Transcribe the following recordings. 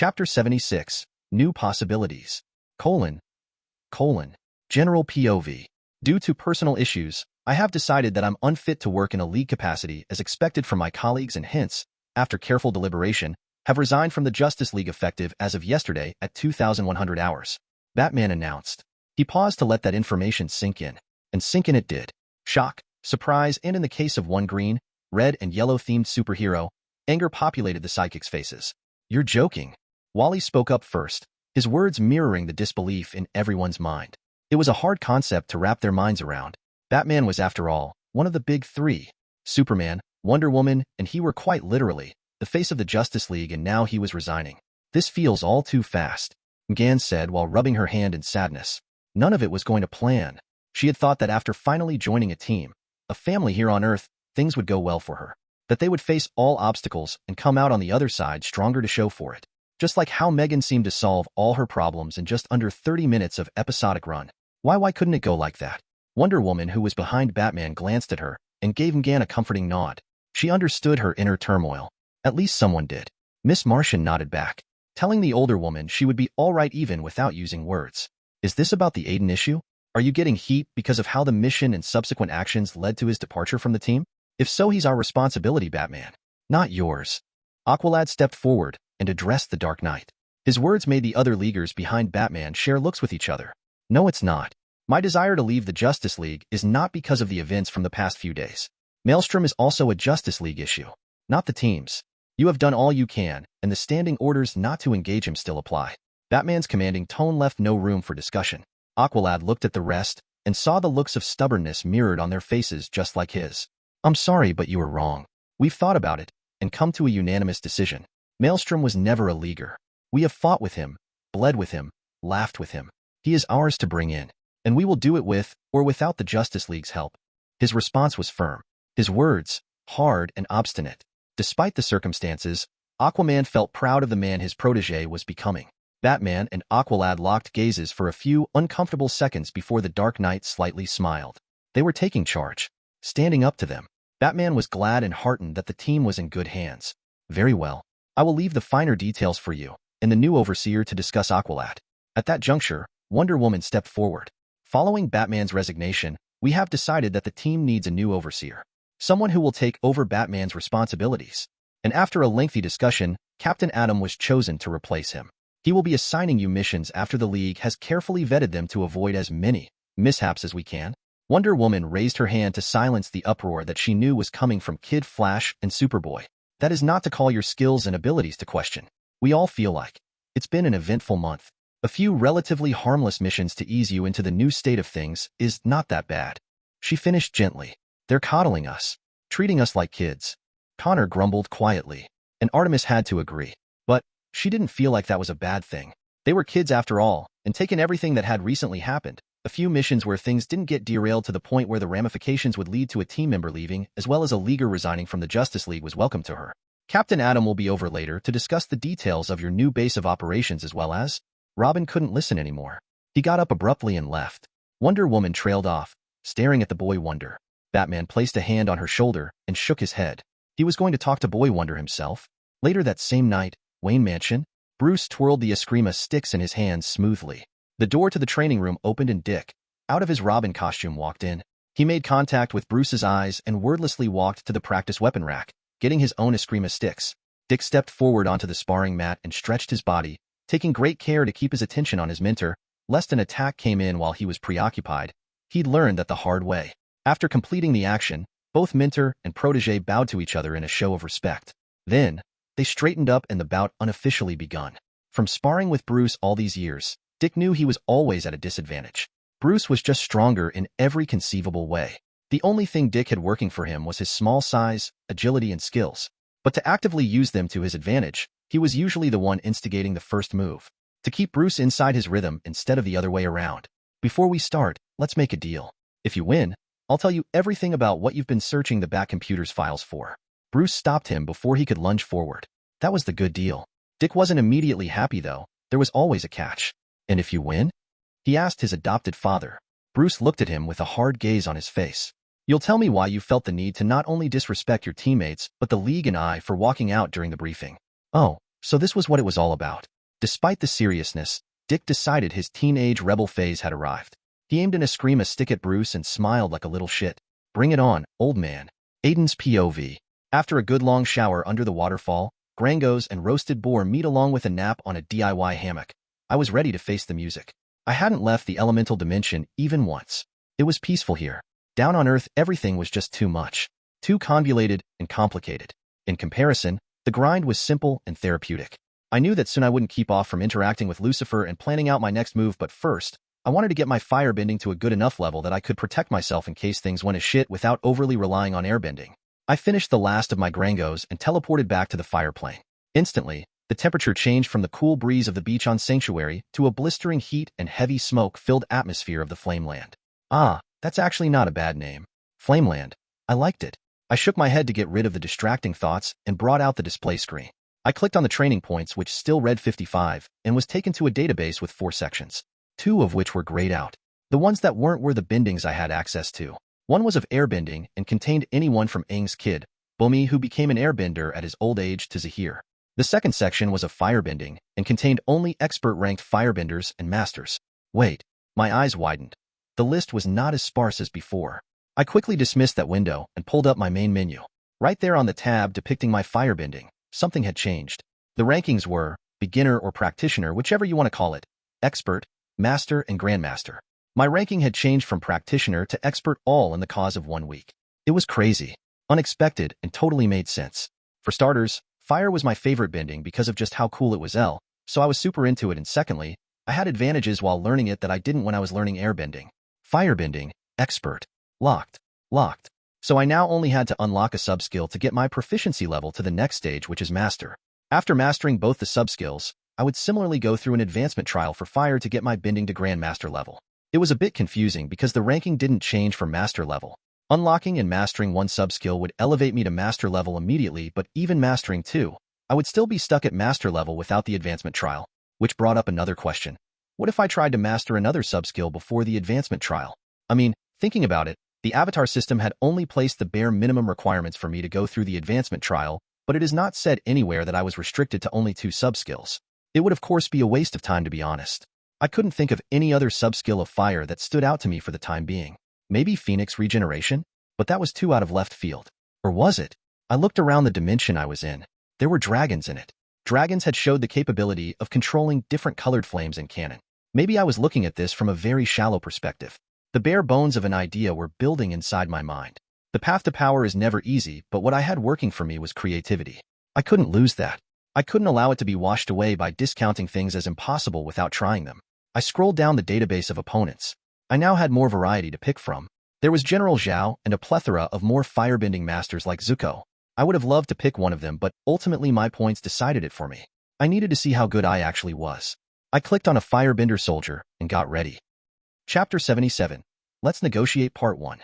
Chapter 76, New Possibilities. Colon. General POV. Due to personal issues, I have decided that I'm unfit to work in a league capacity as expected from my colleagues and hence, after careful deliberation, have resigned from the Justice League effective as of yesterday at 2,100 hours. Batman announced. He paused to let that information sink in. And sink in it did. Shock, surprise, and in the case of one green, red, and yellow-themed superhero, anger populated the psychic's faces. You're joking. Wally spoke up first, his words mirroring the disbelief in everyone's mind. It was a hard concept to wrap their minds around. Batman was, after all, one of the big three. Superman, Wonder Woman, and he were quite literally the face of the Justice League, and now he was resigning. This feels all too fast, Gan said while rubbing her hand in sadness. None of it was going to plan. She had thought that after finally joining a team, a family here on Earth, things would go well for her. That they would face all obstacles and come out on the other side stronger to show for it. Just like how Megan seemed to solve all her problems in just under 30 minutes of episodic run. Why couldn't it go like that? Wonder Woman, who was behind Batman, glanced at her and gave Gan a comforting nod. She understood her inner turmoil. At least someone did. Miss Martian nodded back, telling the older woman she would be all right even without using words. Is this about the Aden issue? Are you getting heat because of how the mission and subsequent actions led to his departure from the team? If so, he's our responsibility, Batman. Not yours. Aqualad stepped forward and addressed the Dark Knight. His words made the other Leaguers behind Batman share looks with each other. No, it's not. My desire to leave the Justice League is not because of the events from the past few days. Maelstrom is also a Justice League issue, not the team's. You have done all you can, and the standing orders not to engage him still apply. Batman's commanding tone left no room for discussion. Aqualad looked at the rest and saw the looks of stubbornness mirrored on their faces just like his. I'm sorry, but you were wrong. We've thought about it and come to a unanimous decision. Maelstrom was never a Leaguer. We have fought with him, bled with him, laughed with him. He is ours to bring in, and we will do it with or without the Justice League's help. His response was firm. His words, hard and obstinate. Despite the circumstances, Aquaman felt proud of the man his protege was becoming. Batman and Aqualad locked gazes for a few uncomfortable seconds before the Dark Knight slightly smiled. They were taking charge, standing up to them. Batman was glad and heartened that the team was in good hands. Very well. I will leave the finer details for you and the new overseer to discuss, Aqualad. At that juncture, Wonder Woman stepped forward. Following Batman's resignation, we have decided that the team needs a new overseer. Someone who will take over Batman's responsibilities. And after a lengthy discussion, Captain Atom was chosen to replace him. He will be assigning you missions after the League has carefully vetted them to avoid as many mishaps as we can. Wonder Woman raised her hand to silence the uproar that she knew was coming from Kid Flash and Superboy. That is not to call your skills and abilities to question. We all feel like it's been an eventful month. A few relatively harmless missions to ease you into the new state of things is not that bad. She finished gently. They're coddling us, treating us like kids. Connor grumbled quietly, and Artemis had to agree. But she didn't feel like that was a bad thing. They were kids after all, and taken everything that had recently happened. A few missions where things didn't get derailed to the point where the ramifications would lead to a team member leaving, as well as a Leaguer resigning from the Justice League, was welcome to her. Captain Atom will be over later to discuss the details of your new base of operations as well as... Robin couldn't listen anymore. He got up abruptly and left. Wonder Woman trailed off, staring at the Boy Wonder. Batman placed a hand on her shoulder and shook his head. He was going to talk to Boy Wonder himself. Later that same night, Wayne Mansion, Bruce twirled the Eskrima sticks in his hands smoothly. The door to the training room opened and Dick, out of his Robin costume, walked in. He made contact with Bruce's eyes and wordlessly walked to the practice weapon rack, getting his own Eskrima sticks. Dick stepped forward onto the sparring mat and stretched his body, taking great care to keep his attention on his mentor, lest an attack came in while he was preoccupied. He'd learned that the hard way. After completing the action, both mentor and protege bowed to each other in a show of respect. Then, they straightened up and the bout unofficially begun. From sparring with Bruce all these years, Dick knew he was always at a disadvantage. Bruce was just stronger in every conceivable way. The only thing Dick had working for him was his small size, agility, and skills. But to actively use them to his advantage, he was usually the one instigating the first move. To keep Bruce inside his rhythm instead of the other way around. Before we start, let's make a deal. If you win, I'll tell you everything about what you've been searching the Batcomputer's files for. Bruce stopped him before he could lunge forward. That was the good deal. Dick wasn't immediately happy though. There was always a catch. And if you win? He asked his adopted father. Bruce looked at him with a hard gaze on his face. You'll tell me why you felt the need to not only disrespect your teammates, but the League and I for walking out during the briefing. Oh, so this was what it was all about. Despite the seriousness, Dick decided his teenage rebel phase had arrived. He aimed in a scream a stick at Bruce and smiled like a little shit. Bring it on, old man. Aden's POV. After a good long shower under the waterfall, grangos and roasted boar meat along with a nap on a DIY hammock, I was ready to face the music. I hadn't left the elemental dimension even once. It was peaceful here. Down on Earth, everything was just too much. Too convoluted and complicated. In comparison, the grind was simple and therapeutic. I knew that soon I wouldn't keep off from interacting with Lucifer and planning out my next move, but first, I wanted to get my firebending to a good enough level that I could protect myself in case things went to shit without overly relying on airbending. I finished the last of my grangos and teleported back to the fire plane. Instantly, the temperature changed from the cool breeze of the beach on Sanctuary to a blistering heat and heavy smoke-filled atmosphere of the Flameland. Ah, that's actually not a bad name. Flameland. I liked it. I shook my head to get rid of the distracting thoughts and brought out the display screen. I clicked on the training points, which still read 55, and was taken to a database with 4 sections, 2 of which were grayed out. The ones that weren't were the bendings I had access to. One was of airbending and contained anyone from Aang's kid, Bumi, who became an airbender at his old age, to Zahir. The second section was of firebending and contained only expert-ranked firebenders and masters. Wait, my eyes widened. The list was not as sparse as before. I quickly dismissed that window and pulled up my main menu. Right there on the tab depicting my firebending, something had changed. The rankings were beginner or practitioner, whichever you want to call it, expert, master, and grandmaster. My ranking had changed from practitioner to expert all in the cause of 1 week. It was crazy, unexpected, and totally made sense. For starters, fire was my favorite bending because of just how cool it was, so I was super into it, and secondly, I had advantages while learning it that I didn't when I was learning airbending. Firebending, expert, locked. So I now only had to unlock a subskill to get my proficiency level to the next stage, which is master. After mastering both the subskills, I would similarly go through an advancement trial for fire to get my bending to grandmaster level. It was a bit confusing because the ranking didn't change from master level. Unlocking and mastering one subskill would elevate me to master level immediately, but even mastering 2, I would still be stuck at master level without the advancement trial, which brought up another question. What if I tried to master another subskill before the advancement trial? I mean, thinking about it, the avatar system had only placed the bare minimum requirements for me to go through the advancement trial, but it is not said anywhere that I was restricted to only 2 subskills. It would of course be a waste of time, to be honest. I couldn't think of any other subskill of fire that stood out to me for the time being. Maybe Phoenix Regeneration? But that was too out of left field. Or was it? I looked around the dimension I was in. There were dragons in it. Dragons had showed the capability of controlling different colored flames in canon. Maybe I was looking at this from a very shallow perspective. The bare bones of an idea were building inside my mind. The path to power is never easy, but what I had working for me was creativity. I couldn't lose that. I couldn't allow it to be washed away by discounting things as impossible without trying them. I scrolled down the database of opponents. I now had more variety to pick from. There was General Zhao and a plethora of more firebending masters like Zuko. I would have loved to pick one of them, but ultimately my points decided it for me. I needed to see how good I actually was. I clicked on a firebender soldier and got ready. Chapter 77. Let's negotiate Part 1.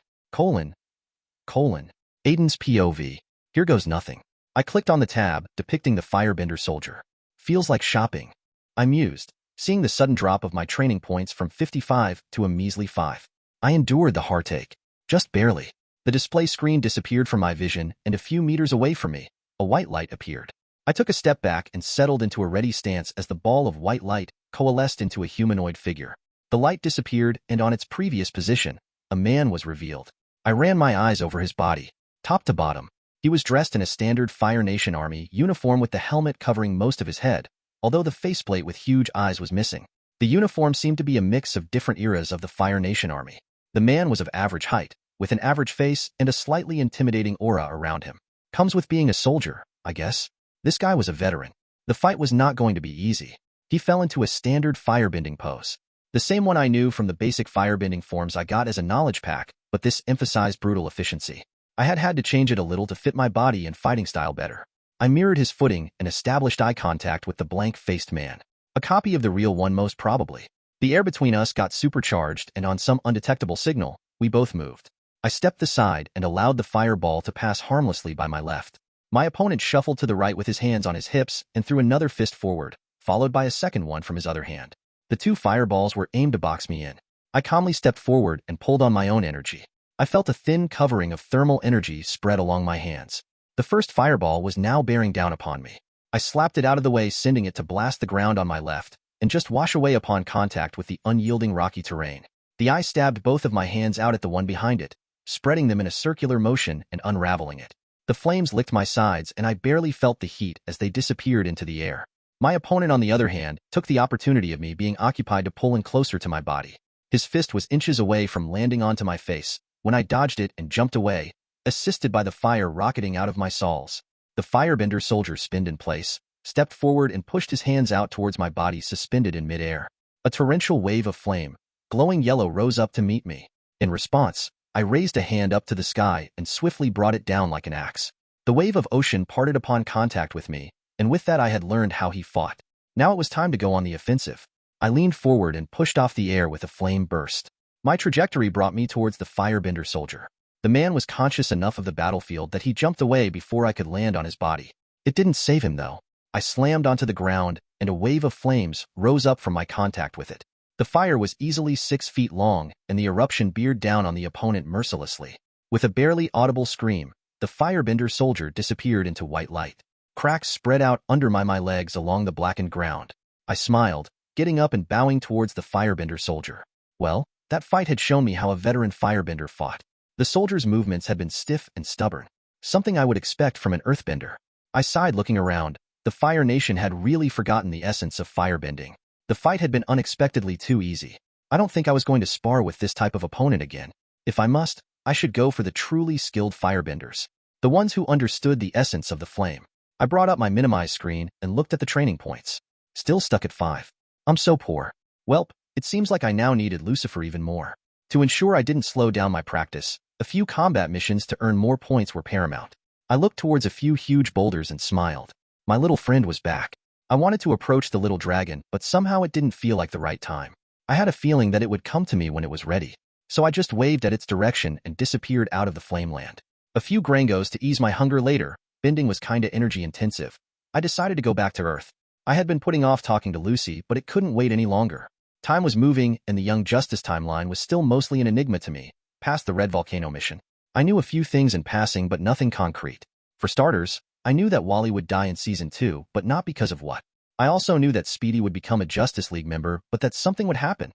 Aden's POV. Here goes nothing. I clicked on the tab depicting the firebender soldier. Feels like shopping. I mused, seeing the sudden drop of my training points from 55 to a measly 5. I endured the heartache. Just barely. The display screen disappeared from my vision, and a few meters away from me, a white light appeared. I took a step back and settled into a ready stance as the ball of white light coalesced into a humanoid figure. The light disappeared, and on its previous position, a man was revealed. I ran my eyes over his body, top to bottom. He was dressed in a standard Fire Nation Army uniform with the helmet covering most of his head, although the faceplate with huge eyes was missing. The uniform seemed to be a mix of different eras of the Fire Nation Army. The man was of average height, with an average face and a slightly intimidating aura around him. Comes with being a soldier, I guess. This guy was a veteran. The fight was not going to be easy. He fell into a standard firebending pose. The same one I knew from the basic firebending forms I got as a knowledge pack, but this emphasized brutal efficiency. I had to change it a little to fit my body and fighting style better. I mirrored his footing and established eye contact with the blank-faced man. A copy of the real one, most probably. The air between us got supercharged, and on some undetectable signal, we both moved. I stepped aside and allowed the fireball to pass harmlessly by my left. My opponent shuffled to the right with his hands on his hips and threw another fist forward, followed by a second one from his other hand. The 2 fireballs were aimed to box me in. I calmly stepped forward and pulled on my own energy. I felt a thin covering of thermal energy spread along my hands. The first fireball was now bearing down upon me. I slapped it out of the way, sending it to blast the ground on my left, and just wash away upon contact with the unyielding rocky terrain. The eye stabbed both of my hands out at the one behind it, spreading them in a circular motion and unraveling it. The flames licked my sides, and I barely felt the heat as they disappeared into the air. My opponent, on the other hand, took the opportunity of me being occupied to pull in closer to my body. His fist was inches away from landing onto my face when I dodged it and jumped away, assisted by the fire rocketing out of my soles. The firebender soldier spinned in place, stepped forward, and pushed his hands out towards my body suspended in midair. A torrential wave of flame, glowing yellow, rose up to meet me. In response, I raised a hand up to the sky and swiftly brought it down like an axe. The wave of ocean parted upon contact with me, and with that I had learned how he fought. Now it was time to go on the offensive. I leaned forward and pushed off the air with a flame burst. My trajectory brought me towards the firebender soldier. The man was conscious enough of the battlefield that he jumped away before I could land on his body. It didn't save him, though. I slammed onto the ground, and a wave of flames rose up from my contact with it. The fire was easily 6 feet long, and the eruption beared down on the opponent mercilessly. With a barely audible scream, the firebender soldier disappeared into white light. Cracks spread out under my legs along the blackened ground. I smiled, getting up and bowing towards the firebender soldier. Well, that fight had shown me how a veteran firebender fought. The soldier's movements had been stiff and stubborn, something I would expect from an earthbender. I sighed, looking around. The Fire Nation had really forgotten the essence of firebending. The fight had been unexpectedly too easy. I don't think I was going to spar with this type of opponent again. If I must, I should go for the truly skilled firebenders, the ones who understood the essence of the flame. I brought up my minimize screen and looked at the training points. Still stuck at 5. I'm so poor. Welp, it seems like I now needed Lucifer even more. To ensure I didn't slow down my practice, a few combat missions to earn more points were paramount. I looked towards a few huge boulders and smiled. My little friend was back. I wanted to approach the little dragon, but somehow it didn't feel like the right time. I had a feeling that it would come to me when it was ready, so I just waved at its direction and disappeared out of the flameland. A few grangos to ease my hunger later. Bending was kinda energy intensive. I decided to go back to Earth. I had been putting off talking to Lucy, but it couldn't wait any longer. Time was moving, and the Young Justice timeline was still mostly an enigma to me, past the Red Volcano mission. I knew a few things in passing, but nothing concrete. For starters, I knew that Wally would die in Season 2, but not because of what. I also knew that Speedy would become a Justice League member, but that something would happen.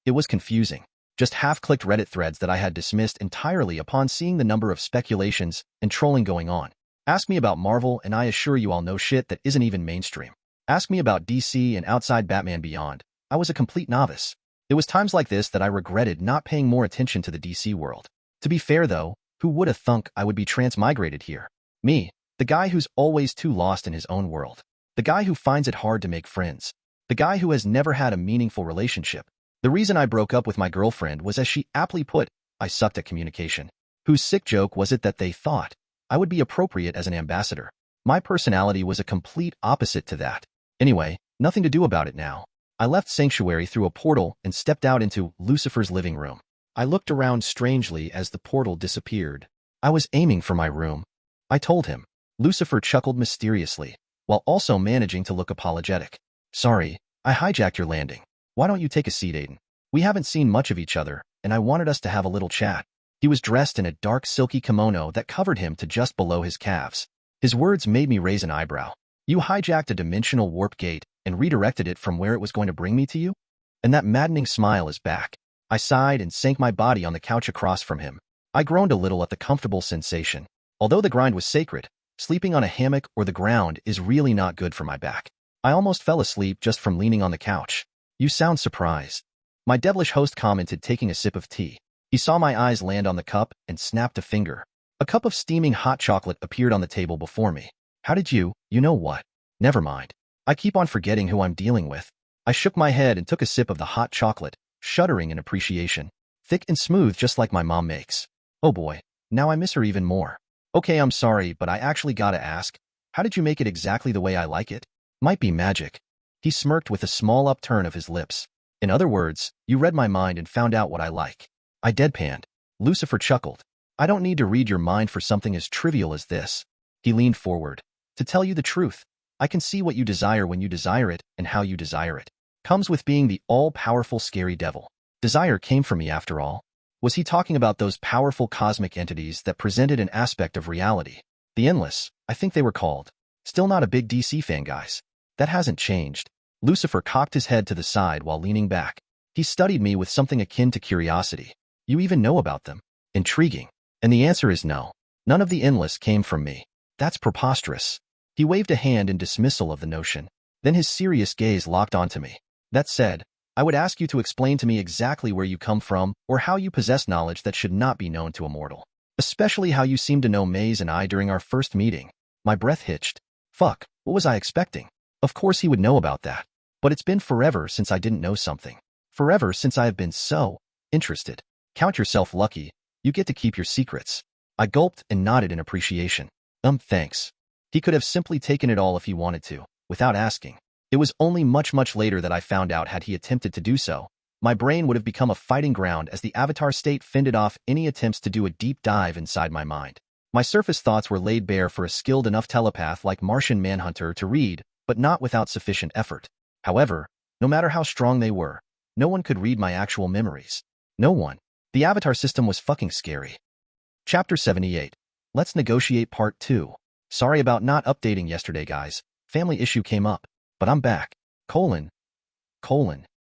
It was confusing. Just half-clicked Reddit threads that I had dismissed entirely upon seeing the number of speculations and trolling going on. Ask me about Marvel, and I assure you I'll know shit that isn't even mainstream. Ask me about DC and outside Batman Beyond. I was a complete novice. It was times like this that I regretted not paying more attention to the DC world. To be fair, though, who would have thunk I would be transmigrated here? Me, the guy who's always too lost in his own world. The guy who finds it hard to make friends. The guy who has never had a meaningful relationship. The reason I broke up with my girlfriend was, as she aptly put, I sucked at communication. Whose sick joke was it that they thought I would be appropriate as an ambassador? My personality was a complete opposite to that. Anyway, nothing to do about it now. I left Sanctuary through a portal and stepped out into Lucifer's living room. I looked around strangely as the portal disappeared. I was aiming for my room, I told him. Lucifer chuckled mysteriously, while also managing to look apologetic. Sorry, I hijacked your landing. Why don't you take a seat, Aden? We haven't seen much of each other, and I wanted us to have a little chat. He was dressed in a dark silky kimono that covered him to just below his calves. His words made me raise an eyebrow. You hijacked a dimensional warp gate and redirected it from where it was going to bring me to you? And that maddening smile is back. I sighed and sank my body on the couch across from him. I groaned a little at the comfortable sensation. Although the grind was sacred, sleeping on a hammock or the ground is really not good for my back. I almost fell asleep just from leaning on the couch. You sound surprised. My devilish host commented, taking a sip of tea. He saw my eyes land on the cup and snapped a finger. A cup of steaming hot chocolate appeared on the table before me. How did you know what? Never mind. I keep on forgetting who I'm dealing with. I shook my head and took a sip of the hot chocolate, shuddering in appreciation. Thick and smooth, just like my mom makes. Oh boy, now I miss her even more. Okay, I'm sorry, but I actually gotta ask, how did you make it exactly the way I like it? Might be magic. He smirked with a small upturn of his lips. In other words, you read my mind and found out what I like. I deadpanned. Lucifer chuckled. I don't need to read your mind for something as trivial as this. He leaned forward. To tell you the truth, I can see what you desire when you desire it, and how you desire it. Comes with being the all-powerful scary devil. Desire came from me, after all. Was he talking about those powerful cosmic entities that presented an aspect of reality? The Endless, I think they were called. Still not a big DC fan, guys. That hasn't changed. Lucifer cocked his head to the side while leaning back. He studied me with something akin to curiosity. You even know about them? Intriguing. And the answer is no. None of the endless came from me. That's preposterous. He waved a hand in dismissal of the notion. Then his serious gaze locked onto me. That said, I would ask you to explain to me exactly where you come from or how you possess knowledge that should not be known to a mortal. Especially how you seem to know Maze and I during our first meeting. My breath hitched. Fuck, what was I expecting? Of course he would know about that. But it's been forever since I didn't know something. Forever since I have been so interested. Count yourself lucky. You get to keep your secrets. I gulped and nodded in appreciation. Thanks. He could have simply taken it all if he wanted to, without asking. It was only much later that I found out had he attempted to do so, my brain would have become a fighting ground as the avatar state fended off any attempts to do a deep dive inside my mind. My surface thoughts were laid bare for a skilled enough telepath like Martian Manhunter to read, but not without sufficient effort. However, no matter how strong they were, no one could read my actual memories. No one. The avatar system was fucking scary. Chapter 78. Let's negotiate part 2. Sorry about not updating yesterday, guys. Family issue came up. But I'm back.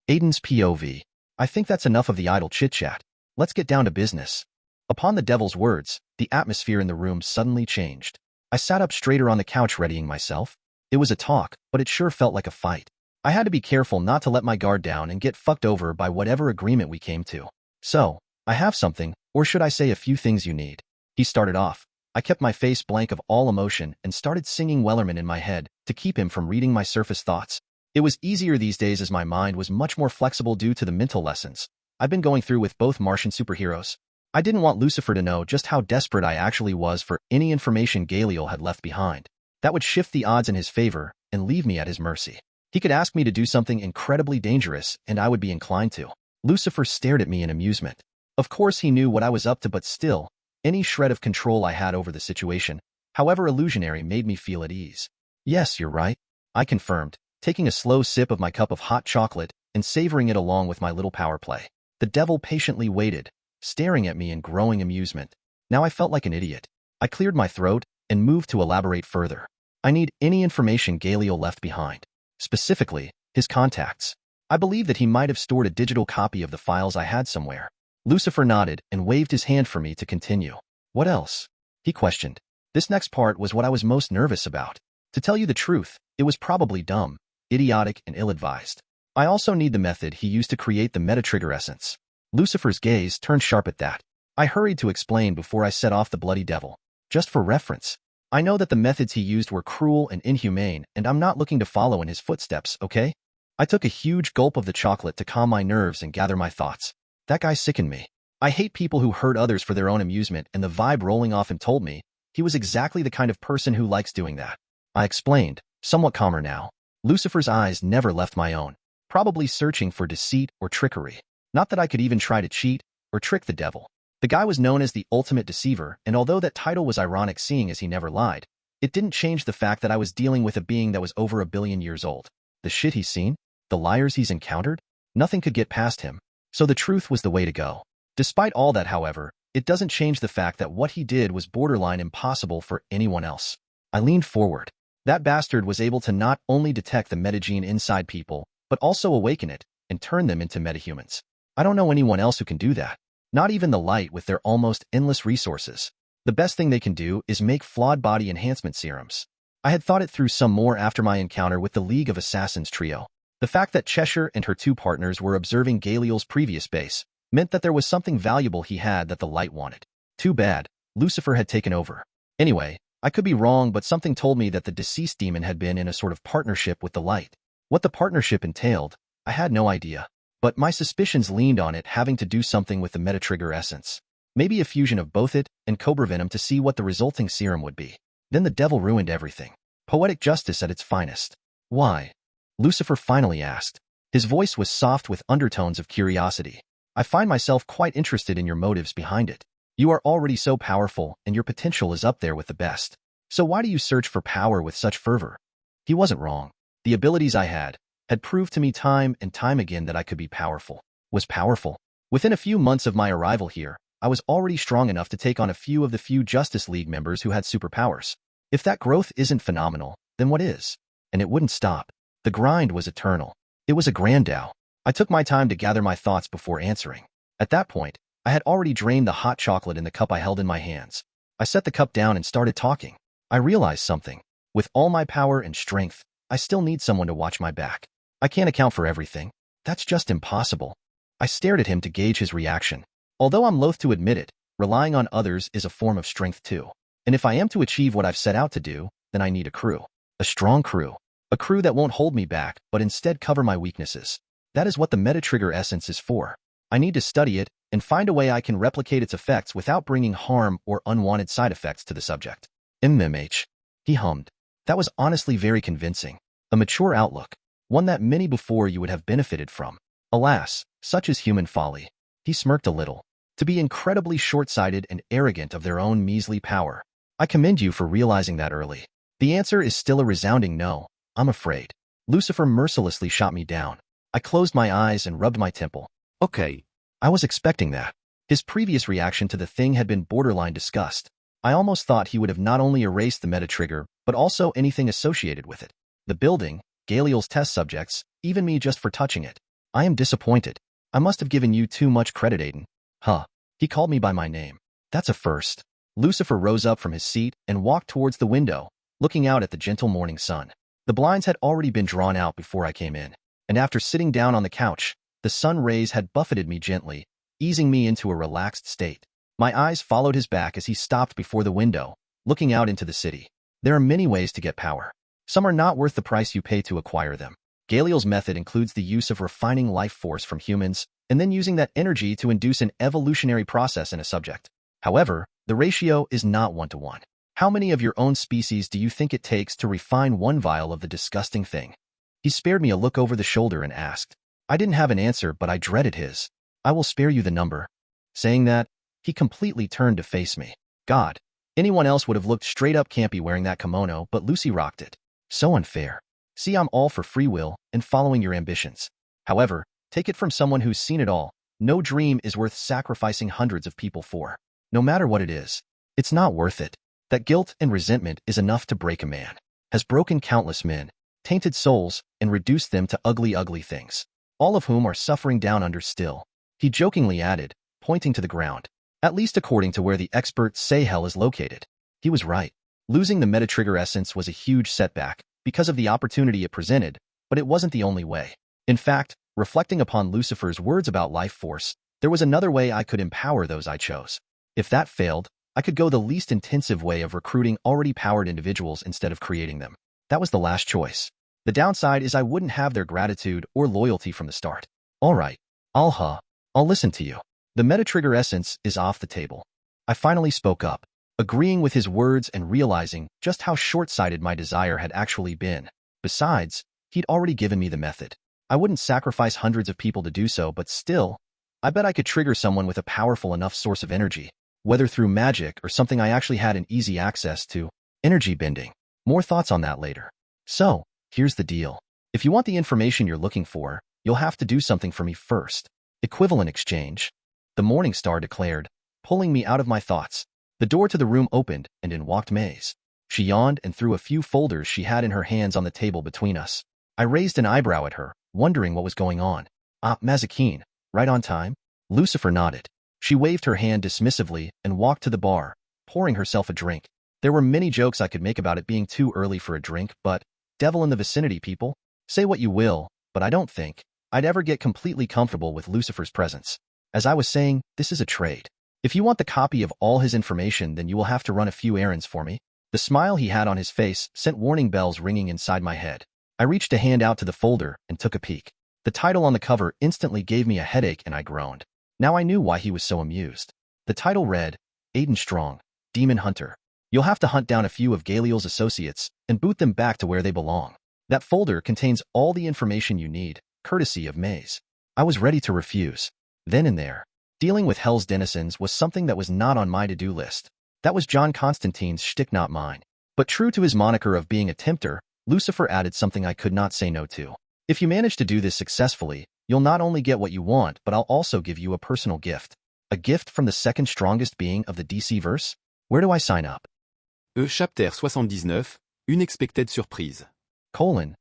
Aden's POV. I think that's enough of the idle chit-chat. Let's get down to business. Upon the devil's words, the atmosphere in the room suddenly changed. I sat up straighter on the couch readying myself. It was a talk, but it sure felt like a fight. I had to be careful not to let my guard down and get fucked over by whatever agreement we came to. So, I have something, or should I say a few things you need. He started off. I kept my face blank of all emotion and started singing Wellerman in my head to keep him from reading my surface thoughts. It was easier these days as my mind was much more flexible due to the mental lessons I've been going through with both Martian superheroes. I didn't want Lucifer to know just how desperate I actually was for any information Galil had left behind. That would shift the odds in his favor and leave me at his mercy. He could ask me to do something incredibly dangerous and I would be inclined to. Lucifer stared at me in amusement. Of course he knew what I was up to, but still, any shred of control I had over the situation, however illusionary, made me feel at ease. Yes, you're right, I confirmed, taking a slow sip of my cup of hot chocolate and savoring it along with my little power play. The devil patiently waited, staring at me in growing amusement. Now I felt like an idiot. I cleared my throat and moved to elaborate further. I need any information Galil left behind. Specifically, his contacts. I believe that he might have stored a digital copy of the files I had somewhere. Lucifer nodded and waved his hand for me to continue. What else? He questioned. This next part was what I was most nervous about. To tell you the truth, it was probably dumb, idiotic, and ill-advised. I also need the method he used to create the meta-trigger essence. Lucifer's gaze turned sharp at that. I hurried to explain before I set off the bloody devil. Just for reference, I know that the methods he used were cruel and inhumane, and I'm not looking to follow in his footsteps, okay? I took a huge gulp of the chocolate to calm my nerves and gather my thoughts. That guy sickened me. I hate people who hurt others for their own amusement, and the vibe rolling off him told me he was exactly the kind of person who likes doing that. I explained, somewhat calmer now. Lucifer's eyes never left my own, probably searching for deceit or trickery. Not that I could even try to cheat or trick the devil. The guy was known as the ultimate deceiver, and although that title was ironic seeing as he never lied, it didn't change the fact that I was dealing with a being that was over 1 billion years old. The shit he's seen, the liars he's encountered, nothing could get past him. So the truth was the way to go. Despite all that, however, it doesn't change the fact that what he did was borderline impossible for anyone else. I leaned forward. That bastard was able to not only detect the metagene inside people, but also awaken it and turn them into metahumans. I don't know anyone else who can do that. Not even the light with their almost endless resources. The best thing they can do is make flawed body enhancement serums. I had thought it through some more after my encounter with the League of Assassins trio. The fact that Cheshire and her 2 partners were observing Galil's previous base meant that there was something valuable he had that the light wanted. Too bad, Lucifer had taken over. Anyway, I could be wrong, but something told me that the deceased demon had been in a sort of partnership with the light. What the partnership entailed, I had no idea. But my suspicions leaned on it having to do something with the meta-trigger essence. Maybe a fusion of both it and cobra venom to see what the resulting serum would be. Then the devil ruined everything. Poetic justice at its finest. Why? Lucifer finally asked. His voice was soft with undertones of curiosity. I find myself quite interested in your motives behind it. You are already so powerful, and your potential is up there with the best. So why do you search for power with such fervor? He wasn't wrong. The abilities I had proved to me time and time again that I could be powerful. Was powerful. Within a few months of my arrival here, I was already strong enough to take on a few of the few Justice League members who had superpowers. If that growth isn't phenomenal, then what is? And it wouldn't stop. The grind was eternal. It was a grand Tao. I took my time to gather my thoughts before answering. At that point, I had already drained the hot chocolate in the cup I held in my hands. I set the cup down and started talking. I realized something. With all my power and strength, I still need someone to watch my back. I can't account for everything. That's just impossible. I stared at him to gauge his reaction. Although I'm loath to admit it, relying on others is a form of strength too. And if I am to achieve what I've set out to do, then I need a crew. A strong crew. A crew that won't hold me back, but instead cover my weaknesses. That is what the meta-trigger essence is for. I need to study it and find a way I can replicate its effects without bringing harm or unwanted side effects to the subject. MMH. He hummed. That was honestly very convincing. A mature outlook. One that many before you would have benefited from. Alas, such is human folly. He smirked a little. To be incredibly short-sighted and arrogant of their own measly power. I commend you for realizing that early. The answer is still a resounding no, I'm afraid. Lucifer mercilessly shot me down. I closed my eyes and rubbed my temple. Okay. I was expecting that. His previous reaction to the thing had been borderline disgust. I almost thought he would have not only erased the meta-trigger, but also anything associated with it. The building, Galil's test subjects, even me just for touching it. I am disappointed. I must have given you too much credit, Aden. Huh. He called me by my name. That's a first. Lucifer rose up from his seat and walked towards the window, looking out at the gentle morning sun. The blinds had already been drawn out before I came in, and after sitting down on the couch, the sun rays had buffeted me gently, easing me into a relaxed state. My eyes followed his back as he stopped before the window, looking out into the city. There are many ways to get power. Some are not worth the price you pay to acquire them. Galil's method includes the use of refining life force from humans, and then using that energy to induce an evolutionary process in a subject. However, the ratio is not 1-to-1. How many of your own species do you think it takes to refine one vial of the disgusting thing? He spared me a look over the shoulder and asked. I didn't have an answer, but I dreaded his. I will spare you the number. Saying that, he completely turned to face me. God, anyone else would have looked straight up campy wearing that kimono, but Lucy rocked it. So unfair. See, I'm all for free will and following your ambitions. However, take it from someone who's seen it all. No dream is worth sacrificing hundreds of people for. No matter what it is, it's not worth it. That guilt and resentment is enough to break a man. Has broken countless men, tainted souls, and reduced them to ugly, ugly things. All of whom are suffering down under still. He jokingly added, pointing to the ground. At least according to where the experts say hell is located. He was right. Losing the meta-trigger essence was a huge setback because of the opportunity it presented, but it wasn't the only way. In fact, reflecting upon Lucifer's words about life force, there was another way I could empower those I chose. If that failed, I could go the least intensive way of recruiting already powered individuals instead of creating them. That was the last choice. The downside is I wouldn't have their gratitude or loyalty from the start. All right, I'll listen to you. The meta-trigger essence is off the table. I finally spoke up, agreeing with his words and realizing just how short-sighted my desire had actually been. Besides, he'd already given me the method. I wouldn't sacrifice hundreds of people to do so, but still, I bet I could trigger someone with a powerful enough source of energy, whether through magic or something I actually had an easy access to. Energy bending. More thoughts on that later. So, here's the deal. If you want the information you're looking for, you'll have to do something for me first. Equivalent exchange. The morning star declared, pulling me out of my thoughts. The door to the room opened, and in walked Maze. She yawned and threw a few folders she had in her hands on the table between us. I raised an eyebrow at her, wondering what was going on. Mazakine, right on time? Lucifer nodded. She waved her hand dismissively and walked to the bar, pouring herself a drink. There were many jokes I could make about it being too early for a drink, but, devil in the vicinity, people. Say what you will, but I don't think I'd ever get completely comfortable with Lucifer's presence. As I was saying, this is a trade. If you want the copy of all his information, then you will have to run a few errands for me. The smile he had on his face sent warning bells ringing inside my head. I reached a hand out to the folder and took a peek. The title on the cover instantly gave me a headache and I groaned. Now I knew why he was so amused. The title read, Aden Strong, Demon Hunter. You'll have to hunt down a few of Galil's associates and boot them back to where they belong. That folder contains all the information you need, courtesy of Maze. I was ready to refuse. Then and there. Dealing with Hell's denizens was something that was not on my to-do list. That was John Constantine's shtick, not mine. But true to his moniker of being a tempter, Lucifer added something I could not say no to. If you manage to do this successfully, you'll not only get what you want, but I'll also give you a personal gift. A gift from the second strongest being of the DC verse? Where do I sign up? Chapter 79, Unexpected surprise. Colon.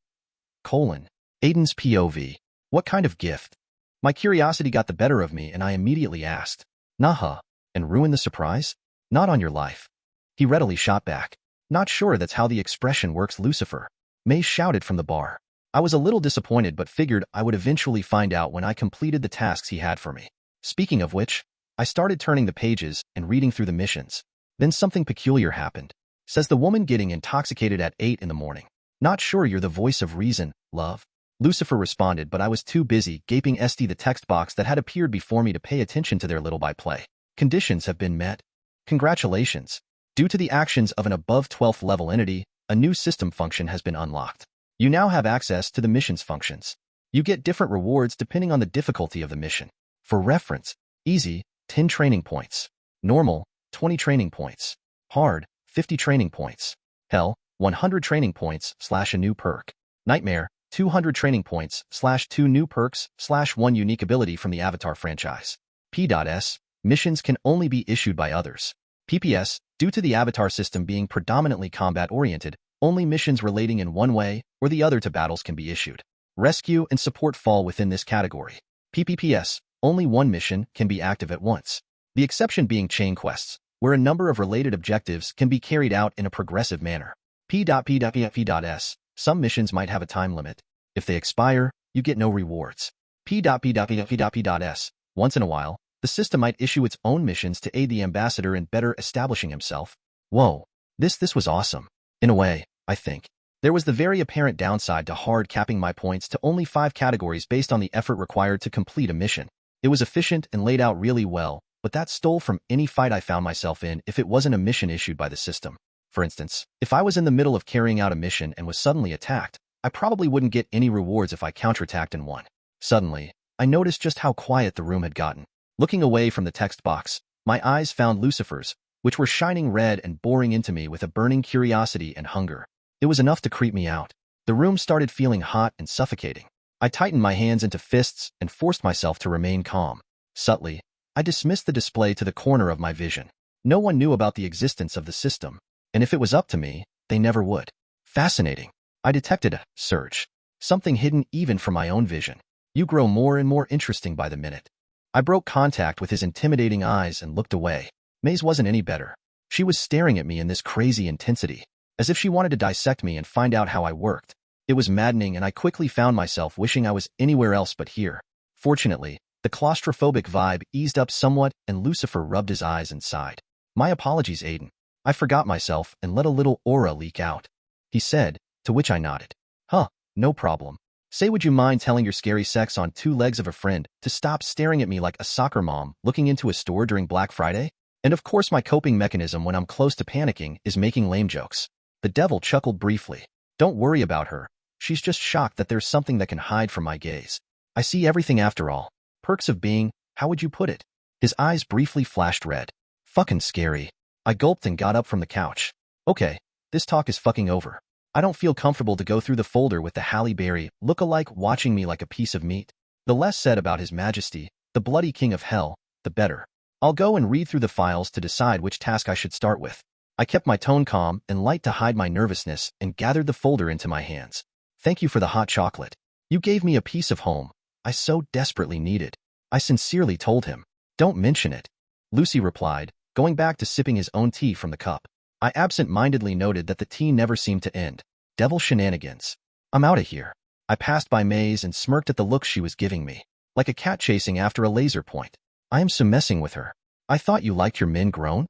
Aden's POV. What kind of gift? My curiosity got the better of me and I immediately asked, Naha, and ruin the surprise? Not on your life. He readily shot back. Not sure that's how the expression works, Lucifer. May shouted from the bar. I was a little disappointed but figured I would eventually find out when I completed the tasks he had for me. Speaking of which, I started turning the pages and reading through the missions. Then something peculiar happened. Says the woman getting intoxicated at 8 in the morning. Not sure you're the voice of reason, love. Lucifer responded, but I was too busy gaping st the text box that had appeared before me to pay attention to their little byplay. Conditions have been met. Congratulations. Due to the actions of an above 12th level entity, a new system function has been unlocked. You now have access to the mission's functions. You get different rewards depending on the difficulty of the mission. For reference, easy, 10 training points. Normal, 20 training points. Hard, 50 training points. Hell, 100 training points / a new perk. Nightmare, 200 training points / 2 new perks / 1 unique ability from the Avatar franchise. P.S. Missions can only be issued by others. PPS, due to the Avatar system being predominantly combat-oriented, only missions relating in one way or the other to battles can be issued. Rescue and support fall within this category. PPPS, only one mission can be active at once. The exception being chain quests, where a number of related objectives can be carried out in a progressive manner. P.P.S. Some missions might have a time limit. If they expire, you get no rewards. P.P.S. Once in a while, the system might issue its own missions to aid the ambassador in better establishing himself. Whoa, this was awesome. In a way, I think. There was the very apparent downside to hard capping my points to only 5 categories based on the effort required to complete a mission. It was efficient and laid out really well, but that stole from any fight I found myself in if it wasn't a mission issued by the system. For instance, if I was in the middle of carrying out a mission and was suddenly attacked, I probably wouldn't get any rewards if I counterattacked and won. Suddenly, I noticed just how quiet the room had gotten. Looking away from the text box, my eyes found Lucifer's, which were shining red and boring into me with a burning curiosity and hunger. It was enough to creep me out. The room started feeling hot and suffocating. I tightened my hands into fists and forced myself to remain calm. Subtly, I dismissed the display to the corner of my vision. No one knew about the existence of the system, and if it was up to me, they never would. Fascinating. I detected a surge. Something hidden even from my own vision. You grow more and more interesting by the minute. I broke contact with his intimidating eyes and looked away. Maze wasn't any better. She was staring at me in this crazy intensity, as if she wanted to dissect me and find out how I worked. It was maddening and I quickly found myself wishing I was anywhere else but here. Fortunately, the claustrophobic vibe eased up somewhat and Lucifer rubbed his eyes and sighed. My apologies, Aden. I forgot myself and let a little aura leak out. He said, to which I nodded. Huh, no problem. Say, would you mind telling your scary sex on 2 legs of a friend to stop staring at me like a soccer mom looking into a store during Black Friday? And of course my coping mechanism when I'm close to panicking is making lame jokes. The devil chuckled briefly. Don't worry about her. She's just shocked that there's something that can hide from my gaze. I see everything after all. Perks of being, how would you put it? His eyes briefly flashed red. Fucking scary. I gulped and got up from the couch. Okay, this talk is fucking over. I don't feel comfortable to go through the folder with the Halle Berry look-alike watching me like a piece of meat. The less said about His Majesty, the bloody king of hell, the better. I'll go and read through the files to decide which task I should start with. I kept my tone calm and light to hide my nervousness and gathered the folder into my hands. Thank you for the hot chocolate. You gave me a piece of home I so desperately needed. I sincerely told him. Don't mention it. Lucy replied, going back to sipping his own tea from the cup. I absent-mindedly noted that the tea never seemed to end. Devil shenanigans. I'm out of here. I passed by Maze and smirked at the looks she was giving me, like a cat chasing after a laser point. I am so messing with her. I thought you liked your men grown?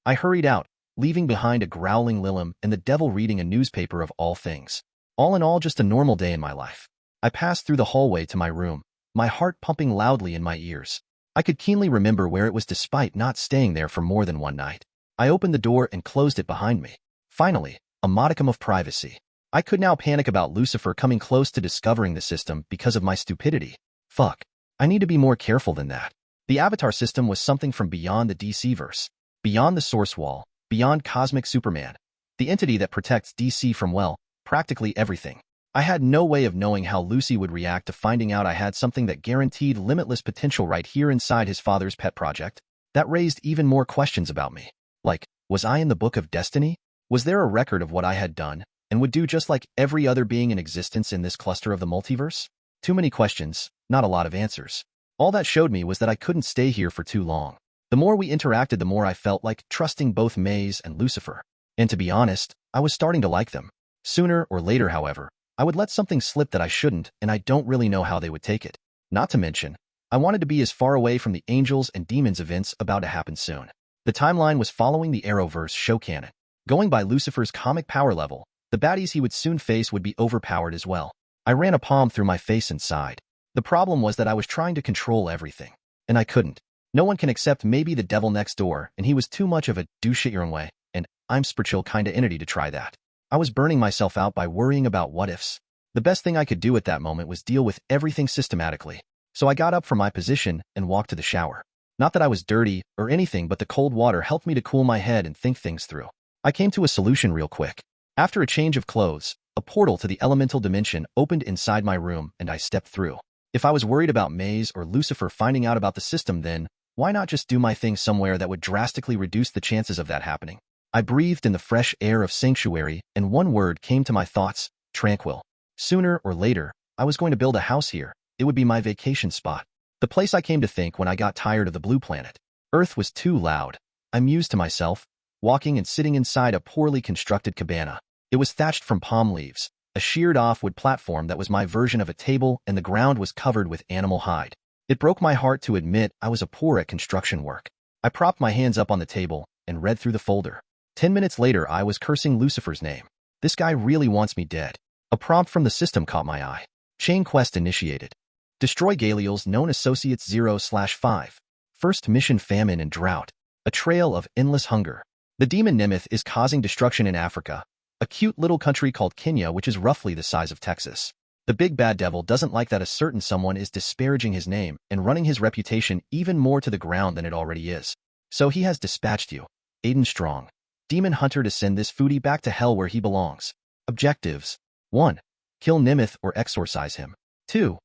I hurried out, leaving behind a growling Lilim and the devil reading a newspaper of all things. All in all, just a normal day in my life. I passed through the hallway to my room, my heart pumping loudly in my ears. I could keenly remember where it was despite not staying there for more than one night. I opened the door and closed it behind me. Finally, a modicum of privacy. I could now panic about Lucifer coming close to discovering the system because of my stupidity. Fuck. I need to be more careful than that. The Avatar system was something from beyond the DC-verse, beyond the source wall, beyond Cosmic Superman, the entity that protects DC from, well, practically everything. I had no way of knowing how Lucy would react to finding out I had something that guaranteed limitless potential right here inside his father's pet project. That raised even more questions about me. Like, was I in the Book of Destiny? Was there a record of what I had done, and would do just like every other being in existence in this cluster of the multiverse? Too many questions, not a lot of answers. All that showed me was that I couldn't stay here for too long. The more we interacted, the more I felt like trusting both Maze and Lucifer. And to be honest, I was starting to like them. Sooner or later, however, I would let something slip that I shouldn't, and I don't really know how they would take it. Not to mention, I wanted to be as far away from the angels and demons events about to happen soon. The timeline was following the Arrowverse show canon. Going by Lucifer's comic power level, the baddies he would soon face would be overpowered as well. I ran a palm through my face and sighed. The problem was that I was trying to control everything, and I couldn't. No one can accept maybe the devil next door, and he was too much of a do-shit-your-own-way, and I'm spiritual kinda entity to try that. I was burning myself out by worrying about what-ifs. The best thing I could do at that moment was deal with everything systematically. So I got up from my position and walked to the shower. Not that I was dirty or anything, but the cold water helped me to cool my head and think things through. I came to a solution real quick. After a change of clothes, a portal to the elemental dimension opened inside my room and I stepped through. If I was worried about Maze or Lucifer finding out about the system, then why not just do my thing somewhere that would drastically reduce the chances of that happening? I breathed in the fresh air of Sanctuary, and one word came to my thoughts: tranquil. Sooner or later, I was going to build a house here. It would be my vacation spot. The place I came to think when I got tired of the blue planet. Earth was too loud. I mused to myself, walking and sitting inside a poorly constructed cabana. It was thatched from palm leaves, a sheared-off wood platform that was my version of a table, and the ground was covered with animal hide. It broke my heart to admit I was a poor at construction work. I propped my hands up on the table and read through the folder. 10 minutes later, I was cursing Lucifer's name. This guy really wants me dead. A prompt from the system caught my eye. Chain quest initiated. Destroy Galeel's known associates 0/5. First mission: famine and drought. A trail of endless hunger. The demon Nemeth is causing destruction in Africa, a cute little country called Kenya, which is roughly the size of Texas. The big bad devil doesn't like that a certain someone is disparaging his name and running his reputation even more to the ground than it already is. So he has dispatched you, Aden Strong, demon hunter, to send this foodie back to hell where he belongs. Objectives: 1. Kill Nemeth or exorcise him. 2.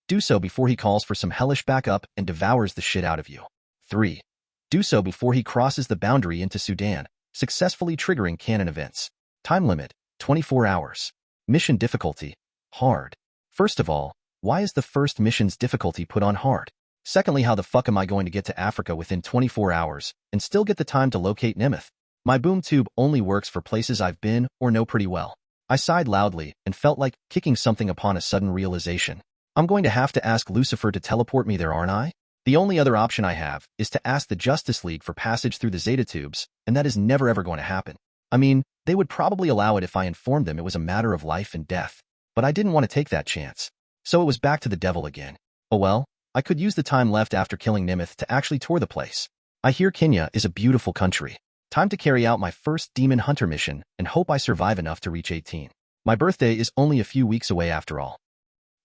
Do so before he calls for some hellish backup and devours the shit out of you. 3. Do so before he crosses the boundary into Sudan, successfully triggering canon events. Time limit: 24 hours. Mission difficulty: hard. First of all, why is the first mission's difficulty put on hard? Secondly, how the fuck am I going to get to Africa within 24 hours and still get the time to locate Nemeth? My boom tube only works for places I've been or know pretty well. I sighed loudly and felt like kicking something upon a sudden realization. I'm going to have to ask Lucifer to teleport me there, aren't I? The only other option I have is to ask the Justice League for passage through the Zeta tubes, and that is never ever going to happen. I mean, they would probably allow it if I informed them it was a matter of life and death, but I didn't want to take that chance. So it was back to the devil again. Oh well, I could use the time left after killing Nemeth to actually tour the place. I hear Kenya is a beautiful country. Time to carry out my first demon hunter mission and hope I survive enough to reach 18. My birthday is only a few weeks away after all.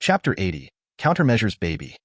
Chapter 80. Countermeasures Baby.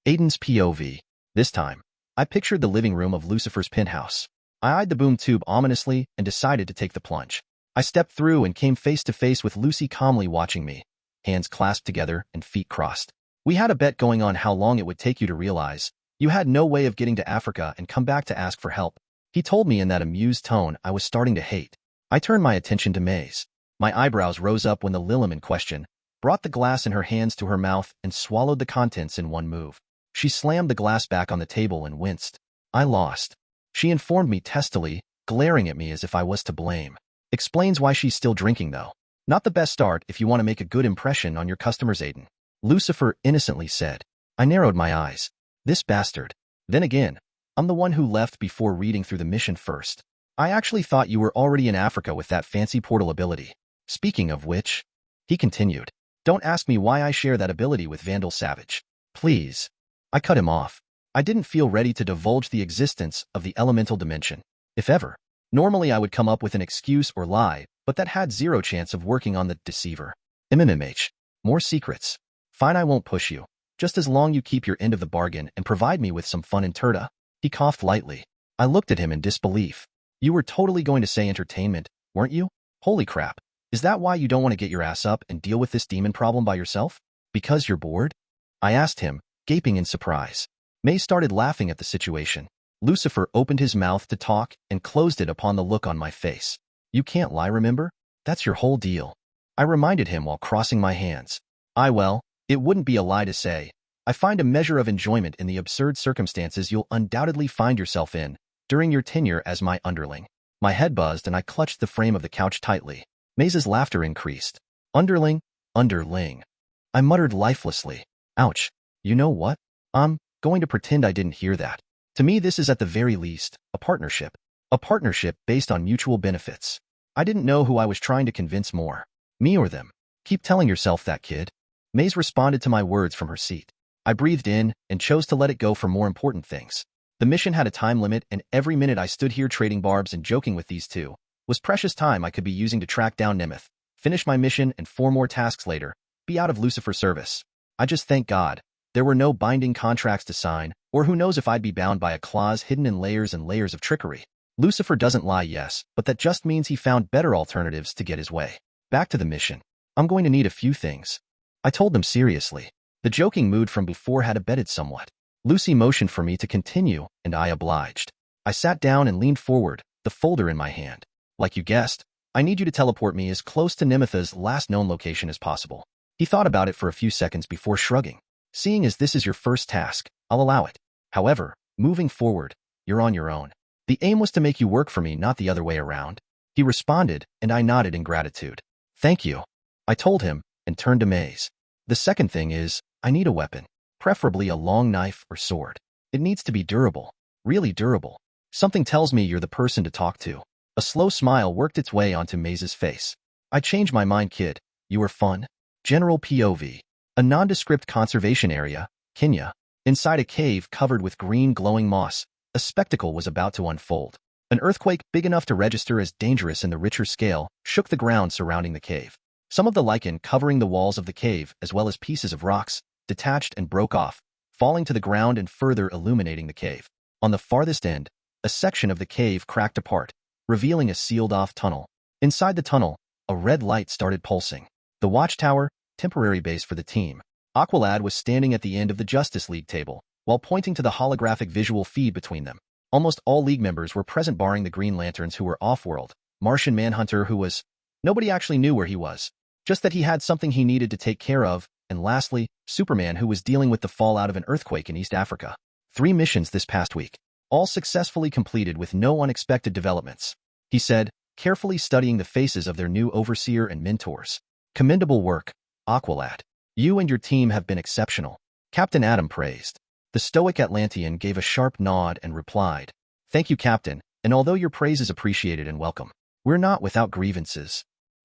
Aden's POV. This time, I pictured the living room of Lucifer's penthouse. I eyed the boom tube ominously and decided to take the plunge. I stepped through and came face to face with Lucy calmly watching me, hands clasped together and feet crossed. We had a bet going on how long it would take you to realize you had no way of getting to Africa and come back to ask for help. He told me in that amused tone I was starting to hate. I turned my attention to Maze. My eyebrows rose up when the Lilum in question brought the glass in her hands to her mouth and swallowed the contents in one move. She slammed the glass back on the table and winced. I lost. She informed me testily, glaring at me as if I was to blame. Explains why she's still drinking, though. Not the best start if you want to make a good impression on your customers, Aden. Lucifer innocently said. I narrowed my eyes. This bastard. Then again, I'm the one who left before reading through the mission first. I actually thought you were already in Africa with that fancy portal ability. Speaking of which, he continued, don't ask me why I share that ability with Vandal Savage. Please. I cut him off. I didn't feel ready to divulge the existence of the elemental dimension, if ever. Normally I would come up with an excuse or lie, but that had zero chance of working on the deceiver. MMH. More secrets. Fine, I won't push you. Just as long you keep your end of the bargain and provide me with some fun and turda. He coughed lightly. I looked at him in disbelief. You were totally going to say entertainment, weren't you? Holy crap. Is that why you don't want to get your ass up and deal with this demon problem by yourself? Because you're bored? I asked him, gaping in surprise. May started laughing at the situation. Lucifer opened his mouth to talk and closed it upon the look on my face. You can't lie, remember? That's your whole deal. I reminded him while crossing my hands. Well, it wouldn't be a lie to say. I find a measure of enjoyment in the absurd circumstances you'll undoubtedly find yourself in during your tenure as my underling. My head buzzed and I clutched the frame of the couch tightly. Maze's laughter increased. Underling? Underling. I muttered lifelessly. Ouch. You know what? I'm going to pretend I didn't hear that. To me, this is at the very least a partnership. A partnership based on mutual benefits. I didn't know who I was trying to convince more. Me or them. Keep telling yourself that, kid. Maze responded to my words from her seat. I breathed in and chose to let it go for more important things. The mission had a time limit, and every minute I stood here trading barbs and joking with these two was precious time I could be using to track down Nemeth, finish my mission, and 4 more tasks later, be out of Lucifer's service. I just thank God there were no binding contracts to sign, or who knows if I'd be bound by a clause hidden in layers and layers of trickery. Lucifer doesn't lie, yes, but that just means he found better alternatives to get his way. Back to the mission. I'm going to need a few things. I told them seriously. The joking mood from before had abated somewhat. Lucy motioned for me to continue, and I obliged. I sat down and leaned forward, the folder in my hand. Like you guessed, I need you to teleport me as close to Nemeth's last known location as possible. He thought about it for a few seconds before shrugging. Seeing as this is your first task, I'll allow it. However, moving forward, you're on your own. The aim was to make you work for me, not the other way around. He responded, and I nodded in gratitude. Thank you. I told him, and turned to Maze. The second thing is, I need a weapon. Preferably a long knife or sword. It needs to be durable. Really durable. Something tells me you're the person to talk to. A slow smile worked its way onto Maze's face. I changed my mind, kid. You were fun. General POV. A nondescript conservation area, Kenya. Inside a cave covered with green glowing moss, a spectacle was about to unfold. An earthquake big enough to register as dangerous in the Richter scale shook the ground surrounding the cave. Some of the lichen covering the walls of the cave, as well as pieces of rocks, detached and broke off, falling to the ground and further illuminating the cave. On the farthest end, a section of the cave cracked apart, revealing a sealed-off tunnel. Inside the tunnel, a red light started pulsing. The watchtower, temporary base for the team. Aqualad was standing at the end of the Justice League table, while pointing to the holographic visual feed between them. Almost all League members were present barring the Green Lanterns who were off-world, Martian Manhunter who was... Nobody actually knew where he was. Just that he had something he needed to take care of, and lastly, Superman who was dealing with the fallout of an earthquake in East Africa. 3 missions this past week, all successfully completed with no unexpected developments, he said, carefully studying the faces of their new overseer and mentors. Commendable work, Aqualad. You and your team have been exceptional. Captain Atom praised. The stoic Atlantean gave a sharp nod and replied, Thank you, Captain, and although your praise is appreciated and welcome, we're not without grievances.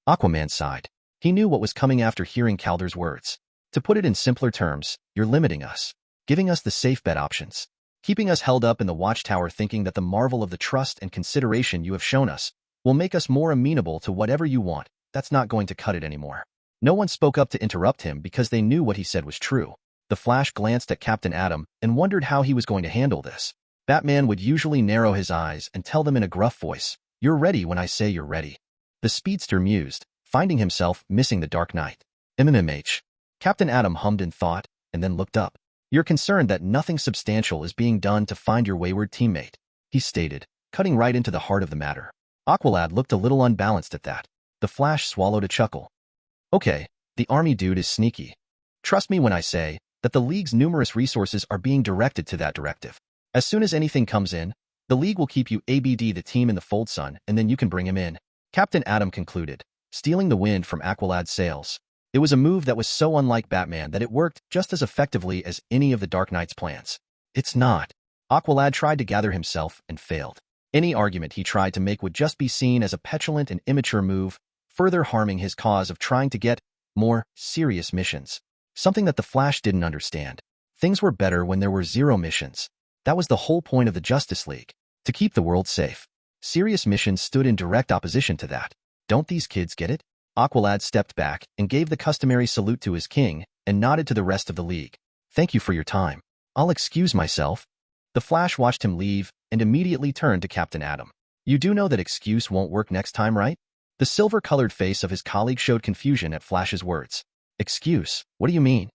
Aquaman sighed. He knew what was coming after hearing Calder's words. To put it in simpler terms, you're limiting us, giving us the safe bet options, keeping us held up in the watchtower thinking that the marvel of the trust and consideration you have shown us will make us more amenable to whatever you want. That's not going to cut it anymore. No one spoke up to interrupt him because they knew what he said was true. The Flash glanced at Captain Atom and wondered how he was going to handle this. Batman would usually narrow his eyes and tell them in a gruff voice, You're ready when I say you're ready. The speedster mused, finding himself missing the Dark Knight. MMH. Captain Atom hummed in thought, and then looked up. You're concerned that nothing substantial is being done to find your wayward teammate, he stated, cutting right into the heart of the matter. Aqualad looked a little unbalanced at that. The Flash swallowed a chuckle. Okay, the army dude is sneaky. Trust me when I say that the League's numerous resources are being directed to that directive. As soon as anything comes in, the League will keep you ABD the team in the fold, son, and then you can bring him in. Captain Atom concluded, stealing the wind from Aqualad's sails. It was a move that was so unlike Batman that it worked just as effectively as any of the Dark Knight's plans. It's not. Aqualad tried to gather himself and failed. Any argument he tried to make would just be seen as a petulant and immature move, further harming his cause of trying to get more serious missions. Something that the Flash didn't understand. Things were better when there were 0 missions. That was the whole point of the Justice League, to keep the world safe. Serious missions stood in direct opposition to that. Don't these kids get it? Aqualad stepped back and gave the customary salute to his king and nodded to the rest of the League. Thank you for your time. I'll excuse myself. The Flash watched him leave and immediately turned to Captain Atom. You do know that excuse won't work next time, right? The silver-colored face of his colleague showed confusion at Flash's words. Excuse? What do you mean?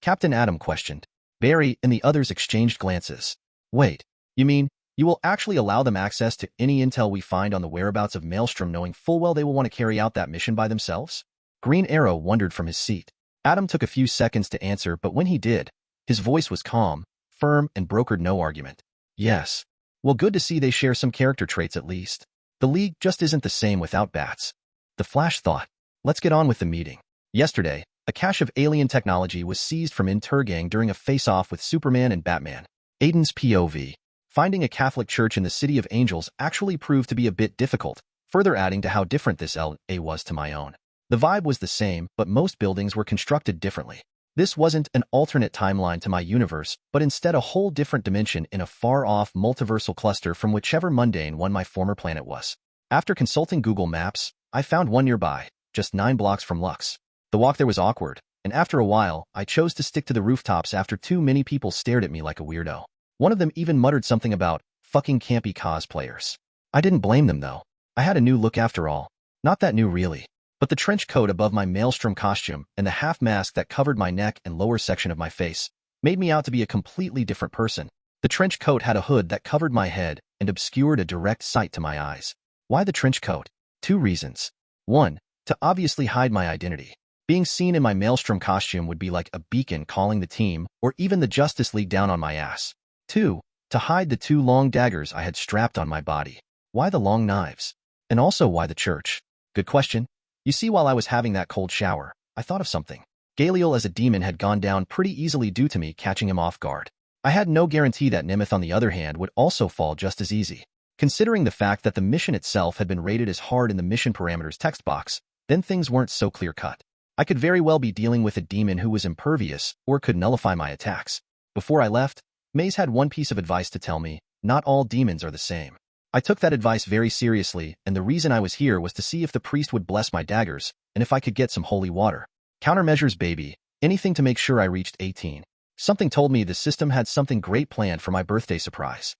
Captain Atom questioned. Barry and the others exchanged glances. Wait, you mean, You will actually allow them access to any intel we find on the whereabouts of Maelstrom, knowing full well they will want to carry out that mission by themselves? Green Arrow wondered from his seat. Adam took a few seconds to answer, but when he did, his voice was calm, firm, and brokered no argument. Yes. Well, good to see they share some character traits at least. The League just isn't the same without bats. The Flash thought. Let's get on with the meeting. Yesterday, a cache of alien technology was seized from Intergang during a face-off with Superman and Batman. Aden's POV. Finding a Catholic church in the City of Angels actually proved to be a bit difficult, further adding to how different this LA was to my own. The vibe was the same, but most buildings were constructed differently. This wasn't an alternate timeline to my universe, but instead a whole different dimension in a far-off multiversal cluster from whichever mundane one my former planet was. After consulting Google Maps, I found one nearby, just 9 blocks from Lux. The walk there was awkward, and after a while, I chose to stick to the rooftops after too many people stared at me like a weirdo. One of them even muttered something about fucking campy cosplayers. I didn't blame them though. I had a new look after all. Not that new really. But the trench coat above my Maelstrom costume and the half mask that covered my neck and lower section of my face made me out to be a completely different person. The trench coat had a hood that covered my head and obscured a direct sight to my eyes. Why the trench coat? 2 reasons. 1, to obviously hide my identity. Being seen in my Maelstrom costume would be like a beacon calling the team or even the Justice League down on my ass. 2, to hide the 2 long daggers I had strapped on my body. Why the long knives? And also why the church? Good question. You see, while I was having that cold shower, I thought of something. Galiel as a demon had gone down pretty easily due to me catching him off guard. I had no guarantee that Nimith, on the other hand, would also fall just as easy. Considering the fact that the mission itself had been rated as hard in the mission parameters text box, then things weren't so clear-cut. I could very well be dealing with a demon who was impervious or could nullify my attacks. Before I left, Maze had one piece of advice to tell me: not all demons are the same. I took that advice very seriously, and the reason I was here was to see if the priest would bless my daggers, and if I could get some holy water. Countermeasures, baby. Anything to make sure I reached 18. Something told me the system had something great planned for my birthday surprise.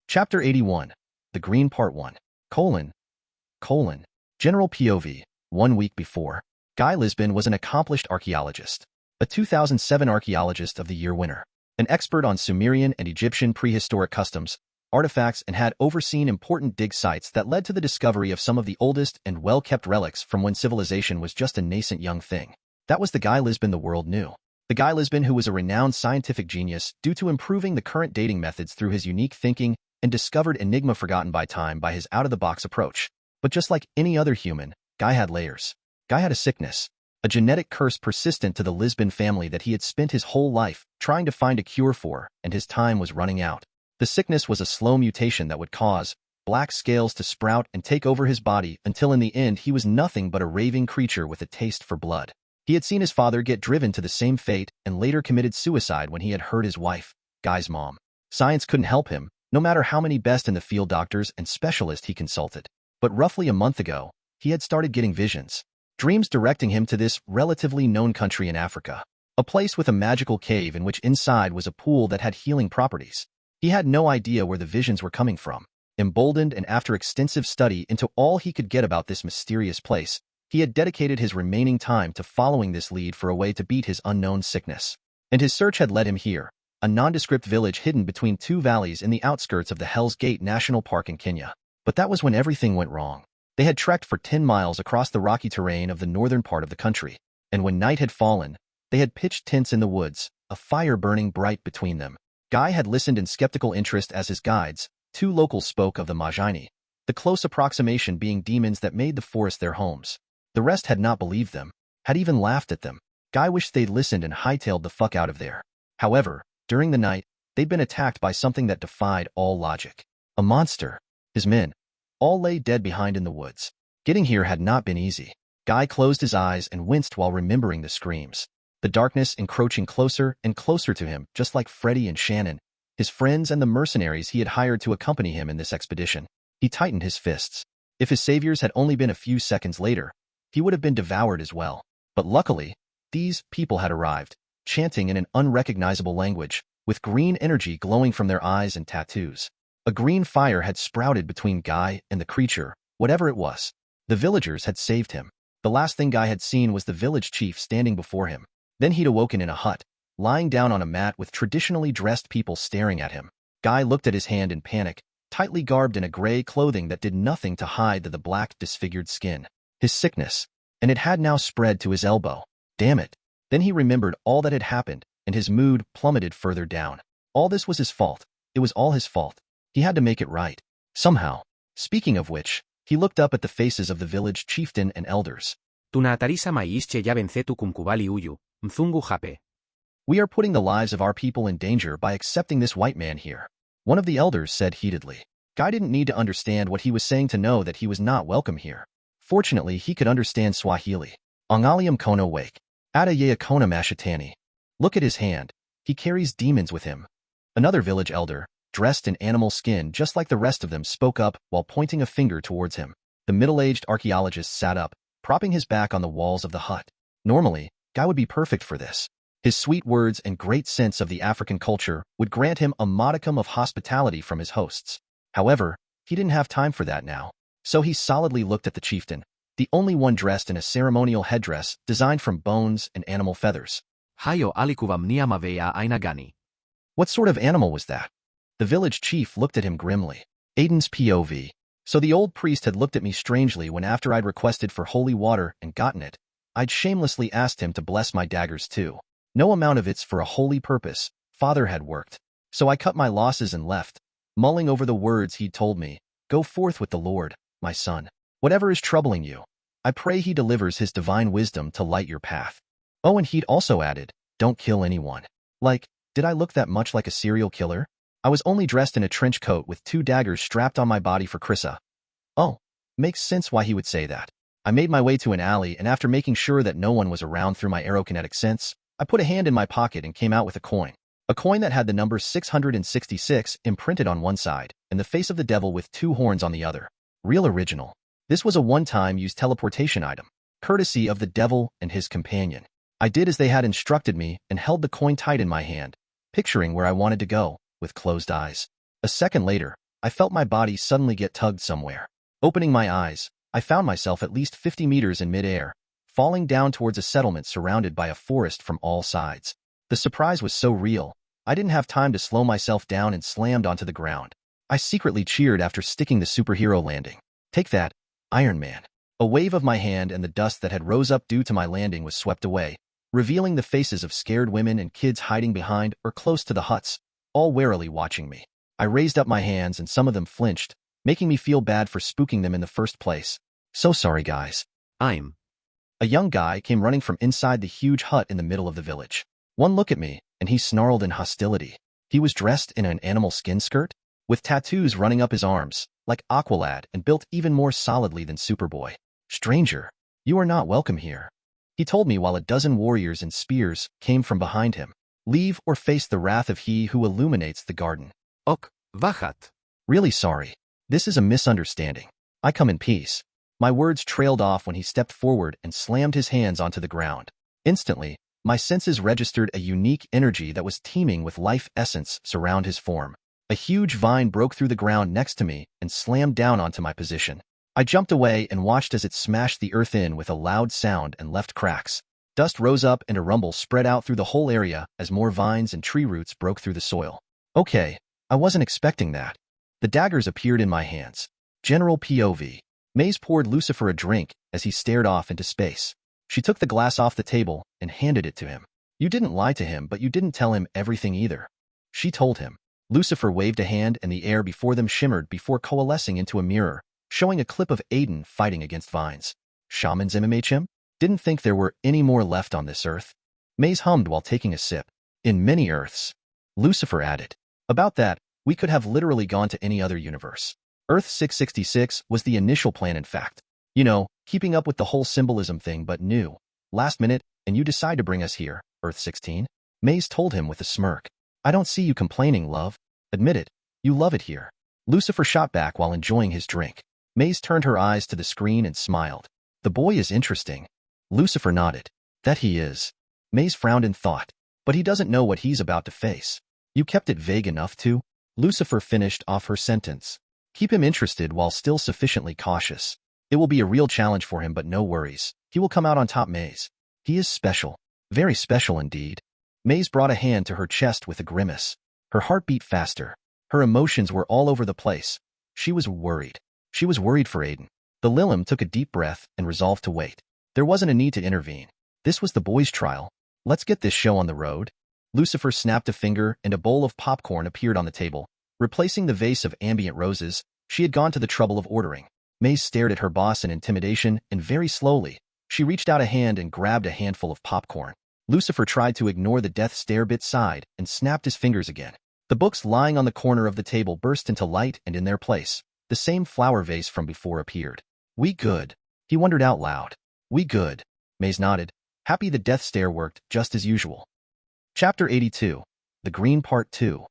Chapter 81. The Green Part 1. General POV. 1 week before. Guy Lisbon was an accomplished archaeologist. A 2007 Archaeologist of the Year winner. An expert on Sumerian and Egyptian prehistoric customs, artifacts, and had overseen important dig sites that led to the discovery of some of the oldest and well-kept relics from when civilization was just a nascent young thing. That was the Guy Lisbon the world knew. The Guy Lisbon who was a renowned scientific genius due to improving the current dating methods through his unique thinking and discovered enigma forgotten by time by his out-of-the-box approach. But just like any other human, Guy had layers. Guy had a sickness, a genetic curse persistent to the Lisbon family that he had spent his whole life trying to find a cure for, and his time was running out. The sickness was a slow mutation that would cause black scales to sprout and take over his body until in the end he was nothing but a raving creature with a taste for blood. He had seen his father get driven to the same fate and later committed suicide when he had hurt his wife, Guy's mom. Science couldn't help him, no matter how many best-in-the-field doctors and specialists he consulted. But roughly a month ago, he had started getting visions. Dreams directing him to this relatively known country in Africa. A place with a magical cave in which inside was a pool that had healing properties. He had no idea where the visions were coming from. Emboldened and after extensive study into all he could get about this mysterious place, he had dedicated his remaining time to following this lead for a way to beat his unknown sickness. And his search had led him here, a nondescript village hidden between 2 valleys in the outskirts of the Hell's Gate National Park in Kenya. But that was when everything went wrong. They had trekked for 10 miles across the rocky terrain of the northern part of the country, and when night had fallen, they had pitched tents in the woods, a fire burning bright between them. Guy had listened in skeptical interest as his guides, 2 locals, spoke of the Majini, the close approximation being demons that made the forest their homes. The rest had not believed them, had even laughed at them. Guy wished they'd listened and hightailed the fuck out of there. However, during the night, they'd been attacked by something that defied all logic. A monster. His men all lay dead behind in the woods. Getting here had not been easy. Guy closed his eyes and winced while remembering the screams. The darkness encroaching closer and closer to him, just like Freddy and Shannon, his friends and the mercenaries he had hired to accompany him in this expedition. He tightened his fists. If his saviors had only been a few seconds later, he would have been devoured as well. But luckily, these people had arrived, chanting in an unrecognizable language, with green energy glowing from their eyes and tattoos. A green fire had sprouted between Guy and the creature, whatever it was. The villagers had saved him. The last thing Guy had seen was the village chief standing before him. Then he'd awoken in a hut, lying down on a mat with traditionally dressed people staring at him. Guy looked at his hand in panic, tightly garbed in a gray clothing that did nothing to hide the black, disfigured skin. His sickness, and it had now spread to his elbow. Damn it. Then he remembered all that had happened, and his mood plummeted further down. All this was his fault. It was all his fault. He had to make it right. Somehow. Speaking of which, he looked up at the faces of the village chieftain and elders. Tunatarisa maische ya vence tu kumkubali uyu, mthungu hape. We are putting the lives of our people in danger by accepting this white man here. One of the elders said heatedly. Guy didn't need to understand what he was saying to know that he was not welcome here. Fortunately, he could understand Swahili. Angalium kono wake. Ada yea kona mashitani. Look at his hand. He carries demons with him. Another village elder, dressed in animal skin just like the rest of them, spoke up while pointing a finger towards him. The middle-aged archaeologist sat up, propping his back on the walls of the hut. Normally, Guy would be perfect for this. His sweet words and great sense of the African culture would grant him a modicum of hospitality from his hosts. However, he didn't have time for that now. So he solidly looked at the chieftain, the only one dressed in a ceremonial headdress designed from bones and animal feathers. Hayo alikuvamnia mavea ainagani. What sort of animal was that? The village chief looked at him grimly. Aden's POV. So the old priest had looked at me strangely when after I'd requested for holy water and gotten it, I'd shamelessly asked him to bless my daggers too. No amount of it's for a holy purpose. Father had worked. So I cut my losses and left, mulling over the words he'd told me. Go forth with the Lord, my son. Whatever is troubling you, I pray he delivers his divine wisdom to light your path. Oh, and he'd also added, don't kill anyone. Like, did I look that much like a serial killer? I was only dressed in a trench coat with 2 daggers strapped on my body for Krissa. Oh, makes sense why he would say that. I made my way to an alley, and after making sure that no one was around through my aerokinetic sense, I put a hand in my pocket and came out with a coin. A coin that had the number 666 imprinted on one side, and the face of the devil with 2 horns on the other. Real original. This was a one-time use teleportation item, courtesy of the devil and his companion. I did as they had instructed me and held the coin tight in my hand, picturing where I wanted to go, with closed eyes. A second later, I felt my body suddenly get tugged somewhere. Opening my eyes, I found myself at least 50 meters in midair, falling down towards a settlement surrounded by a forest from all sides. The surprise was so real, I didn't have time to slow myself down and slammed onto the ground. I secretly cheered after sticking the superhero landing. Take that, Iron Man. A wave of my hand and the dust that had rose up due to my landing was swept away, revealing the faces of scared women and kids hiding behind or close to the huts, all warily watching me. I raised up my hands and some of them flinched, making me feel bad for spooking them in the first place. So sorry, guys. A young guy came running from inside the huge hut in the middle of the village. One look at me, and he snarled in hostility. He was dressed in an animal skin skirt, with tattoos running up his arms, like Aqualad, and built even more solidly than Superboy. Stranger, you are not welcome here. He told me while a dozen warriors and spears came from behind him. Leave or face the wrath of he who illuminates the garden. Ok, vachat. Really sorry. This is a misunderstanding. I come in peace. My words trailed off when he stepped forward and slammed his hands onto the ground. Instantly, my senses registered a unique energy that was teeming with life essence surround his form. A huge vine broke through the ground next to me and slammed down onto my position. I jumped away and watched as it smashed the earth in with a loud sound and left cracks. Dust rose up and a rumble spread out through the whole area as more vines and tree roots broke through the soil. Okay, I wasn't expecting that. The daggers appeared in my hands. General POV. Maze poured Lucifer a drink as he stared off into space. She took the glass off the table and handed it to him. You didn't lie to him, but you didn't tell him everything either. She told him. Lucifer waved a hand and the air before them shimmered before coalescing into a mirror, showing a clip of Aden fighting against vines. Shamans MMHM? Didn't think there were any more left on this earth. Maze hummed while taking a sip. In many earths. Lucifer added. About that, we could have literally gone to any other universe. Earth 666 was the initial plan in fact. You know, keeping up with the whole symbolism thing but new. Last minute, and you decide to bring us here, Earth 16? Maze told him with a smirk. I don't see you complaining, love. Admit it, you love it here. Lucifer shot back while enjoying his drink. Maze turned her eyes to the screen and smiled. The boy is interesting. Lucifer nodded. That he is. Maze frowned in thought. But he doesn't know what he's about to face. You kept it vague enough to? Lucifer finished off her sentence. Keep him interested while still sufficiently cautious. It will be a real challenge for him, but no worries. He will come out on top, Maze. He is special. Very special indeed. Maze brought a hand to her chest with a grimace. Her heart beat faster. Her emotions were all over the place. She was worried. She was worried for Aden. The Lilim took a deep breath and resolved to wait. There wasn't a need to intervene. This was the boys' trial. Let's get this show on the road. Lucifer snapped a finger and a bowl of popcorn appeared on the table. Replacing the vase of ambient roses, she had gone to the trouble of ordering. Maze stared at her boss in intimidation, and very slowly, she reached out a hand and grabbed a handful of popcorn. Lucifer tried to ignore the death stare but sighed and snapped his fingers again. The books lying on the corner of the table burst into light, and in their place, the same flower vase from before appeared. We good? He wondered out loud. We good? Maze nodded, happy the death stare worked just as usual. Chapter 82. The Green Part 2.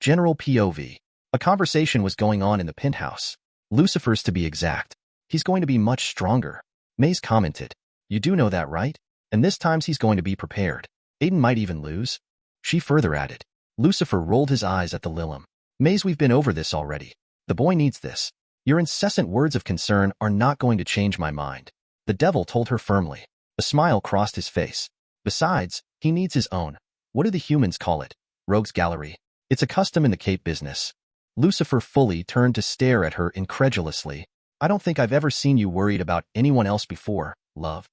General POV. A conversation was going on in the penthouse. Lucifer's to be exact. He's going to be much stronger. Maze commented. You do know that, right? And this time he's going to be prepared. Aden might even lose. She further added. Lucifer rolled his eyes at the Lilim. Maze, we've been over this already. The boy needs this. Your incessant words of concern are not going to change my mind. The devil told her firmly. A smile crossed his face. Besides, he needs his own. What do the humans call it? Rogues Gallery. It's a custom in the Cape business. Lucifer fully turned to stare at her incredulously. I don't think I've ever seen you worried about anyone else before, love.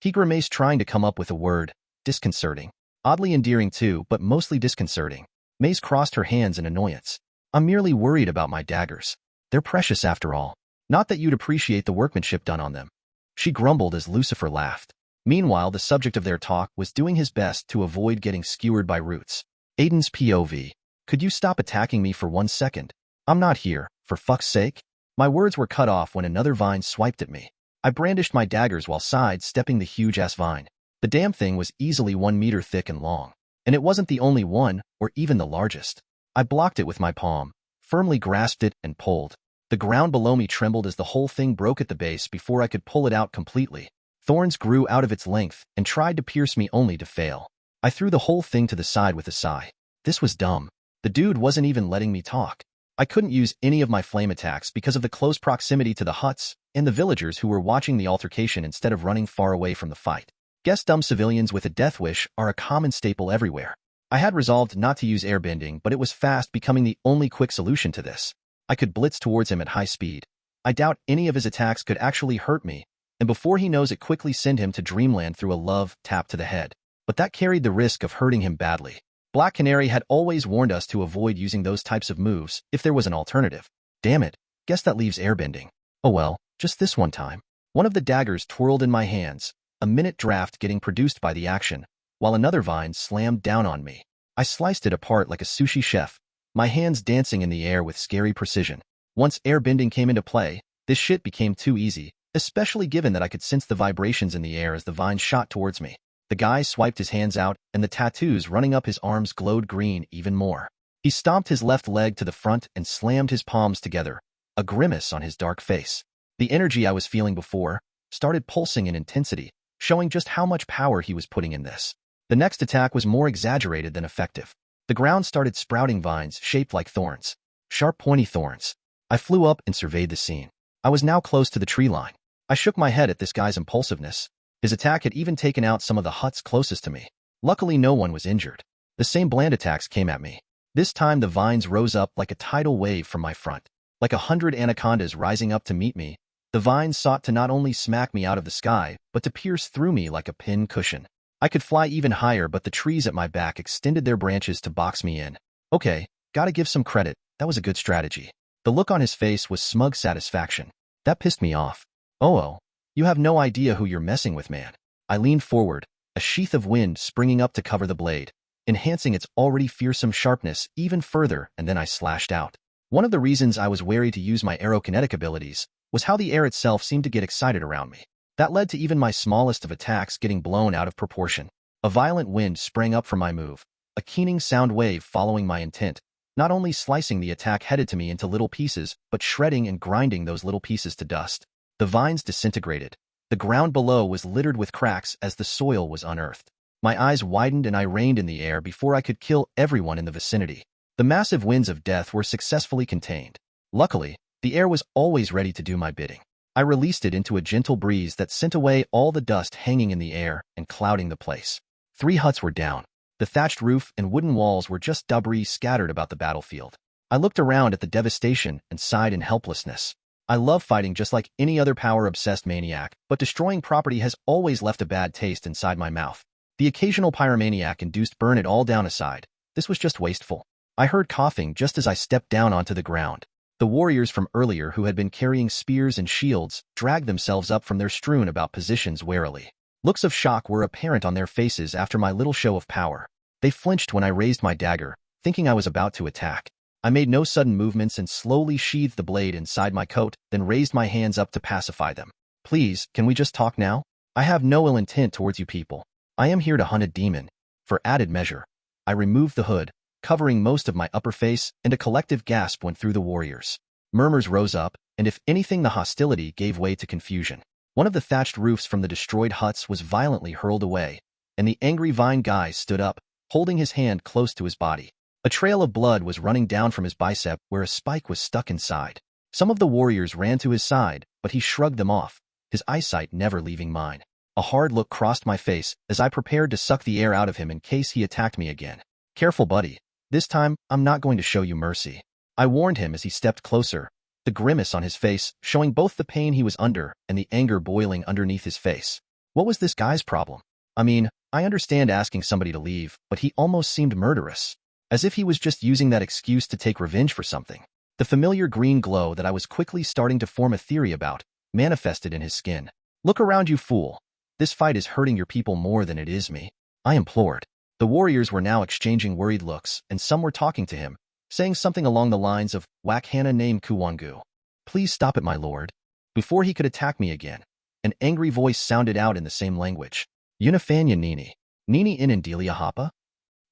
He grimaced, trying to come up with a word. Disconcerting. Oddly endearing too, but mostly disconcerting. Maze crossed her hands in annoyance. I'm merely worried about my daggers. They're precious after all. Not that you'd appreciate the workmanship done on them. She grumbled as Lucifer laughed. Meanwhile, the subject of their talk was doing his best to avoid getting skewered by roots. Aden's POV. Could you stop attacking me for 1 second? I'm not here, for fuck's sake. My words were cut off when another vine swiped at me. I brandished my daggers while sidestepping the huge-ass vine. The damn thing was easily 1 meter thick and long. And it wasn't the only one, or even the largest. I blocked it with my palm, firmly grasped it, and pulled. The ground below me trembled as the whole thing broke at the base before I could pull it out completely. Thorns grew out of its length and tried to pierce me only to fail. I threw the whole thing to the side with a sigh. This was dumb. The dude wasn't even letting me talk. I couldn't use any of my flame attacks because of the close proximity to the huts and the villagers who were watching the altercation instead of running far away from the fight. Guess dumb civilians with a death wish are a common staple everywhere. I had resolved not to use airbending, but it was fast becoming the only quick solution to this. I could blitz towards him at high speed. I doubt any of his attacks could actually hurt me, and before he knows it, quickly send him to dreamland through a love tap to the head. But that carried the risk of hurting him badly. Black Canary had always warned us to avoid using those types of moves if there was an alternative. Damn it, guess that leaves airbending. Oh well, just this one time. One of the daggers twirled in my hands, a minute draft getting produced by the action, while another vine slammed down on me. I sliced it apart like a sushi chef, my hands dancing in the air with scary precision. Once airbending came into play, this shit became too easy, especially given that I could sense the vibrations in the air as the vine shot towards me. The guy swiped his hands out, and the tattoos running up his arms glowed green even more. He stomped his left leg to the front and slammed his palms together, a grimace on his dark face. The energy I was feeling before started pulsing in intensity, showing just how much power he was putting in this. The next attack was more exaggerated than effective. The ground started sprouting vines shaped like thorns. Sharp, pointy thorns. I flew up and surveyed the scene. I was now close to the tree line. I shook my head at this guy's impulsiveness. His attack had even taken out some of the huts closest to me. Luckily, no one was injured. The same bland attacks came at me. This time, the vines rose up like a tidal wave from my front. Like 100 anacondas rising up to meet me, the vines sought to not only smack me out of the sky, but to pierce through me like a pin cushion. I could fly even higher, but the trees at my back extended their branches to box me in. Okay, gotta give some credit, that was a good strategy. The look on his face was smug satisfaction. That pissed me off. Oh, you have no idea who you're messing with, man. I leaned forward, a sheath of wind springing up to cover the blade, enhancing its already fearsome sharpness even further, and then I slashed out. One of the reasons I was wary to use my aerokinetic abilities was how the air itself seemed to get excited around me. That led to even my smallest of attacks getting blown out of proportion. A violent wind sprang up from my move, a keening sound wave following my intent, not only slicing the attack headed to me into little pieces, but shredding and grinding those little pieces to dust. The vines disintegrated. The ground below was littered with cracks as the soil was unearthed. My eyes widened and I reined in the air before I could kill everyone in the vicinity. The massive winds of death were successfully contained. Luckily, the air was always ready to do my bidding. I released it into a gentle breeze that sent away all the dust hanging in the air and clouding the place. 3 huts were down. The thatched roof and wooden walls were just debris scattered about the battlefield. I looked around at the devastation and sighed in helplessness. I love fighting just like any other power-obsessed maniac, but destroying property has always left a bad taste inside my mouth. The occasional pyromaniac-induced burn it all down aside. This was just wasteful. I heard coughing just as I stepped down onto the ground. The warriors from earlier who had been carrying spears and shields dragged themselves up from their strewn about positions warily. Looks of shock were apparent on their faces after my little show of power. They flinched when I raised my dagger, thinking I was about to attack. I made no sudden movements and slowly sheathed the blade inside my coat, then raised my hands up to pacify them. Please, can we just talk now? I have no ill intent towards you people. I am here to hunt a demon. For added measure, I removed the hood, covering most of my upper face, and a collective gasp went through the warriors. Murmurs rose up, and if anything the hostility gave way to confusion. One of the thatched roofs from the destroyed huts was violently hurled away, and the angry vine guy stood up, holding his hand close to his body. A trail of blood was running down from his bicep where a spike was stuck inside. Some of the warriors ran to his side, but he shrugged them off, his eyesight never leaving mine. A hard look crossed my face as I prepared to suck the air out of him in case he attacked me again. Careful, buddy. This time, I'm not going to show you mercy. I warned him as he stepped closer, the grimace on his face showing both the pain he was under and the anger boiling underneath his face. What was this guy's problem? I mean, I understand asking somebody to leave, but he almost seemed murderous. As if he was just using that excuse to take revenge for something. The familiar green glow that I was quickly starting to form a theory about manifested in his skin. Look around, you fool. This fight is hurting your people more than it is me. I implored. The warriors were now exchanging worried looks, and some were talking to him, saying something along the lines of, "Whack Hana name Kuwangu. Please stop it, my lord." Before he could attack me again, an angry voice sounded out in the same language. Unifanya Nini. Nini Inandelia Hapa?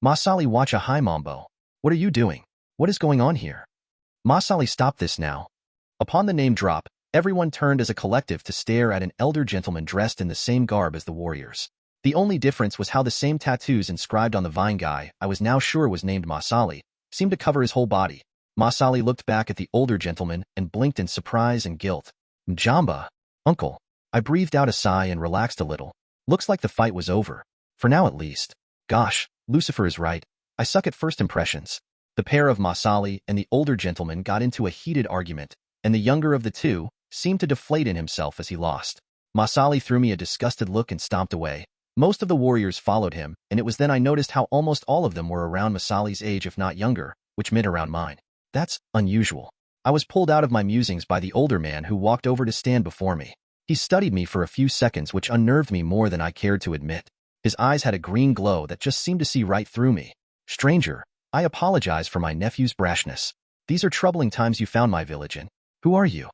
Masali Wacha Hi Mambo. What are you doing? What is going on here? Masali, stop this now. Upon the name drop, everyone turned as a collective to stare at an elder gentleman dressed in the same garb as the warriors. The only difference was how the same tattoos inscribed on the vine guy, I was now sure was named Masali, seemed to cover his whole body. Masali looked back at the older gentleman and blinked in surprise and guilt. Mjamba. Uncle. I breathed out a sigh and relaxed a little. Looks like the fight was over. For now at least. Gosh, Lucifer is right. I suck at first impressions. The pair of Masali and the older gentleman got into a heated argument, and the younger of the two seemed to deflate in himself as he lost. Masali threw me a disgusted look and stomped away. Most of the warriors followed him, and it was then I noticed how almost all of them were around Masali's age if not younger, which meant around mine. That's unusual. I was pulled out of my musings by the older man who walked over to stand before me. He studied me for a few seconds, which unnerved me more than I cared to admit. His eyes had a green glow that just seemed to see right through me. Stranger, I apologize for my nephew's brashness. These are troubling times you found my village in. Who are you?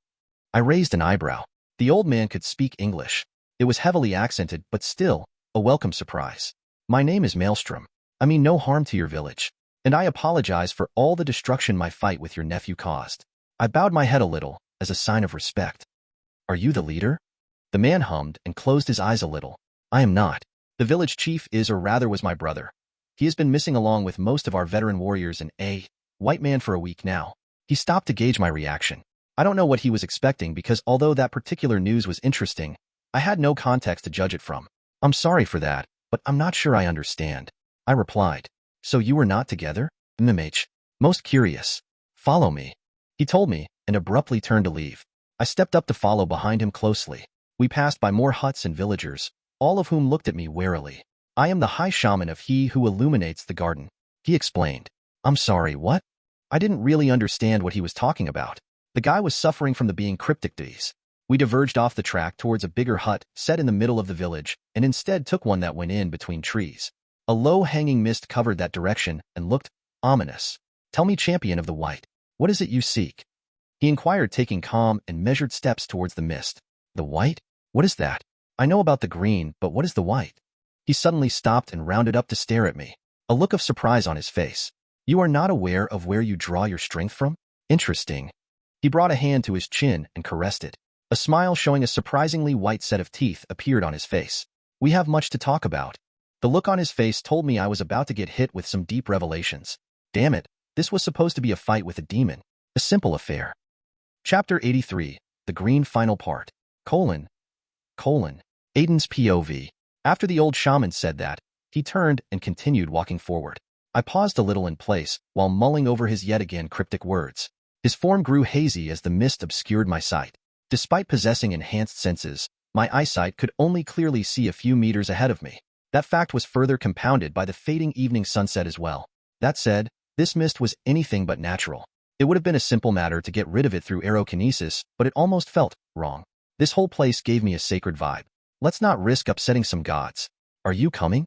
I raised an eyebrow. The old man could speak English. It was heavily accented, but still, a welcome surprise. My name is Maelstrom. I mean no harm to your village. And I apologize for all the destruction my fight with your nephew caused. I bowed my head a little, as a sign of respect. Are you the leader? The man hummed and closed his eyes a little. I am not. The village chief is, or rather was, my brother. He has been missing along with most of our veteran warriors and a white man for a week now. He stopped to gauge my reaction. I don't know what he was expecting because although that particular news was interesting, I had no context to judge it from. I'm sorry for that, but I'm not sure I understand. I replied. So you were not together? MMH. Most curious. Follow me. He told me, and abruptly turned to leave. I stepped up to follow behind him closely. We passed by more huts and villagers, all of whom looked at me warily. I am the high shaman of he who illuminates the garden. He explained. I'm sorry, what? I didn't really understand what he was talking about. The guy was suffering from the being cryptic disease. We diverged off the track towards a bigger hut set in the middle of the village, and instead took one that went in between trees. A low-hanging mist covered that direction and looked ominous. Tell me, champion of the white, what is it you seek? He inquired, taking calm and measured steps towards the mist. The white? What is that? I know about the green, but what is the white? He suddenly stopped and rounded up to stare at me, a look of surprise on his face. You are not aware of where you draw your strength from? Interesting. He brought a hand to his chin and caressed it. A smile showing a surprisingly white set of teeth appeared on his face. We have much to talk about. The look on his face told me I was about to get hit with some deep revelations. Damn it, this was supposed to be a fight with a demon. A simple affair. Chapter 83, The Green Final Part. Aden's POV. After the old shaman said that, He turned and continued walking forward. I paused a little in place, while mulling over his yet again cryptic words. His form grew hazy as the mist obscured my sight. Despite possessing enhanced senses, my eyesight could only clearly see a few meters ahead of me. That fact was further compounded by the fading evening sunset as well. That said, this mist was anything but natural. It would have been a simple matter to get rid of it through aerokinesis, but it almost felt wrong. This whole place gave me a sacred vibe. Let's not risk upsetting some gods. Are you coming?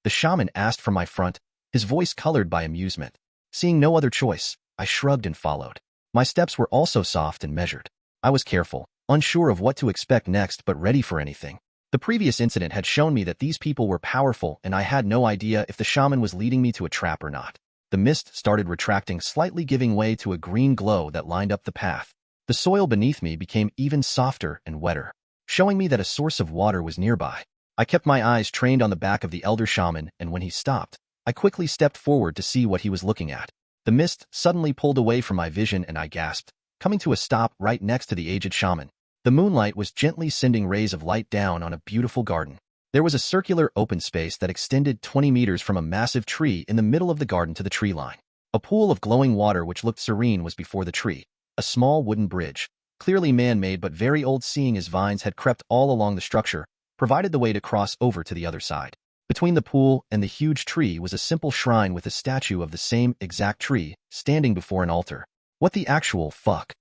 The shaman asked from my front, his voice colored by amusement. Seeing no other choice, I shrugged and followed. My steps were also soft and measured. I was careful, unsure of what to expect next but ready for anything. The previous incident had shown me that these people were powerful and I had no idea if the shaman was leading me to a trap or not. The mist started retracting, slightly giving way to a green glow that lined up the path. The soil beneath me became even softer and wetter, showing me that a source of water was nearby. I kept my eyes trained on the back of the elder shaman, and when he stopped, I quickly stepped forward to see what he was looking at. The mist suddenly pulled away from my vision and I gasped, coming to a stop right next to the aged shaman. The moonlight was gently sending rays of light down on a beautiful garden. There was a circular open space that extended 20 meters from a massive tree in the middle of the garden to the tree line. A pool of glowing water which looked serene was before the tree. A small wooden bridge, clearly man-made but very old seeing as vines had crept all along the structure, provided the way to cross over to the other side. Between the pool and the huge tree was a simple shrine with a statue of the same exact tree, standing before an altar. What the actual fuck?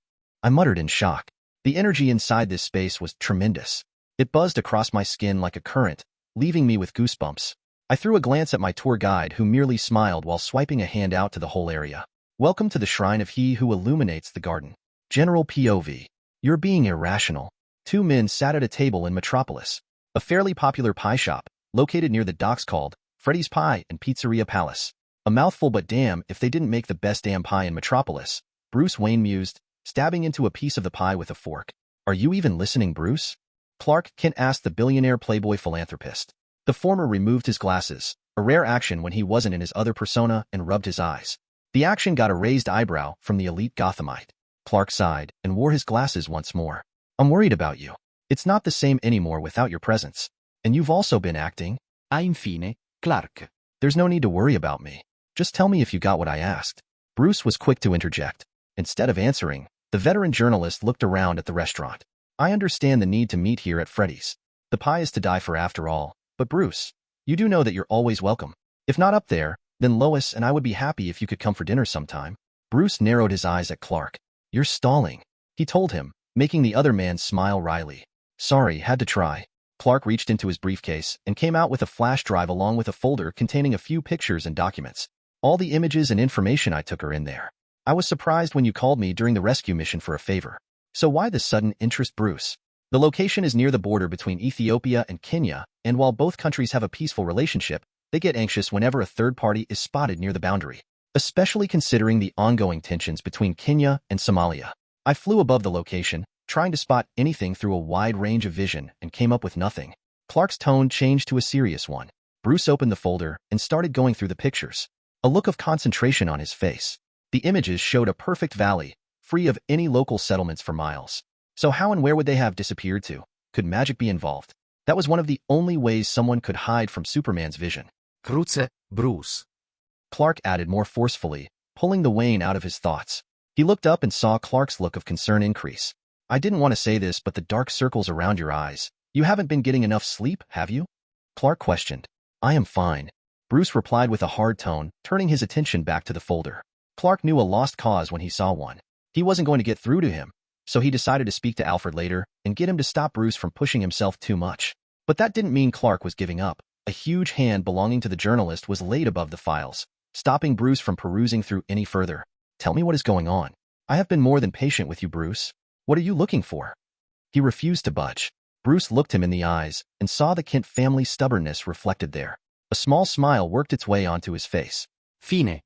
I muttered in shock. The energy inside this space was tremendous. It buzzed across my skin like a current, leaving me with goosebumps. I threw a glance at my tour guide who merely smiled while swiping a hand out to the whole area. Welcome to the shrine of he who illuminates the garden. General POV. You're being irrational. Two men sat at a table in Metropolis, a fairly popular pie shop, located near the docks called Freddy's Pie and Pizzeria Palace. A mouthful, but damn if they didn't make the best damn pie in Metropolis, Bruce Wayne mused, stabbing into a piece of the pie with a fork. Are you even listening, Bruce? Clark Kent asked the billionaire playboy philanthropist. The former removed his glasses, a rare action when he wasn't in his other persona, and rubbed his eyes. The action got a raised eyebrow from the elite Gothamite. Clark sighed and wore his glasses once more. I'm worried about you. It's not the same anymore without your presence. And you've also been acting. Infine, Clark. There's no need to worry about me. Just tell me if you got what I asked. Bruce was quick to interject. Instead of answering, the veteran journalist looked around at the restaurant. I understand the need to meet here at Freddy's. The pie is to die for after all. But Bruce, you do know that you're always welcome. If not up there, then Lois and I would be happy if you could come for dinner sometime. Bruce narrowed his eyes at Clark. You're stalling, he told him, making the other man smile wryly. Sorry, had to try. Clark reached into his briefcase and came out with a flash drive along with a folder containing a few pictures and documents. All the images and information I took are in there. I was surprised when you called me during the rescue mission for a favor. So why the sudden interest, Bruce? The location is near the border between Ethiopia and Kenya, and while both countries have a peaceful relationship, they get anxious whenever a third party is spotted near the boundary, especially considering the ongoing tensions between Kenya and Somalia. I flew above the location, trying to spot anything through a wide range of vision, and came up with nothing. Clark's tone changed to a serious one. Bruce opened the folder and started going through the pictures, a look of concentration on his face. The images showed a perfect valley, free of any local settlements for miles. So how and where would they have disappeared to? Could magic be involved? That was one of the only ways someone could hide from Superman's vision. Kruce, Bruce. Clark added more forcefully, pulling the Wayne out of his thoughts. He looked up and saw Clark's look of concern increase. I didn't want to say this, but the dark circles around your eyes. You haven't been getting enough sleep, have you? Clark questioned. I am fine. Bruce replied with a hard tone, turning his attention back to the folder. Clark knew a lost cause when he saw one. He wasn't going to get through to him, so he decided to speak to Alfred later and get him to stop Bruce from pushing himself too much. But that didn't mean Clark was giving up. A huge hand belonging to the journalist was laid above the files, stopping Bruce from perusing through any further. Tell me what is going on. I have been more than patient with you, Bruce. What are you looking for? He refused to budge. Bruce looked him in the eyes and saw the Kent family's stubbornness reflected there. A small smile worked its way onto his face. Fine.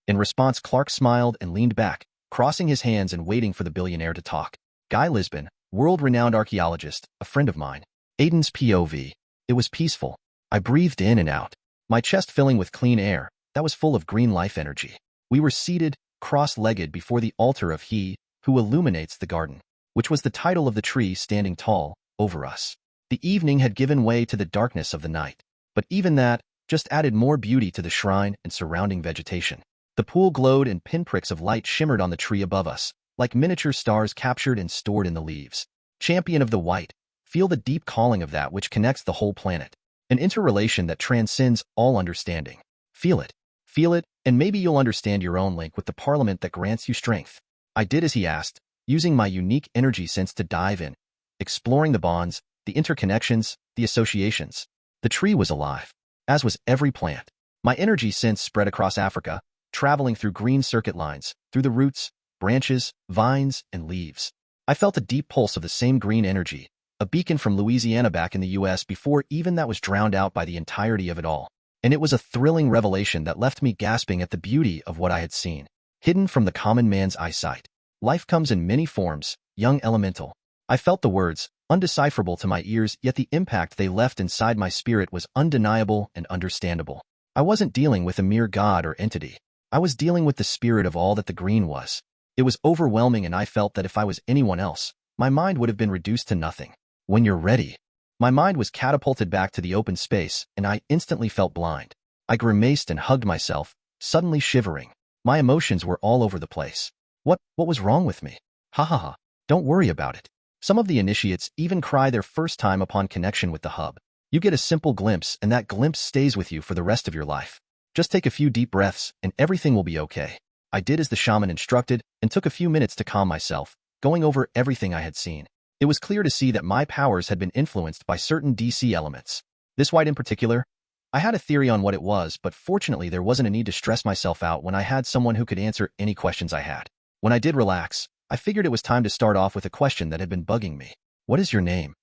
In response, Clark smiled and leaned back, crossing his hands and waiting for the billionaire to talk. Guy Lisbon, world-renowned archaeologist, a friend of mine. Aden's POV. It was peaceful. I breathed in and out, my chest filling with clean air that was full of green life energy. We were seated, cross-legged before the altar of He who illuminates the garden, which was the title of the tree standing tall over us. The evening had given way to the darkness of the night, but even that just added more beauty to the shrine and surrounding vegetation. The pool glowed and pinpricks of light shimmered on the tree above us, like miniature stars captured and stored in the leaves. Champion of the white, feel the deep calling of that which connects the whole planet. An interrelation that transcends all understanding. Feel it, and maybe you'll understand your own link with the parliament that grants you strength. I did as he asked, using my unique energy sense to dive in, exploring the bonds, the interconnections, the associations. The tree was alive, as was every plant. My energy sense spread across Africa, traveling through green circuit lines, through the roots, branches, vines, and leaves. I felt a deep pulse of the same green energy, a beacon from Louisiana back in the US before even that was drowned out by the entirety of it all. And it was a thrilling revelation that left me gasping at the beauty of what I had seen. Hidden from the common man's eyesight. Life comes in many forms, young elemental. I felt the words, undecipherable to my ears, yet the impact they left inside my spirit was undeniable and understandable. I wasn't dealing with a mere god or entity. I was dealing with the spirit of all that the green was. It was overwhelming, and I felt that if I was anyone else, my mind would have been reduced to nothing. When you're ready. My mind was catapulted back to the open space, and I instantly felt blind. I grimaced and hugged myself, suddenly shivering. My emotions were all over the place. What was wrong with me? Ha ha ha. Don't worry about it. Some of the initiates even cry their first time upon connection with the hub. You get a simple glimpse, and that glimpse stays with you for the rest of your life. Just take a few deep breaths, and everything will be okay. I did as the shaman instructed, and took a few minutes to calm myself, going over everything I had seen. It was clear to see that my powers had been influenced by certain DC elements. This white in particular, I had a theory on what it was, but fortunately there wasn't a need to stress myself out when I had someone who could answer any questions I had. When I did relax, I figured it was time to start off with a question that had been bugging me. What is your name?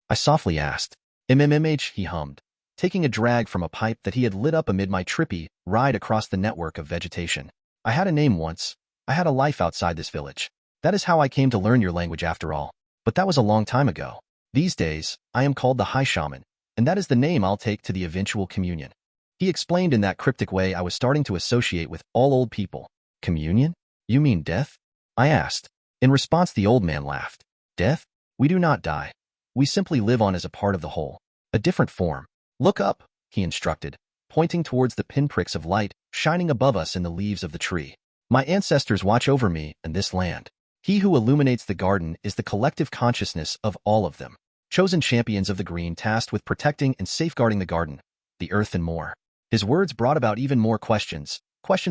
I softly asked. MMMH, he hummed, taking a drag from a pipe that he had lit up amid my trippy ride across the network of vegetation. I had a name once. I had a life outside this village. That is how I came to learn your language after all. But that was a long time ago. These days, I am called the High Shaman, and that is the name I'll take to the eventual communion. He explained in that cryptic way I was starting to associate with all old people. Communion? You mean death? I asked. In response, the old man laughed. Death? We do not die. We simply live on as a part of the whole. A different form. Look up, he instructed, pointing towards the pinpricks of light shining above us in the leaves of the tree. My ancestors watch over me and this land. He who illuminates the garden is the collective consciousness of all of them. Chosen champions of the green tasked with protecting and safeguarding the garden, the earth, and more. His words brought about even more questions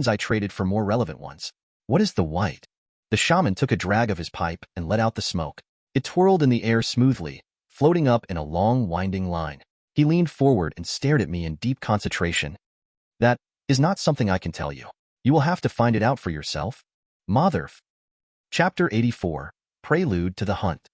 I traded for more relevant ones. What is the white? The shaman took a drag of his pipe and let out the smoke. It twirled in the air smoothly, floating up in a long, winding line. He leaned forward and stared at me in deep concentration. That is not something I can tell you. You will have to find it out for yourself. Motherf. Chapter 84, Prelude to the Hunt.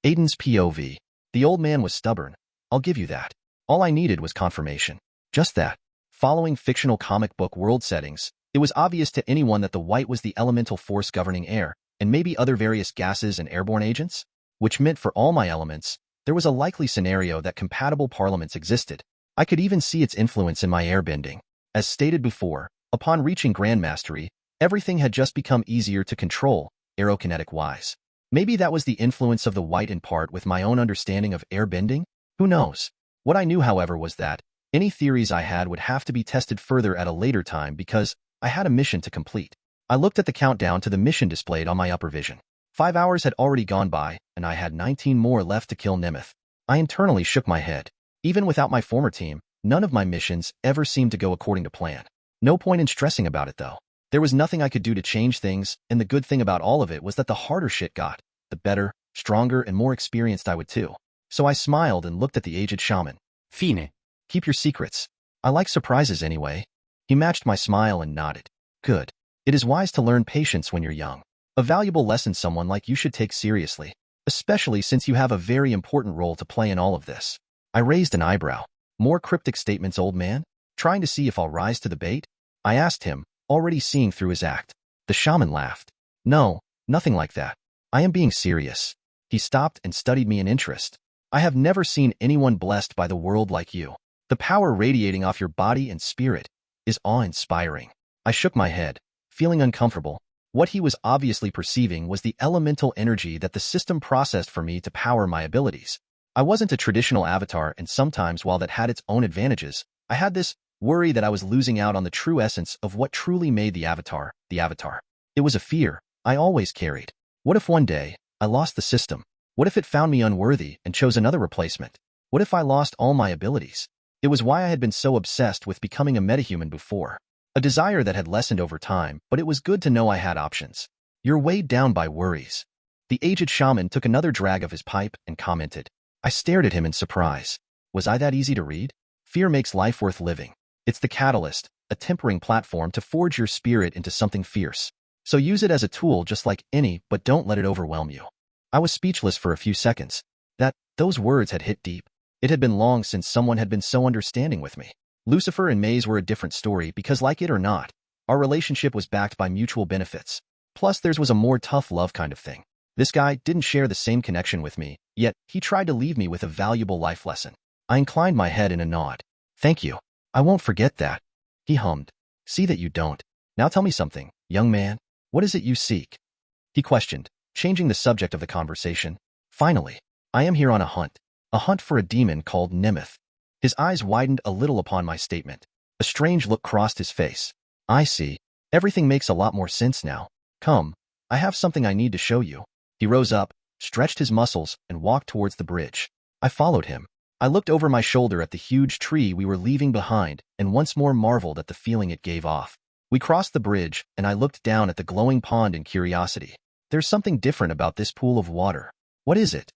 Aden's POV. The old man was stubborn. I'll give you that. All I needed was confirmation. Just that. Following fictional comic book world settings, it was obvious to anyone that the white was the elemental force governing air, and maybe other various gases and airborne agents, which meant for all my elements, there was a likely scenario that compatible parliaments existed. I could even see its influence in my airbending. As stated before, upon reaching Grandmastery, everything had just become easier to control, aerokinetic-wise. Maybe that was the influence of the white in part with my own understanding of airbending? Who knows? What I knew, however, was that any theories I had would have to be tested further at a later time because I had a mission to complete. I looked at the countdown to the mission displayed on my upper vision. 5 hours had already gone by, and I had 19 more left to kill Nemeth. I internally shook my head. Even without my former team, none of my missions ever seemed to go according to plan. No point in stressing about it, though. There was nothing I could do to change things, and the good thing about all of it was that the harder shit got, the better, stronger, and more experienced I would too. So I smiled and looked at the aged shaman. Fine. Keep your secrets. I like surprises anyway. He matched my smile and nodded. Good. It is wise to learn patience when you're young. A valuable lesson someone like you should take seriously, especially since you have a very important role to play in all of this. I raised an eyebrow. More cryptic statements, old man? Trying to see if I'll rise to the bait? I asked him, already seeing through his act. The shaman laughed. No, nothing like that. I am being serious. He stopped and studied me in interest. I have never seen anyone blessed by the world like you. The power radiating off your body and spirit is awe-inspiring. I shook my head, feeling uncomfortable. What he was obviously perceiving was the elemental energy that the system processed for me to power my abilities. I wasn't a traditional avatar, and sometimes, while that had its own advantages, I had this worry that I was losing out on the true essence of what truly made the avatar, the avatar. It was a fear I always carried. What if one day, I lost the system? What if it found me unworthy and chose another replacement? What if I lost all my abilities? It was why I had been so obsessed with becoming a metahuman before. A desire that had lessened over time, but it was good to know I had options. You're weighed down by worries. The aged shaman took another drag of his pipe and commented. I stared at him in surprise. Was I that easy to read? Fear makes life worth living. It's the catalyst, a tempering platform to forge your spirit into something fierce. So use it as a tool just like any, but don't let it overwhelm you. I was speechless for a few seconds. Those words had hit deep. It had been long since someone had been so understanding with me. Lucifer and Maze were a different story because, like it or not, our relationship was backed by mutual benefits. Plus, theirs was a more tough love kind of thing. This guy didn't share the same connection with me, yet he tried to leave me with a valuable life lesson. I inclined my head in a nod. Thank you. I won't forget that. He hummed. See that you don't. Now tell me something, young man. What is it you seek? He questioned, changing the subject of the conversation. Finally, I am here on a hunt for a demon called Nemeth. His eyes widened a little upon my statement. A strange look crossed his face. I see. Everything makes a lot more sense now. Come, I have something I need to show you. He rose up, stretched his muscles, and walked towards the bridge. I followed him. I looked over my shoulder at the huge tree we were leaving behind and once more marveled at the feeling it gave off. We crossed the bridge, and I looked down at the glowing pond in curiosity. There's something different about this pool of water. What is it?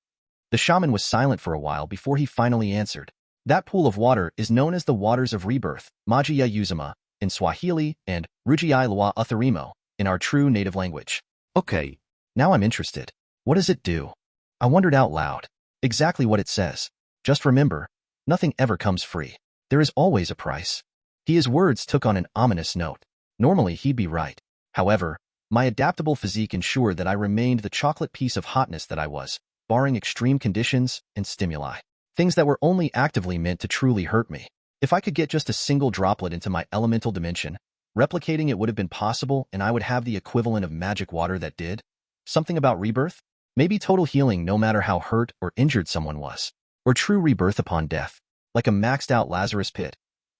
The shaman was silent for a while before he finally answered. That pool of water is known as the Waters of Rebirth, Magia Uzuma, in Swahili, and Rujiai Lwa Utharimo, in our true native language. Okay. Now I'm interested. What does it do? I wondered out loud. Exactly what it says. Just remember, nothing ever comes free. There is always a price. His words took on an ominous note. Normally he'd be right. However, my adaptable physique ensured that I remained the chocolate piece of hotness that I was, barring extreme conditions and stimuli. Things that were only actively meant to truly hurt me. If I could get just a single droplet into my elemental dimension, replicating it would have been possible, and I would have the equivalent of magic water that did. Something about rebirth? Maybe total healing no matter how hurt or injured someone was. Or true rebirth upon death. Like a maxed out Lazarus pit.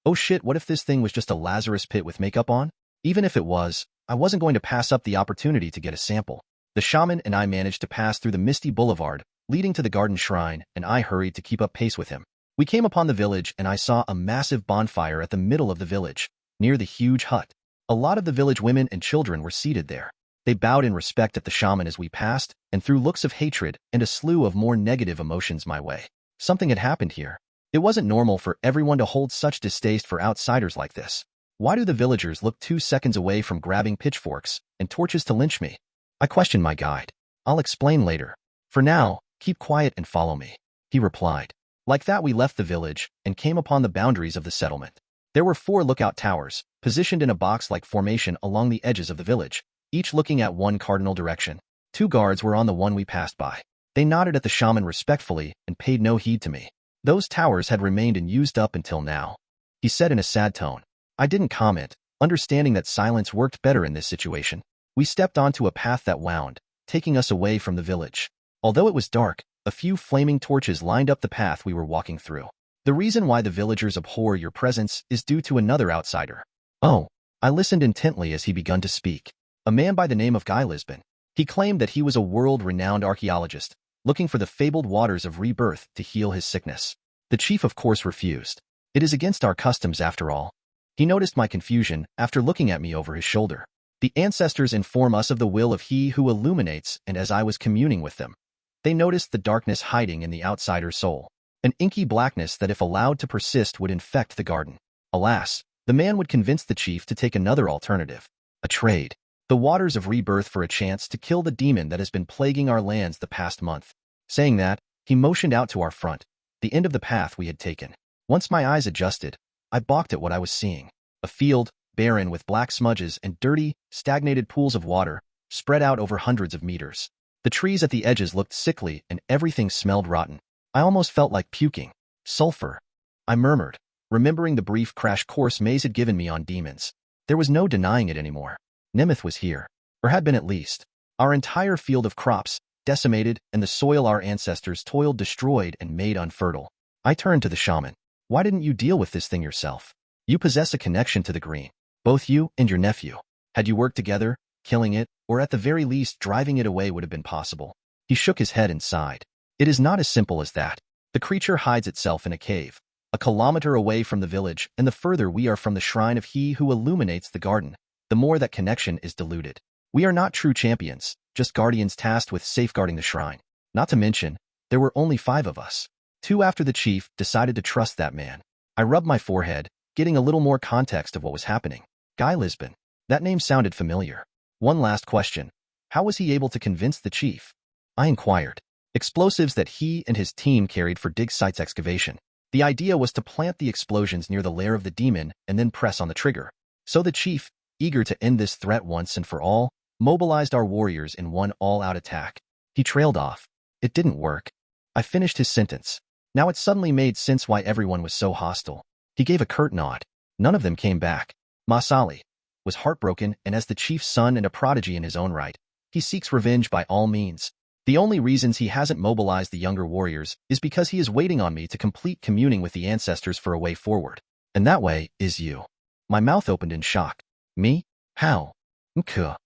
Oh shit, what if this thing was just a Lazarus pit with makeup on? Even if it was, I wasn't going to pass up the opportunity to get a sample. The shaman and I managed to pass through the misty boulevard, leading to the garden shrine, and I hurried to keep up pace with him. We came upon the village, and I saw a massive bonfire at the middle of the village, near the huge hut. A lot of the village women and children were seated there. They bowed in respect at the shaman as we passed, and threw looks of hatred and a slew of more negative emotions my way. Something had happened here. It wasn't normal for everyone to hold such distaste for outsiders like this. Why do the villagers look 2 seconds away from grabbing pitchforks and torches to lynch me? I questioned my guide. I'll explain later. For now, keep quiet and follow me, he replied. Like that, we left the village and came upon the boundaries of the settlement. There were 4 lookout towers, positioned in a box-like formation along the edges of the village, each looking at one cardinal direction. 2 guards were on the one we passed by. They nodded at the shaman respectfully and paid no heed to me. Those towers had remained unused up until now, he said in a sad tone. I didn't comment, understanding that silence worked better in this situation. We stepped onto a path that wound, taking us away from the village. Although it was dark, a few flaming torches lined up the path we were walking through. The reason why the villagers abhor your presence is due to another outsider. Oh, I listened intently as he began to speak. A man by the name of Guy Lisbon. He claimed that he was a world-renowned archaeologist, looking for the fabled waters of rebirth to heal his sickness. The chief of course refused. It is against our customs after all. He noticed my confusion after looking at me over his shoulder. The ancestors inform us of the will of he who illuminates, and as I was communing with them, they noticed the darkness hiding in the outsider's soul. An inky blackness that if allowed to persist would infect the garden. Alas, the man would convince the chief to take another alternative. A trade. The waters of rebirth for a chance to kill the demon that has been plaguing our lands the past month. Saying that, he motioned out to our front, the end of the path we had taken. Once my eyes adjusted, I balked at what I was seeing. A field, barren with black smudges and dirty, stagnated pools of water, spread out over hundreds of meters. The trees at the edges looked sickly and everything smelled rotten. I almost felt like puking. Sulfur, I murmured, remembering the brief crash course Maze had given me on demons. There was no denying it anymore. Nemeth was here, or had been at least. Our entire field of crops, decimated, and the soil our ancestors toiled destroyed and made unfertile. I turned to the shaman. Why didn't you deal with this thing yourself? You possess a connection to the green. Both you and your nephew. Had you worked together, killing it, or at the very least driving it away would have been possible. He shook his head and sighed. It is not as simple as that. The creature hides itself in a cave, a kilometer away from the village, and the further we are from the shrine of he who illuminates the garden, the more that connection is diluted. We are not true champions, just guardians tasked with safeguarding the shrine. Not to mention, there were only 5 of us. 2 after the chief decided to trust that man. I rubbed my forehead, getting a little more context of what was happening. Guy Lisbon. That name sounded familiar. One last question. How was he able to convince the chief? I inquired. Explosives that he and his team carried for dig site's excavation. The idea was to plant the explosions near the lair of the demon and then press on the trigger. So the chief, eager to end this threat once and for all, mobilized our warriors in one all-out attack. He trailed off. It didn't work. I finished his sentence. Now it suddenly made sense why everyone was so hostile. He gave a curt nod. None of them came back. Masali was heartbroken, and as the chief's son and a prodigy in his own right, he seeks revenge by all means. The only reasons he hasn't mobilized the younger warriors is because he is waiting on me to complete communing with the ancestors for a way forward. And that way is you. My mouth opened in shock. Me? How? Mkur.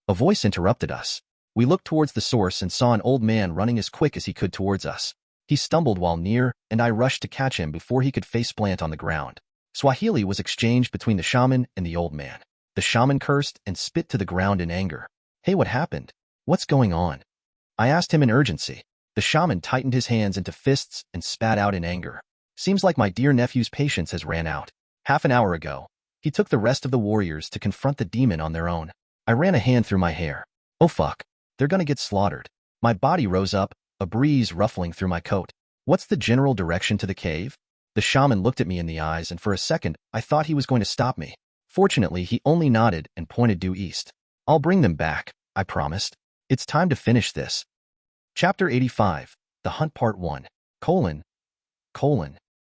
A voice interrupted us. We looked towards the source and saw an old man running as quick as he could towards us. He stumbled while near, and I rushed to catch him before he could face-plant on the ground. Swahili was exchanged between the shaman and the old man. The shaman cursed and spit to the ground in anger. Hey, what happened? What's going on? I asked him in urgency. The shaman tightened his hands into fists and spat out in anger. Seems like my dear nephew's patience has ran out. Half an hour ago, he took the rest of the warriors to confront the demon on their own. I ran a hand through my hair. Oh fuck, they're gonna get slaughtered. My body rose up, a breeze ruffling through my coat. What's the general direction to the cave? The shaman looked at me in the eyes, and for a second, I thought he was going to stop me. Fortunately, he only nodded and pointed due east. I'll bring them back, I promised. It's time to finish this. Chapter 85, The Hunt Part 1,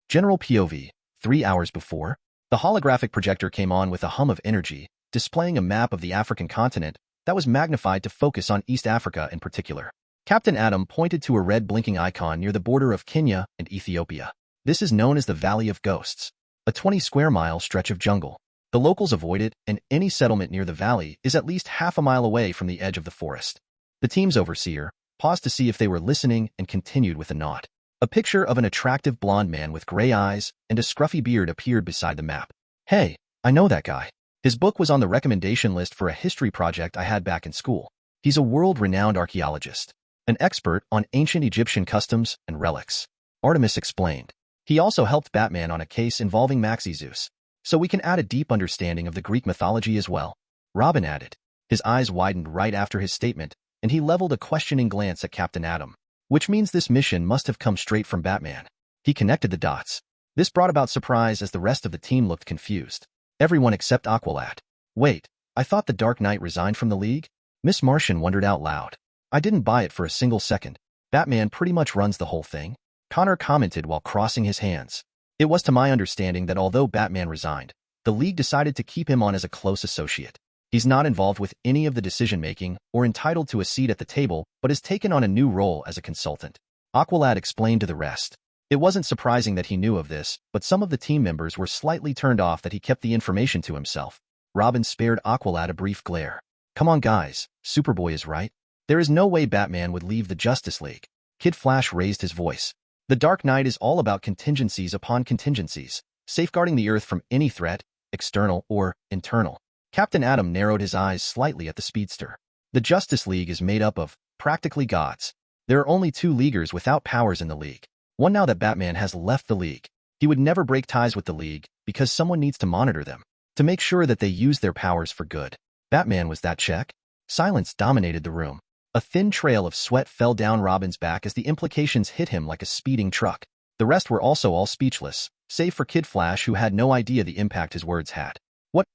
General POV, 3 hours before. The holographic projector came on with a hum of energy, displaying a map of the African continent that was magnified to focus on East Africa in particular. Captain Adam pointed to a red blinking icon near the border of Kenya and Ethiopia. This is known as the Valley of Ghosts, a 20-square-mile stretch of jungle. The locals avoid it, and any settlement near the valley is at least half a mile away from the edge of the forest. The team's overseer paused to see if they were listening and continued with a nod. A picture of an attractive blonde man with gray eyes and a scruffy beard appeared beside the map. Hey, I know that guy. His book was on the recommendation list for a history project I had back in school. He's a world-renowned archaeologist, an expert on ancient Egyptian customs and relics. Artemis explained. He also helped Batman on a case involving Maxi Zeus, so we can add a deep understanding of the Greek mythology as well. Robin added. His eyes widened right after his statement, and he leveled a questioning glance at Captain Adam, which means this mission must have come straight from Batman. He connected the dots. This brought about surprise as the rest of the team looked confused. Everyone except Aqualad. Wait, I thought the Dark Knight resigned from the League? Miss Martian wondered out loud. I didn't buy it for a single second. Batman pretty much runs the whole thing. Connor commented while crossing his hands. It was to my understanding that although Batman resigned, the League decided to keep him on as a close associate. He's not involved with any of the decision-making or entitled to a seat at the table, but has taken on a new role as a consultant. Aqualad explained to the rest. It wasn't surprising that he knew of this, but some of the team members were slightly turned off that he kept the information to himself. Robin spared Aqualad a brief glare. Come on guys, Superboy is right. There is no way Batman would leave the Justice League. Kid Flash raised his voice. The Dark Knight is all about contingencies upon contingencies, safeguarding the Earth from any threat, external or internal. Captain Adam narrowed his eyes slightly at the speedster. The Justice League is made up of, practically gods. There are only 2 Leaguers without powers in the League. One now that Batman has left the League. He would never break ties with the League because someone needs to monitor them, to make sure that they use their powers for good. Batman was that check? Silence dominated the room. A thin trail of sweat fell down Robin's back as the implications hit him like a speeding truck. The rest were also all speechless, save for Kid Flash who had no idea the impact his words had.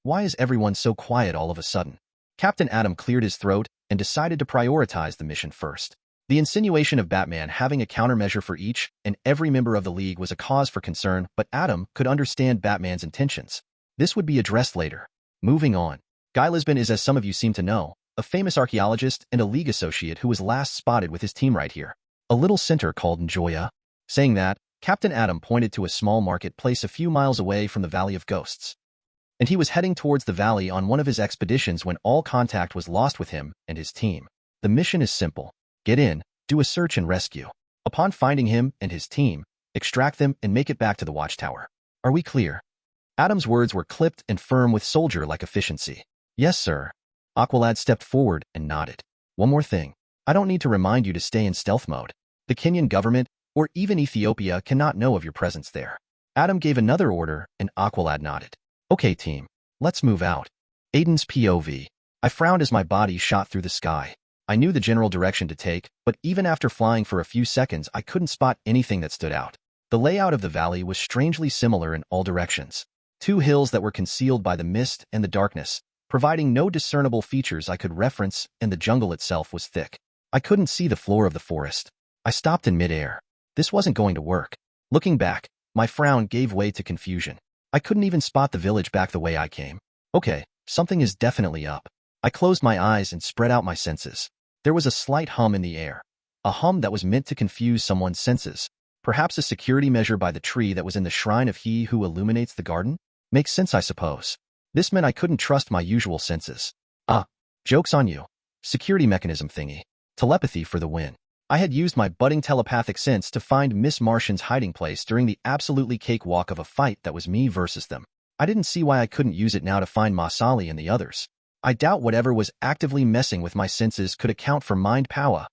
Why is everyone so quiet all of a sudden? Captain Adam cleared his throat and decided to prioritize the mission first. The insinuation of Batman having a countermeasure for each and every member of the League was a cause for concern, but Adam could understand Batman's intentions. This would be addressed later. Moving on. Guy Lisbon is, as some of you seem to know, a famous archaeologist and a League associate who was last spotted with his team right here. A little center called Njoya. Saying that, Captain Adam pointed to a small marketplace a few miles away from the Valley of Ghosts. And he was heading towards the valley on one of his expeditions when all contact was lost with him and his team. The mission is simple. Get in, do a search and rescue. Upon finding him and his team, extract them and make it back to the watchtower. Are we clear? Adam's words were clipped and firm with soldier-like efficiency. Yes, sir. Aqualad stepped forward and nodded. One more thing. I don't need to remind you to stay in stealth mode. The Kenyan government, or even Ethiopia, cannot know of your presence there. Adam gave another order, and Aqualad nodded. Okay, team. Let's move out. Aden's POV. I frowned as my body shot through the sky. I knew the general direction to take, but even after flying for a few seconds, I couldn't spot anything that stood out. The layout of the valley was strangely similar in all directions. Two hills that were concealed by the mist and the darkness, providing no discernible features I could reference, and the jungle itself was thick. I couldn't see the floor of the forest. I stopped in midair. This wasn't going to work. Looking back, my frown gave way to confusion. I couldn't even spot the village back the way I came. Okay, something is definitely up. I closed my eyes and spread out my senses. There was a slight hum in the air. A hum that was meant to confuse someone's senses. Perhaps a security measure by the tree that was in the shrine of he who illuminates the garden? Makes sense, I suppose. This meant I couldn't trust my usual senses. Joke's on you. Security mechanism thingy. Telepathy for the win. I had used my budding telepathic sense to find Miss Martian's hiding place during the absolutely cakewalk of a fight that was me versus them. I didn't see why I couldn't use it now to find Masali and the others. I doubt whatever was actively messing with my senses could account for mind power.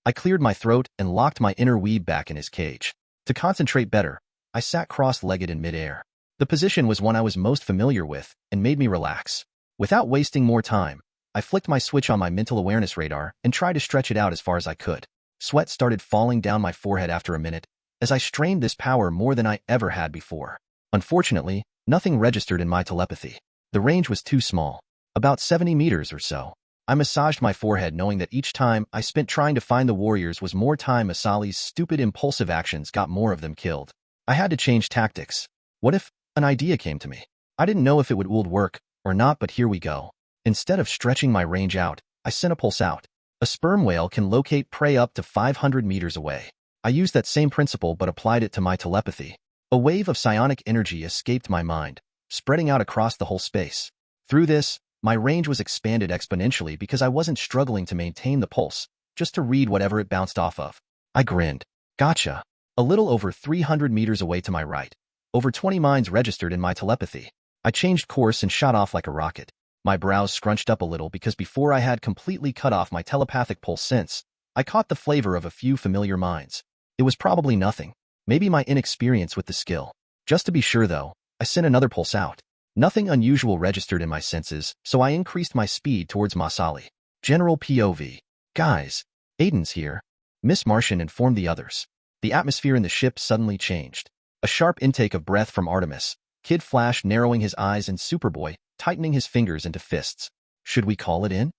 I cleared my throat and locked my inner weeb back in his cage. To concentrate better, I sat cross-legged in midair. The position was one I was most familiar with and made me relax. Without wasting more time, I flicked my switch on my mental awareness radar and tried to stretch it out as far as I could. Sweat started falling down my forehead after a minute, as I strained this power more than I ever had before. Unfortunately, nothing registered in my telepathy. The range was too small. About 70 meters or so. I massaged my forehead knowing that each time I spent trying to find the warriors was more time Masali's stupid impulsive actions got more of them killed. I had to change tactics. What if an idea came to me? I didn't know if it would work or not, but here we go. Instead of stretching my range out, I sent a pulse out. A sperm whale can locate prey up to 500 meters away. I used that same principle but applied it to my telepathy. A wave of psionic energy escaped my mind, spreading out across the whole space. Through this, my range was expanded exponentially because I wasn't struggling to maintain the pulse, just to read whatever it bounced off of. I grinned. Gotcha. A little over 300 meters away to my right. Over 20 minds registered in my telepathy. I changed course and shot off like a rocket. My brows scrunched up a little because before I had completely cut off my telepathic pulse sense, I caught the flavor of a few familiar minds. It was probably nothing. Maybe my inexperience with the skill. Just to be sure though, I sent another pulse out. Nothing unusual registered in my senses, so I increased my speed towards Masali. General POV. Guys, Aden's here. Miss Martian informed the others. The atmosphere in the ship suddenly changed. A sharp intake of breath from Artemis, Kid Flash narrowing his eyes and Superboy tightening his fingers into fists. Should we call it in?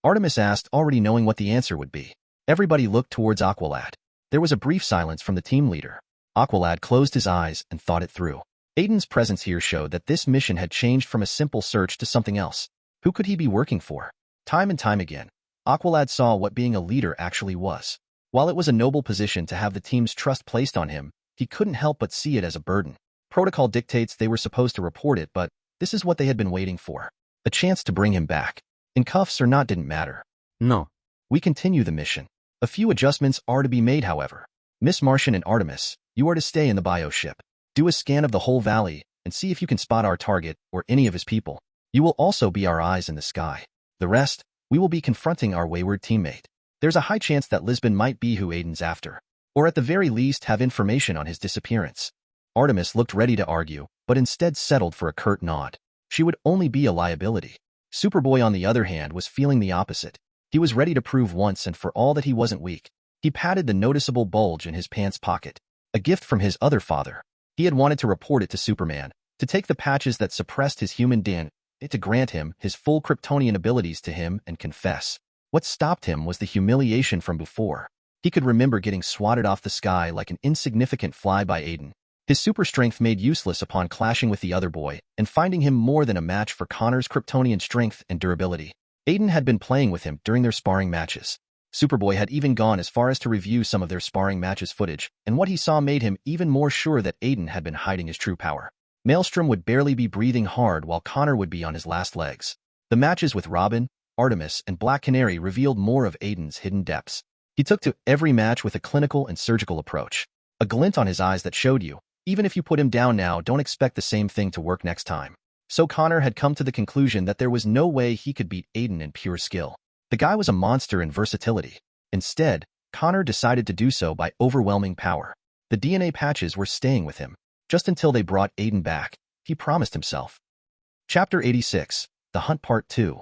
Artemis asked, already knowing what the answer would be. Everybody looked towards Aqualad. There was a brief silence from the team leader. Aqualad closed his eyes and thought it through. Aden's presence here showed that this mission had changed from a simple search to something else. Who could he be working for? Time and time again, Aqualad saw what being a leader actually was. While it was a noble position to have the team's trust placed on him, he couldn't help but see it as a burden. Protocol dictates they were supposed to report it, but this is what they had been waiting for. A chance to bring him back. In cuffs or not didn't matter. No. We continue the mission. A few adjustments are to be made, however. Miss Martian and Artemis, you are to stay in the bio ship. Do a scan of the whole valley and see if you can spot our target or any of his people. You will also be our eyes in the sky. The rest, we will be confronting our wayward teammate. There's a high chance that Lisbon might be who Aden's after, or at the very least have information on his disappearance. Artemis looked ready to argue, but instead settled for a curt nod. She would only be a liability. Superboy, on the other hand, was feeling the opposite. He was ready to prove once and for all that he wasn't weak. He patted the noticeable bulge in his pants pocket, a gift from his other father. He had wanted to report it to Superman, to take the patches that suppressed his human DNA, to grant him his full Kryptonian abilities to him and confess. What stopped him was the humiliation from before. He could remember getting swatted off the sky like an insignificant fly by Aden. His super strength made useless upon clashing with the other boy and finding him more than a match for Connor's Kryptonian strength and durability. Aden had been playing with him during their sparring matches. Superboy had even gone as far as to review some of their sparring matches footage, and what he saw made him even more sure that Aden had been hiding his true power. Maelstrom would barely be breathing hard while Connor would be on his last legs. The matches with Robin, Artemis, and Black Canary revealed more of Aden's hidden depths. He took to every match with a clinical and surgical approach. A glint on his eyes that showed you, even if you put him down now, don't expect the same thing to work next time. So Connor had come to the conclusion that there was no way he could beat Aden in pure skill. The guy was a monster in versatility. Instead, Connor decided to do so by overwhelming power. The DNA patches were staying with him. Just until they brought Aden back, he promised himself. Chapter 86, The Hunt Part 2,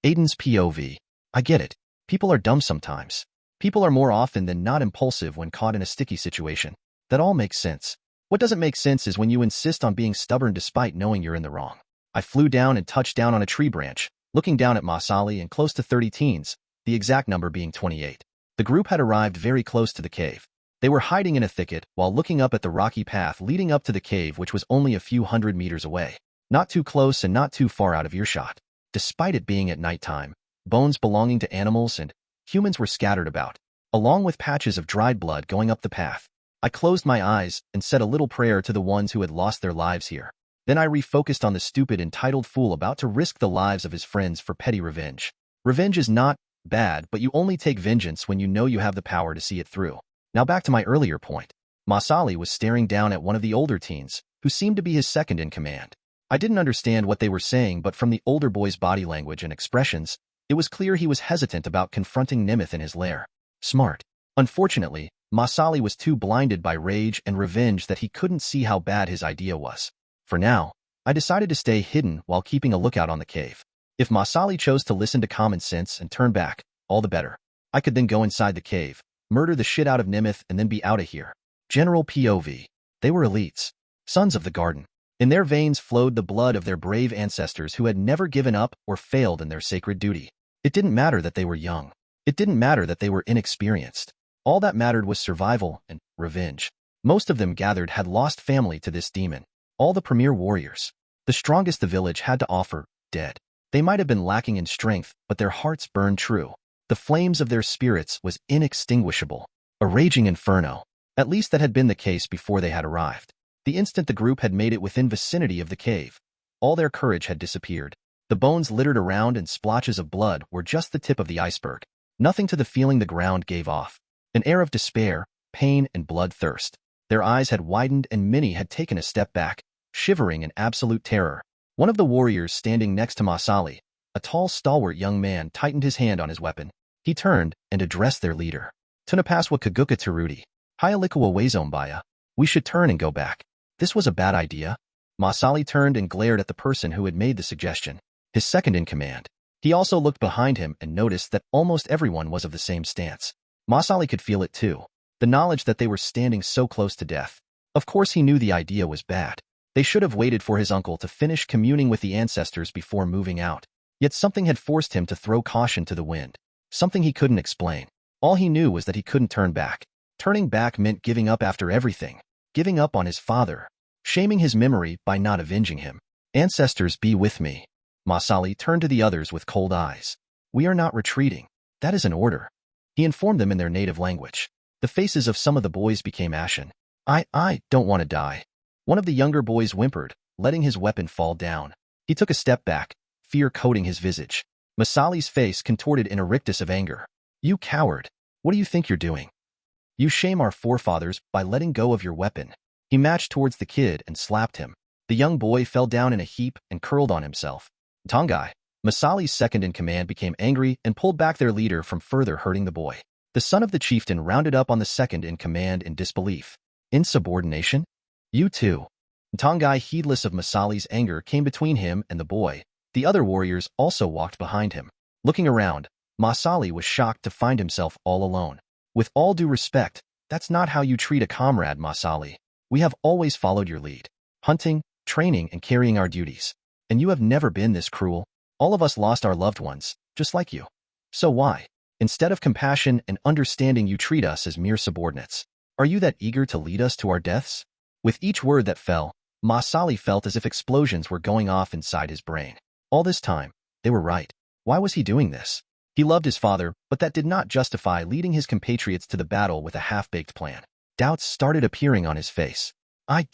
Aden's POV. I get it. People are dumb sometimes. People are more often than not impulsive when caught in a sticky situation. That all makes sense. What doesn't make sense is when you insist on being stubborn despite knowing you're in the wrong. I flew down and touched down on a tree branch, looking down at Masali and close to 30 teens, the exact number being 28. The group had arrived very close to the cave. They were hiding in a thicket while looking up at the rocky path leading up to the cave, which was only a few hundred meters away. Not too close and not too far out of earshot. Despite it being at nighttime, bones belonging to animals and humans were scattered about, along with patches of dried blood going up the path. I closed my eyes and said a little prayer to the ones who had lost their lives here. Then I refocused on the stupid, entitled fool about to risk the lives of his friends for petty revenge. Revenge is not bad, but you only take vengeance when you know you have the power to see it through. Now back to my earlier point. Masali was staring down at one of the older teens, who seemed to be his second in command. I didn't understand what they were saying, but from the older boy's body language and expressions, it was clear he was hesitant about confronting Nimith in his lair. Smart. Unfortunately, Masali was too blinded by rage and revenge that he couldn't see how bad his idea was. For now, I decided to stay hidden while keeping a lookout on the cave. If Masali chose to listen to common sense and turn back, all the better. I could then go inside the cave, murder the shit out of Nimith, and then be out of here. General POV. They were elites. Sons of the garden. In their veins flowed the blood of their brave ancestors who had never given up or failed in their sacred duty. It didn't matter that they were young. It didn't matter that they were inexperienced. All that mattered was survival and revenge. Most of them gathered had lost family to this demon. All the premier warriors, the strongest the village had to offer, dead. They might have been lacking in strength, but their hearts burned true. The flames of their spirits was inextinguishable. A raging inferno. At least that had been the case before they had arrived. The instant the group had made it within vicinity of the cave, all their courage had disappeared. The bones littered around and splotches of blood were just the tip of the iceberg. Nothing to the feeling the ground gave off. An air of despair, pain, and bloodthirst. Their eyes had widened and many had taken a step back, shivering in absolute terror. One of the warriors standing next to Masali, a tall, stalwart young man, tightened his hand on his weapon. He turned and addressed their leader. Tunapaswa Kaguka Taruti. Hayalikawa Wazombaya. We should turn and go back. This was a bad idea. Masali turned and glared at the person who had made the suggestion. His second in command. He also looked behind him and noticed that almost everyone was of the same stance. Masali could feel it too. The knowledge that they were standing so close to death. Of course he knew the idea was bad. They should have waited for his uncle to finish communing with the ancestors before moving out. Yet something had forced him to throw caution to the wind. Something he couldn't explain. All he knew was that he couldn't turn back. Turning back meant giving up after everything. Giving up on his father. Shaming his memory by not avenging him. Ancestors, be with me. Masali turned to the others with cold eyes. We are not retreating. That is an order. He informed them in their native language. The faces of some of the boys became ashen. I don't want to die. One of the younger boys whimpered, letting his weapon fall down. He took a step back, fear coating his visage. Masali's face contorted in a rictus of anger. You coward. What do you think you're doing? You shame our forefathers by letting go of your weapon. He matched towards the kid and slapped him. The young boy fell down in a heap and curled on himself. Tongai, Masali's second in command, became angry and pulled back their leader from further hurting the boy. The son of the chieftain rounded up on the second in command in disbelief. Insubordination? You too. Tongai, heedless of Masali's anger, came between him and the boy. The other warriors also walked behind him. Looking around, Masali was shocked to find himself all alone. With all due respect, that's not how you treat a comrade, Masali. We have always followed your lead. Hunting, training, and carrying our duties. And you have never been this cruel. All of us lost our loved ones, just like you. So why? Instead of compassion and understanding, you treat us as mere subordinates. Are you that eager to lead us to our deaths? With each word that fell, Masali felt as if explosions were going off inside his brain. All this time, they were right. Why was he doing this? He loved his father, but that did not justify leading his compatriots to the battle with a half-baked plan. Doubts started appearing on his face. I.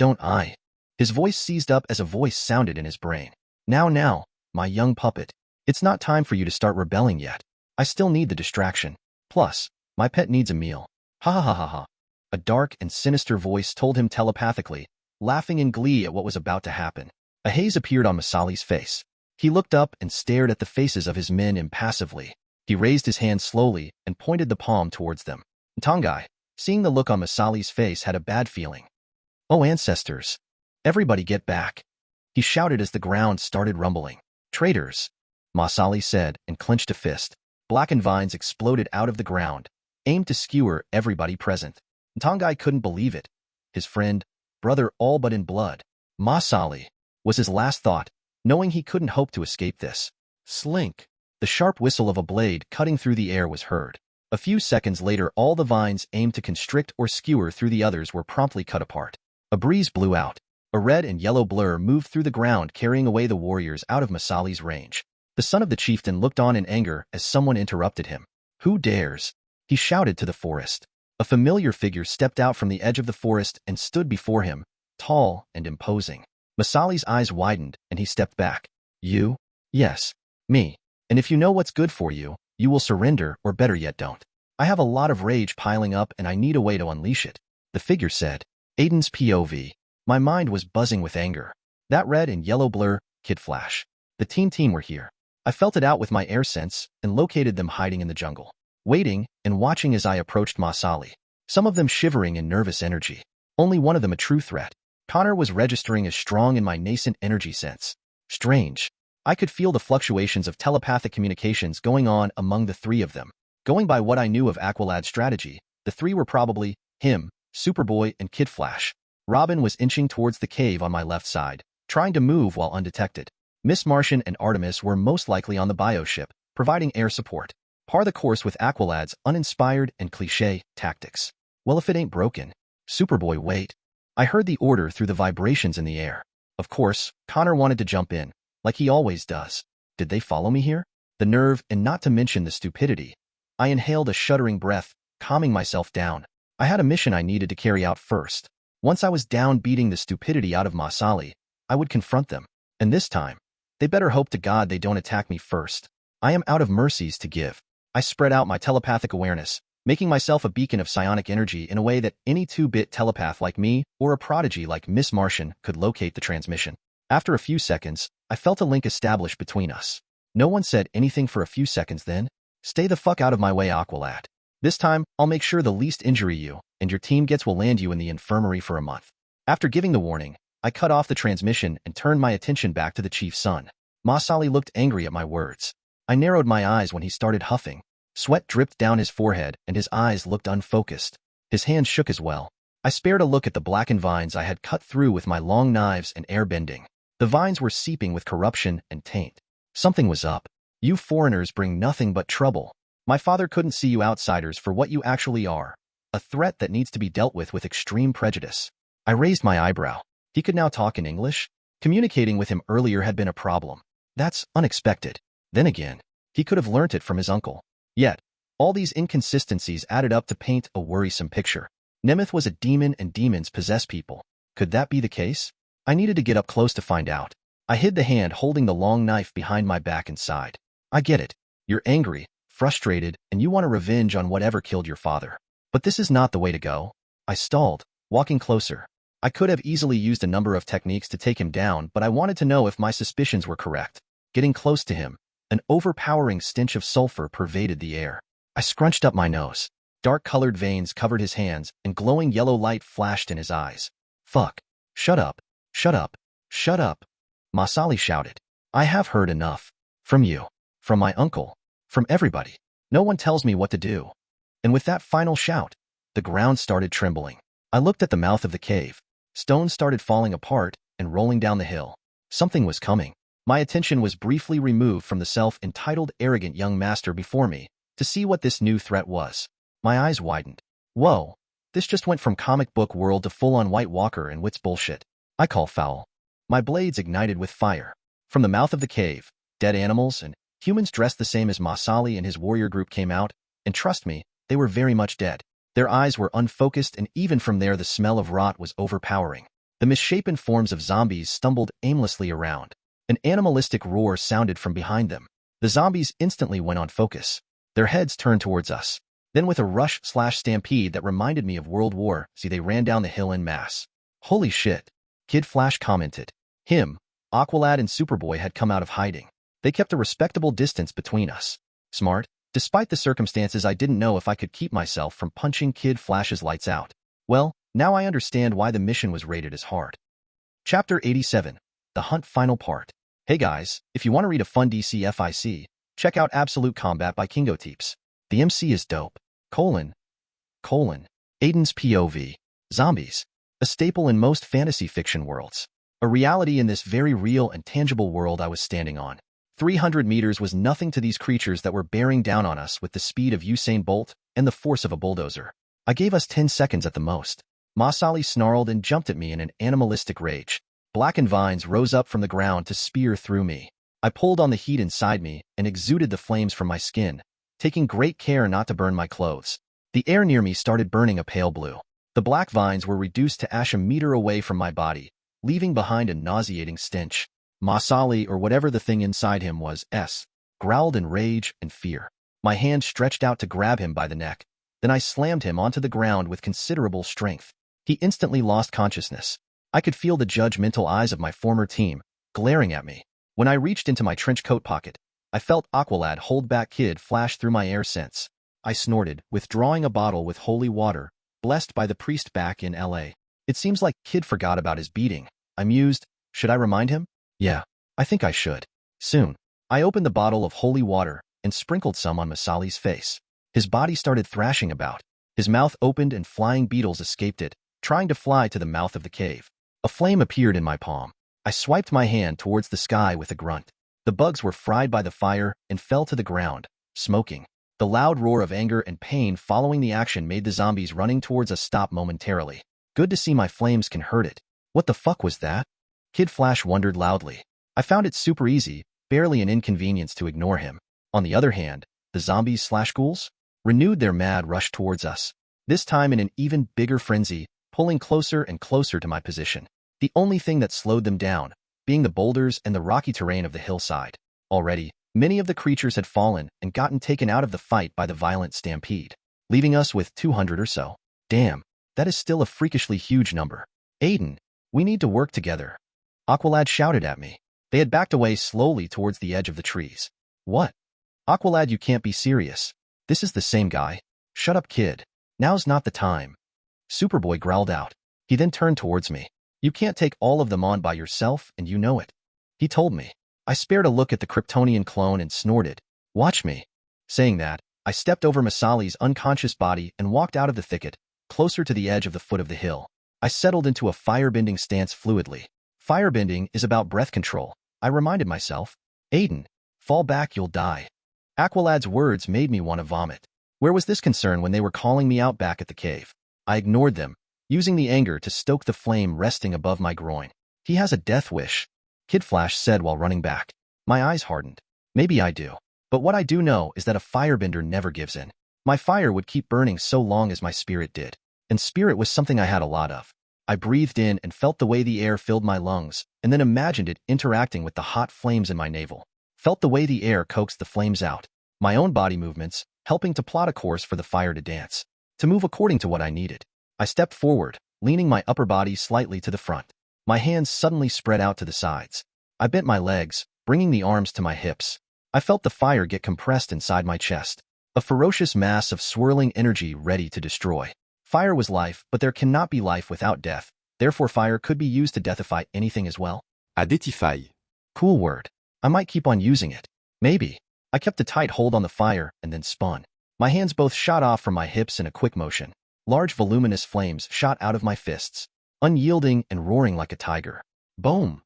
His voice seized up as a voice sounded in his brain. Now, my young puppet. It's not time for you to start rebelling yet. I still need the distraction. Plus, my pet needs a meal. Ha ha ha ha ha. A dark and sinister voice told him telepathically, laughing in glee at what was about to happen. A haze appeared on Masali's face. He looked up and stared at the faces of his men impassively. He raised his hand slowly and pointed the palm towards them. Tongai, seeing the look on Masali's face, had a bad feeling. Oh, ancestors! Everybody get back! He shouted as the ground started rumbling. Traitors! Masali said and clenched a fist. Blackened vines exploded out of the ground, aimed to skewer everybody present. Tongai couldn't believe it. His friend, brother all but in blood. Masali was his last thought, knowing he couldn't hope to escape this. Slink! The sharp whistle of a blade cutting through the air was heard. A few seconds later, all the vines aimed to constrict or skewer through the others were promptly cut apart. A breeze blew out. A red and yellow blur moved through the ground, carrying away the warriors out of Masali's range. The son of the chieftain looked on in anger as someone interrupted him. Who dares? He shouted to the forest. A familiar figure stepped out from the edge of the forest and stood before him, tall and imposing. Masali's eyes widened and he stepped back. You? Yes, me. And if you know what's good for you, you will surrender, or better yet don't. I have a lot of rage piling up and I need a way to unleash it. The figure said. Aden's POV. My mind was buzzing with anger. That red and yellow blur, Kid Flash. The team were here. I felt it out with my air sense and located them hiding in the jungle, waiting and watching as I approached Masali. Some of them shivering in nervous energy. Only one of them a true threat. Connor was registering as strong in my nascent energy sense. Strange. I could feel the fluctuations of telepathic communications going on among the three of them. Going by what I knew of Aqualad's strategy, the three were probably him, Superboy, and Kid Flash. Robin was inching towards the cave on my left side, trying to move while undetected. Miss Martian and Artemis were most likely on the bioship, providing air support. Par the course with Aqualad's uninspired and cliché tactics. Well, if it ain't broken. Superboy, wait. I heard the order through the vibrations in the air. Of course, Connor wanted to jump in, like he always does. Did they follow me here? The nerve, and not to mention the stupidity. I inhaled a shuddering breath, calming myself down. I had a mission I needed to carry out first. Once I was down beating the stupidity out of Masali, I would confront them. And this time, they better hope to God they don't attack me first. I am out of mercies to give. I spread out my telepathic awareness, making myself a beacon of psionic energy in a way that any 2-bit telepath like me or a prodigy like Miss Martian could locate the transmission. After a few seconds, I felt a link established between us. No one said anything for a few seconds then. Stay the fuck out of my way, Aqualad. This time, I'll make sure the least injury you and your team gets will land you in the infirmary for a month. After giving the warning, I cut off the transmission and turned my attention back to the chief's son. Masali looked angry at my words. I narrowed my eyes when he started huffing. Sweat dripped down his forehead and his eyes looked unfocused. His hands shook as well. I spared a look at the blackened vines I had cut through with my long knives and airbending. The vines were seeping with corruption and taint. Something was up. You foreigners bring nothing but trouble. My father couldn't see you outsiders for what you actually are. A threat that needs to be dealt with extreme prejudice. I raised my eyebrow. He could now talk in English? Communicating with him earlier had been a problem. That's unexpected. Then again, he could have learnt it from his uncle. Yet, all these inconsistencies added up to paint a worrisome picture. Nemeth was a demon and demons possess people. Could that be the case? I needed to get up close to find out. I hid the hand holding the long knife behind my back and sighed. I get it. You're angry, frustrated, and you want a revenge on whatever killed your father. But this is not the way to go. I stalled, walking closer. I could have easily used a number of techniques to take him down, but I wanted to know if my suspicions were correct. Getting close to him, an overpowering stench of sulfur pervaded the air. I scrunched up my nose. Dark-colored veins covered his hands, and glowing yellow light flashed in his eyes. Fuck. Shut up. Shut up. Shut up. Masali shouted. I have heard enough. From you. From my uncle. From everybody. No one tells me what to do. And with that final shout, the ground started trembling. I looked at the mouth of the cave. Stones started falling apart and rolling down the hill. Something was coming. My attention was briefly removed from the self-entitled arrogant young master before me to see what this new threat was. My eyes widened. Whoa, this just went from comic book world to full-on White Walker and Wits bullshit. I call foul. My blades ignited with fire. From the mouth of the cave, dead animals, and humans dressed the same as Masali and his warrior group came out, and trust me, they were very much dead. Their eyes were unfocused, and even from there the smell of rot was overpowering. The misshapen forms of zombies stumbled aimlessly around. An animalistic roar sounded from behind them. The zombies instantly went on focus. Their heads turned towards us. Then with a rush/stampede that reminded me of World War Z, they ran down the hill en masse. Holy shit, Kid Flash commented. Him, Aqualad and Superboy had come out of hiding. They kept a respectable distance between us. Smart. Despite the circumstances, I didn't know if I could keep myself from punching Kid Flash's lights out. Well, now I understand why the mission was rated as hard. Chapter 87. The Hunt Final Part. Hey guys, if you want to read a fun DCFIC, check out Absolute Combat by Kingoteeps. The MC is dope. Aden's POV. Zombies. A staple in most fantasy fiction worlds. A reality in this very real and tangible world I was standing on. 300 meters was nothing to these creatures that were bearing down on us with the speed of Usain Bolt and the force of a bulldozer. I gave us 10 seconds at the most. Masali snarled and jumped at me in an animalistic rage. Blackened vines rose up from the ground to spear through me. I pulled on the heat inside me and exuded the flames from my skin, taking great care not to burn my clothes. The air near me started burning a pale blue. The black vines were reduced to ash a meter away from my body, leaving behind a nauseating stench. Masali, or whatever the thing inside him was, growled in rage and fear. My hand stretched out to grab him by the neck. Then I slammed him onto the ground with considerable strength. He instantly lost consciousness. I could feel the judgmental eyes of my former team glaring at me. When I reached into my trench coat pocket, I felt Aqualad hold back Kid Flash through my air sense. I snorted, withdrawing a bottle with holy water, blessed by the priest back in LA. It seems like Kid forgot about his beating. I mused, should I remind him? Yeah, I think I should. Soon, I opened the bottle of holy water and sprinkled some on Masali's face. His body started thrashing about. His mouth opened and flying beetles escaped it, trying to fly to the mouth of the cave. A flame appeared in my palm. I swiped my hand towards the sky with a grunt. The bugs were fried by the fire and fell to the ground, smoking. The loud roar of anger and pain following the action made the zombies running towards us stop momentarily. Good to see my flames can hurt it. What the fuck was that? Kid Flash wondered loudly. I found it super easy, barely an inconvenience to ignore him. On the other hand, the zombies/ghouls renewed their mad rush towards us, this time in an even bigger frenzy, pulling closer and closer to my position. The only thing that slowed them down, being the boulders and the rocky terrain of the hillside. Already, many of the creatures had fallen and gotten taken out of the fight by the violent stampede, leaving us with 200 or so. Damn, that is still a freakishly huge number. Aden, we need to work together. Aqualad shouted at me. They had backed away slowly towards the edge of the trees. What? Aqualad, you can't be serious. This is the same guy. Shut up, kid. Now's not the time. Superboy growled out. He then turned towards me. You can't take all of them on by yourself, and you know it. He told me. I spared a look at the Kryptonian clone and snorted. Watch me. Saying that, I stepped over Masali's unconscious body and walked out of the thicket, closer to the edge of the foot of the hill. I settled into a firebending stance fluidly. Firebending is about breath control, I reminded myself. Aden, fall back, you'll die. Aqualad's words made me want to vomit. Where was this concern when they were calling me out back at the cave? I ignored them, using the anger to stoke the flame resting above my groin. He has a death wish, Kid Flash said while running back. My eyes hardened. Maybe I do. But what I do know is that a firebender never gives in. My fire would keep burning so long as my spirit did. And spirit was something I had a lot of. I breathed in and felt the way the air filled my lungs, and then imagined it interacting with the hot flames in my navel. Felt the way the air coaxed the flames out. My own body movements, helping to plot a course for the fire to dance. To move according to what I needed. I stepped forward, leaning my upper body slightly to the front. My hands suddenly spread out to the sides. I bent my legs, bringing the arms to my hips. I felt the fire get compressed inside my chest. A ferocious mass of swirling energy ready to destroy. Fire was life, but there cannot be life without death. Therefore fire could be used to deathify anything as well. Identify. Cool word. I might keep on using it. Maybe. I kept a tight hold on the fire and then spun. My hands both shot off from my hips in a quick motion. Large voluminous flames shot out of my fists, unyielding and roaring like a tiger. Boom!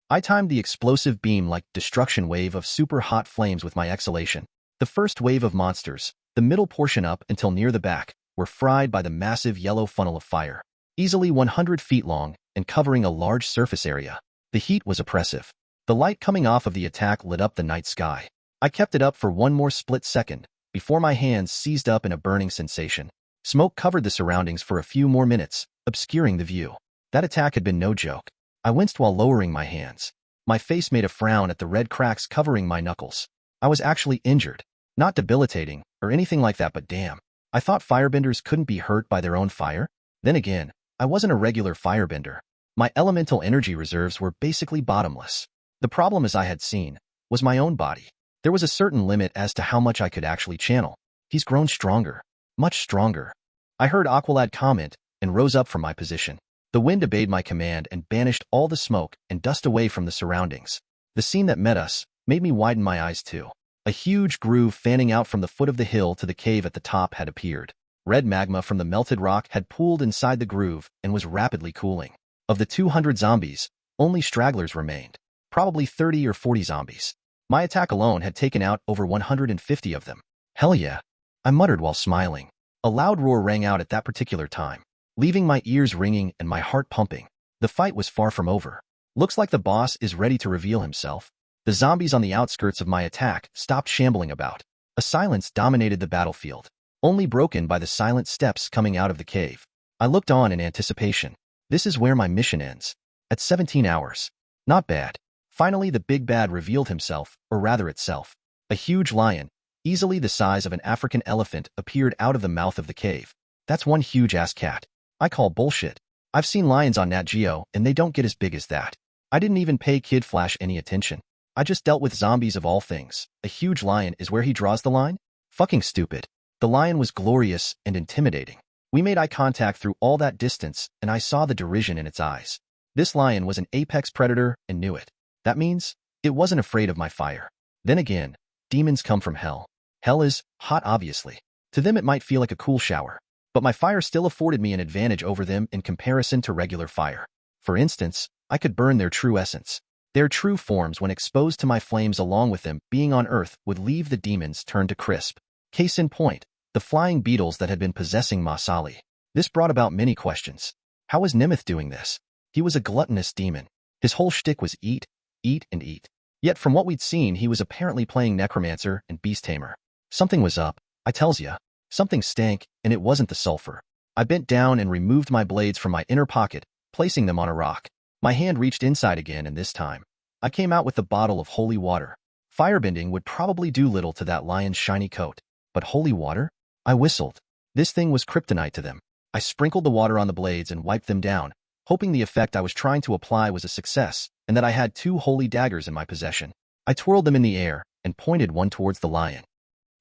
I timed the explosive beam like destruction wave of super hot flames with my exhalation. The first wave of monsters, the middle portion up until near the back, were fried by the massive yellow funnel of fire. Easily 100 feet long and covering a large surface area. The heat was oppressive. The light coming off of the attack lit up the night sky. I kept it up for one more split second before my hands seized up in a burning sensation. Smoke covered the surroundings for a few more minutes, obscuring the view. That attack had been no joke. I winced while lowering my hands. My face made a frown at the red cracks covering my knuckles. I was actually injured. Not debilitating or anything like that, but damn. I thought firebenders couldn't be hurt by their own fire. Then again, I wasn't a regular firebender. My elemental energy reserves were basically bottomless. The problem, as I had seen, was my own body. There was a certain limit as to how much I could actually channel. He's grown stronger. Much stronger. I heard Aqualad comment and rose up from my position. The wind obeyed my command and banished all the smoke and dust away from the surroundings. The scene that met us made me widen my eyes too. A huge groove fanning out from the foot of the hill to the cave at the top had appeared. Red magma from the melted rock had pooled inside the groove and was rapidly cooling. Of the 200 zombies, only stragglers remained. Probably 30 or 40 zombies. My attack alone had taken out over 150 of them. Hell yeah, I muttered while smiling. A loud roar rang out at that particular time, leaving my ears ringing and my heart pumping. The fight was far from over. Looks like the boss is ready to reveal himself. The zombies on the outskirts of my attack stopped shambling about. A silence dominated the battlefield, only broken by the silent steps coming out of the cave. I looked on in anticipation. This is where my mission ends. At 17 hours. Not bad. Finally, the big bad revealed himself, or rather itself. A huge lion, easily the size of an African elephant, appeared out of the mouth of the cave. That's one huge-ass cat. I call bullshit. I've seen lions on Nat Geo, and they don't get as big as that. I didn't even pay Kid Flash any attention. I just dealt with zombies of all things. A huge lion is where he draws the line? Fucking stupid. The lion was glorious and intimidating. We made eye contact through all that distance, and I saw the derision in its eyes. This lion was an apex predator and knew it. That means it wasn't afraid of my fire. Then again, demons come from hell. Hell is hot, obviously. To them it might feel like a cool shower. But my fire still afforded me an advantage over them in comparison to regular fire. For instance, I could burn their true essence. Their true forms, when exposed to my flames along with them being on Earth, would leave the demons turned to crisp. Case in point, the flying beetles that had been possessing Masali. This brought about many questions. How was Nemeth doing this? He was a gluttonous demon. His whole shtick was eat, eat, and eat. Yet from what we'd seen, he was apparently playing necromancer and beast tamer. Something was up, I tells ya. Something stank, and it wasn't the sulfur. I bent down and removed my blades from my inner pocket, placing them on a rock. My hand reached inside again, and this time, I came out with a bottle of holy water. Firebending would probably do little to that lion's shiny coat. But holy water? I whistled. This thing was kryptonite to them. I sprinkled the water on the blades and wiped them down, hoping the effect I was trying to apply was a success, and that I had 2 holy daggers in my possession. I twirled them in the air and pointed one towards the lion.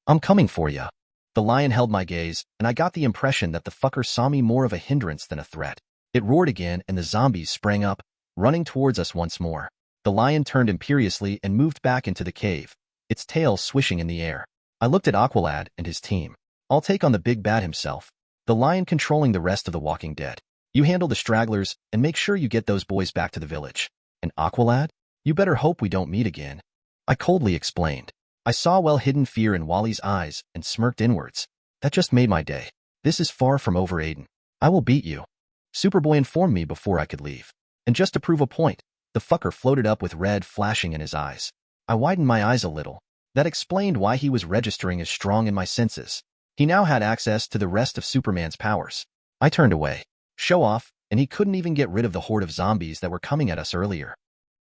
I'm coming for ya. The lion held my gaze, and I got the impression that the fucker saw me more of a hindrance than a threat. It roared again, and the zombies sprang up, running towards us once more. The lion turned imperiously and moved back into the cave, its tail swishing in the air. I looked at Aqualad and his team. I'll take on the big bad himself. The lion controlling the rest of the Walking Dead. You handle the stragglers and make sure you get those boys back to the village. And Aqualad? You better hope we don't meet again. I coldly explained. I saw well-hidden fear in Wally's eyes and smirked inwards. That just made my day. This is far from over, Aden. I will beat you. Superboy informed me before I could leave. And just to prove a point, the fucker floated up with red flashing in his eyes. I widened my eyes a little. That explained why he was registering as strong in my senses. He now had access to the rest of Superman's powers. I turned away. Show off, and he couldn't even get rid of the horde of zombies that were coming at us earlier.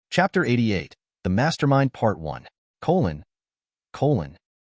Chapter 88, The Mastermind Part 1,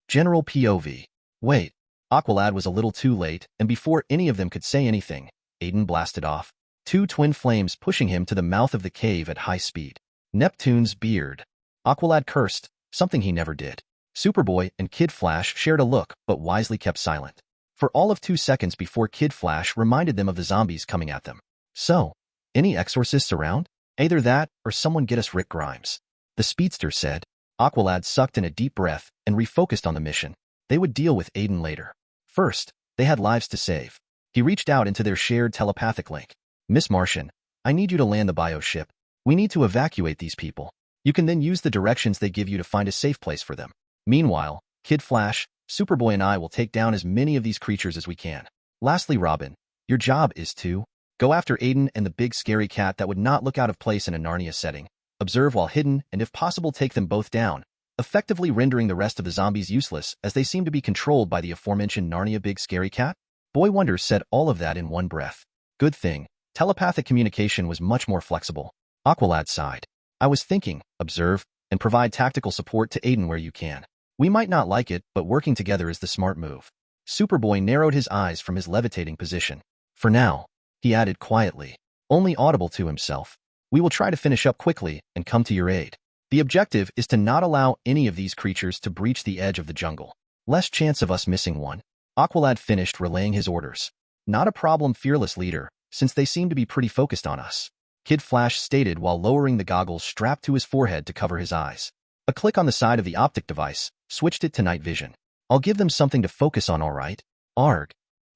General POV. Wait, Aqualad was a little too late, and before any of them could say anything, Aden blasted off. 2 twin flames pushing him to the mouth of the cave at high speed. Neptune's beard. Aqualad cursed, something he never did. Superboy and Kid Flash shared a look, but wisely kept silent. For all of 2 seconds before Kid Flash reminded them of the zombies coming at them. So, any exorcists around? Either that, or someone get us Rick Grimes. The speedster said. Aqualad sucked in a deep breath and refocused on the mission. They would deal with Aden later. First, they had lives to save. He reached out into their shared telepathic link. Miss Martian, I need you to land the bioship. We need to evacuate these people. You can then use the directions they give you to find a safe place for them. Meanwhile, Kid Flash, Superboy and I will take down as many of these creatures as we can. Lastly, Robin, your job is to go after Aden and the big scary cat that would not look out of place in a Narnia setting. observe while hidden, and if possible take them both down, effectively rendering the rest of the zombies useless as they seem to be controlled by the aforementioned Narnia Big Scary Cat? Boy Wonder said all of that in one breath. Good thing, telepathic communication was much more flexible. Aqualad sighed. I was thinking, observe, and provide tactical support to Aden where you can. We might not like it, but working together is the smart move. Superboy narrowed his eyes from his levitating position. For now, he added quietly, only audible to himself, we will try to finish up quickly and come to your aid. The objective is to not allow any of these creatures to breach the edge of the jungle. Less chance of us missing one. Aqualad finished relaying his orders. Not a problem, fearless leader, since they seem to be pretty focused on us. Kid Flash stated while lowering the goggles strapped to his forehead to cover his eyes. A click on the side of the optic device switched it to night vision. I'll give them something to focus on, all right? Arg!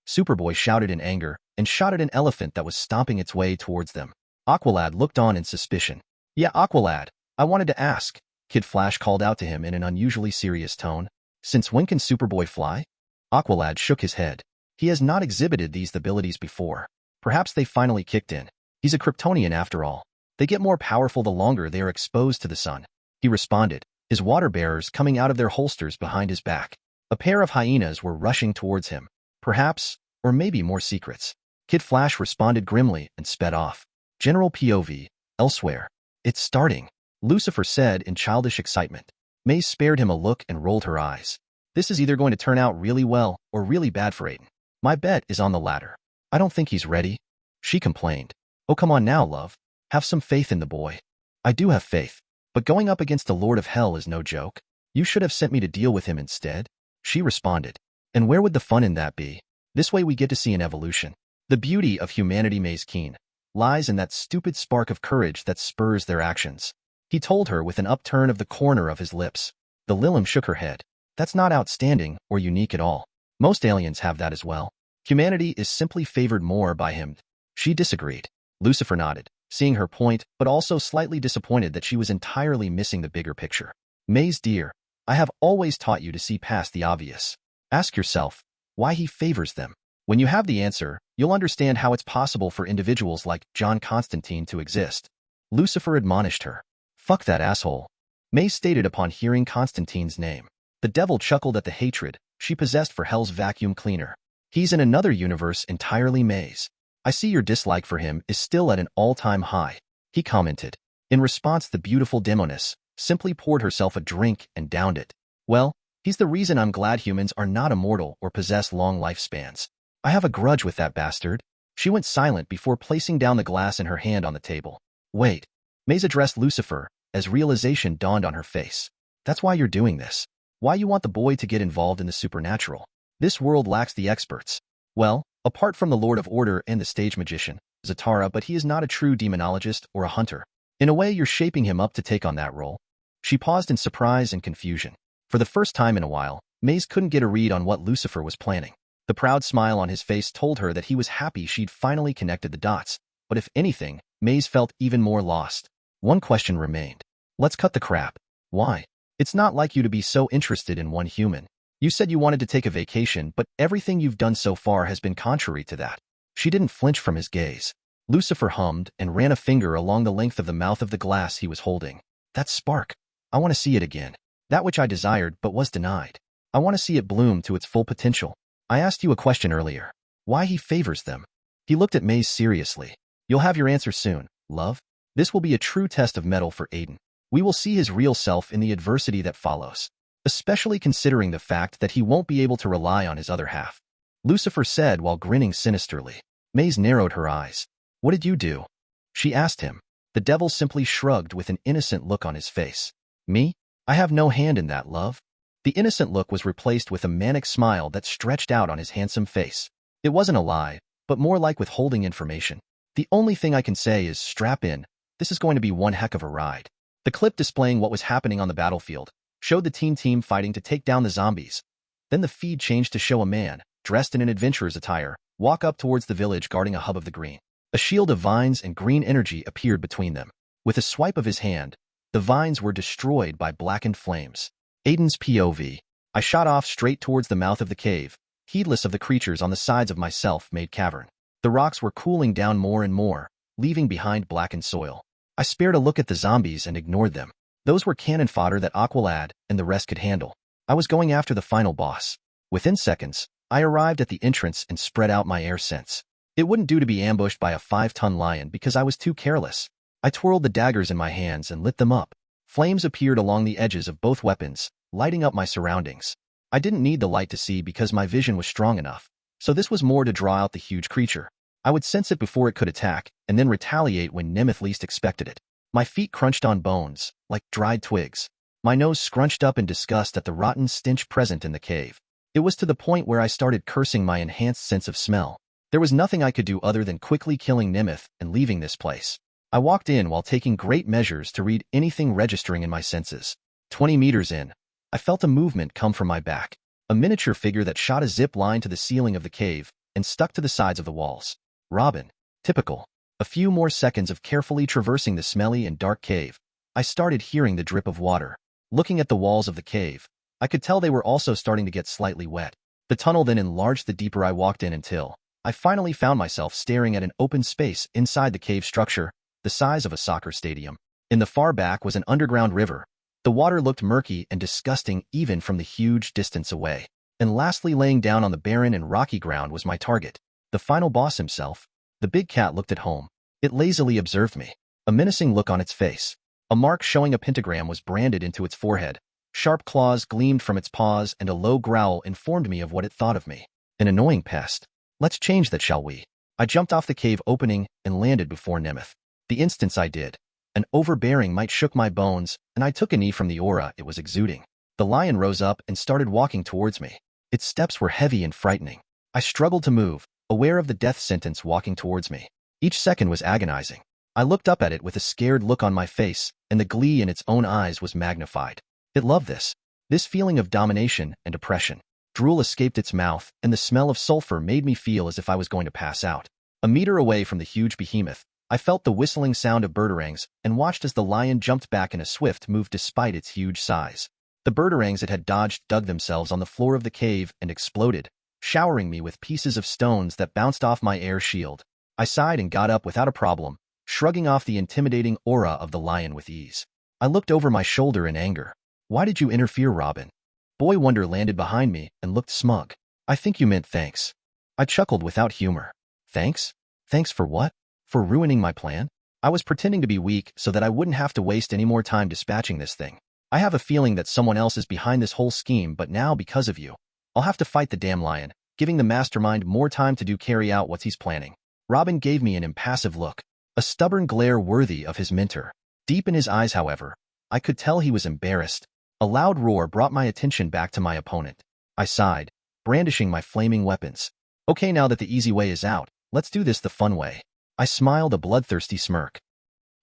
Superboy shouted in anger and shot at an elephant that was stomping its way towards them. Aqualad looked on in suspicion. Yeah, Aqualad, I wanted to ask, Kid Flash called out to him in an unusually serious tone. Since when can Superboy fly? Aqualad shook his head. He has not exhibited these abilities before. Perhaps they finally kicked in. He's a Kryptonian after all. They get more powerful the longer they are exposed to the sun. He responded, his water bearers coming out of their holsters behind his back. A pair of hyenas were rushing towards him. Perhaps, or maybe more secrets. Kid Flash responded grimly and sped off. General POV, elsewhere. It's starting, Lucifer said in childish excitement. May spared him a look and rolled her eyes. This is either going to turn out really well or really bad for Aden. My bet is on the latter. I don't think he's ready. She complained. Oh, come on now, love. Have some faith in the boy. I do have faith, but going up against the Lord of Hell is no joke. You should have sent me to deal with him instead. She responded. And where would the fun in that be? This way we get to see an evolution. The beauty of humanity, May's keen, lies in that stupid spark of courage that spurs their actions. He told her with an upturn of the corner of his lips. The Lilim shook her head. That's not outstanding or unique at all. Most aliens have that as well. Humanity is simply favored more by him. She disagreed. Lucifer nodded, seeing her point, but also slightly disappointed that she was entirely missing the bigger picture. Maze dear, I have always taught you to see past the obvious. Ask yourself why he favors them. When you have the answer, you'll understand how it's possible for individuals like John Constantine to exist. Lucifer admonished her. Fuck that asshole. May stated upon hearing Constantine's name. The devil chuckled at the hatred she possessed for Hell's vacuum cleaner. He's in another universe entirely, Maze. I see your dislike for him is still at an all-time high, he commented. In response, the beautiful demoness simply poured herself a drink and downed it. Well, he's the reason I'm glad humans are not immortal or possess long lifespans. I have a grudge with that bastard. She went silent before placing down the glass in her hand on the table. Wait. Maze addressed Lucifer as realization dawned on her face. That's why you're doing this. Why you want the boy to get involved in the supernatural. This world lacks the experts. Well, apart from the Lord of Order and the stage magician, Zatara, but he is not a true demonologist or a hunter. In a way, you're shaping him up to take on that role. She paused in surprise and confusion. For the first time in a while, Maze couldn't get a read on what Lucifer was planning. The proud smile on his face told her that he was happy she'd finally connected the dots, but if anything, Maze felt even more lost. One question remained. Let's cut the crap. Why? It's not like you to be so interested in one human. You said you wanted to take a vacation, but everything you've done so far has been contrary to that. She didn't flinch from his gaze. Lucifer hummed and ran a finger along the length of the mouth of the glass he was holding. That spark. I want to see it again. That which I desired but was denied. I want to see it bloom to its full potential. I asked you a question earlier. Why he favors them? He looked at Maze seriously. You'll have your answer soon, love. This will be a true test of mettle for Aden. We will see his real self in the adversity that follows, especially considering the fact that he won't be able to rely on his other half. Lucifer said while grinning sinisterly. Maze narrowed her eyes. What did you do? She asked him. The devil simply shrugged with an innocent look on his face. Me? I have no hand in that, love. The innocent look was replaced with a manic smile that stretched out on his handsome face. It wasn't a lie, but more like withholding information. The only thing I can say is strap in. This is going to be one heck of a ride. The clip displaying what was happening on the battlefield showed the team fighting to take down the zombies. Then the feed changed to show a man, dressed in an adventurer's attire, walk up towards the village guarding a hub of the green. A shield of vines and green energy appeared between them. With a swipe of his hand, the vines were destroyed by blackened flames. Aden's POV. I shot off straight towards the mouth of the cave, heedless of the creatures on the sides of my self-made cavern. The rocks were cooling down more and more, leaving behind blackened soil. I spared a look at the zombies and ignored them. Those were cannon fodder that Aqualad and the rest could handle. I was going after the final boss. Within seconds, I arrived at the entrance and spread out my air sense. It wouldn't do to be ambushed by a 5-ton lion because I was too careless. I twirled the daggers in my hands and lit them up. Flames appeared along the edges of both weapons, lighting up my surroundings. I didn't need the light to see because my vision was strong enough, so this was more to draw out the huge creature. I would sense it before it could attack, and then retaliate when Nemeth least expected it. My feet crunched on bones, like dried twigs. My nose scrunched up in disgust at the rotten stench present in the cave. It was to the point where I started cursing my enhanced sense of smell. There was nothing I could do other than quickly killing Nemeth and leaving this place. I walked in while taking great measures to read anything registering in my senses. 20 meters in, I felt a movement come from my back. A miniature figure that shot a zip line to the ceiling of the cave and stuck to the sides of the walls. Robin. Typical. A few more seconds of carefully traversing the smelly and dark cave. I started hearing the drip of water. Looking at the walls of the cave, I could tell they were also starting to get slightly wet. The tunnel then enlarged the deeper I walked in until I finally found myself staring at an open space inside the cave structure, the size of a soccer stadium. In the far back was an underground river. The water looked murky and disgusting even from the huge distance away. And lastly, laying down on the barren and rocky ground was my target. The final boss himself. The big cat looked at home. It lazily observed me. A menacing look on its face. A mark showing a pentagram was branded into its forehead. Sharp claws gleamed from its paws and a low growl informed me of what it thought of me. An annoying pest. Let's change that, shall we? I jumped off the cave opening and landed before Nemeth. The instance I did, an overbearing might shook my bones, and I took a knee from the aura it was exuding. The lion rose up and started walking towards me. Its steps were heavy and frightening. I struggled to move, aware of the death sentence walking towards me. Each second was agonizing. I looked up at it with a scared look on my face, and the glee in its own eyes was magnified. It loved this feeling of domination and oppression. Drool escaped its mouth, and the smell of sulfur made me feel as if I was going to pass out. A meter away from the huge behemoth, I felt the whistling sound of birdarangs and watched as the lion jumped back in a swift move despite its huge size. The birdarangs it had dodged dug themselves on the floor of the cave and exploded, showering me with pieces of stones that bounced off my air shield. I sighed and got up without a problem, shrugging off the intimidating aura of the lion with ease. I looked over my shoulder in anger. Why did you interfere, Robin? Boy Wonder landed behind me and looked smug. I think you meant thanks. I chuckled without humor. Thanks? Thanks for what? For ruining my plan? I was pretending to be weak so that I wouldn't have to waste any more time dispatching this thing. I have a feeling that someone else is behind this whole scheme, but now, because of you, I'll have to fight the damn lion, giving the mastermind more time to carry out what he's planning. Robin gave me an impassive look, a stubborn glare worthy of his mentor. Deep in his eyes, however, I could tell he was embarrassed. A loud roar brought my attention back to my opponent. I sighed, brandishing my flaming weapons. Okay, now that the easy way is out, let's do this the fun way. I smiled a bloodthirsty smirk.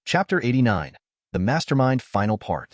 Chapter 89. The Mastermind Final Part.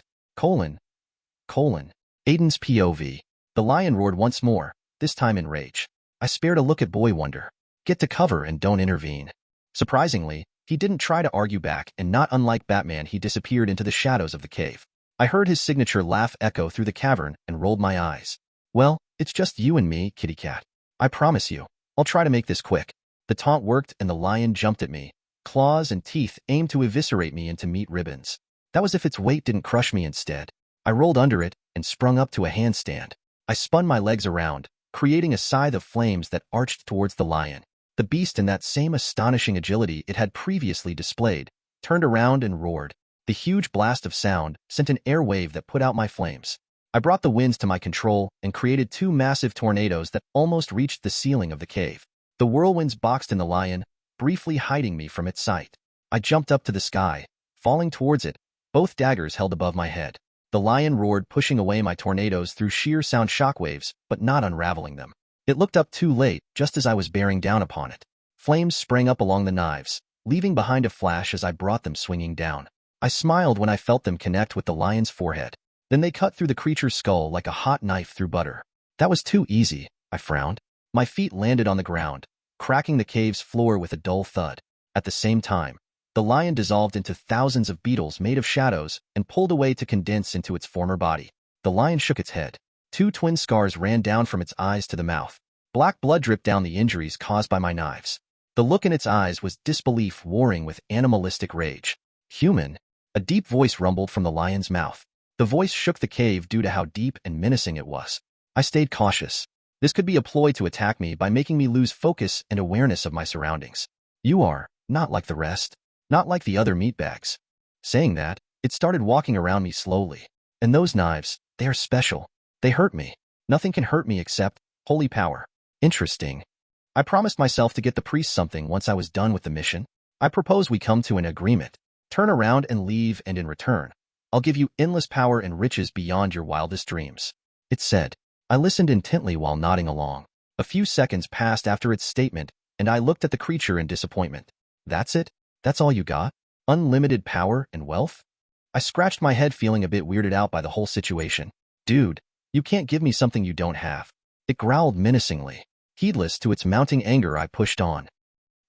Aden's POV. The lion roared once more, this time in rage. I spared a look at Boy Wonder. Get to cover and don't intervene. Surprisingly, he didn't try to argue back, and not unlike Batman, he disappeared into the shadows of the cave. I heard his signature laugh echo through the cavern and rolled my eyes. Well, it's just you and me, kitty cat. I promise you, I'll try to make this quick. The taunt worked and the lion jumped at me. Claws and teeth aimed to eviscerate me into meat ribbons. That was if its weight didn't crush me instead. I rolled under it and sprung up to a handstand. I spun my legs around, creating a scythe of flames that arched towards the lion. The beast, in that same astonishing agility it had previously displayed, turned around and roared. The huge blast of sound sent an air wave that put out my flames. I brought the winds to my control and created two massive tornadoes that almost reached the ceiling of the cave. The whirlwinds boxed in the lion, briefly hiding me from its sight. I jumped up to the sky, falling towards it, both daggers held above my head. The lion roared, pushing away my tornadoes through sheer sound shockwaves, but not unraveling them. It looked up too late, just as I was bearing down upon it. Flames sprang up along the knives, leaving behind a flash as I brought them swinging down. I smiled when I felt them connect with the lion's forehead. Then they cut through the creature's skull like a hot knife through butter. That was too easy, I frowned. My feet landed on the ground, cracking the cave's floor with a dull thud. At the same time, the lion dissolved into thousands of beetles made of shadows and pulled away to condense into its former body. The lion shook its head. Two twin scars ran down from its eyes to the mouth. Black blood dripped down the injuries caused by my knives. The look in its eyes was disbelief warring with animalistic rage. Human. A deep voice rumbled from the lion's mouth. The voice shook the cave due to how deep and menacing it was. I stayed cautious. This could be a ploy to attack me by making me lose focus and awareness of my surroundings. You are not like the rest. Not like the other meatbags. Saying that, it started walking around me slowly. And those knives, they are special. They hurt me. Nothing can hurt me except holy power. Interesting. I promised myself to get the priest something once I was done with the mission. I propose we come to an agreement. Turn around and leave, and in return, I'll give you endless power and riches beyond your wildest dreams. It said. I listened intently while nodding along. A few seconds passed after its statement, and I looked at the creature in disappointment. That's it? That's all you got? Unlimited power and wealth? I scratched my head, feeling a bit weirded out by the whole situation. Dude, you can't give me something you don't have. It growled menacingly. Heedless to its mounting anger, I pushed on.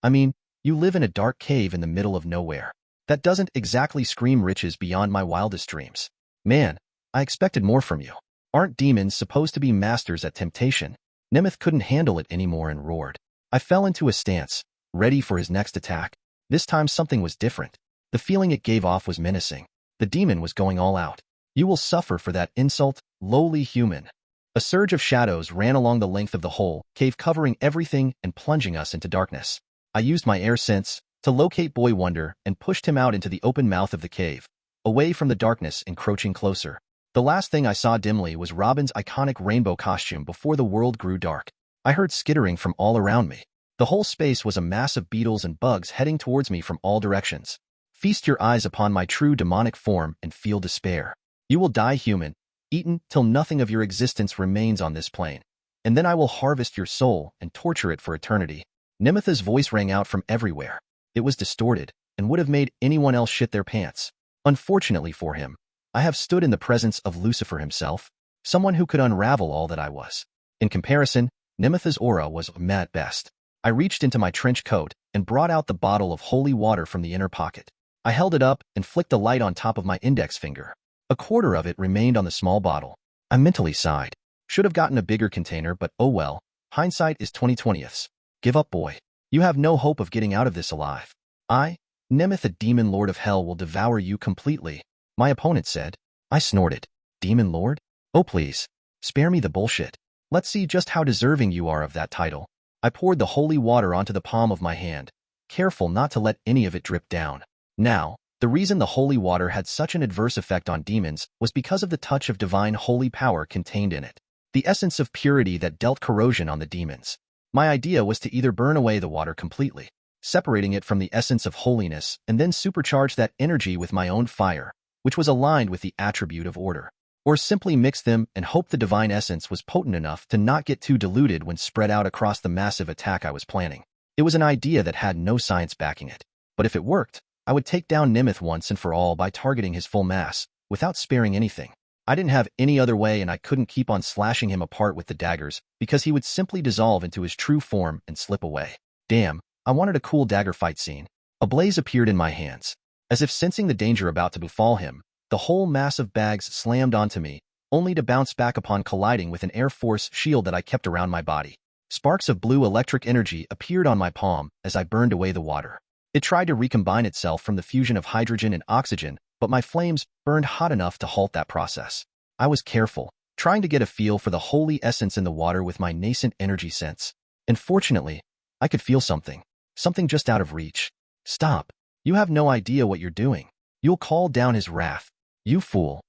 I mean, you live in a dark cave in the middle of nowhere. That doesn't exactly scream riches beyond my wildest dreams. Man, I expected more from you. Aren't demons supposed to be masters at temptation? Nemeth couldn't handle it anymore and roared. I fell into a stance, ready for his next attack. This time something was different. The feeling it gave off was menacing. The demon was going all out. You will suffer for that insult, lowly human. A surge of shadows ran along the length of the whole cave, covering everything and plunging us into darkness. I used my air sense to locate Boy Wonder and pushed him out into the open mouth of the cave, away from the darkness encroaching closer. The last thing I saw dimly was Robin's iconic rainbow costume before the world grew dark. I heard skittering from all around me. The whole space was a mass of beetles and bugs heading towards me from all directions. Feast your eyes upon my true demonic form and feel despair. You will die human, eaten till nothing of your existence remains on this plane. And then I will harvest your soul and torture it for eternity. Nemetha's voice rang out from everywhere. It was distorted and would have made anyone else shit their pants. Unfortunately for him, I have stood in the presence of Lucifer himself, someone who could unravel all that I was. In comparison, Nemetha's aura was meh at best. I reached into my trench coat and brought out the bottle of holy water from the inner pocket. I held it up and flicked the light on top of my index finger. A quarter of it remained on the small bottle. I mentally sighed. Should have gotten a bigger container, but oh well. Hindsight is 20/20ths. Give up, boy. You have no hope of getting out of this alive. I, Nemeth, the demon lord of hell, will devour you completely, my opponent said. I snorted. Demon lord? Oh please. Spare me the bullshit. Let's see just how deserving you are of that title. I poured the holy water onto the palm of my hand, careful not to let any of it drip down. Now, the reason the holy water had such an adverse effect on demons was because of the touch of divine holy power contained in it. The essence of purity that dealt corrosion on the demons. My idea was to either burn away the water completely, separating it from the essence of holiness, and then supercharge that energy with my own fire, which was aligned with the attribute of order, or simply mix them and hope the divine essence was potent enough to not get too diluted when spread out across the massive attack I was planning. It was an idea that had no science backing it, but if it worked, I would take down Nemeth once and for all by targeting his full mass, without sparing anything. I didn't have any other way, and I couldn't keep on slashing him apart with the daggers, because he would simply dissolve into his true form and slip away. Damn, I wanted a cool dagger fight scene. A blaze appeared in my hands. As if sensing the danger about to befall him, the whole mass of bags slammed onto me, only to bounce back upon colliding with an Air Force shield that I kept around my body. Sparks of blue electric energy appeared on my palm as I burned away the water. It tried to recombine itself from the fusion of hydrogen and oxygen, but my flames burned hot enough to halt that process. I was careful, trying to get a feel for the holy essence in the water with my nascent energy sense. And fortunately, I could feel something just out of reach. Stop. You have no idea what you're doing. You'll call down his wrath. You fool.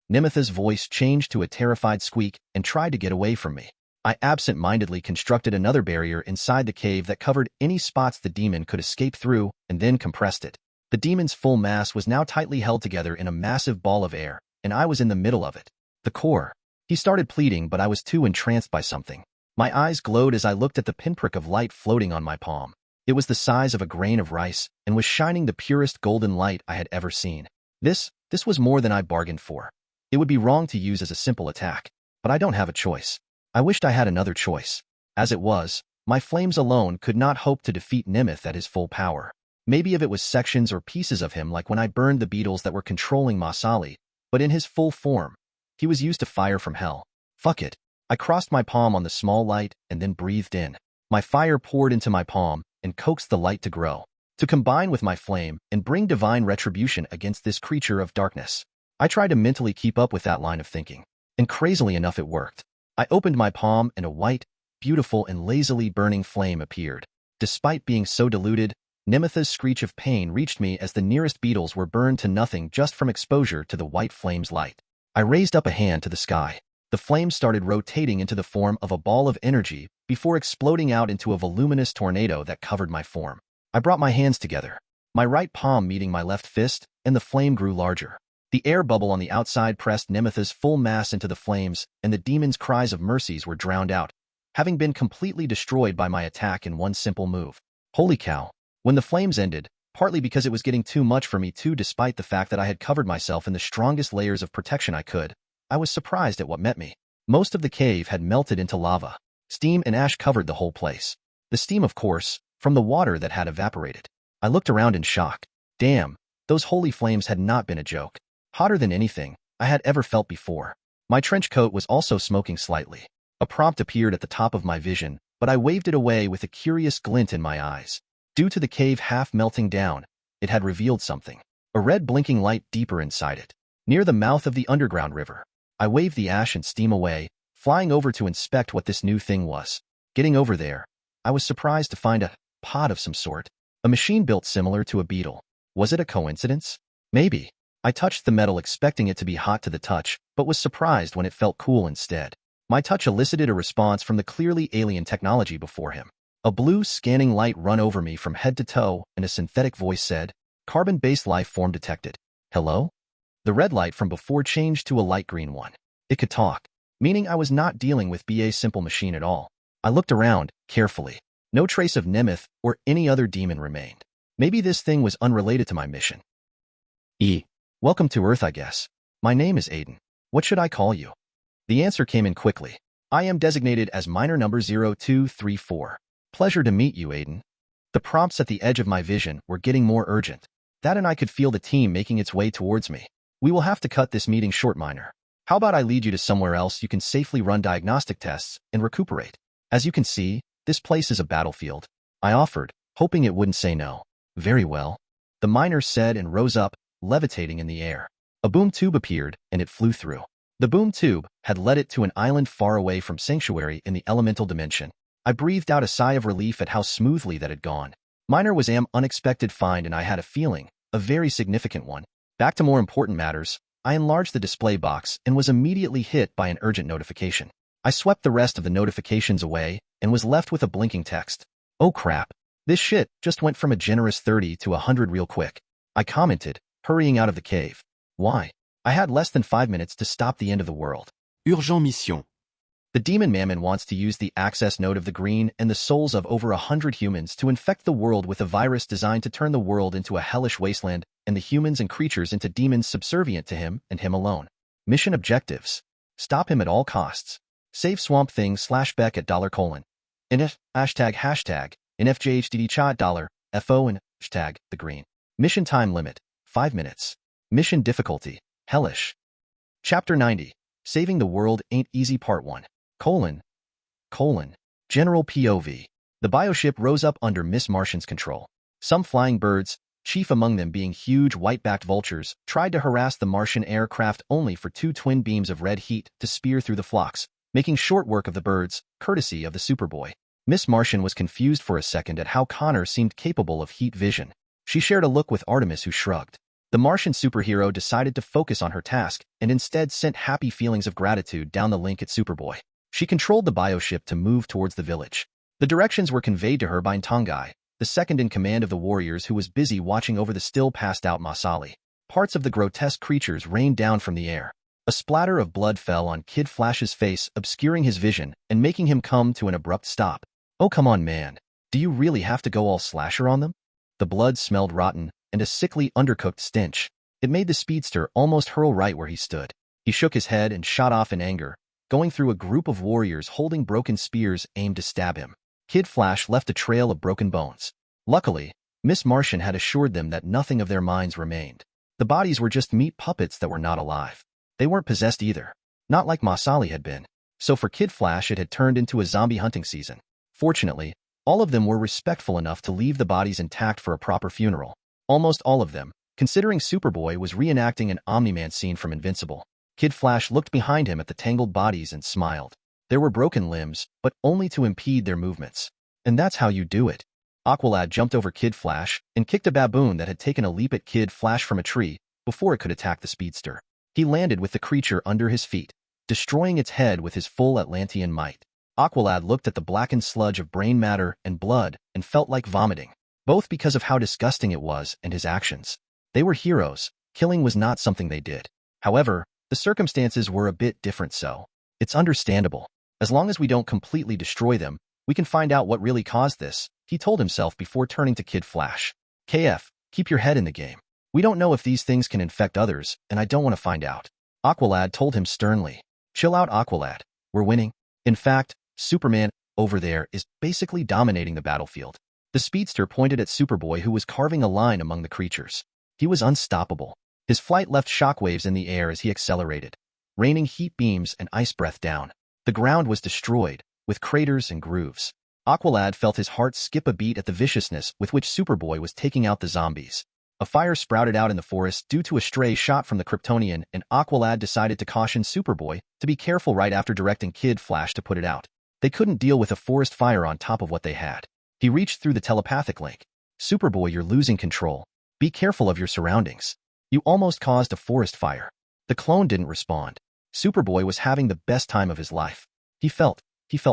Nemetha's voice changed to a terrified squeak and tried to get away from me. I absent-mindedly constructed another barrier inside the cave that covered any spots the demon could escape through and then compressed it. The demon's full mass was now tightly held together in a massive ball of air, and I was in the middle of it. The core. He started pleading, but I was too entranced by something. My eyes glowed as I looked at the pinprick of light floating on my palm. It was the size of a grain of rice and was shining the purest golden light I had ever seen. This was more than I bargained for. It would be wrong to use as a simple attack, but I don't have a choice. I wished I had another choice. As it was, my flames alone could not hope to defeat Nemeth at his full power. Maybe if it was sections or pieces of him, like when I burned the beetles that were controlling Masali, but in his full form, he was used to fire from hell. Fuck it. I crossed my palm on the small light and then breathed in. My fire poured into my palm and coaxed the light to grow. to combine with my flame and bring divine retribution against this creature of darkness. I tried to mentally keep up with that line of thinking, and crazily enough it worked. I opened my palm and a white, beautiful and lazily burning flame appeared. Despite being so diluted, Nemitha's screech of pain reached me as the nearest beetles were burned to nothing just from exposure to the white flame's light. I raised up a hand to the sky. The flame started rotating into the form of a ball of energy before exploding out into a voluminous tornado that covered my form. I brought my hands together, my right palm meeting my left fist, and the flame grew larger. The air bubble on the outside pressed Nemitha's full mass into the flames, and the demon's cries of mercies were drowned out, having been completely destroyed by my attack in one simple move. Holy cow. When the flames ended, partly because it was getting too much for me too despite the fact that I had covered myself in the strongest layers of protection I could, I was surprised at what met me. Most of the cave had melted into lava. Steam and ash covered the whole place. The steam, of course, from the water that had evaporated. I looked around in shock. Damn, those holy flames had not been a joke. Hotter than anything I had ever felt before. My trench coat was also smoking slightly. A prompt appeared at the top of my vision, but I waved it away with a curious glint in my eyes. Due to the cave half melting down, it had revealed something. A red blinking light deeper inside it. Near the mouth of the underground river. I waved the ash and steam away, flying over to inspect what this new thing was. Getting over there, I was surprised to find a pod of some sort. A machine built similar to a beetle. Was it a coincidence? Maybe. I touched the metal expecting it to be hot to the touch, but was surprised when it felt cool instead. My touch elicited a response from the clearly alien technology before him. A blue scanning light run over me from head to toe, and a synthetic voice said, "Carbon-based life form detected. Hello?" The red light from before changed to a light green one. It could talk, meaning I was not dealing with BA's simple machine at all. I looked around, carefully. No trace of Nemeth or any other demon remained. Maybe this thing was unrelated to my mission. Welcome to Earth, I guess. My name is Aden. What should I call you? The answer came in quickly. I am designated as miner number 0234. Pleasure to meet you, Aden. The prompts at the edge of my vision were getting more urgent. That and I could feel the team making its way towards me. We will have to cut this meeting short, miner. How about I lead you to somewhere else you can safely run diagnostic tests and recuperate? As you can see, this place is a battlefield. I offered, hoping it wouldn't say no. Very well. The miner said and rose up, levitating in the air. A boom tube appeared, and it flew through. The boom tube had led it to an island far away from Sanctuary in the elemental dimension. I breathed out a sigh of relief at how smoothly that had gone. Miner was an unexpected find, and I had a feeling, a very significant one. Back to more important matters, I enlarged the display box and was immediately hit by an urgent notification. I swept the rest of the notifications away and was left with a blinking text. Oh crap. This shit just went from a generous 30 to 100 real quick. I commented, hurrying out of the cave. Why? I had less than 5 minutes to stop the end of the world. Urgent mission. The demon mammon wants to use the access node of the green and the souls of over 100 humans to infect the world with a virus designed to turn the world into a hellish wasteland and the humans and creatures into demons subservient to him and him alone. Mission objectives. Stop him at all costs. Save Swamp Thing /Beck at $. NF hashtag NFJHDD chat $FO and hashtag the green. Mission time limit 5 minutes. Mission difficulty hellish. Chapter 90. Saving the World Ain't Easy Part 1. General POV. The bioship rose up under Miss Martian's control. Some flying birds, chief among them being huge white-backed vultures, tried to harass the Martian aircraft only for 2 twin beams of red heat to spear through the flocks, making short work of the birds, courtesy of the Superboy. Miss Martian was confused for a second at how Connor seemed capable of heat vision. She shared a look with Artemis, who shrugged. The Martian superhero decided to focus on her task and instead sent happy feelings of gratitude down the link at Superboy. She controlled the bioship to move towards the village. The directions were conveyed to her by Ntongai, the second in command of the warriors, who was busy watching over the still passed-out Masali. Parts of the grotesque creatures rained down from the air. A splatter of blood fell on Kid Flash's face, obscuring his vision and making him come to an abrupt stop. Oh come on, man. Do you really have to go all slasher on them? The blood smelled rotten and a sickly undercooked stench. It made the speedster almost hurl right where he stood. He shook his head and shot off in anger, going through a group of warriors holding broken spears aimed to stab him. Kid Flash left a trail of broken bones. Luckily, Miss Martian had assured them that nothing of their minds remained. The bodies were just meat puppets that were not alive. They weren't possessed either, not like Masali had been. So for Kid Flash it had turned into a zombie hunting season. Fortunately, All of them were respectful enough to leave the bodies intact for a proper funeral. Almost all of them, considering Superboy was reenacting an Omni-Man scene from Invincible. Kid Flash looked behind him at the tangled bodies and smiled. There were broken limbs, but only to impede their movements. And that's how you do it. Aqualad jumped over Kid Flash and kicked a baboon that had taken a leap at Kid Flash from a tree before it could attack the speedster. He landed with the creature under his feet, destroying its head with his full Atlantean might. Aqualad looked at the blackened sludge of brain matter and blood and felt like vomiting, both because of how disgusting it was and his actions. They were heroes. Killing was not something they did. However, the circumstances were a bit different, so it's understandable. As long as we don't completely destroy them, we can find out what really caused this, he told himself before turning to Kid Flash. KF, keep your head in the game. We don't know if these things can infect others, and I don't want to find out. Aqualad told him sternly. Chill out, Aqualad. We're winning. In fact, Superman, over there, is basically dominating the battlefield. The speedster pointed at Superboy, who was carving a line among the creatures. He was unstoppable. His flight left shockwaves in the air as he accelerated, raining heat beams and ice breath down. The ground was destroyed, with craters and grooves. Aqualad felt his heart skip a beat at the viciousness with which Superboy was taking out the zombies. A fire sprouted out in the forest due to a stray shot from the Kryptonian, and Aqualad decided to caution Superboy to be careful right after directing Kid Flash to put it out. They couldn't deal with a forest fire on top of what they had. He reached through the telepathic link. Superboy, you're losing control. Be careful of your surroundings. You almost caused a forest fire. The clone didn't respond. Superboy was having the best time of his life. He felt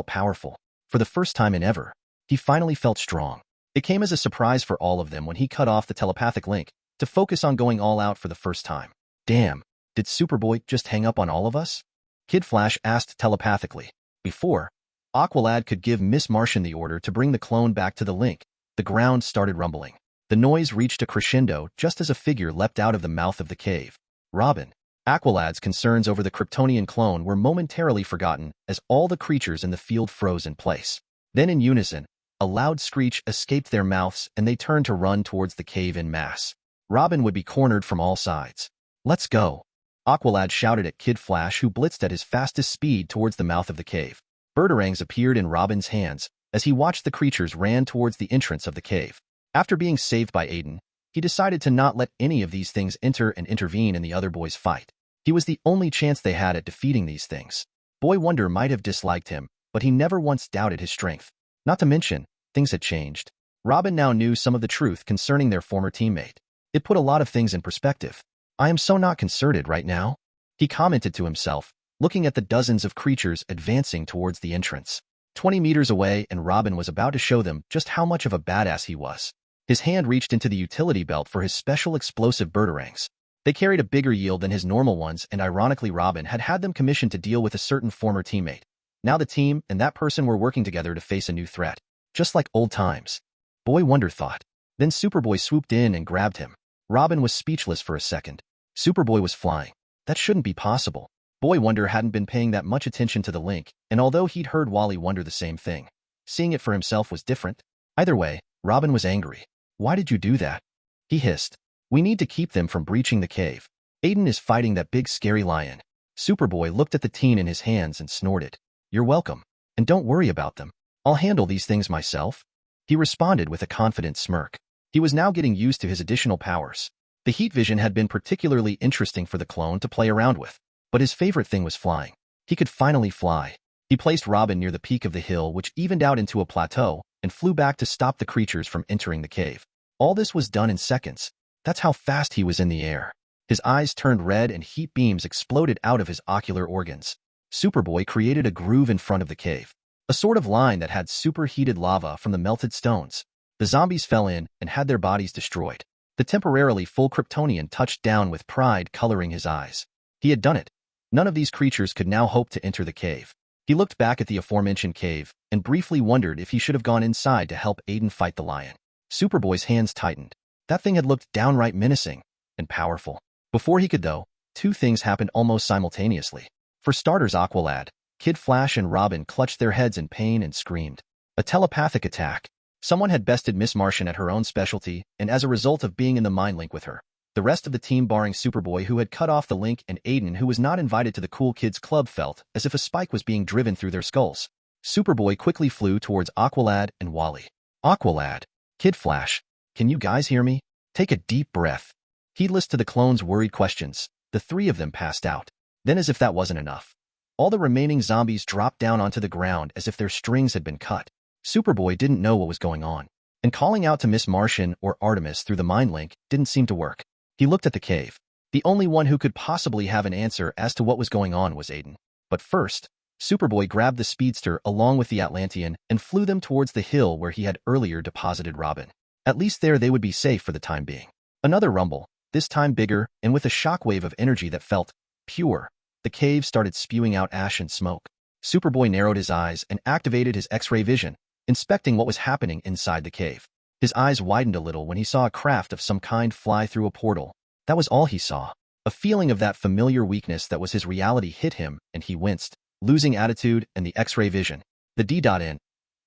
powerful. For the first time in ever, he finally felt strong. It came as a surprise for all of them when he cut off the telepathic link to focus on going all out for the first time. Damn, did Superboy just hang up on all of us? Kid Flash asked telepathically. Before Aqualad could give Miss Martian the order to bring the clone back to the link, the ground started rumbling. The noise reached a crescendo just as a figure leapt out of the mouth of the cave. Robin. Aqualad's concerns over the Kryptonian clone were momentarily forgotten as all the creatures in the field froze in place. Then in unison, a loud screech escaped their mouths and they turned to run towards the cave en masse. Robin would be cornered from all sides. Let's go. Aqualad shouted at Kid Flash, who blitzed at his fastest speed towards the mouth of the cave. Birdarangs appeared in Robin's hands as he watched the creatures ran towards the entrance of the cave. After being saved by Aden, he decided to not let any of these things enter and intervene in the other boys' fight. He was the only chance they had at defeating these things. Boy Wonder might have disliked him, but he never once doubted his strength. Not to mention, things had changed. Robin now knew some of the truth concerning their former teammate. It put a lot of things in perspective. I am so not concerted right now, he commented to himself, looking at the dozens of creatures advancing towards the entrance. 20 meters away, and Robin was about to show them just how much of a badass he was. His hand reached into the utility belt for his special explosive birdarangs. They carried a bigger yield than his normal ones, and ironically Robin had had them commissioned to deal with a certain former teammate. Now the team and that person were working together to face a new threat. Just like old times. Boy Wonder thought. Then Superboy swooped in and grabbed him. Robin was speechless for a second. Superboy was flying. That shouldn't be possible. Boy Wonder hadn't been paying that much attention to the link, and although he'd heard Wally wonder the same thing, seeing it for himself was different. Either way, Robin was angry. Why did you do that? He hissed. We need to keep them from breaching the cave. Aden is fighting that big scary lion. Superboy looked at the teen in his hands and snorted. You're welcome. And don't worry about them. I'll handle these things myself. He responded with a confident smirk. He was now getting used to his additional powers. The heat vision had been particularly interesting for the clone to play around with, but his favorite thing was flying. He could finally fly. He placed Robin near the peak of the hill, which evened out into a plateau, and flew back to stop the creatures from entering the cave. All this was done in seconds. That's how fast he was in the air. His eyes turned red and heat beams exploded out of his ocular organs. Superboy created a groove in front of the cave, a sort of line that had superheated lava from the melted stones. The zombies fell in and had their bodies destroyed. The temporarily full Kryptonian touched down with pride coloring his eyes. He had done it. None of these creatures could now hope to enter the cave. He looked back at the aforementioned cave and briefly wondered if he should have gone inside to help Aden fight the lion. Superboy's hands tightened. That thing had looked downright menacing and powerful. Before he could, though, two things happened almost simultaneously. For starters, Aqualad, Kid Flash, and Robin clutched their heads in pain and screamed. A telepathic attack. Someone had bested Miss Martian at her own specialty, and as a result of being in the mind link with her, the rest of the team, barring Superboy, who had cut off the link, and Aden, who was not invited to the Cool Kids Club, felt as if a spike was being driven through their skulls. Superboy quickly flew towards Aqualad and Wally. Aqualad. Kid Flash. Can you guys hear me? Take a deep breath. Heedless to the clones' worried questions, the three of them passed out. Then, as if that wasn't enough, all the remaining zombies dropped down onto the ground as if their strings had been cut. Superboy didn't know what was going on, and calling out to Miss Martian or Artemis through the mind link didn't seem to work. He looked at the cave. The only one who could possibly have an answer as to what was going on was Aden. But first, Superboy grabbed the speedster along with the Atlantean and flew them towards the hill where he had earlier deposited Robin. At least there they would be safe for the time being. Another rumble, this time bigger, and with a shockwave of energy that felt pure. The cave started spewing out ash and smoke. Superboy narrowed his eyes and activated his X-ray vision, inspecting what was happening inside the cave. His eyes widened a little when he saw a craft of some kind fly through a portal. That was all he saw. A feeling of that familiar weakness that was his reality hit him, and he winced, losing attitude and the X-ray vision. The D.N.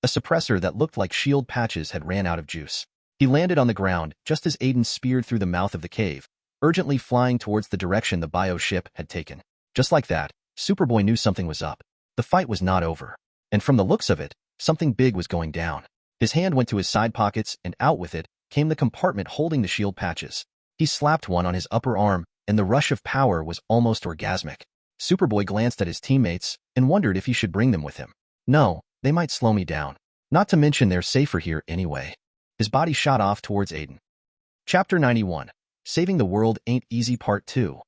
A suppressor that looked like shield patches had ran out of juice. He landed on the ground just as Aden speared through the mouth of the cave, urgently flying towards the direction the bio ship had taken. Just like that, Superboy knew something was up. The fight was not over. And from the looks of it, something big was going down. His hand went to his side pockets, and out with it came the compartment holding the shield patches. He slapped one on his upper arm, and the rush of power was almost orgasmic. Superboy glanced at his teammates and wondered if he should bring them with him. No, they might slow me down. Not to mention they're safer here anyway. His body shot off towards Aden. Chapter 91. Saving the World Ain't Easy Part 2.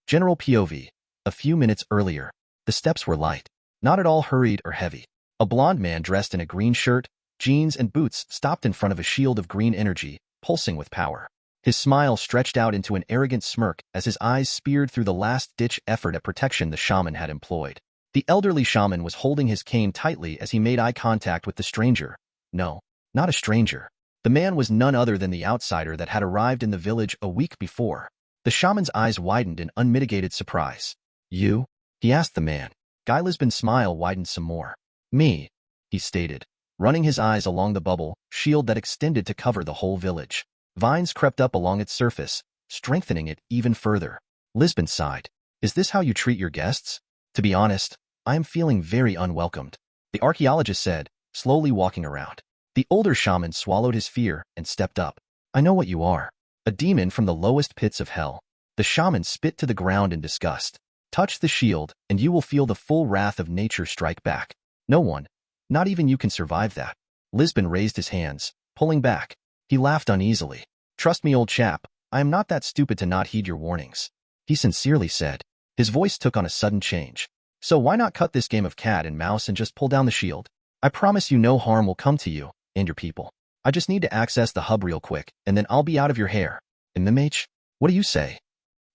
General POV. A few minutes earlier, the steps were light, not at all hurried or heavy. A blond man dressed in a green shirt, jeans, and boots stopped in front of a shield of green energy, pulsing with power. His smile stretched out into an arrogant smirk as his eyes speared through the last-ditch effort at protection the shaman had employed. The elderly shaman was holding his cane tightly as he made eye contact with the stranger. No, not a stranger. The man was none other than the outsider that had arrived in the village a week before. The shaman's eyes widened in unmitigated surprise. You? He asked the man. Guy Lisbon's smile widened some more. Me, he stated, running his eyes along the bubble shield that extended to cover the whole village. Vines crept up along its surface, strengthening it even further. Lisbon sighed. Is this how you treat your guests? To be honest, I am feeling very unwelcomed, the archaeologist said, slowly walking around. The older shaman swallowed his fear and stepped up. I know what you are. A demon from the lowest pits of hell. The shaman spit to the ground in disgust. Touch the shield, and you will feel the full wrath of nature strike back. No one, not even you, can survive that. Lisbon raised his hands, pulling back. He laughed uneasily. Trust me, old chap, I am not that stupid to not heed your warnings, he sincerely said. His voice took on a sudden change. So why not cut this game of cat and mouse and just pull down the shield? I promise you no harm will come to you and your people. I just need to access the hub real quick, and then I'll be out of your hair. MMH? What do you say?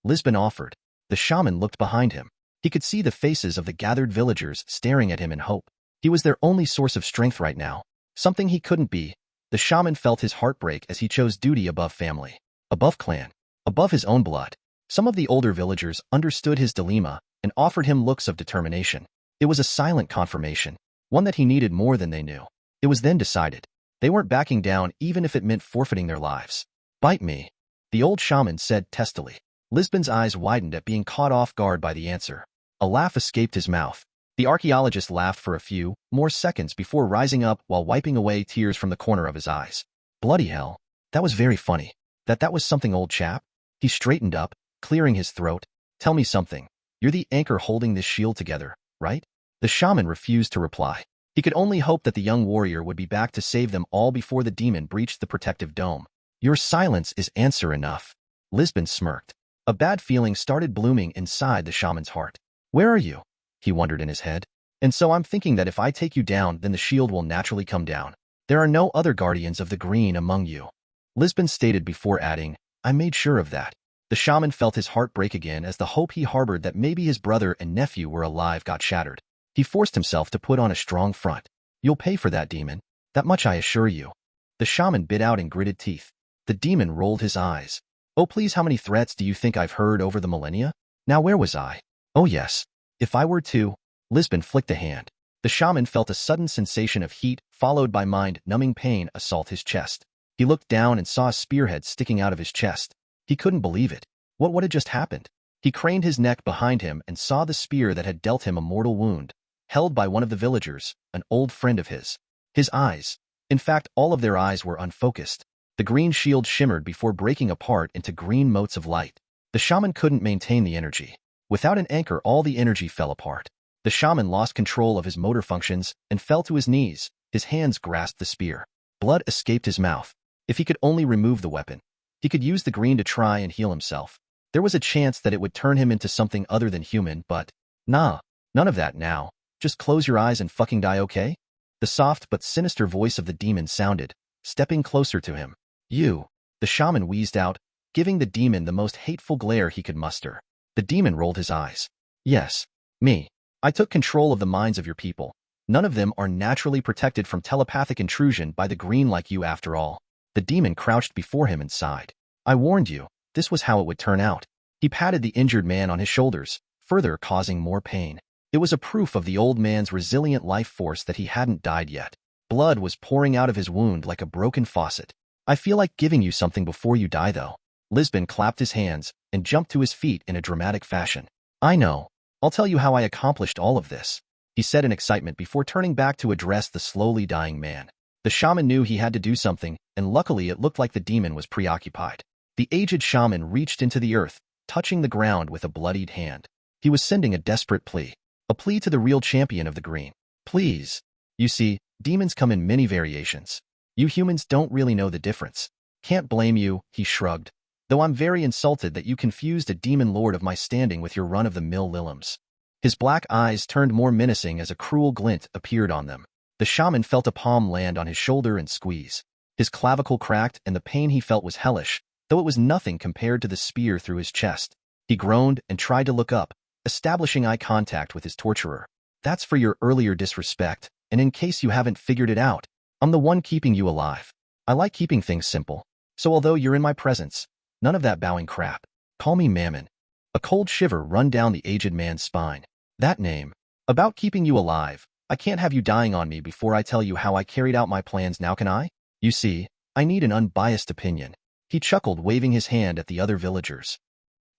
Lisbon offered. The shaman looked behind him. He could see the faces of the gathered villagers staring at him in hope. He was their only source of strength right now. Something he couldn't be. The shaman felt his heart break as he chose duty above family, above clan, above his own blood. Some of the older villagers understood his dilemma and offered him looks of determination. It was a silent confirmation, one that he needed more than they knew. It was then decided. They weren't backing down even if it meant forfeiting their lives. Bite me, the old shaman said testily. Lisbon's eyes widened at being caught off guard by the answer. A laugh escaped his mouth. The archaeologist laughed for a few more seconds before rising up while wiping away tears from the corner of his eyes. Bloody hell, that was very funny. That was something, old chap. He straightened up, clearing his throat. Tell me something. You're the anchor holding this shield together, right? The shaman refused to reply. He could only hope that the young warrior would be back to save them all before the demon breached the protective dome. Your silence is answer enough. Lisbon smirked. A bad feeling started blooming inside the shaman's heart. Where are you? He wondered in his head. And so I'm thinking that if I take you down, then the shield will naturally come down. There are no other guardians of the green among you. Lisbon stated before adding, I made sure of that. The shaman felt his heart break again as the hope he harbored that maybe his brother and nephew were alive got shattered. He forced himself to put on a strong front. You'll pay for that, demon. That much I assure you. The shaman bit out in gritted teeth. The demon rolled his eyes. Oh please, how many threats do you think I've heard over the millennia? Now where was I? Oh yes. If I were to... Lisbon flicked a hand. The shaman felt a sudden sensation of heat, followed by mind-numbing pain assault his chest. He looked down and saw a spearhead sticking out of his chest. He couldn't believe it. What had just happened? He craned his neck behind him and saw the spear that had dealt him a mortal wound. held by one of the villagers, an old friend of his. His eyes, in fact all of their eyes were unfocused. The green shield shimmered before breaking apart into green motes of light. The shaman couldn't maintain the energy. Without an anchor, all the energy fell apart. The shaman lost control of his motor functions and fell to his knees. His hands grasped the spear. Blood escaped his mouth. If he could only remove the weapon, he could use the green to try and heal himself. There was a chance that it would turn him into something other than human, but nah, none of that now. Just close your eyes and fucking die, okay? The soft but sinister voice of the demon sounded, stepping closer to him. You, the shaman wheezed out, giving the demon the most hateful glare he could muster. The demon rolled his eyes. Yes, me. I took control of the minds of your people. None of them are naturally protected from telepathic intrusion by the green like you after all. The demon crouched before him and sighed. I warned you, this was how it would turn out. He patted the injured man on his shoulders, further causing more pain. It was a proof of the old man's resilient life force that he hadn't died yet. Blood was pouring out of his wound like a broken faucet. I feel like giving you something before you die though. Lisbon clapped his hands and jumped to his feet in a dramatic fashion. I know. I'll tell you how I accomplished all of this, he said in excitement before turning back to address the slowly dying man. The shaman knew he had to do something, and luckily it looked like the demon was preoccupied. The aged shaman reached into the earth, touching the ground with a bloodied hand. He was sending a desperate plea. A plea to the real champion of the green. Please. You see, demons come in many variations. You humans don't really know the difference. Can't blame you, he shrugged. Though I'm very insulted that you confused a demon lord of my standing with your run-of-the-mill Lilims. His black eyes turned more menacing as a cruel glint appeared on them. The shaman felt a palm land on his shoulder and squeeze. His clavicle cracked and the pain he felt was hellish, though it was nothing compared to the spear through his chest. He groaned and tried to look up, establishing eye contact with his torturer. That's for your earlier disrespect, and in case you haven't figured it out, I'm the one keeping you alive. I like keeping things simple. So although you're in my presence, none of that bowing crap. Call me Mammon. A cold shiver run down the aged man's spine. That name. About keeping you alive. I can't have you dying on me before I tell you how I carried out my plans, now can I? You see, I need an unbiased opinion. He chuckled, waving his hand at the other villagers.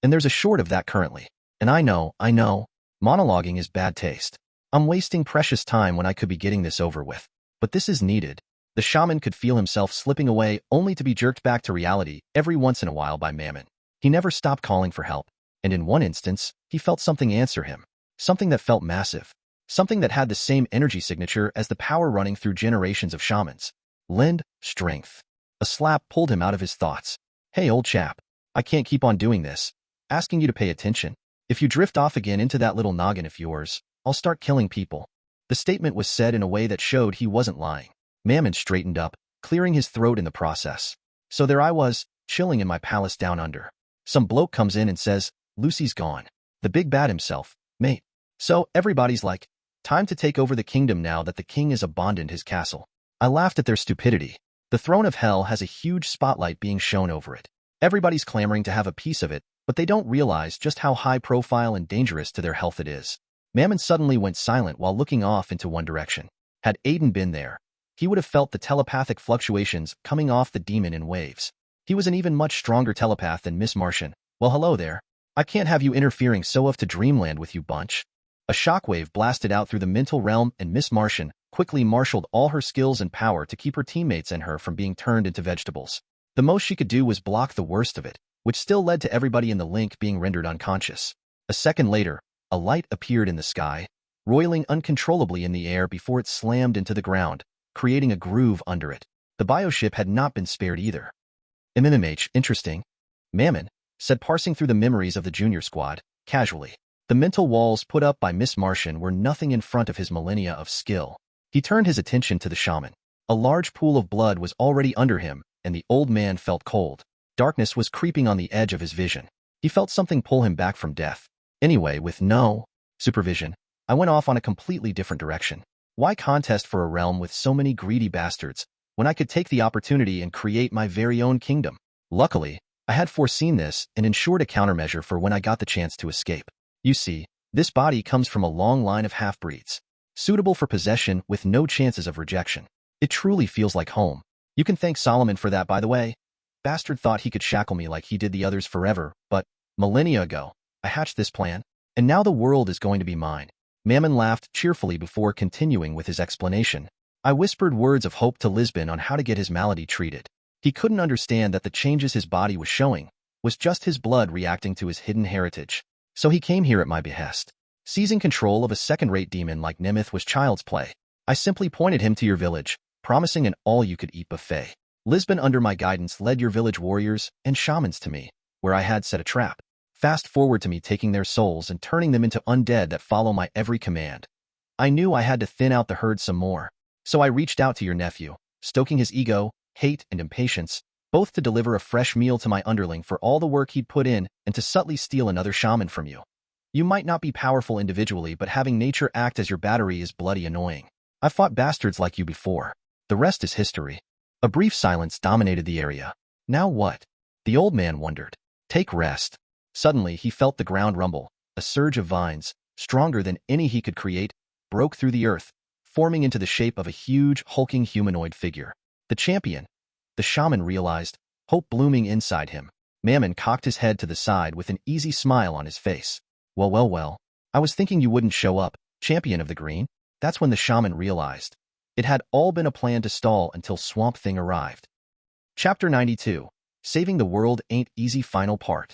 And there's a short of that currently. And I know. Monologuing is bad taste. I'm wasting precious time when I could be getting this over with. But this is needed. The shaman could feel himself slipping away only to be jerked back to reality every once in a while by Mammon. He never stopped calling for help, and in one instance, he felt something answer him. Something that felt massive. Something that had the same energy signature as the power running through generations of shamans. Lend strength. A slap pulled him out of his thoughts. Hey old chap, I can't keep on doing this. Asking you to pay attention. If you drift off again into that little noggin of yours, I'll start killing people. The statement was said in a way that showed he wasn't lying. Mammon straightened up, clearing his throat in the process. So there I was, chilling in my palace down under. Some bloke comes in and says, Lucy's gone. The big bad himself, mate. So everybody's like, time to take over the kingdom now that the king has abandoned his castle. I laughed at their stupidity. The throne of hell has a huge spotlight being shown over it. Everybody's clamoring to have a piece of it, but they don't realize just how high profile and dangerous to their health it is. Mammon suddenly went silent while looking off into one direction. Had Aden been there, he would have felt the telepathic fluctuations coming off the demon in waves. He was an even much stronger telepath than Miss Martian. Well, hello there. I can't have you interfering so off to dreamland with you bunch. A shockwave blasted out through the mental realm and Miss Martian quickly marshaled all her skills and power to keep her teammates and her from being turned into vegetables. The most she could do was block the worst of it, which still led to everybody in the link being rendered unconscious. A second later, a light appeared in the sky, roiling uncontrollably in the air before it slammed into the ground, creating a groove under it. The bioship had not been spared either. MMH, interesting. Mammon said, parsing through the memories of the junior squad, casually. The mental walls put up by Miss Martian were nothing in front of his millennia of skill. He turned his attention to the shaman. A large pool of blood was already under him, and the old man felt cold. Darkness was creeping on the edge of his vision. He felt something pull him back from death. Anyway, with no supervision, I went off on a completely different direction. Why contest for a realm with so many greedy bastards, when I could take the opportunity and create my very own kingdom? Luckily, I had foreseen this and ensured a countermeasure for when I got the chance to escape. You see, this body comes from a long line of half-breeds, suitable for possession with no chances of rejection. It truly feels like home. You can thank Solomon for that, by the way. Bastard thought he could shackle me like he did the others forever, but millennia ago, I hatched this plan, and now the world is going to be mine. Mammon laughed cheerfully before continuing with his explanation. I whispered words of hope to Lisbon on how to get his malady treated. He couldn't understand that the changes his body was showing was just his blood reacting to his hidden heritage. So he came here at my behest. Seizing control of a second-rate demon like Nemeth was child's play. I simply pointed him to your village, promising an all-you-could-eat buffet. Lisbon, under my guidance, led your village warriors and shamans to me, where I had set a trap. Fast forward to me taking their souls and turning them into undead that follow my every command. I knew I had to thin out the herd some more, so I reached out to your nephew, stoking his ego, hate, and impatience, both to deliver a fresh meal to my underling for all the work he'd put in and to subtly steal another shaman from you. You might not be powerful individually, but having nature act as your battery is bloody annoying. I've fought bastards like you before. The rest is history. A brief silence dominated the area. Now what? The old man wondered. Take rest. Suddenly, he felt the ground rumble. A surge of vines, stronger than any he could create, broke through the earth, forming into the shape of a huge, hulking humanoid figure. The champion. The shaman realized, hope blooming inside him. Mammon cocked his head to the side with an easy smile on his face. Well. I was thinking you wouldn't show up, champion of the green. That's when the shaman realized. It had all been a plan to stall until Swamp Thing arrived. Chapter 92. Saving the World Ain't Easy. Final part.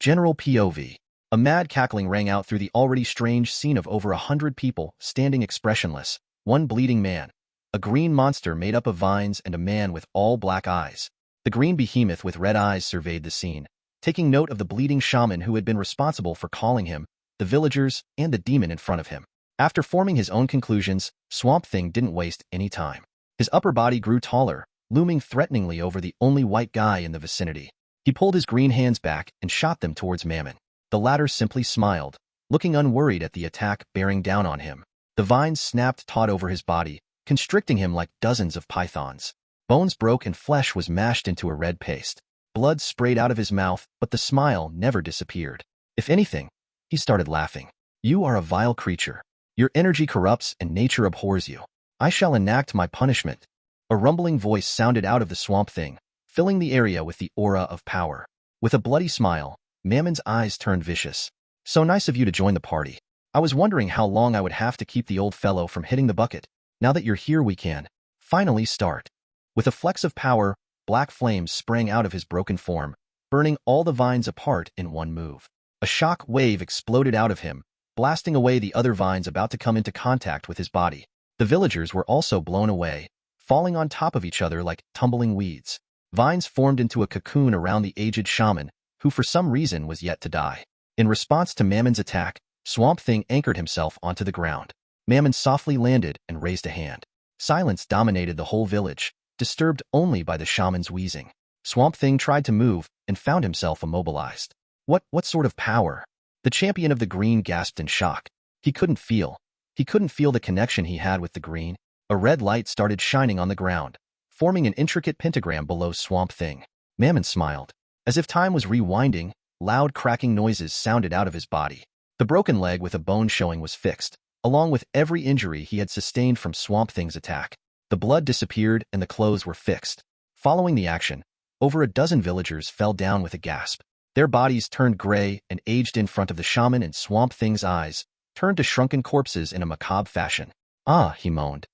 General POV. A mad cackling rang out through the already strange scene of over 100 people standing expressionless, one bleeding man, a green monster made up of vines, and a man with all black eyes. The green behemoth with red eyes surveyed the scene, taking note of the bleeding shaman who had been responsible for calling him, the villagers, and the demon in front of him. After forming his own conclusions, Swamp Thing didn't waste any time. His upper body grew taller, looming threateningly over the only white guy in the vicinity. He pulled his green hands back and shot them towards Mammon. The latter simply smiled, looking unworried at the attack bearing down on him. The vines snapped taut over his body, constricting him like dozens of pythons. Bones broke and flesh was mashed into a red paste. Blood sprayed out of his mouth, but the smile never disappeared. If anything, he started laughing. You are a vile creature. Your energy corrupts and nature abhors you. I shall enact my punishment. A rumbling voice sounded out of the Swamp Thing, filling the area with the aura of power. With a bloody smile, Mammon's eyes turned vicious. So nice of you to join the party. I was wondering how long I would have to keep the old fellow from hitting the bucket. Now that you're here, we can finally start. With a flex of power, black flames sprang out of his broken form, burning all the vines apart in one move. A shock wave exploded out of him, blasting away the other vines about to come into contact with his body. The villagers were also blown away, falling on top of each other like tumbling weeds. Vines formed into a cocoon around the aged shaman, who for some reason was yet to die. In response to Mammon's attack, Swamp Thing anchored himself onto the ground. Mammon softly landed and raised a hand. Silence dominated the whole village, disturbed only by the shaman's wheezing. Swamp Thing tried to move and found himself immobilized. What sort of power? The champion of the green gasped in shock. He couldn't feel the connection he had with the green. A red light started shining on the ground, forming an intricate pentagram below Swamp Thing. Mammon smiled. As if time was rewinding, loud cracking noises sounded out of his body. The broken leg with a bone showing was fixed, along with every injury he had sustained from Swamp Thing's attack. The blood disappeared and the clothes were fixed. Following the action, over a dozen villagers fell down with a gasp. Their bodies turned gray and aged in front of the shaman, and Swamp Thing's eyes turned to shrunken corpses in a macabre fashion. Ah, he moaned.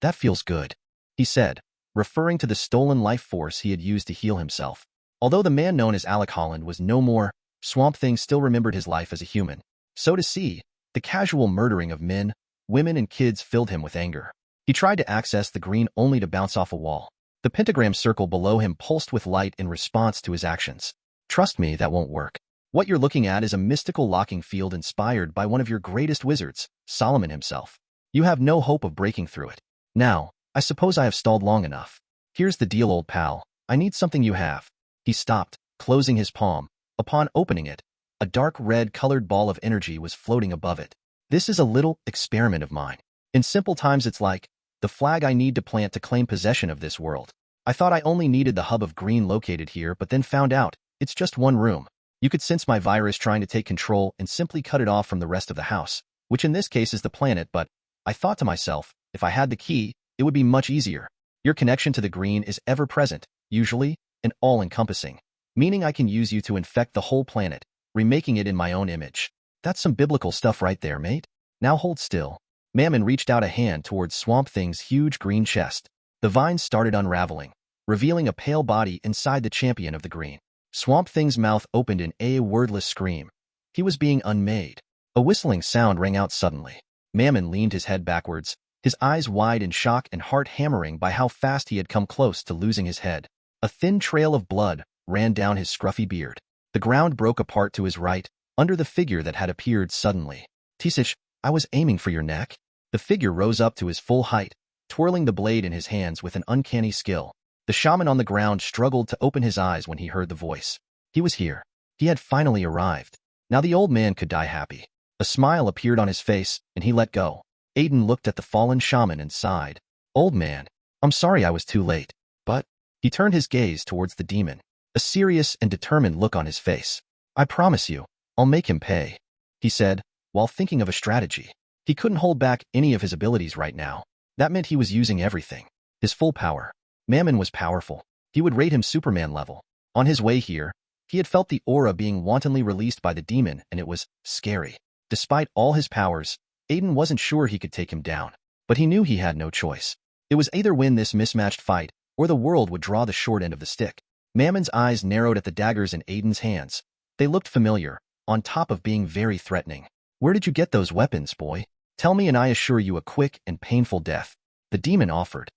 That feels good, he said, referring to the stolen life force he had used to heal himself. Although the man known as Alec Holland was no more, Swamp Thing still remembered his life as a human. So to see the casual murdering of men, women, and kids filled him with anger. He tried to access the green only to bounce off a wall. The pentagram circle below him pulsed with light in response to his actions. Trust me, that won't work. What you're looking at is a mystical locking field inspired by one of your greatest wizards, Solomon himself. You have no hope of breaking through it. Now, I suppose I have stalled long enough. Here's the deal, old pal. I need something you have. He stopped, closing his palm. Upon opening it, a dark red-colored ball of energy was floating above it. This is a little experiment of mine. In simple times, it's like the flag I need to plant to claim possession of this world. I thought I only needed the hub of green located here, but then found out it's just one room. You could sense my virus trying to take control and simply cut it off from the rest of the house, which in this case is the planet, but I thought to myself, if I had the key, it would be much easier. Your connection to the green is ever-present, usually, and all-encompassing, meaning I can use you to infect the whole planet, remaking it in my own image. That's some biblical stuff right there, mate. Now hold still. Mammon reached out a hand towards Swamp Thing's huge green chest. The vines started unraveling, revealing a pale body inside the champion of the green. Swamp Thing's mouth opened in a wordless scream. He was being unmade. A whistling sound rang out suddenly. Mammon leaned his head backwards, his eyes wide in shock and heart hammering by how fast he had come close to losing his head. A thin trail of blood ran down his scruffy beard. The ground broke apart to his right, under the figure that had appeared suddenly. Tisich, I was aiming for your neck. The figure rose up to his full height, twirling the blade in his hands with an uncanny skill. The shaman on the ground struggled to open his eyes when he heard the voice. He was here. He had finally arrived. Now the old man could die happy. A smile appeared on his face, and he let go. Aden looked at the fallen shaman and sighed. Old man, I'm sorry I was too late. But he turned his gaze towards the demon, a serious and determined look on his face. I promise you, I'll make him pay, he said, while thinking of a strategy. He couldn't hold back any of his abilities right now. That meant he was using everything. His full power. Mammon was powerful. He would rate him Superman level. On his way here, he had felt the aura being wantonly released by the demon, and it was scary. Despite all his powers, Aden wasn't sure he could take him down. But he knew he had no choice. It was either win this mismatched fight, or the world would draw the short end of the stick. Mammon's eyes narrowed at the daggers in Aden's hands. They looked familiar, on top of being very threatening. Where did you get those weapons, boy? Tell me and I assure you a quick and painful death. The demon offered.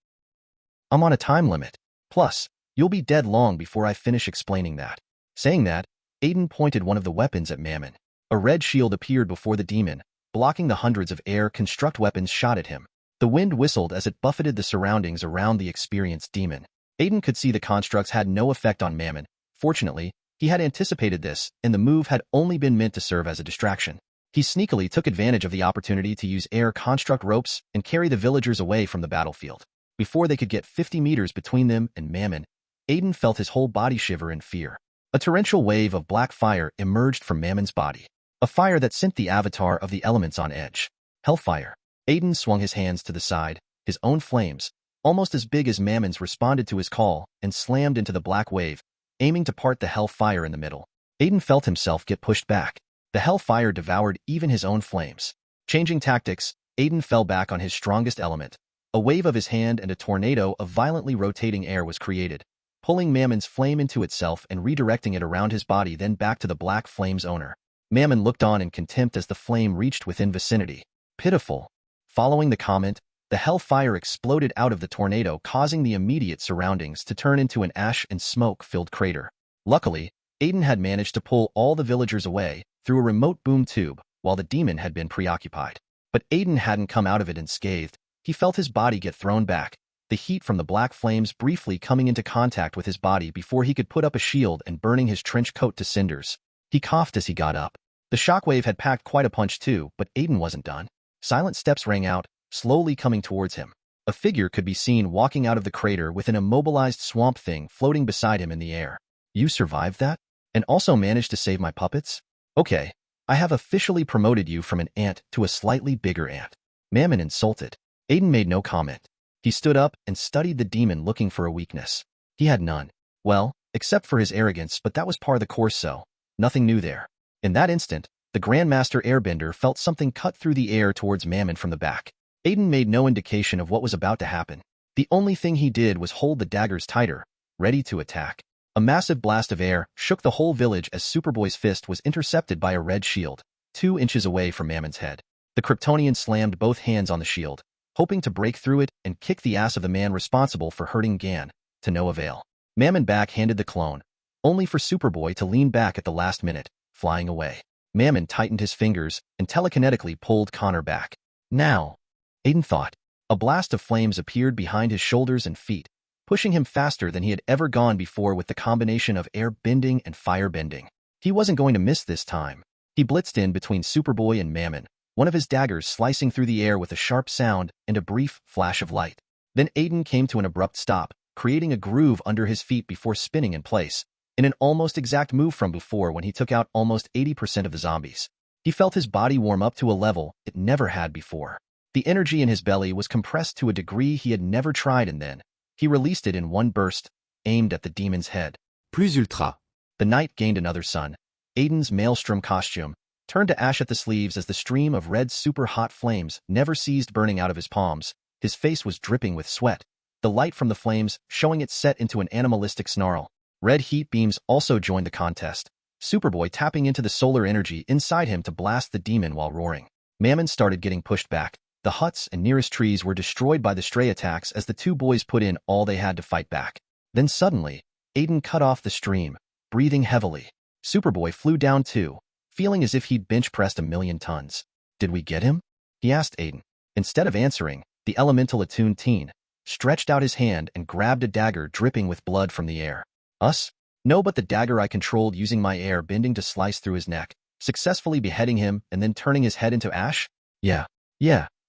I'm on a time limit. Plus, you'll be dead long before I finish explaining that. Saying that, Aden pointed one of the weapons at Mammon. A red shield appeared before the demon, blocking the hundreds of air construct weapons shot at him. The wind whistled as it buffeted the surroundings around the experienced demon. Aden could see the constructs had no effect on Mammon. Fortunately, he had anticipated this, and the move had only been meant to serve as a distraction. He sneakily took advantage of the opportunity to use air construct ropes and carry the villagers away from the battlefield. Before they could get 50 meters between them and Mammon, Aden felt his whole body shiver in fear. A torrential wave of black fire emerged from Mammon's body. A fire that sent the avatar of the elements on edge. Hellfire. Aden swung his hands to the side, his own flames, almost as big as Mammon's, responded to his call and slammed into the black wave, aiming to part the hellfire in the middle. Aden felt himself get pushed back. The hellfire devoured even his own flames. Changing tactics, Aden fell back on his strongest element. A wave of his hand and a tornado of violently rotating air was created, pulling Mammon's flame into itself and redirecting it around his body, then back to the black flame's owner. Mammon looked on in contempt as the flame reached within vicinity. Pitiful. Following the comment, the hellfire exploded out of the tornado, causing the immediate surroundings to turn into an ash and smoke-filled crater. Luckily, Aden had managed to pull all the villagers away through a remote boom tube while the demon had been preoccupied. But Aden hadn't come out of it unscathed. He felt his body get thrown back, the heat from the black flames briefly coming into contact with his body before he could put up a shield and burning his trench coat to cinders. He coughed as he got up. The shockwave had packed quite a punch too, but Aden wasn't done. Silent steps rang out, slowly coming towards him. A figure could be seen walking out of the crater with an immobilized swamp thing floating beside him in the air. You survived that? And also managed to save my puppets? Okay, I have officially promoted you from an ant to a slightly bigger ant. Mammon insulted. Aden made no comment. He stood up and studied the demon, looking for a weakness. He had none. Well, except for his arrogance, but that was par the course, so nothing new there. In that instant, the Grandmaster Airbender felt something cut through the air towards Mammon from the back. Aden made no indication of what was about to happen. The only thing he did was hold the daggers tighter, ready to attack. A massive blast of air shook the whole village as Superboy's fist was intercepted by a red shield, 2 inches away from Mammon's head. The Kryptonian slammed both hands on the shield, hoping to break through it and kick the ass of the man responsible for hurting Gan, to no avail. Mammon backhanded the clone, only for Superboy to lean back at the last minute, flying away. Mammon tightened his fingers and telekinetically pulled Connor back. Now, Aden thought. A blast of flames appeared behind his shoulders and feet, pushing him faster than he had ever gone before with the combination of air bending and fire bending. He wasn't going to miss this time. He blitzed in between Superboy and Mammon, one of his daggers slicing through the air with a sharp sound and a brief flash of light. Then Aden came to an abrupt stop, creating a groove under his feet before spinning in place, in an almost exact move from before when he took out almost 80% of the zombies. He felt his body warm up to a level it never had before. The energy in his belly was compressed to a degree he had never tried, and then he released it in one burst, aimed at the demon's head. Plus ultra. The night gained another sun. Aden's maelstrom costume, turned to ash at the sleeves as the stream of red super-hot flames never ceased burning out of his palms. His face was dripping with sweat, the light from the flames showing it set into an animalistic snarl. Red heat beams also joined the contest, Superboy tapping into the solar energy inside him to blast the demon while roaring. Mammon started getting pushed back. The huts and nearest trees were destroyed by the stray attacks as the two boys put in all they had to fight back. Then suddenly, Aden cut off the stream, breathing heavily. Superboy flew down too, feeling as if he'd bench-pressed 1,000,000 tons. "Did we get him?" he asked Aden. Instead of answering, the elemental attuned teen stretched out his hand and grabbed a dagger dripping with blood from the air. "Us? No, but the dagger I controlled using my air bending to slice through his neck, successfully beheading him and then turning his head into ash? Yeah,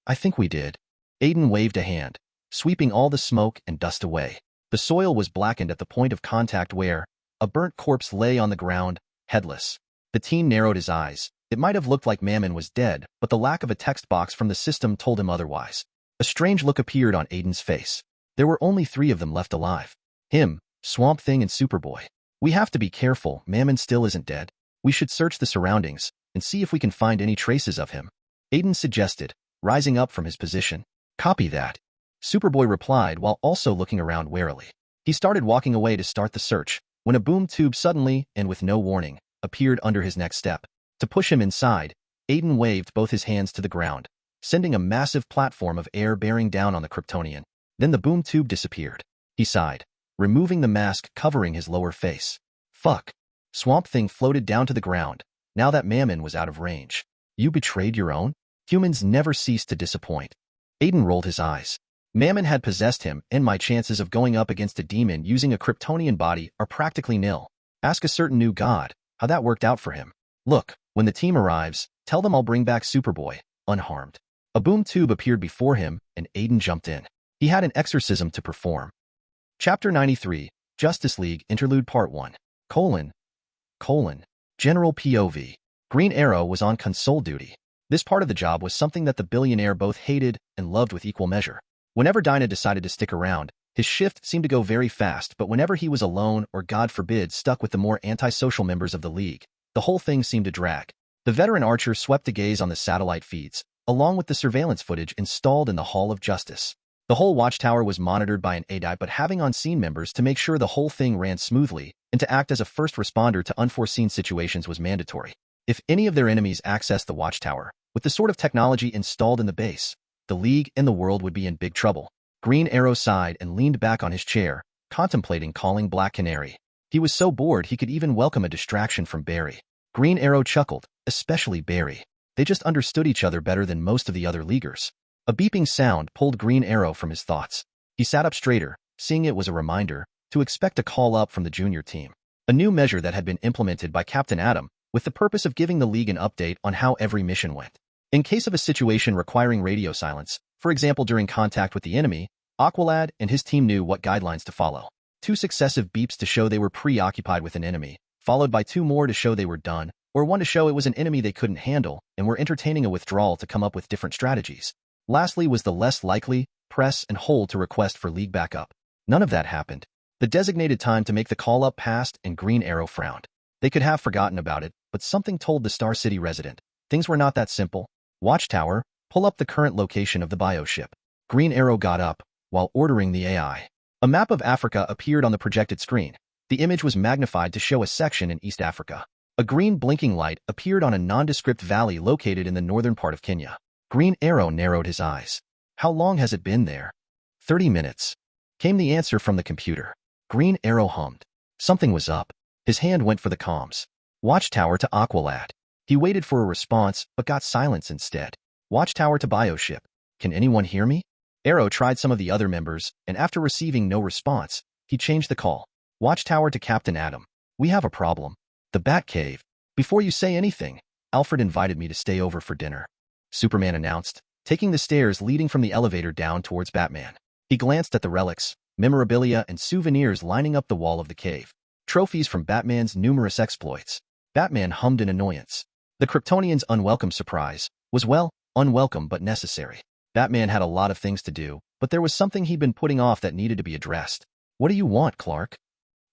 I think we did." Aden waved a hand, sweeping all the smoke and dust away. The soil was blackened at the point of contact where a burnt corpse lay on the ground, headless. The teen narrowed his eyes. It might have looked like Mammon was dead, but the lack of a text box from the system told him otherwise. A strange look appeared on Aden's face. There were only 3 of them left alive. Him, Swamp Thing, and Superboy. "We have to be careful. Mammon still isn't dead. We should search the surroundings and see if we can find any traces of him," Aden suggested, rising up from his position. "Copy that," Superboy replied while also looking around warily. He started walking away to start the search when a boom tube suddenly, and with no warning, appeared under his next step. To push him inside, Aden waved both his hands to the ground, sending a massive platform of air bearing down on the Kryptonian. Then the boom tube disappeared. He sighed, removing the mask covering his lower face. "Fuck." Swamp Thing floated down to the ground, now that Mammon was out of range. "You betrayed your own?" Humans never ceased to disappoint. Aden rolled his eyes. Mammon had possessed him, and my chances of going up against a demon using a Kryptonian body are practically nil. Ask a certain new god how that worked out for him. "Look, when the team arrives, tell them I'll bring back Superboy, unharmed." A boom tube appeared before him, and Aden jumped in. He had an exorcism to perform. Chapter 93, Justice League Interlude Part 1, General POV. Green Arrow was on console duty. This part of the job was something that the billionaire both hated and loved with equal measure. Whenever Dinah decided to stick around, his shift seemed to go very fast, but whenever he was alone or, God forbid, stuck with the more antisocial members of the League, the whole thing seemed to drag. The veteran archer swept a gaze on the satellite feeds, along with the surveillance footage installed in the Hall of Justice. The whole watchtower was monitored by an ADI, but having on-scene members to make sure the whole thing ran smoothly and to act as a first responder to unforeseen situations was mandatory. If any of their enemies accessed the watchtower, with the sort of technology installed in the base, the League and the world would be in big trouble. Green Arrow sighed and leaned back on his chair, contemplating calling Black Canary. He was so bored he could even welcome a distraction from Barry. Green Arrow chuckled, especially Barry. They just understood each other better than most of the other Leaguers. A beeping sound pulled Green Arrow from his thoughts. He sat up straighter, seeing it was a reminder to expect a call up from the junior team. A new measure that had been implemented by Captain Atom, with the purpose of giving the League an update on how every mission went. In case of a situation requiring radio silence, for example during contact with the enemy, Aqualad and his team knew what guidelines to follow. 2 successive beeps to show they were preoccupied with an enemy, followed by 2 more to show they were done, or 1 to show it was an enemy they couldn't handle and were entertaining a withdrawal to come up with different strategies. Lastly was the less likely, press and hold to request for League backup. None of that happened. The designated time to make the call up passed and Green Arrow frowned. They could have forgotten about it, but something told the Star City resident. Things were not that simple. "Watchtower, pull up the current location of the bioship." Green Arrow got up, while ordering the AI. A map of Africa appeared on the projected screen. The image was magnified to show a section in East Africa. A green blinking light appeared on a nondescript valley located in the northern part of Kenya. Green Arrow narrowed his eyes. "How long has it been there?" 30 minutes. Came the answer from the computer. Green Arrow hummed. Something was up. His hand went for the comms. "Watchtower to Aqualad." He waited for a response, but got silence instead. "Watchtower to bioship. Can anyone hear me?" Arrow tried some of the other members, and after receiving no response, he changed the call. "Watchtower to Captain Atom. We have a problem. The Batcave. Before you say anything, Alfred invited me to stay over for dinner," Superman announced, taking the stairs leading from the elevator down towards Batman. He glanced at the relics, memorabilia, and souvenirs lining up the wall of the cave. Trophies from Batman's numerous exploits. Batman hummed in annoyance. The Kryptonian's unwelcome surprise was, well, unwelcome but necessary. Batman had a lot of things to do, but there was something he'd been putting off that needed to be addressed. "What do you want, Clark?"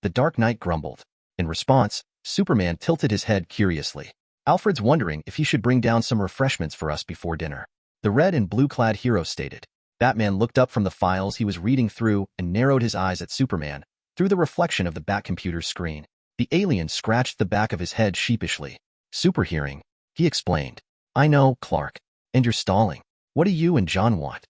The Dark Knight grumbled. In response, Superman tilted his head curiously. Alfred's wondering if he should bring down some refreshments for us before dinner. The red and blue-clad hero stated. Batman looked up from the files he was reading through and narrowed his eyes at Superman through the reflection of the Batcomputer's screen. The alien scratched the back of his head sheepishly. Superhearing, he explained. I know, Clark. And you're stalling. What do you and John want?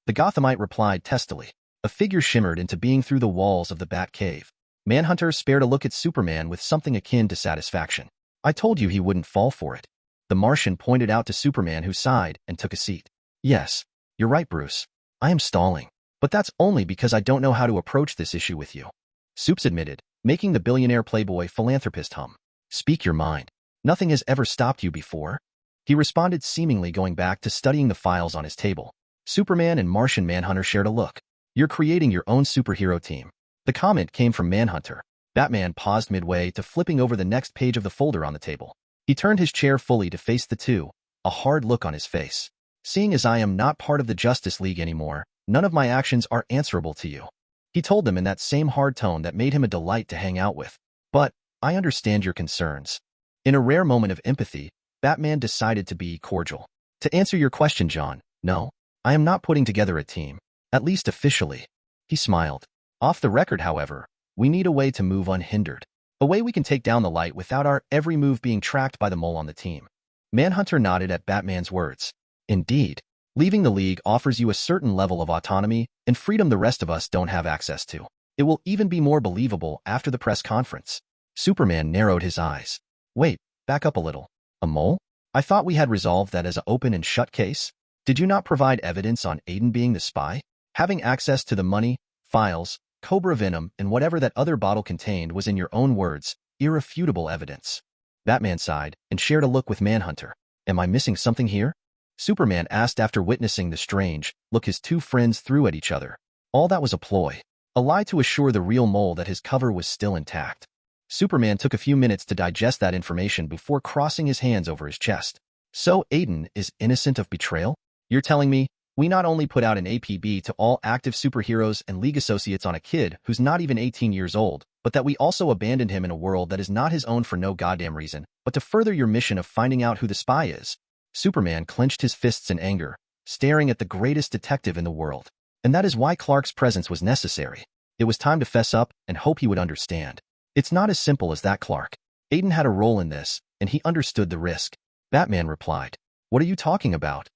The Gothamite replied testily. A figure shimmered into being through the walls of the Batcave. Manhunter spared a look at Superman with something akin to satisfaction. I told you he wouldn't fall for it. The Martian pointed out to Superman, who sighed and took a seat. Yes, you're right, Bruce. I am stalling. But that's only because I don't know how to approach this issue with you. Supes admitted, making the billionaire playboy philanthropist hum. Speak your mind. Nothing has ever stopped you before. He responded, seemingly going back to studying the files on his table. Superman and Martian Manhunter shared a look. You're creating your own superhero team. The comment came from Manhunter. Batman paused midway to flipping over the next page of the folder on the table. He turned his chair fully to face the two, a hard look on his face. Seeing as I am not part of the Justice League anymore, none of my actions are answerable to you. He told them in that same hard tone that made him a delight to hang out with. But I understand your concerns. In a rare moment of empathy, Batman decided to be cordial. To answer your question, John, no, I am not putting together a team, at least officially. He smiled. Off the record, however, we need a way to move unhindered. A way we can take down the light without our every move being tracked by the mole on the team. Manhunter nodded at Batman's words. Indeed, leaving the League offers you a certain level of autonomy and freedom the rest of us don't have access to. It will even be more believable after the press conference. Superman narrowed his eyes. Wait, back up a little. A mole? I thought we had resolved that as an open and shut case. Did you not provide evidence on Aden being the spy? Having access to the money, files, Cobra Venom, and whatever that other bottle contained was, in your own words, irrefutable evidence. Batman sighed and shared a look with Manhunter. Am I missing something here? Superman asked after witnessing the strange look his two friends threw at each other. All that was a ploy. A lie to assure the real mole that his cover was still intact. Superman took a few minutes to digest that information before crossing his hands over his chest. So Aden is innocent of betrayal? You're telling me we not only put out an APB to all active superheroes and League associates on a kid who's not even 18 years old, but that we also abandoned him in a world that is not his own for no goddamn reason, but to further your mission of finding out who the spy is? Superman clenched his fists in anger, staring at the greatest detective in the world. And that is why Clark's presence was necessary. It was time to fess up and hope he would understand. It's not as simple as that, Clark. Aden had a role in this, and he understood the risk. Batman replied. What are you talking about?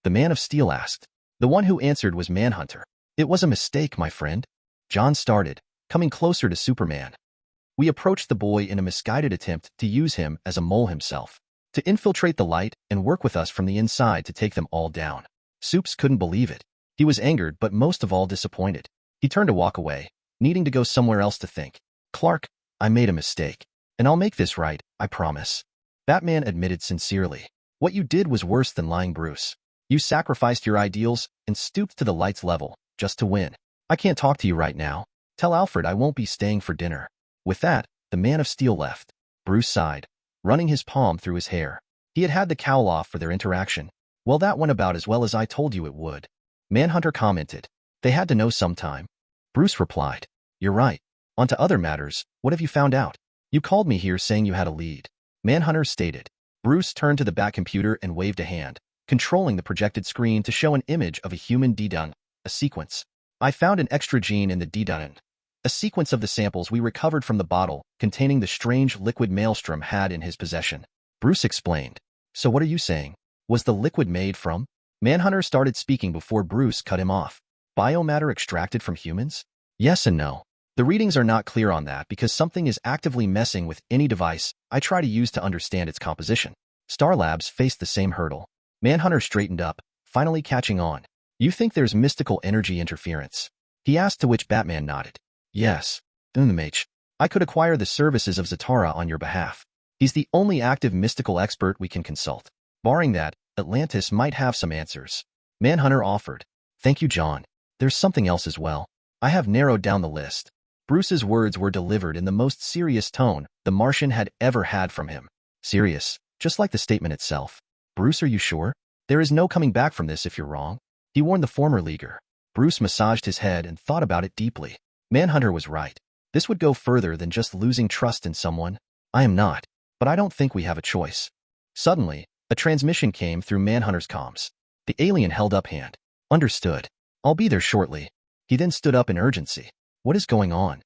The Man of Steel asked. The one who answered was Manhunter. It was a mistake, my friend. John started, coming closer to Superman. We approached the boy in a misguided attempt to use him as a mole himself, to infiltrate the light and work with us from the inside to take them all down. Supes couldn't believe it. He was angered, but most of all disappointed. He turned to walk away, needing to go somewhere else to think. Clark, I made a mistake, and I'll make this right, I promise. Batman admitted sincerely. What you did was worse than lying, Bruce. You sacrificed your ideals and stooped to the light's level, just to win. I can't talk to you right now. Tell Alfred I won't be staying for dinner. With that, the Man of Steel left. Bruce sighed, running his palm through his hair. He had had the cowl off for their interaction. Well, that went about as well as I told you it would. Manhunter commented. They had to know sometime. Bruce replied. You're right. On to other matters, what have you found out? You called me here saying you had a lead. Manhunter stated. Bruce turned to the Batcomputer and waved a hand, controlling the projected screen to show an image of a human D-Dun, a sequence. I found an extra gene in the D-Dun, a sequence of the samples we recovered from the bottle containing the strange liquid Maelstrom had in his possession. Bruce explained. So what are you saying? Was the liquid made from? Manhunter started speaking before Bruce cut him off. Biomatter extracted from humans? Yes and no. The readings are not clear on that because something is actively messing with any device I try to use to understand its composition. Star Labs faced the same hurdle. Manhunter straightened up, finally catching on. You think there's mystical energy interference? He asked, to which Batman nodded. Yes. Mage. I could acquire the services of Zatara on your behalf. He's the only active mystical expert we can consult. Barring that, Atlantis might have some answers. Manhunter offered. Thank you, John. There's something else as well. I have narrowed down the list. Bruce's words were delivered in the most serious tone the Martian had ever had from him. Serious, just like the statement itself. Bruce, are you sure? There is no coming back from this if you're wrong. He warned the former leaguer. Bruce massaged his head and thought about it deeply. Manhunter was right. This would go further than just losing trust in someone. I am not, but I don't think we have a choice. Suddenly, a transmission came through Manhunter's comms. The alien held up hand. Understood. I'll be there shortly. He then stood up in urgency. What is going on?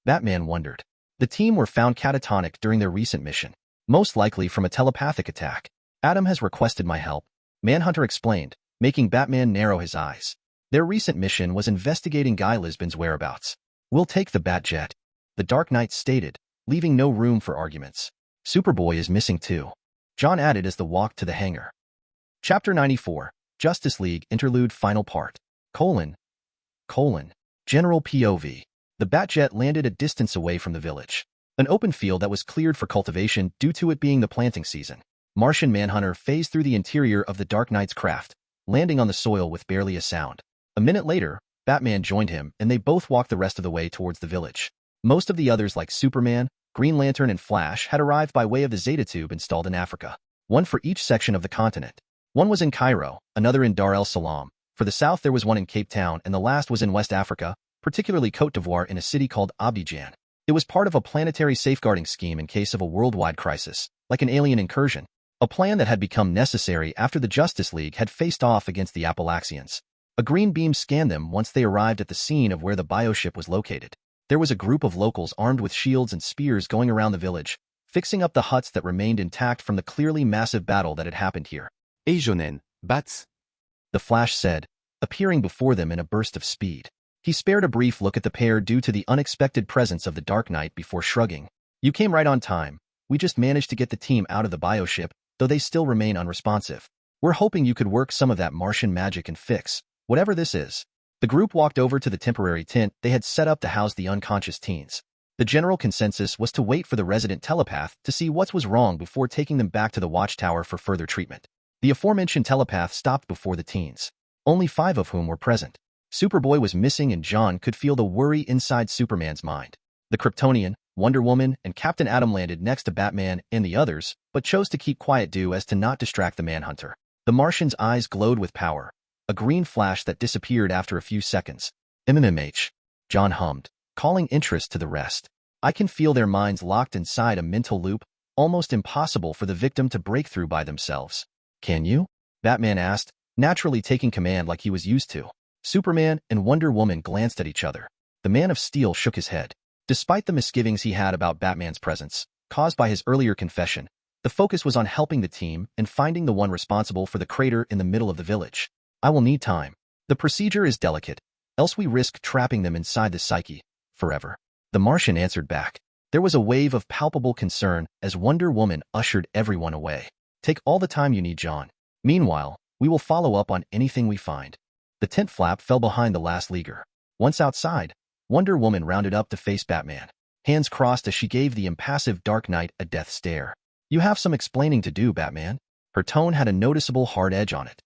Batman wondered. The team were found catatonic during their recent mission, most likely from a telepathic attack. Adam has requested my help, Manhunter explained, making Batman narrow his eyes. Their recent mission was investigating Guy Lisbon's whereabouts. We'll take the Batjet, the Dark Knight stated, leaving no room for arguments. Superboy is missing too, John added as the walk to the hangar. Chapter 94, Justice League Interlude Final Part. General POV. The Batjet landed a distance away from the village, an open field that was cleared for cultivation due to it being the planting season. Martian Manhunter phased through the interior of the Dark Knight's craft, landing on the soil with barely a sound. A minute later, Batman joined him and they both walked the rest of the way towards the village. Most of the others like Superman, Green Lantern and Flash had arrived by way of the Zeta Tube installed in Africa, one for each section of the continent. One was in Cairo, another in Dar es Salaam. For the south there was one in Cape Town and the last was in West Africa, particularly Côte d'Ivoire in a city called Abidjan. It was part of a planetary safeguarding scheme in case of a worldwide crisis, like an alien incursion, a plan that had become necessary after the Justice League had faced off against the Appalachians. A green beam scanned them once they arrived at the scene of where the bioship was located. There was a group of locals armed with shields and spears going around the village, fixing up the huts that remained intact from the clearly massive battle that had happened here. Eijonen, Bats? The Flash said, appearing before them in a burst of speed. He spared a brief look at the pair due to the unexpected presence of the Dark Knight before shrugging. You came right on time. We just managed to get the team out of the bioship, though they still remain unresponsive. We're hoping you could work some of that Martian magic and fix whatever this is. The group walked over to the temporary tent they had set up to house the unconscious teens. The general consensus was to wait for the resident telepath to see what was wrong before taking them back to the watchtower for further treatment. The aforementioned telepath stopped before the teens, only 5 of whom were present. Superboy was missing and John could feel the worry inside Superman's mind. The Kryptonian, Wonder Woman, and Captain Atom landed next to Batman and the others, but chose to keep quiet due as to not distract the Manhunter. The Martian's eyes glowed with power, a green flash that disappeared after a few seconds. MMH, John hummed, calling interest to the rest. I can feel their minds locked inside a mental loop, almost impossible for the victim to break through by themselves. Can you? Batman asked, naturally taking command like he was used to. Superman and Wonder Woman glanced at each other. The Man of Steel shook his head. Despite the misgivings he had about Batman's presence, caused by his earlier confession, the focus was on helping the team and finding the one responsible for the crater in the middle of the village. I will need time. The procedure is delicate, else we risk trapping them inside the psyche forever. The Martian answered back. There was a wave of palpable concern as Wonder Woman ushered everyone away. Take all the time you need, John. Meanwhile, we will follow up on anything we find. The tent flap fell behind the last leaguer. Once outside, Wonder Woman rounded up to face Batman, hands crossed as she gave the impassive Dark Knight a death stare. You have some explaining to do, Batman. Her tone had a noticeable hard edge on it.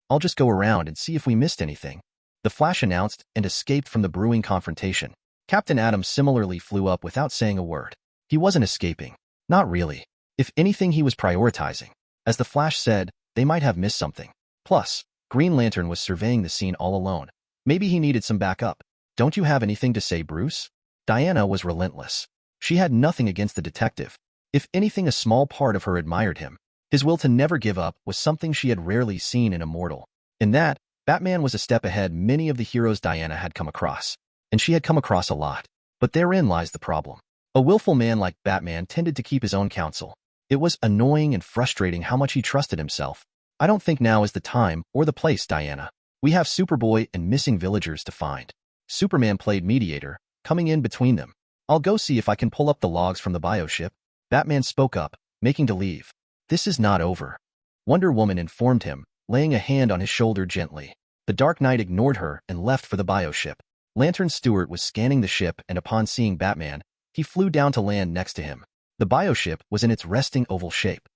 I'll just go around and see if we missed anything. The Flash announced and escaped from the brewing confrontation. Captain Atom similarly flew up without saying a word. He wasn't escaping. Not really. If anything, he was prioritizing. As the Flash said, they might have missed something. Plus, Green Lantern was surveying the scene all alone. Maybe he needed some backup. Don't you have anything to say, Bruce? Diana was relentless. She had nothing against the detective. If anything, a small part of her admired him. His will to never give up was something she had rarely seen in a mortal. In that, Batman was a step ahead many of the heroes Diana had come across. And she had come across a lot. But therein lies the problem. A willful man like Batman tended to keep his own counsel. It was annoying and frustrating how much he trusted himself. I don't think now is the time or the place, Diana. We have Superboy and missing villagers to find. Superman played mediator, coming in between them. I'll go see if I can pull up the logs from the bioship. Batman spoke up, making to leave. This is not over. Wonder Woman informed him, laying a hand on his shoulder gently. The Dark Knight ignored her and left for the bioship. Lantern Stewart was scanning the ship and upon seeing Batman, he flew down to land next to him. The bioship was in its resting oval shape.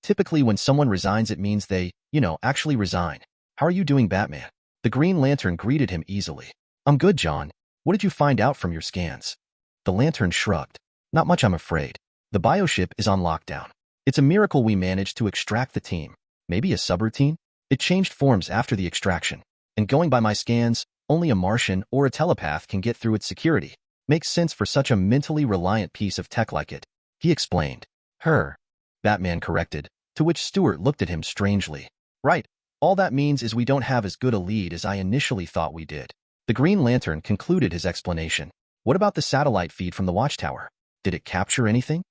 Typically when someone resigns it means they, actually resign. How are you doing, Batman? The Green Lantern greeted him easily. I'm good, John. What did you find out from your scans? The Lantern shrugged. Not much, I'm afraid. The bioship is on lockdown. It's a miracle we managed to extract the team. Maybe a subroutine? It changed forms after the extraction. And going by my scans, only a Martian or a telepath can get through its security. Makes sense for such a mentally reliant piece of tech like it. He explained. Batman corrected, to which Stuart looked at him strangely. Right, all that means is we don't have as good a lead as I initially thought we did. The Green Lantern concluded his explanation. What about the satellite feed from the watchtower? Did it capture anything?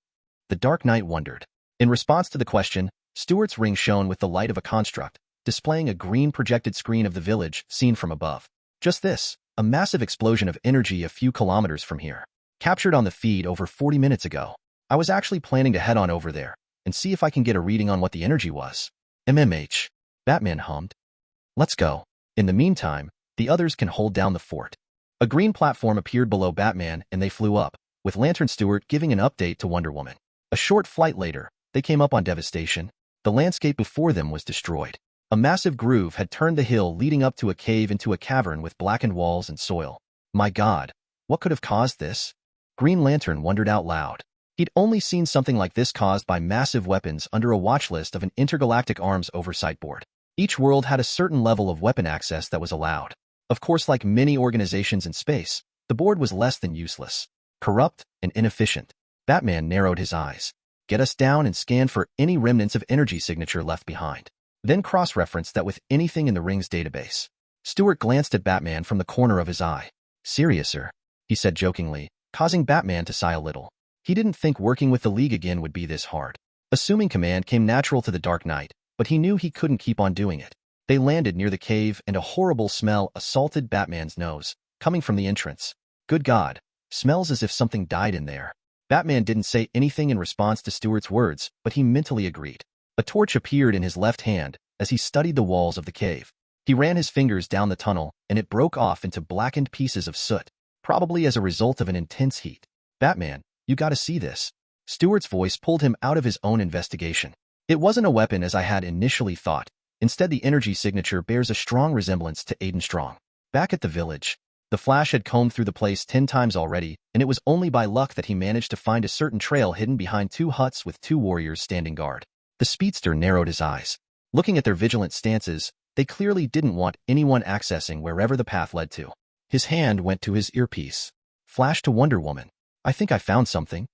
The Dark Knight wondered. In response to the question, Stuart's ring shone with the light of a construct, displaying a green projected screen of the village seen from above. Just this, a massive explosion of energy a few kilometers from here. Captured on the feed over 40 minutes ago. I was actually planning to head on over there and see if I can get a reading on what the energy was. MMH. Batman hummed. Let's go. In the meantime, the others can hold down the fort. A green platform appeared below Batman and they flew up, with Lantern Stewart giving an update to Wonder Woman. A short flight later, they came up on devastation. The landscape before them was destroyed. A massive groove had turned the hill leading up to a cave into a cavern with blackened walls and soil. My God, what could have caused this? Green Lantern wondered out loud. He'd only seen something like this caused by massive weapons under a watch list of an intergalactic arms oversight board. Each world had a certain level of weapon access that was allowed. Of course, like many organizations in space, the board was less than useless, corrupt, and inefficient. Batman narrowed his eyes. Get us down and scan for any remnants of energy signature left behind. Then cross-reference that with anything in the ring's database. Stewart glanced at Batman from the corner of his eye. Serious, sir, he said jokingly, causing Batman to sigh a little. He didn't think working with the League again would be this hard. Assuming command came natural to the Dark Knight, but he knew he couldn't keep on doing it. They landed near the cave and a horrible smell assaulted Batman's nose, coming from the entrance. Good God, smells as if something died in there. Batman didn't say anything in response to Stewart's words, but he mentally agreed. A torch appeared in his left hand as he studied the walls of the cave. He ran his fingers down the tunnel, and it broke off into blackened pieces of soot, probably as a result of an intense heat. Batman, you gotta see this. Stewart's voice pulled him out of his own investigation. It wasn't a weapon as I had initially thought. Instead, the energy signature bears a strong resemblance to Aden Strong. Back at the village, the Flash had combed through the place 10 times already, and it was only by luck that he managed to find a certain trail hidden behind 2 huts with 2 warriors standing guard. The speedster narrowed his eyes. Looking at their vigilant stances, they clearly didn't want anyone accessing wherever the path led to. His hand went to his earpiece. Flash to Wonder Woman. I think I found something.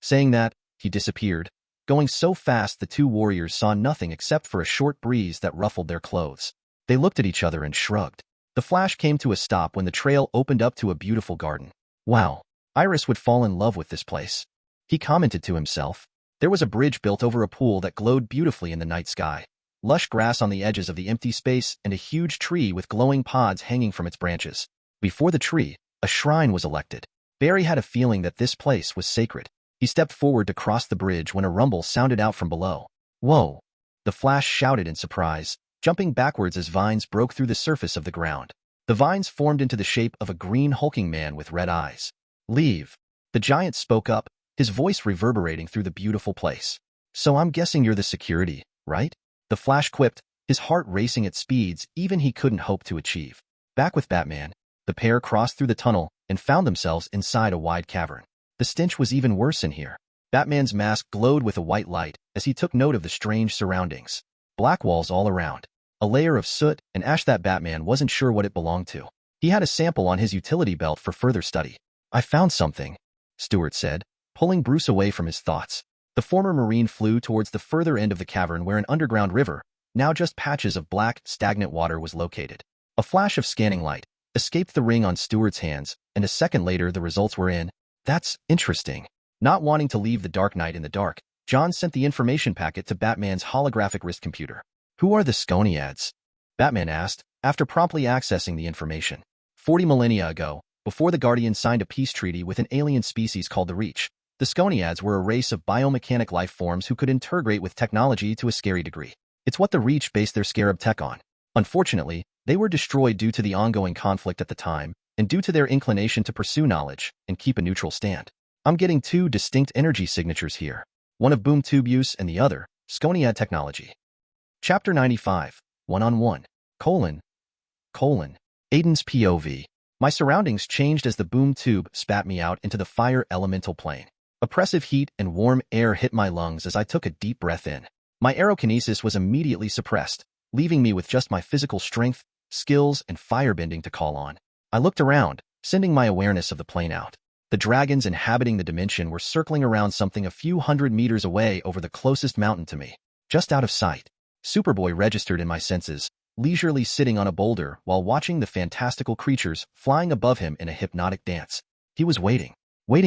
Saying that, he disappeared. Going so fast the 2 warriors saw nothing except for a short breeze that ruffled their clothes. They looked at each other and shrugged. The Flash came to a stop when the trail opened up to a beautiful garden. Wow, Iris would fall in love with this place. He commented to himself. There was a bridge built over a pool that glowed beautifully in the night sky. Lush grass on the edges of the empty space and a huge tree with glowing pods hanging from its branches. Before the tree, a shrine was erected. Barry had a feeling that this place was sacred. He stepped forward to cross the bridge when a rumble sounded out from below. Whoa! The Flash shouted in surprise, jumping backwards as vines broke through the surface of the ground. The vines formed into the shape of a green hulking man with red eyes. Leave. The giant spoke up, his voice reverberating through the beautiful place. So I'm guessing you're the security, right? The Flash quipped, his heart racing at speeds even he couldn't hope to achieve. Back with Batman, the pair crossed through the tunnel and found themselves inside a wide cavern. The stench was even worse in here. Batman's mask glowed with a white light as he took note of the strange surroundings. Black walls all around. A layer of soot and ash that Batman wasn't sure what it belonged to. He had a sample on his utility belt for further study. I found something, Stewart said, pulling Bruce away from his thoughts. The former Marine flew towards the further end of the cavern where an underground river, now just patches of black, stagnant water, was located. A flash of scanning light escaped the ring on Stewart's hands, and a second later the results were in. That's interesting. Not wanting to leave the Dark Knight in the dark, John sent the information packet to Batman's holographic wrist computer. Who are the Sconiads? Batman asked, after promptly accessing the information. 40 millennia ago, before the Guardians signed a peace treaty with an alien species called the Reach, the Sconiads were a race of biomechanic life forms who could integrate with technology to a scary degree. It's what the Reach based their Scarab tech on. Unfortunately, they were destroyed due to the ongoing conflict at the time, and due to their inclination to pursue knowledge and keep a neutral stand. I'm getting 2 distinct energy signatures here. One of boom tube use and the other, Sconiad technology. Chapter 95, One-on-One, Aden's POV. My surroundings changed as the boom tube spat me out into the fire elemental plane. Oppressive heat and warm air hit my lungs as I took a deep breath in. My aerokinesis was immediately suppressed, leaving me with just my physical strength, skills, and firebending to call on. I looked around, sending my awareness of the plane out. The dragons inhabiting the dimension were circling around something a few hundred meters away over the closest mountain to me, just out of sight. Superboy registered in my senses, leisurely sitting on a boulder while watching the fantastical creatures flying above him in a hypnotic dance. He was waiting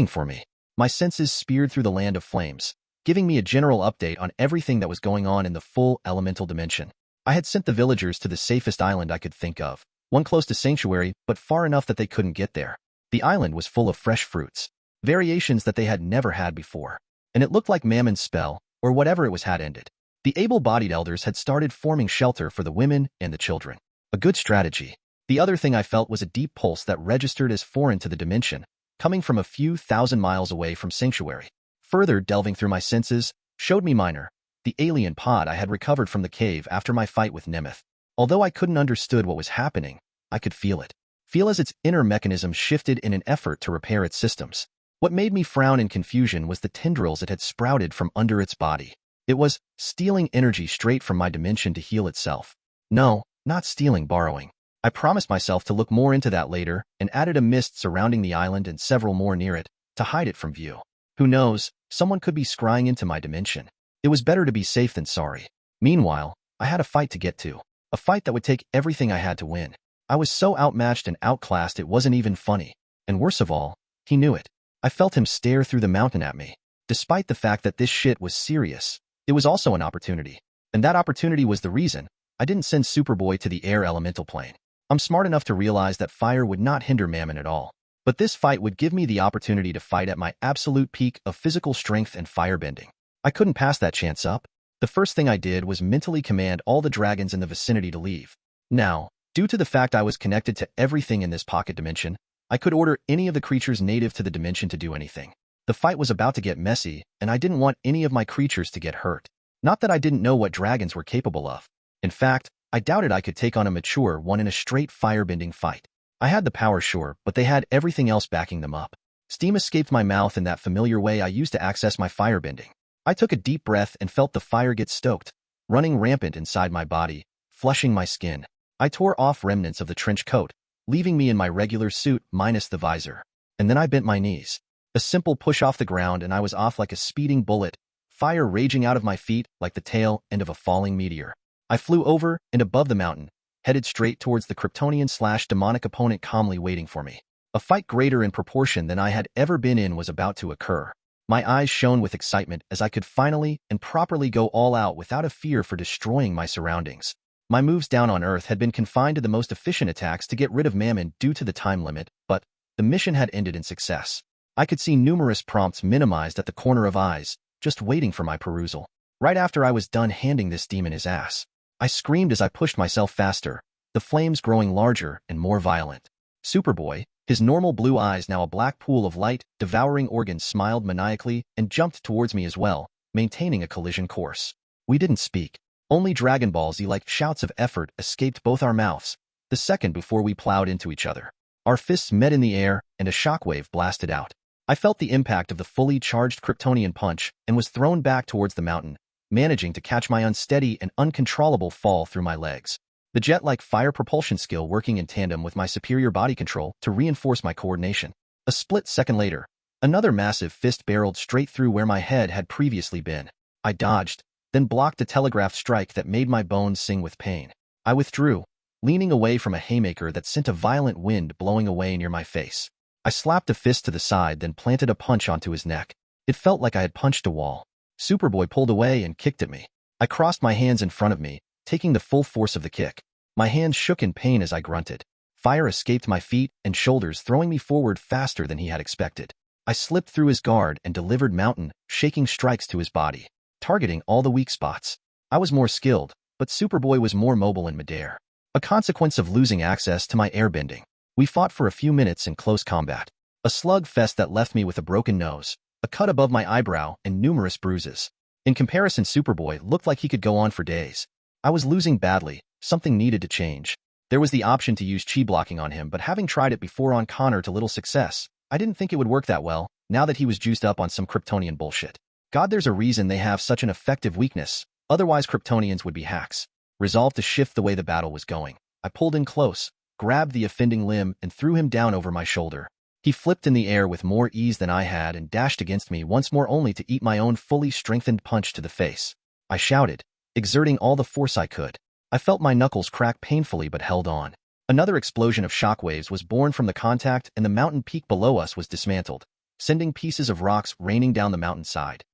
for me. My senses speared through the land of flames, giving me a general update on everything that was going on in the full elemental dimension. I had sent the villagers to the safest island I could think of, one close to Sanctuary but far enough that they couldn't get there. The island was full of fresh fruits, variations that they had never had before, and it looked like Mammon's spell, or whatever it was, had ended. The able-bodied elders had started forming shelter for the women and the children. A good strategy. The other thing I felt was a deep pulse that registered as foreign to the dimension, coming from a few thousand miles away from Sanctuary. Further delving through my senses showed me Minor, the alien pod I had recovered from the cave after my fight with Nemeth. Although I couldn't understand what was happening, I could feel it. Feel as its inner mechanism shifted in an effort to repair its systems. What made me frown in confusion was the tendrils it had sprouted from under its body. It was stealing energy straight from my dimension to heal itself. No, not stealing, borrowing. I promised myself to look more into that later and added a mist surrounding the island and several more near it to hide it from view. Who knows, someone could be scrying into my dimension. It was better to be safe than sorry. Meanwhile, I had a fight to get to. A fight that would take everything I had to win. I was so outmatched and outclassed it wasn't even funny. And worse of all, he knew it. I felt him stare through the mountain at me. Despite the fact that this shit was serious, it was also an opportunity. And that opportunity was the reason I didn't send Superboy to the air elemental plane. I'm smart enough to realize that fire would not hinder Mammon at all. But this fight would give me the opportunity to fight at my absolute peak of physical strength and firebending. I couldn't pass that chance up. The first thing I did was mentally command all the dragons in the vicinity to leave. Now, due to the fact I was connected to everything in this pocket dimension, I could order any of the creatures native to the dimension to do anything. The fight was about to get messy, and I didn't want any of my creatures to get hurt. Not that I didn't know what dragons were capable of. In fact, I doubted I could take on a mature one in a straight firebending fight. I had the power, sure, but they had everything else backing them up. Steam escaped my mouth in that familiar way I used to access my firebending. I took a deep breath and felt the fire get stoked, running rampant inside my body, flushing my skin. I tore off remnants of the trench coat, leaving me in my regular suit minus the visor. And then I bent my knees. A simple push off the ground and I was off like a speeding bullet, fire raging out of my feet like the tail end of a falling meteor. I flew over and above the mountain, headed straight towards the Kryptonian/demonic opponent calmly waiting for me. A fight greater in proportion than I had ever been in was about to occur. My eyes shone with excitement as I could finally and properly go all out without a fear for destroying my surroundings. My moves down on Earth had been confined to the most efficient attacks to get rid of Mammon due to the time limit, but the mission had ended in success. I could see numerous prompts minimized at the corner of eyes, just waiting for my perusal. Right after I was done handing this demon his ass, I screamed as I pushed myself faster, the flames growing larger and more violent. Superboy, his normal blue eyes now a black pool of light, devouring organs, smiled maniacally and jumped towards me as well, maintaining a collision course. We didn't speak. Only Dragon Ball Z-like shouts of effort escaped both our mouths, the second before we plowed into each other. Our fists met in the air and a shockwave blasted out. I felt the impact of the fully charged Kryptonian punch and was thrown back towards the mountain, managing to catch my unsteady and uncontrollable fall through my legs. The jet-like fire propulsion skill working in tandem with my superior body control to reinforce my coordination. A split second later, another massive fist barreled straight through where my head had previously been. I dodged, then blocked a telegraph strike that made my bones sing with pain. I withdrew, leaning away from a haymaker that sent a violent wind blowing away near my face. I slapped a fist to the side, then planted a punch onto his neck. It felt like I had punched a wall. Superboy pulled away and kicked at me. I crossed my hands in front of me, taking the full force of the kick. My hands shook in pain as I grunted. Fire escaped my feet and shoulders, throwing me forward faster than he had expected. I slipped through his guard and delivered mountain, shaking strikes to his body, targeting all the weak spots. I was more skilled, but Superboy was more mobile in midair. A consequence of losing access to my airbending. We fought for a few minutes in close combat. A slugfest that left me with a broken nose, a cut above my eyebrow, and numerous bruises. In comparison, Superboy looked like he could go on for days. I was losing badly. Something needed to change. There was the option to use chi blocking on him, but having tried it before on Connor to little success, I didn't think it would work that well, now that he was juiced up on some Kryptonian bullshit. God, there's a reason they have such an effective weakness, otherwise Kryptonians would be hacks. Resolved to shift the way the battle was going, I pulled in close, grabbed the offending limb, and threw him down over my shoulder. He flipped in the air with more ease than I had and dashed against me once more only to eat my own fully strengthened punch to the face. I shouted, exerting all the force I could. I felt my knuckles crack painfully but held on. Another explosion of shockwaves was born from the contact and the mountain peak below us was dismantled, sending pieces of rocks raining down the mountainside.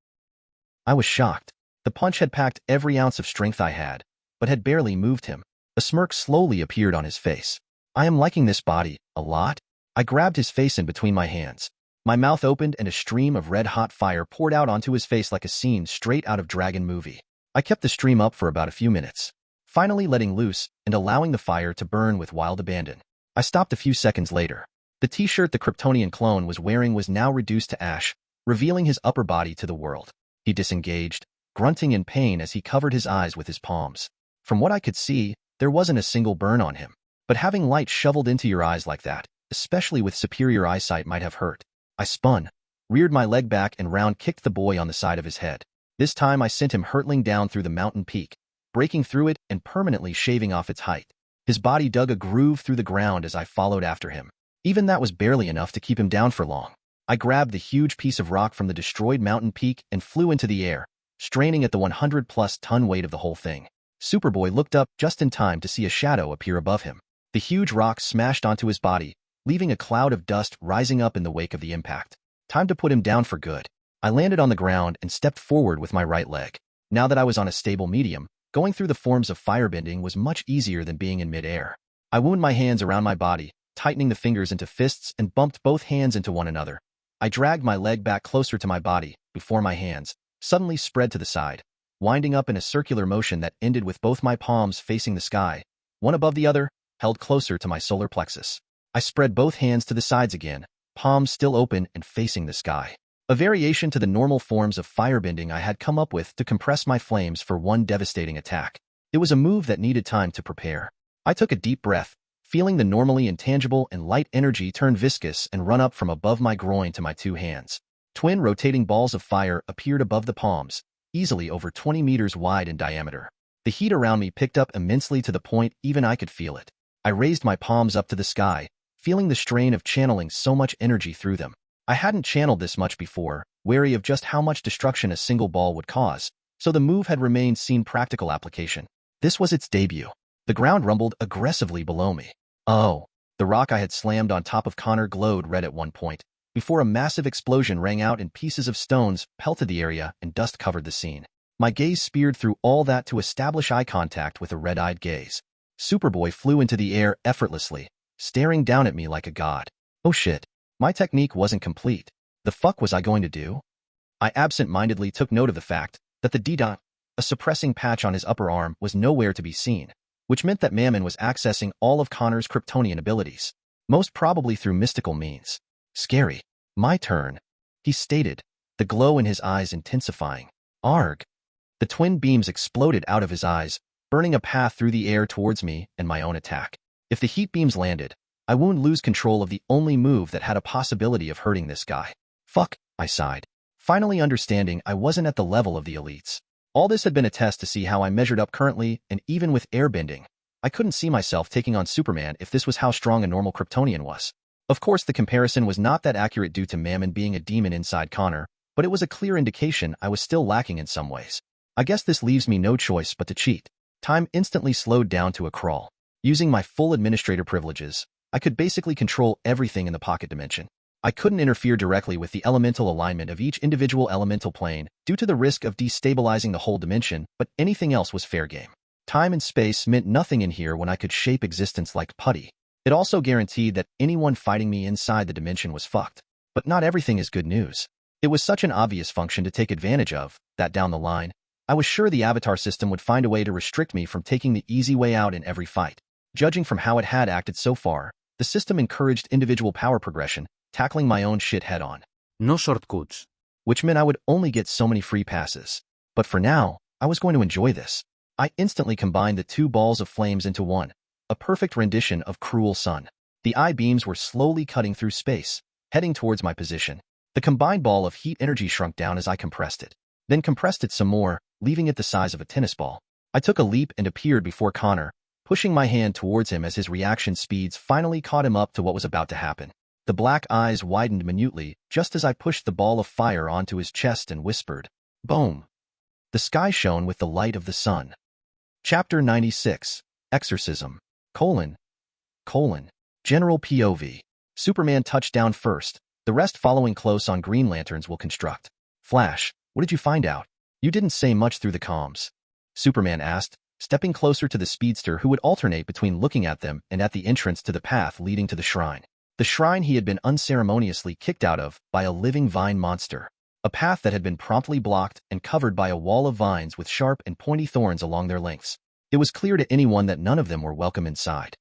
I was shocked. The punch had packed every ounce of strength I had, but had barely moved him. A smirk slowly appeared on his face. I am liking this body a lot. I grabbed his face in between my hands. My mouth opened and a stream of red-hot fire poured out onto his face like a scene straight out of Dragon movie. I kept the stream up for about a few minutes, finally letting loose and allowing the fire to burn with wild abandon. I stopped a few seconds later. The t-shirt the Kryptonian clone was wearing was now reduced to ash, revealing his upper body to the world. He disengaged, grunting in pain as he covered his eyes with his palms. From what I could see, there wasn't a single burn on him. But having light shoveled into your eyes like that, especially with superior eyesight, might have hurt. I spun, reared my leg back and round-kicked the boy on the side of his head. This time I sent him hurtling down through the mountain peak, breaking through it and permanently shaving off its height. His body dug a groove through the ground as I followed after him. Even that was barely enough to keep him down for long. I grabbed the huge piece of rock from the destroyed mountain peak and flew into the air, straining at the 100-plus ton weight of the whole thing. Superboy looked up just in time to see a shadow appear above him. The huge rock smashed onto his body, leaving a cloud of dust rising up in the wake of the impact. Time to put him down for good. I landed on the ground and stepped forward with my right leg. Now that I was on a stable medium, going through the forms of firebending was much easier than being in mid-air. I wound my hands around my body, tightening the fingers into fists and bumped both hands into one another. I dragged my leg back closer to my body before my hands suddenly spread to the side, winding up in a circular motion that ended with both my palms facing the sky, one above the other, held closer to my solar plexus. I spread both hands to the sides again, palms still open and facing the sky. A variation to the normal forms of firebending I had come up with to compress my flames for one devastating attack. It was a move that needed time to prepare. I took a deep breath, feeling the normally intangible and light energy turn viscous and run up from above my groin to my two hands. Twin rotating balls of fire appeared above the palms, easily over 20 meters wide in diameter. The heat around me picked up immensely to the point even I could feel it. I raised my palms up to the sky, feeling the strain of channeling so much energy through them. I hadn't channeled this much before, wary of just how much destruction a single ball would cause, so the move had remained seen practical application. This was its debut. The ground rumbled aggressively below me. Oh, the rock I had slammed on top of Connor glowed red at one point, before a massive explosion rang out and pieces of stones pelted the area and dust covered the scene. My gaze speared through all that to establish eye contact with a red-eyed gaze. Superboy flew into the air effortlessly, staring down at me like a god. Oh shit. My technique wasn't complete. The fuck was I going to do? I absent-mindedly took note of the fact that the D-dot, a suppressing patch on his upper arm, was nowhere to be seen, which meant that Mammon was accessing all of Connor's Kryptonian abilities, most probably through mystical means. Scary. My turn, he stated, the glow in his eyes intensifying. Arg. The twin beams exploded out of his eyes, burning a path through the air towards me and my own attack. If the heat beams landed, I wouldn't lose control of the only move that had a possibility of hurting this guy. Fuck, I sighed, finally understanding I wasn't at the level of the elites. All this had been a test to see how I measured up currently, and even with airbending, I couldn't see myself taking on Superman if this was how strong a normal Kryptonian was. Of course, the comparison was not that accurate due to Mammon being a demon inside Connor, but it was a clear indication I was still lacking in some ways. I guess this leaves me no choice but to cheat. Time instantly slowed down to a crawl. Using my full administrator privileges, I could basically control everything in the pocket dimension. I couldn't interfere directly with the elemental alignment of each individual elemental plane due to the risk of destabilizing the whole dimension, but anything else was fair game. Time and space meant nothing in here when I could shape existence like putty. It also guaranteed that anyone fighting me inside the dimension was fucked. But not everything is good news. It was such an obvious function to take advantage of, that down the line, I was sure the Avatar system would find a way to restrict me from taking the easy way out in every fight. Judging from how it had acted so far, the system encouraged individual power progression, tackling my own shit head-on. No shortcuts. Which meant I would only get so many free passes. But for now, I was going to enjoy this. I instantly combined the two balls of flames into one, a perfect rendition of Cruel Sun. The eye beams were slowly cutting through space, heading towards my position. The combined ball of heat energy shrunk down as I compressed it, then compressed it some more, leaving it the size of a tennis ball. I took a leap and appeared before Connor, pushing my hand towards him as his reaction speeds finally caught him up to what was about to happen. The black eyes widened minutely just as I pushed the ball of fire onto his chest and whispered, "Boom." The sky shone with the light of the sun. Chapter 96. Exorcism. General POV. Superman touched down first, the rest following close on Green Lanterns will construct. Flash, what did you find out? You didn't say much through the comms. Superman asked, stepping closer to the speedster who would alternate between looking at them and at the entrance to the path leading to the shrine. The shrine he had been unceremoniously kicked out of by a living vine monster. A path that had been promptly blocked and covered by a wall of vines with sharp and pointy thorns along their lengths. It was clear to anyone that none of them were welcome inside.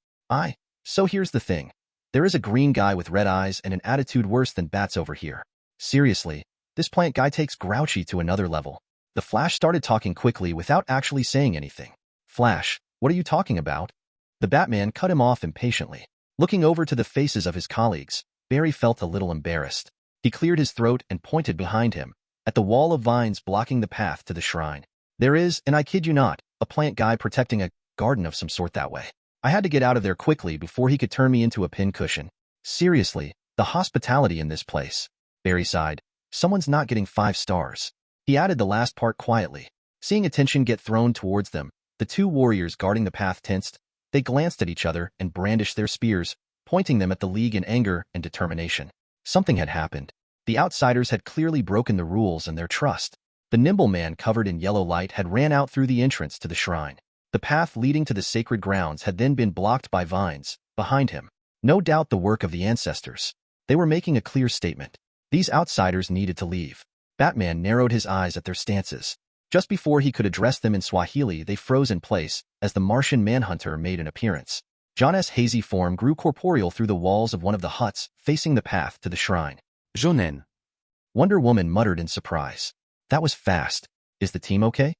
So here's the thing. There is a green guy with red eyes and an attitude worse than bats over here. Seriously, this plant guy takes grouchy to another level. The Flash started talking quickly without actually saying anything. Flash, what are you talking about? The Batman cut him off impatiently. Looking over to the faces of his colleagues, Barry felt a little embarrassed. He cleared his throat and pointed behind him, at the wall of vines blocking the path to the shrine. There is, and I kid you not, a plant guy protecting a garden of some sort that way. I had to get out of there quickly before he could turn me into a pincushion. Seriously, the hospitality in this place. Barry sighed. Someone's not getting 5 stars. He added the last part quietly. Seeing attention get thrown towards them, the two warriors guarding the path tensed. They glanced at each other and brandished their spears, pointing them at the League in anger and determination. Something had happened. The outsiders had clearly broken the rules and their trust. The nimble man covered in yellow light had ran out through the entrance to the shrine. The path leading to the sacred grounds had then been blocked by vines, behind him. No doubt the work of the ancestors. They were making a clear statement. These outsiders needed to leave. Batman narrowed his eyes at their stances. Just before he could address them in Swahili, they froze in place as the Martian manhunter made an appearance. John's hazy form grew corporeal through the walls of one of the huts facing the path to the shrine. Jonen. Wonder Woman muttered in surprise. That was fast. Is the team okay?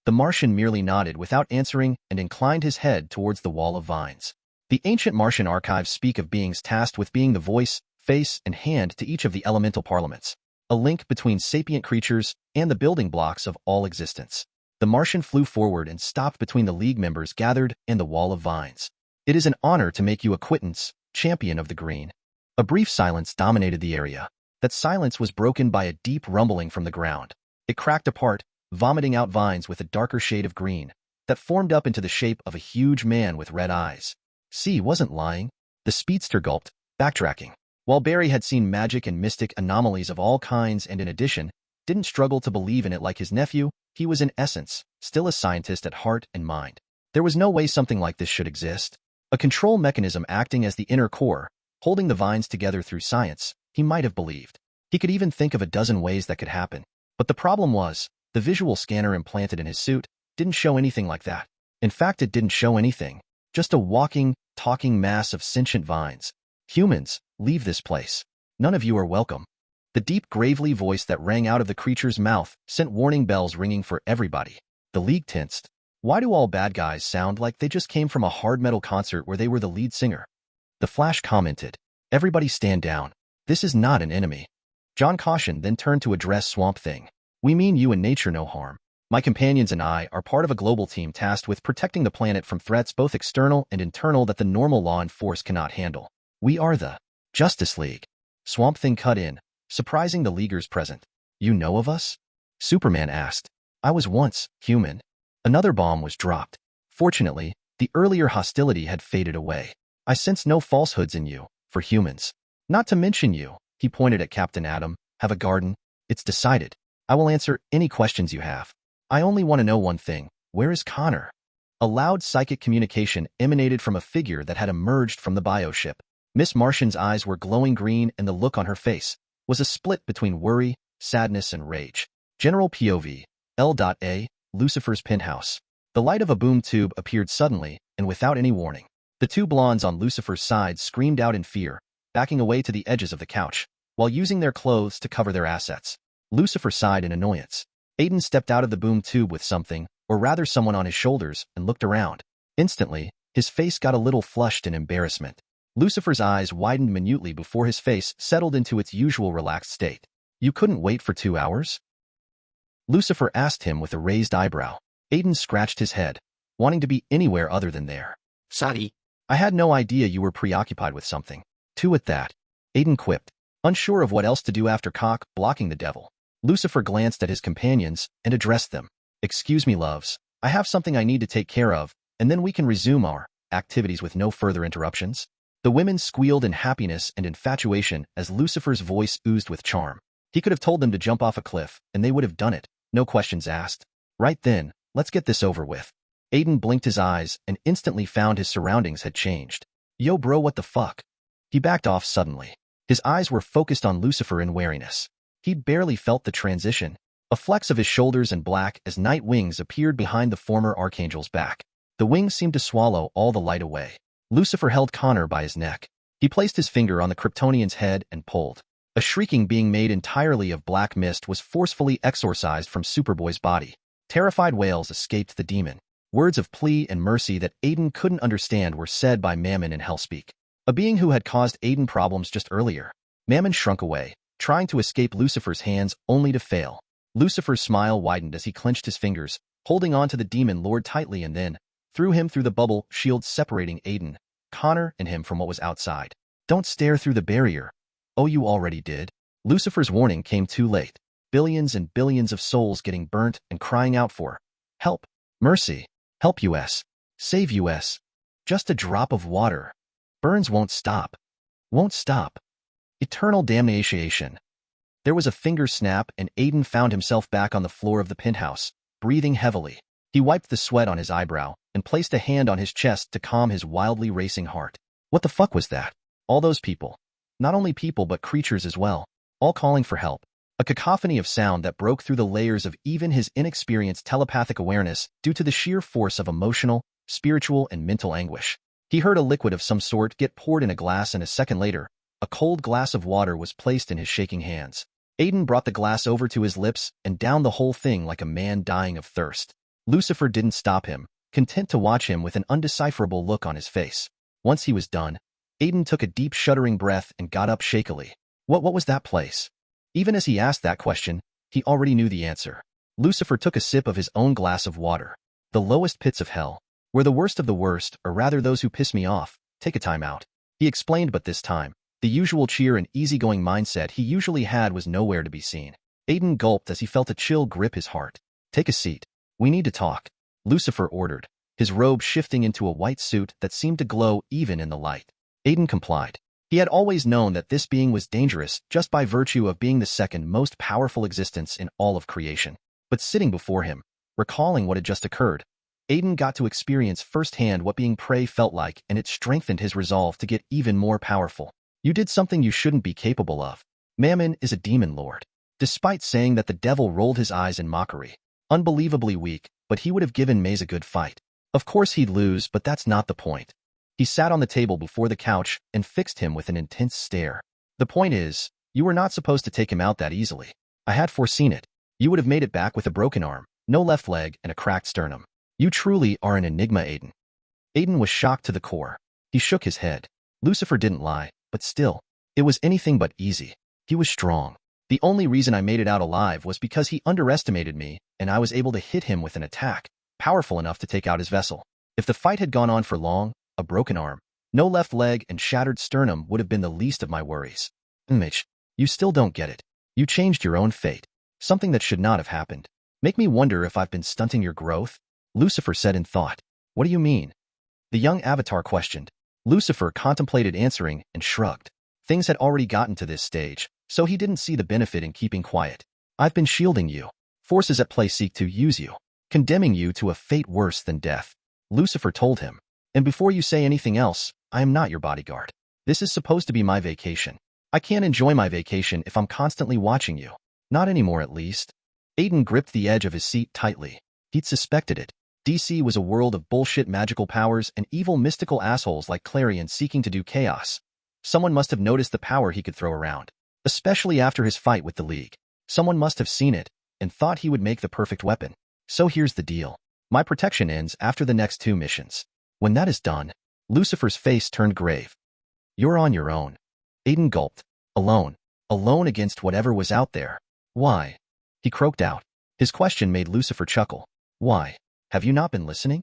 The Martian merely nodded without answering and inclined his head towards the wall of vines. The ancient Martian archives speak of beings tasked with being the voice, face, and hand to each of the elemental parliaments, a link between sapient creatures and the building blocks of all existence. The Martian flew forward and stopped between the League members gathered and the wall of vines. It is an honor to make you acquaintance, champion of the green. A brief silence dominated the area. That silence was broken by a deep rumbling from the ground. It cracked apart, vomiting out vines with a darker shade of green that formed up into the shape of a huge man with red eyes. C wasn't lying. The speedster gulped, backtracking. While Barry had seen magic and mystic anomalies of all kinds and in addition, didn't struggle to believe in it like his nephew, he was in essence still a scientist at heart and mind. There was no way something like this should exist. A control mechanism acting as the inner core, holding the vines together through science, he might have believed. He could even think of a dozen ways that could happen. But the problem was, the visual scanner implanted in his suit didn't show anything like that. In fact, it didn't show anything. Just a walking, talking mass of sentient vines. Humans, leave this place. None of you are welcome. The deep, gravely voice that rang out of the creature's mouth sent warning bells ringing for everybody. The League tensed. Why do all bad guys sound like they just came from a hard metal concert where they were the lead singer? The Flash commented. Everybody stand down. This is not an enemy. John cautioned, then turned to address Swamp Thing. We mean you and nature no harm. My companions and I are part of a global team tasked with protecting the planet from threats both external and internal that the normal law and force cannot handle. We are the Justice League. Swamp Thing cut in, surprising the Leaguers present. You know of us? Superman asked. I was once human. Another bomb was dropped. Fortunately, the earlier hostility had faded away. I sense no falsehoods in you, for humans. Not to mention you, he pointed at Captain Atom, have a garden. It's decided. I will answer any questions you have. I only want to know one thing. Where is Connor? A loud psychic communication emanated from a figure that had emerged from the bioship. Miss Martian's eyes were glowing green and the look on her face was a split between worry, sadness, and rage. General POV. L.A. Lucifer's penthouse. The light of a boom tube appeared suddenly and without any warning. The two blondes on Lucifer's side screamed out in fear, backing away to the edges of the couch, while using their clothes to cover their assets. Lucifer sighed in annoyance. Aden stepped out of the boom tube with something, or rather someone on his shoulders, and looked around. Instantly, his face got a little flushed in embarrassment. Lucifer's eyes widened minutely before his face settled into its usual relaxed state. You couldn't wait for 2 hours? Lucifer asked him with a raised eyebrow. Aden scratched his head, wanting to be anywhere other than there. Sorry. I had no idea you were preoccupied with something. Two at that. Aden quipped, unsure of what else to do after blocking the devil. Lucifer glanced at his companions and addressed them. Excuse me, loves. I have something I need to take care of, and then we can resume our activities with no further interruptions. The women squealed in happiness and infatuation as Lucifer's voice oozed with charm. He could have told them to jump off a cliff, and they would have done it, no questions asked. Right then, let's get this over with. Aden blinked his eyes and instantly found his surroundings had changed. Yo bro, what the fuck? He backed off suddenly. His eyes were focused on Lucifer in wariness. He barely felt the transition. A flex of his shoulders and black as night wings appeared behind the former archangel's back. The wings seemed to swallow all the light away. Lucifer held Connor by his neck. He placed his finger on the Kryptonian's head and pulled. A shrieking being made entirely of black mist was forcefully exorcised from Superboy's body. Terrified wails escaped the demon. Words of plea and mercy that Aden couldn't understand were said by Mammon in Hellspeak, a being who had caused Aden problems just earlier. Mammon shrunk away, trying to escape Lucifer's hands only to fail. Lucifer's smile widened as he clenched his fingers, holding on to the demon lord tightly, and then threw him through the bubble shield separating Aden, Connor, and him from what was outside. Don't stare through the barrier. Oh, you already did? Lucifer's warning came too late. Billions and billions of souls getting burnt and crying out for help, mercy, help us, save us. Just a drop of water. Burns won't stop. Won't stop. Eternal damnation. There was a finger snap and Aden found himself back on the floor of the penthouse, breathing heavily. He wiped the sweat on his eyebrow and placed a hand on his chest to calm his wildly racing heart. What the fuck was that? All those people. Not only people but creatures as well, all calling for help. A cacophony of sound that broke through the layers of even his inexperienced telepathic awareness due to the sheer force of emotional, spiritual, and mental anguish. He heard a liquid of some sort get poured in a glass, and a second later, a cold glass of water was placed in his shaking hands. Aden brought the glass over to his lips and downed the whole thing like a man dying of thirst. Lucifer didn't stop him, content to watch him with an undecipherable look on his face. Once he was done, Aden took a deep shuddering breath and got up shakily. What was that place? Even as he asked that question, he already knew the answer. Lucifer took a sip of his own glass of water. The lowest pits of hell, where the worst of the worst, or rather those who piss me off, take a time out. He explained, but this time, the usual cheer and easygoing mindset he usually had was nowhere to be seen. Aden gulped as he felt a chill grip his heart. Take a seat. We need to talk, Lucifer ordered, his robe shifting into a white suit that seemed to glow even in the light. Aden complied. He had always known that this being was dangerous just by virtue of being the second most powerful existence in all of creation. But sitting before him, recalling what had just occurred, Aden got to experience firsthand what being prey felt like, and it strengthened his resolve to get even more powerful. You did something you shouldn't be capable of. Mammon is a demon lord. Despite saying that, the devil rolled his eyes in mockery. Unbelievably weak, but he would have given Maze a good fight. Of course he'd lose, but that's not the point. He sat on the table before the couch and fixed him with an intense stare. The point is, you were not supposed to take him out that easily. I had foreseen it. You would have made it back with a broken arm, no left leg, and a cracked sternum. You truly are an enigma, Aden. Aden was shocked to the core. He shook his head. Lucifer didn't lie, but still, it was anything but easy. He was strong. The only reason I made it out alive was because he underestimated me, and I was able to hit him with an attack, powerful enough to take out his vessel. If the fight had gone on for long, a broken arm, no left leg, and shattered sternum would have been the least of my worries. Mitch, you still don't get it. You changed your own fate. Something that should not have happened. Make me wonder if I've been stunting your growth? Lucifer said in thought. What do you mean? The young avatar questioned. Lucifer contemplated answering and shrugged. Things had already gotten to this stage, so he didn't see the benefit in keeping quiet. I've been shielding you. Forces at play seek to use you, condemning you to a fate worse than death. Lucifer told him. And before you say anything else, I am not your bodyguard. This is supposed to be my vacation. I can't enjoy my vacation if I'm constantly watching you. Not anymore, at least. Aden gripped the edge of his seat tightly. He'd suspected it. DC was a world of bullshit magical powers and evil mystical assholes like Clarion seeking to do chaos. Someone must have noticed the power he could throw around, especially after his fight with the League. Someone must have seen it and thought he would make the perfect weapon. So here's the deal. My protection ends after the next 2 missions. When that is done, Lucifer's face turned grave. You're on your own. Aden gulped. Alone. Alone against whatever was out there. Why? He croaked out. His question made Lucifer chuckle. Why? Have you not been listening?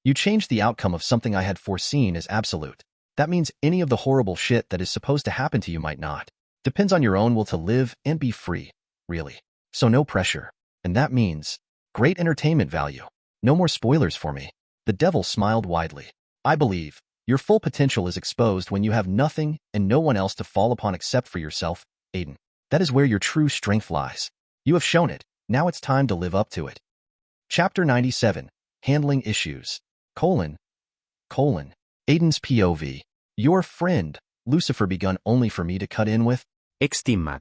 You changed the outcome of something I had foreseen as absolute. That means any of the horrible shit that is supposed to happen to you might not. Depends on your own will to live and be free, really. So no pressure. And that means great entertainment value. No more spoilers for me. The devil smiled widely. I believe your full potential is exposed when you have nothing and no one else to fall upon except for yourself, Aden. That is where your true strength lies. You have shown it. Now it's time to live up to it. Chapter 97. Handling Issues. Aden's POV. Your friend, Lucifer begun only for me to cut in with? Extimmat.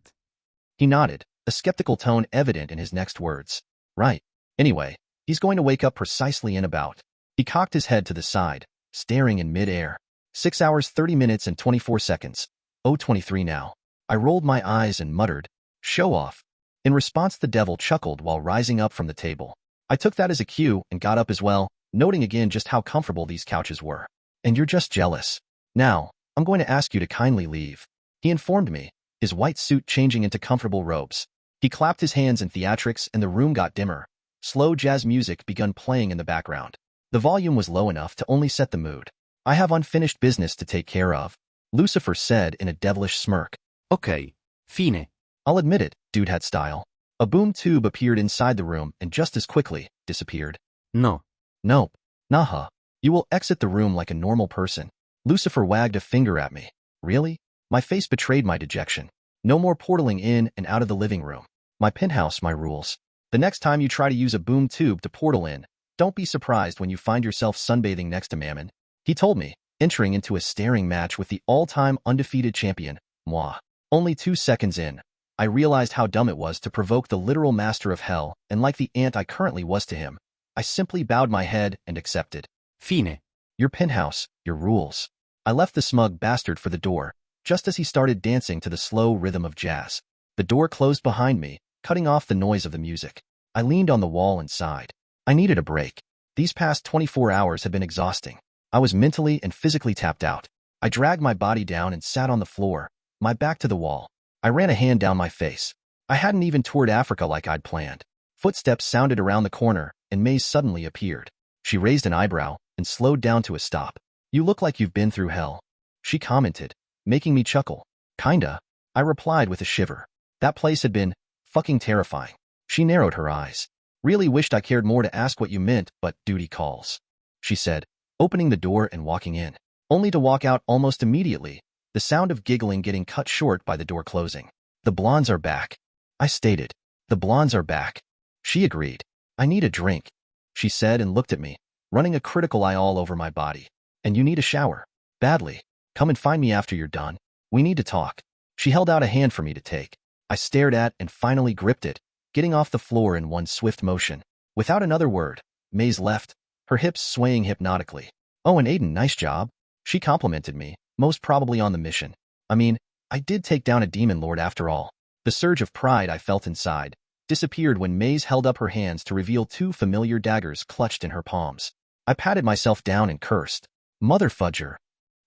He nodded, a skeptical tone evident in his next words. Right. Anyway, he's going to wake up precisely in about. He cocked his head to the side, staring in mid-air. 6 hours 30 minutes and 24 seconds. 0:23 now. I rolled my eyes and muttered, show off. In response, the devil chuckled while rising up from the table. I took that as a cue and got up as well, noting again just how comfortable these couches were. And you're just jealous. Now, I'm going to ask you to kindly leave. He informed me, his white suit changing into comfortable robes. He clapped his hands in theatrics and the room got dimmer. Slow jazz music begun playing in the background. The volume was low enough to only set the mood. I have unfinished business to take care of, Lucifer said in a devilish smirk. Okay. Fine. I'll admit it, dude had style. A boom tube appeared inside the room and just as quickly disappeared. No. Nope. Naha. You will exit the room like a normal person. Lucifer wagged a finger at me. Really? My face betrayed my dejection. No more portaling in and out of the living room. My penthouse, my rules. The next time you try to use a boom tube to portal in, don't be surprised when you find yourself sunbathing next to Mammon. He told me, entering into a staring match with the all-time undefeated champion, moi. Only 2 seconds in, I realized how dumb it was to provoke the literal master of hell, and like the ant I currently was to him, I simply bowed my head and accepted. Fine. Your penthouse, your rules. I left the smug bastard for the door, just as he started dancing to the slow rhythm of jazz. The door closed behind me, cutting off the noise of the music. I leaned on the wall and sighed. I needed a break. These past 24 hours had been exhausting. I was mentally and physically tapped out. I dragged my body down and sat on the floor, my back to the wall. I ran a hand down my face. I hadn't even toured Africa like I'd planned. Footsteps sounded around the corner, and Maze suddenly appeared. She raised an eyebrow and slowed down to a stop. You look like you've been through hell, she commented, making me chuckle. Kinda, I replied with a shiver. That place had been fucking terrifying. She narrowed her eyes. Really wished I cared more to ask what you meant, but duty calls, she said, opening the door and walking in, only to walk out almost immediately, the sound of giggling getting cut short by the door closing. The blondes are back, I stated. The blondes are back. She agreed. I need a drink, she said and looked at me, running a critical eye all over my body. And you need a shower. Badly. Come and find me after you're done. We need to talk. She held out a hand for me to take. I stared at and finally gripped it, getting off the floor in one swift motion. Without another word, Maze left, her hips swaying hypnotically. Oh, and Aden, nice job. She complimented me, most probably on the mission. I mean, I did take down a demon lord after all. The surge of pride I felt inside disappeared when Maze held up her hands to reveal 2 familiar daggers clutched in her palms. I patted myself down and cursed. Mother fudger.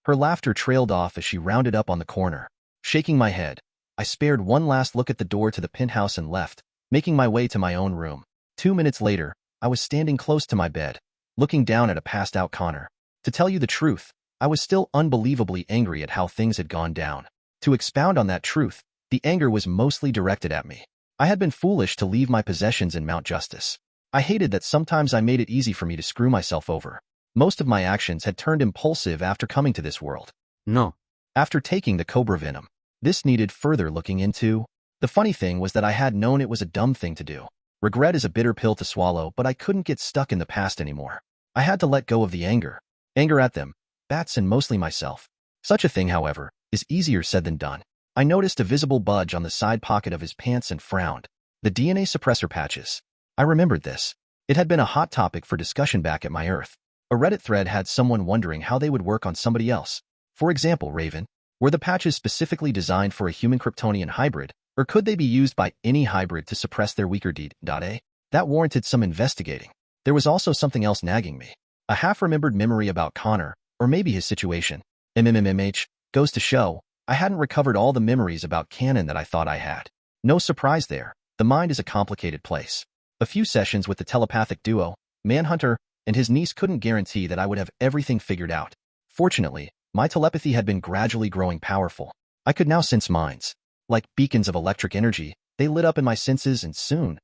Her laughter trailed off as she rounded up on the corner. Shaking my head, I spared one last look at the door to the penthouse and left, making my way to my own room. 2 minutes later, I was standing close to my bed, looking down at a passed-out Connor. To tell you the truth, I was still unbelievably angry at how things had gone down. To expound on that truth, the anger was mostly directed at me. I had been foolish to leave my possessions in Mount Justice. I hated that sometimes I made it easy for me to screw myself over. Most of my actions had turned impulsive after coming to this world. No. After taking the cobra venom, this needed further looking into. The funny thing was that I had known it was a dumb thing to do. Regret is a bitter pill to swallow, but I couldn't get stuck in the past anymore. I had to let go of the anger. Anger at them, bats, and mostly myself. Such a thing, however, is easier said than done. I noticed a visible budge on the side pocket of his pants and frowned. The DNA suppressor patches. I remembered this. It had been a hot topic for discussion back at my Earth. A Reddit thread had someone wondering how they would work on somebody else. For example, Raven. Were the patches specifically designed for a human Kryptonian hybrid, or could they be used by any hybrid to suppress their weaker deed? That warranted some investigating. There was also something else nagging me. A half-remembered memory about Connor, or maybe his situation. Goes to show, I hadn't recovered all the memories about canon that I thought I had. No surprise there, the mind is a complicated place. A few sessions with the telepathic duo, Manhunter, and his niece couldn't guarantee that I would have everything figured out. Fortunately, My telepathy had been gradually growing powerful. I could now sense minds. Like beacons of electric energy, they lit up in my senses, and soon,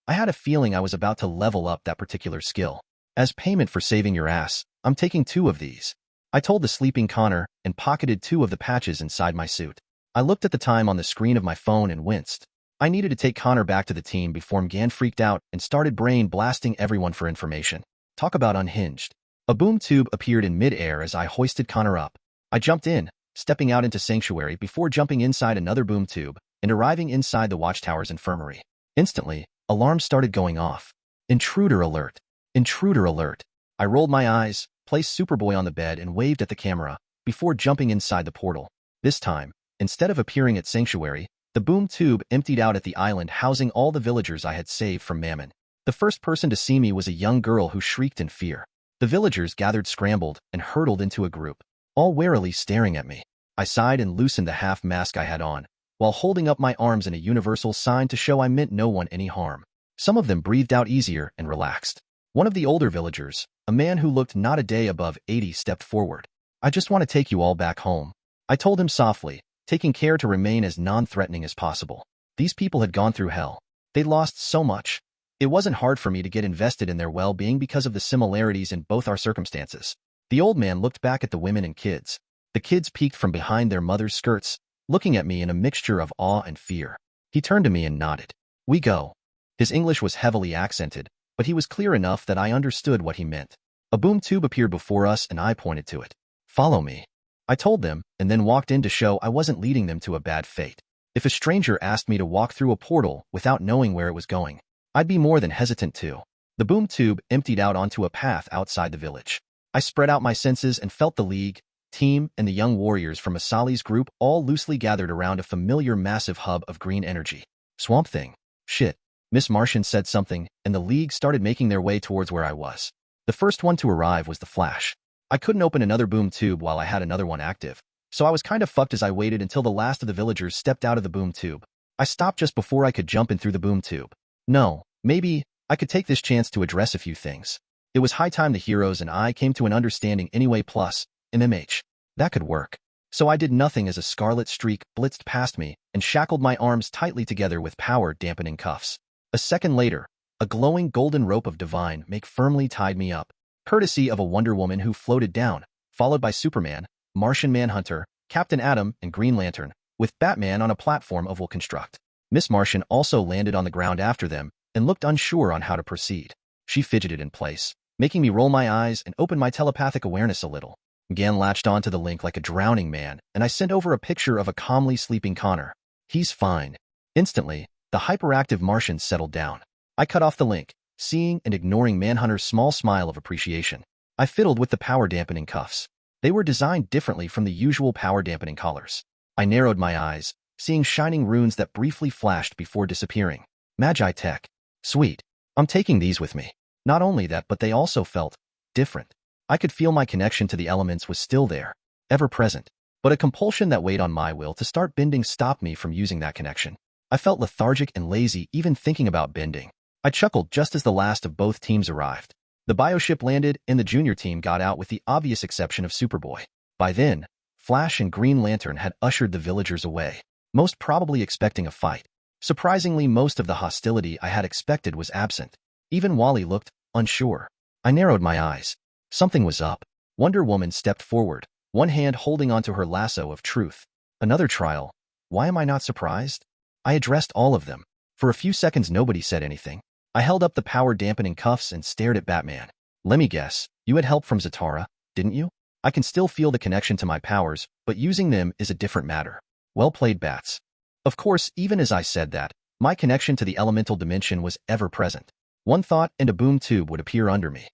I had a feeling I was about to level up that particular skill. As payment for saving your ass, I'm taking 2 of these. I told the sleeping Connor and pocketed 2 of the patches inside my suit. I looked at the time on the screen of my phone and winced. I needed to take Connor back to the team before Mgan freaked out and started brain blasting everyone for information. Talk about unhinged. A boom tube appeared in mid-air as I hoisted Connor up. I jumped in, stepping out into Sanctuary before jumping inside another boom tube and arriving inside the Watchtower's infirmary. Instantly, alarms started going off. Intruder alert. Intruder alert. I rolled my eyes, placed Superboy on the bed and waved at the camera before jumping inside the portal. This time, instead of appearing at Sanctuary, the boom tube emptied out at the island housing all the villagers I had saved from Mammon. The first person to see me was a young girl who shrieked in fear. The villagers gathered scrambled and hurtled into a group, all warily staring at me. I sighed and loosened the half mask I had on, while holding up my arms in a universal sign to show I meant no one any harm. Some of them breathed out easier and relaxed. One of the older villagers, a man who looked not a day above 80, stepped forward. I just want to take you all back home, I told him softly, taking care to remain as non-threatening as possible. These people had gone through hell. They lost so much. It wasn't hard for me to get invested in their well-being because of the similarities in both our circumstances. The old man looked back at the women and kids. The kids peeked from behind their mother's skirts, looking at me in a mixture of awe and fear. He turned to me and nodded. We go. His English was heavily accented, but he was clear enough that I understood what he meant. A boom tube appeared before us and I pointed to it. Follow me, I told them, and then walked in to show I wasn't leading them to a bad fate. If a stranger asked me to walk through a portal without knowing where it was going, I'd be more than hesitant to. The boom tube emptied out onto a path outside the village. I spread out my senses and felt the league, team, and the young warriors from Asali's group all loosely gathered around a familiar massive hub of green energy. Swamp Thing. Shit. Miss Martian said something, and the league started making their way towards where I was. The first one to arrive was the Flash. I couldn't open another boom tube while I had another one active, so I was kind of fucked as I waited until the last of the villagers stepped out of the boom tube. I stopped just before I could jump in through the boom tube. No, maybe I could take this chance to address a few things. It was high time the heroes and I came to an understanding anyway, plus MMH. That could work. So I did nothing as a scarlet streak blitzed past me and shackled my arms tightly together with power-dampening cuffs. A second later, a glowing golden rope of divine make firmly tied me up, courtesy of a Wonder Woman who floated down, followed by Superman, Martian Manhunter, Captain Atom, and Green Lantern, with Batman on a platform of will construct. Miss Martian also landed on the ground after them and looked unsure on how to proceed. She fidgeted in place, making me roll my eyes and open my telepathic awareness a little. Gan latched onto the link like a drowning man, and I sent over a picture of a calmly sleeping Connor. He's fine. Instantly, the hyperactive Martian settled down. I cut off the link, seeing and ignoring Manhunter's small smile of appreciation. I fiddled with the power-dampening cuffs. They were designed differently from the usual power-dampening collars. I narrowed my eyes, seeing shining runes that briefly flashed before disappearing. Magi Tech. Sweet. I'm taking these with me. Not only that, but they also felt different. I could feel my connection to the elements was still there, ever present. But a compulsion that weighed on my will to start bending stopped me from using that connection. I felt lethargic and lazy even thinking about bending. I chuckled just as the last of both teams arrived. The bioship landed and the junior team got out with the obvious exception of Superboy. By then, Flash and Green Lantern had ushered the villagers away, most probably expecting a fight. Surprisingly, most of the hostility I had expected was absent. Even Wally looked unsure. I narrowed my eyes. Something was up. Wonder Woman stepped forward, one hand holding onto her lasso of truth. Another trial. Why am I not surprised? I addressed all of them. For a few seconds nobody said anything. I held up the power-dampening cuffs and stared at Batman. Let me guess, you had help from Zatara, didn't you? I can still feel the connection to my powers, but using them is a different matter. Well played, Bats. Of course, even as I said that, my connection to the elemental dimension was ever present. One thought and a boom tube would appear under me.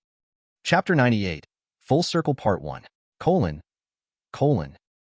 Chapter 98. Full Circle Part 1.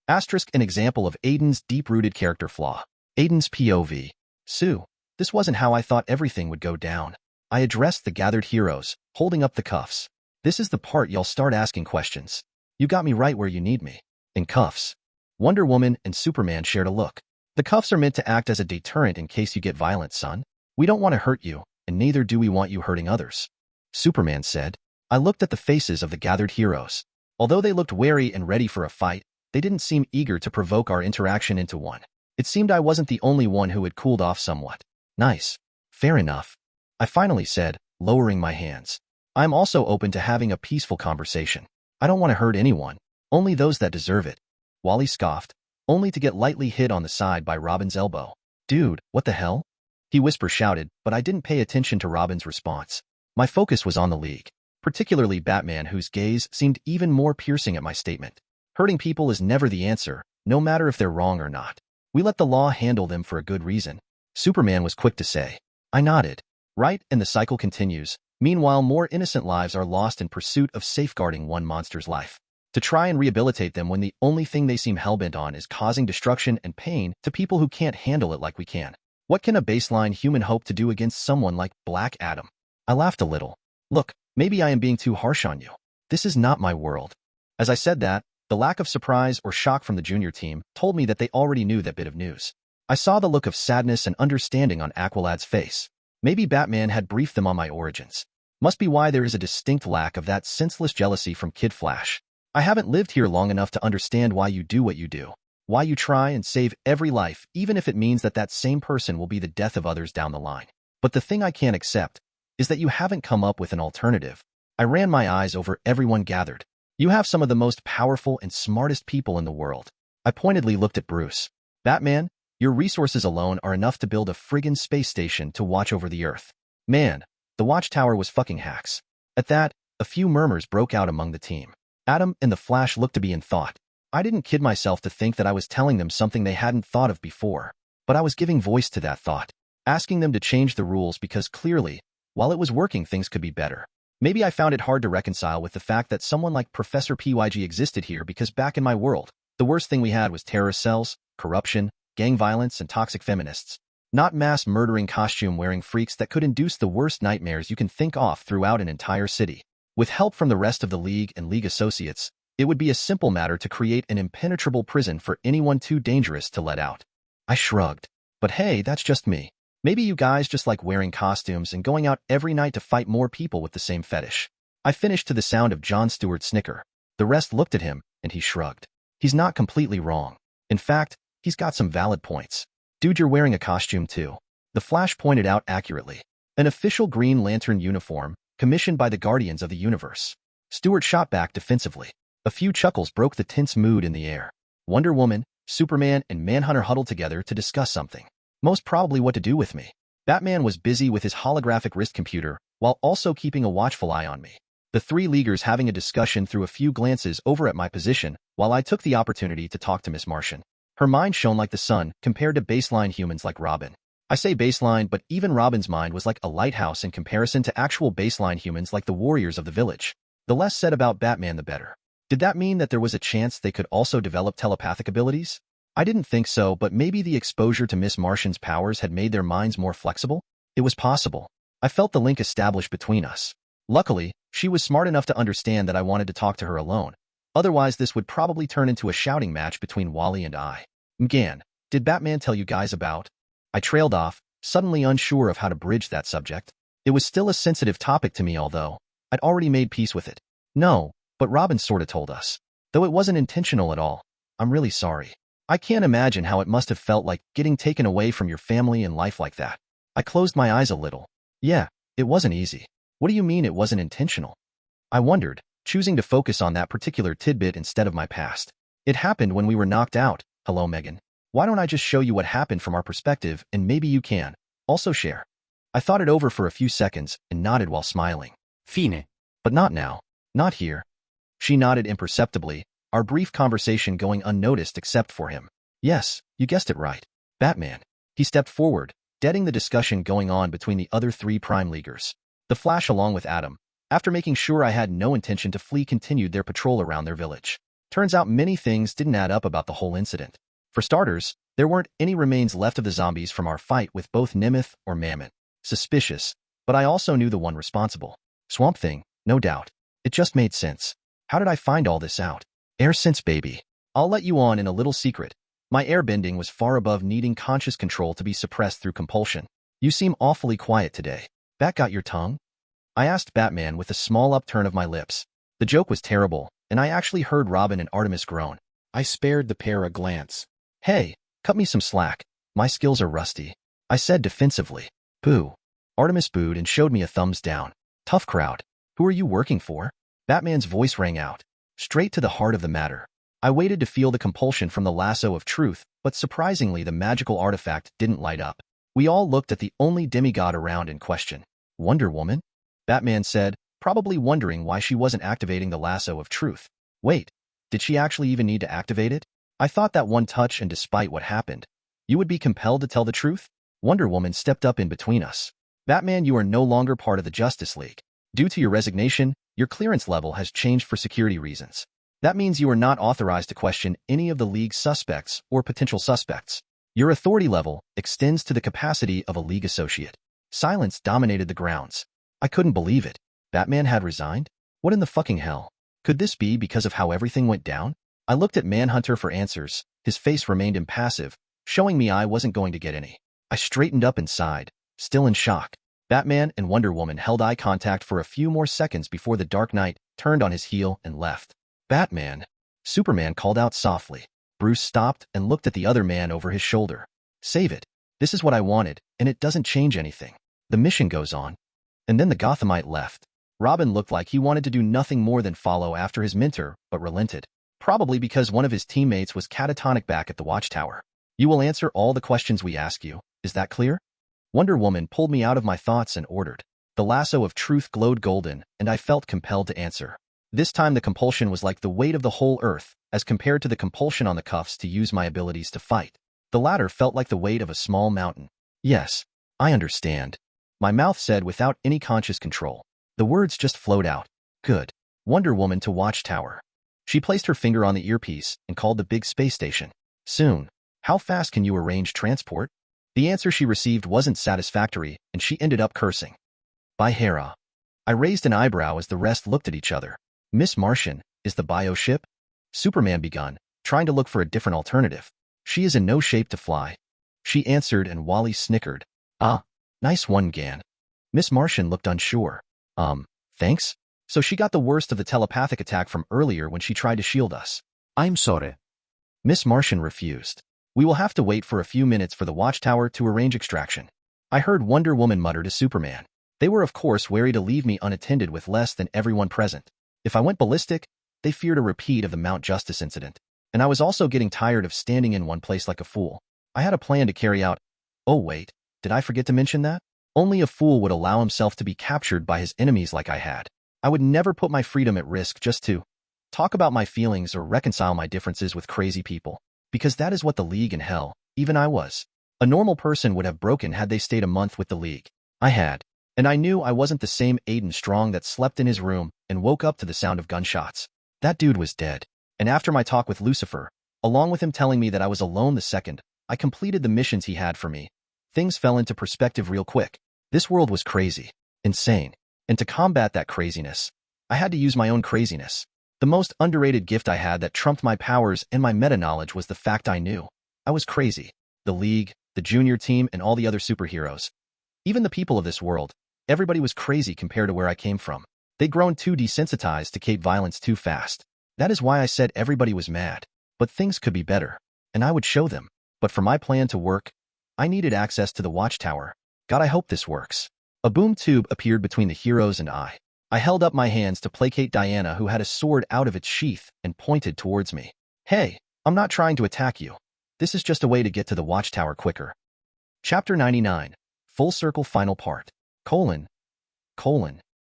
Asterisk an example of Aden's deep-rooted character flaw. Aden's POV. Sue, this wasn't how I thought everything would go down. I addressed the gathered heroes, holding up the cuffs. This is the part y'all start asking questions. You got me right where you need me. In cuffs. Wonder Woman and Superman shared a look. The cuffs are meant to act as a deterrent in case you get violent, son. We don't want to hurt you, and neither do we want you hurting others. Superman said. I looked at the faces of the gathered heroes. Although they looked wary and ready for a fight, They didn't seem eager to provoke our interaction into one. It seemed I wasn't the only one who had cooled off somewhat. Nice. Fair enough. I finally said, lowering my hands. I'm also open to having a peaceful conversation. I don't want to hurt anyone, only those that deserve it. Wally scoffed, only to get lightly hit on the side by Robin's elbow. Dude, what the hell? He shouted, but I didn't pay attention to Robin's response. My focus was on the League, particularly Batman, whose gaze seemed even more piercing at my statement. Hurting people is never the answer, no matter if they're wrong or not. We let the law handle them for a good reason. Superman was quick to say. I nodded. Right, and the cycle continues. Meanwhile, more innocent lives are lost in pursuit of safeguarding one monster's life. To try and rehabilitate them when the only thing they seem hellbent on is causing destruction and pain to people who can't handle it like we can. What can a baseline human hope to do against someone like Black Adam? I laughed a little. Look, maybe I am being too harsh on you. This is not my world. As I said that, the lack of surprise or shock from the junior team told me that they already knew that bit of news. I saw the look of sadness and understanding on Aqualad's face. Maybe Batman had briefed them on my origins. Must be why there is a distinct lack of that senseless jealousy from Kid Flash. I haven't lived here long enough to understand why you do what you do. Why you try and save every life, even if it means that that same person will be the death of others down the line. But the thing I can't accept is that you haven't come up with an alternative. I ran my eyes over everyone gathered. You have some of the most powerful and smartest people in the world. I pointedly looked at Bruce. Batman, your resources alone are enough to build a friggin' space station to watch over the Earth. Man, the watchtower was fucking hacks. At that, a few murmurs broke out among the team. Adam and the Flash looked to be in thought. I didn't kid myself to think that I was telling them something they hadn't thought of before, but I was giving voice to that thought, asking them to change the rules because clearly, while it was working, things could be better. Maybe I found it hard to reconcile with the fact that someone like Professor PYG existed here because back in my world, the worst thing we had was terrorist cells, corruption, gang violence, and toxic feminists. Not mass murdering costume-wearing freaks that could induce the worst nightmares you can think of throughout an entire city. With help from the rest of the League and League associates, it would be a simple matter to create an impenetrable prison for anyone too dangerous to let out. I shrugged. But hey, that's just me. Maybe you guys just like wearing costumes and going out every night to fight more people with the same fetish. I finished to the sound of Jon Stewart's snicker. The rest looked at him, and he shrugged. He's not completely wrong. In fact, he's got some valid points. Dude, you're wearing a costume too. The Flash pointed out accurately. An official Green Lantern uniform, commissioned by the Guardians of the Universe. Stewart shot back defensively. A few chuckles broke the tense mood in the air. Wonder Woman, Superman, and Manhunter huddled together to discuss something. Most probably what to do with me. Batman was busy with his holographic wrist computer, while also keeping a watchful eye on me. The three Leaguers having a discussion threw a few glances over at my position, while I took the opportunity to talk to Miss Martian. Her mind shone like the sun, compared to baseline humans like Robin. I say baseline, but even Robin's mind was like a lighthouse in comparison to actual baseline humans like the warriors of the village. The less said about Batman, the better. Did that mean that there was a chance they could also develop telepathic abilities? I didn't think so, but maybe the exposure to Miss Martian's powers had made their minds more flexible? It was possible. I felt the link established between us. Luckily, she was smart enough to understand that I wanted to talk to her alone. Otherwise, this would probably turn into a shouting match between Wally and I. Mgan, did Batman tell you guys about? I trailed off, suddenly unsure of how to bridge that subject. It was still a sensitive topic to me, although I'd already made peace with it. No, but Robin sorta told us. Though it wasn't intentional at all. I'm really sorry. I can't imagine how it must have felt like getting taken away from your family and life like that. I closed my eyes a little. Yeah, it wasn't easy. What do you mean it wasn't intentional? I wondered, choosing to focus on that particular tidbit instead of my past. It happened when we were knocked out. Hello, Megan. Why don't I just show you what happened from our perspective, and maybe you can also share? I thought it over for a few seconds and nodded while smiling. Fine. But not now. Not here. She nodded imperceptibly, our brief conversation going unnoticed except for him. Yes, you guessed it right. Batman. He stepped forward, deading the discussion going on between the other three Prime Leaguers. The Flash along with Adam, after making sure I had no intention to flee, continued their patrol around their village. Turns out many things didn't add up about the whole incident. For starters, there weren't any remains left of the zombies from our fight with both Nemeth or Mammoth. Suspicious, but I also knew the one responsible. Swamp Thing, no doubt. It just made sense. How did I find all this out? Air sense, baby. I'll let you on in a little secret. My airbending was far above needing conscious control to be suppressed through compulsion. You seem awfully quiet today. That got your tongue? I asked Batman with a small upturn of my lips. The joke was terrible, and I actually heard Robin and Artemis groan. I spared the pair a glance. Hey, cut me some slack. My skills are rusty, I said defensively. Boo. Artemis booed and showed me a thumbs down. Tough crowd. Who are you working for? Batman's voice rang out, straight to the heart of the matter. I waited to feel the compulsion from the lasso of truth, but surprisingly the magical artifact didn't light up. We all looked at the only demigod around in question. Wonder Woman? Batman said, probably wondering why she wasn't activating the lasso of truth. Wait, did she actually even need to activate it? I thought that one touch and despite what happened, you would be compelled to tell the truth? Wonder Woman stepped up in between us. Batman, you are no longer part of the Justice League. Due to your resignation, your clearance level has changed for security reasons. That means you are not authorized to question any of the League's suspects or potential suspects. Your authority level extends to the capacity of a League associate. Silence dominated the grounds. I couldn't believe it. Batman had resigned? What in the fucking hell? Could this be because of how everything went down? I looked at Manhunter for answers. His face remained impassive, showing me I wasn't going to get any. I straightened up and sighed, still in shock. Batman and Wonder Woman held eye contact for a few more seconds before the Dark Knight turned on his heel and left. Batman. Superman called out softly. Bruce stopped and looked at the other man over his shoulder. Save it. This is what I wanted, and it doesn't change anything. The mission goes on. And then the Gothamite left. Robin looked like he wanted to do nothing more than follow after his mentor, but relented. Probably because one of his teammates was catatonic back at the Watchtower. You will answer all the questions we ask you. Is that clear? Wonder Woman pulled me out of my thoughts and ordered. The lasso of truth glowed golden, and I felt compelled to answer. This time the compulsion was like the weight of the whole earth, as compared to the compulsion on the cuffs to use my abilities to fight. The latter felt like the weight of a small mountain. Yes, I understand. My mouth said without any conscious control. The words just flowed out. Good. Wonder Woman to Watchtower. She placed her finger on the earpiece and called the big space station. Soon. How fast can you arrange transport? The answer she received wasn't satisfactory, and she ended up cursing. By Hera. I raised an eyebrow as the rest looked at each other. Miss Martian, is the bio ship? Superman begun, trying to look for a different alternative. She is in no shape to fly. She answered, and Wally snickered. Ah, nice one, Gan. Miss Martian looked unsure. Thanks? So she got the worst of the telepathic attack from earlier when she tried to shield us. I'm sorry. Miss Martian refused. We will have to wait for a few minutes for the Watchtower to arrange extraction. I heard Wonder Woman mutter to Superman. They were of course wary to leave me unattended with less than everyone present. If I went ballistic, they feared a repeat of the Mount Justice incident. And I was also getting tired of standing in one place like a fool. I had a plan to carry out. Oh wait, did I forget to mention that? Only a fool would allow himself to be captured by his enemies like I had. I would never put my freedom at risk just to talk about my feelings or reconcile my differences with crazy people. Because that is what the League and hell, even I was. A normal person would have broken had they stayed a month with the League. I had. And I knew I wasn't the same Aden Strong that slept in his room and woke up to the sound of gunshots. That dude was dead. And after my talk with Lucifer, along with him telling me that I was alone the second I completed the missions he had for me, things fell into perspective real quick. This world was crazy, insane. And to combat that craziness, I had to use my own craziness. The most underrated gift I had that trumped my powers and my meta-knowledge was the fact I knew I was crazy. The League, the Junior Team, and all the other superheroes. Even the people of this world, everybody was crazy compared to where I came from. They'd grown too desensitized to cape violence too fast. That is why I said everybody was mad. But things could be better, and I would show them. But for my plan to work, I needed access to the Watchtower. God, I hope this works. A boom tube appeared between the heroes and I. I held up my hands to placate Diana, who had a sword out of its sheath and pointed towards me. Hey, I'm not trying to attack you. This is just a way to get to the Watchtower quicker. Chapter 99. Full Circle Final Part.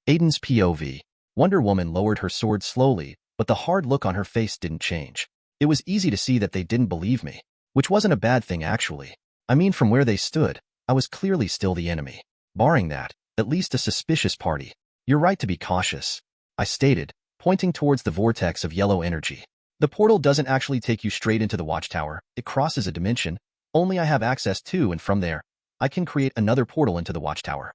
Aiden's POV. Wonder Woman lowered her sword slowly, but the hard look on her face didn't change. It was easy to see that they didn't believe me, which wasn't a bad thing actually. I mean, from where they stood, I was clearly still the enemy. Barring that, at least a suspicious party. You're right to be cautious, I stated, pointing towards the vortex of yellow energy. The portal doesn't actually take you straight into the Watchtower. It crosses a dimension, only I have access to, and from there, I can create another portal into the Watchtower.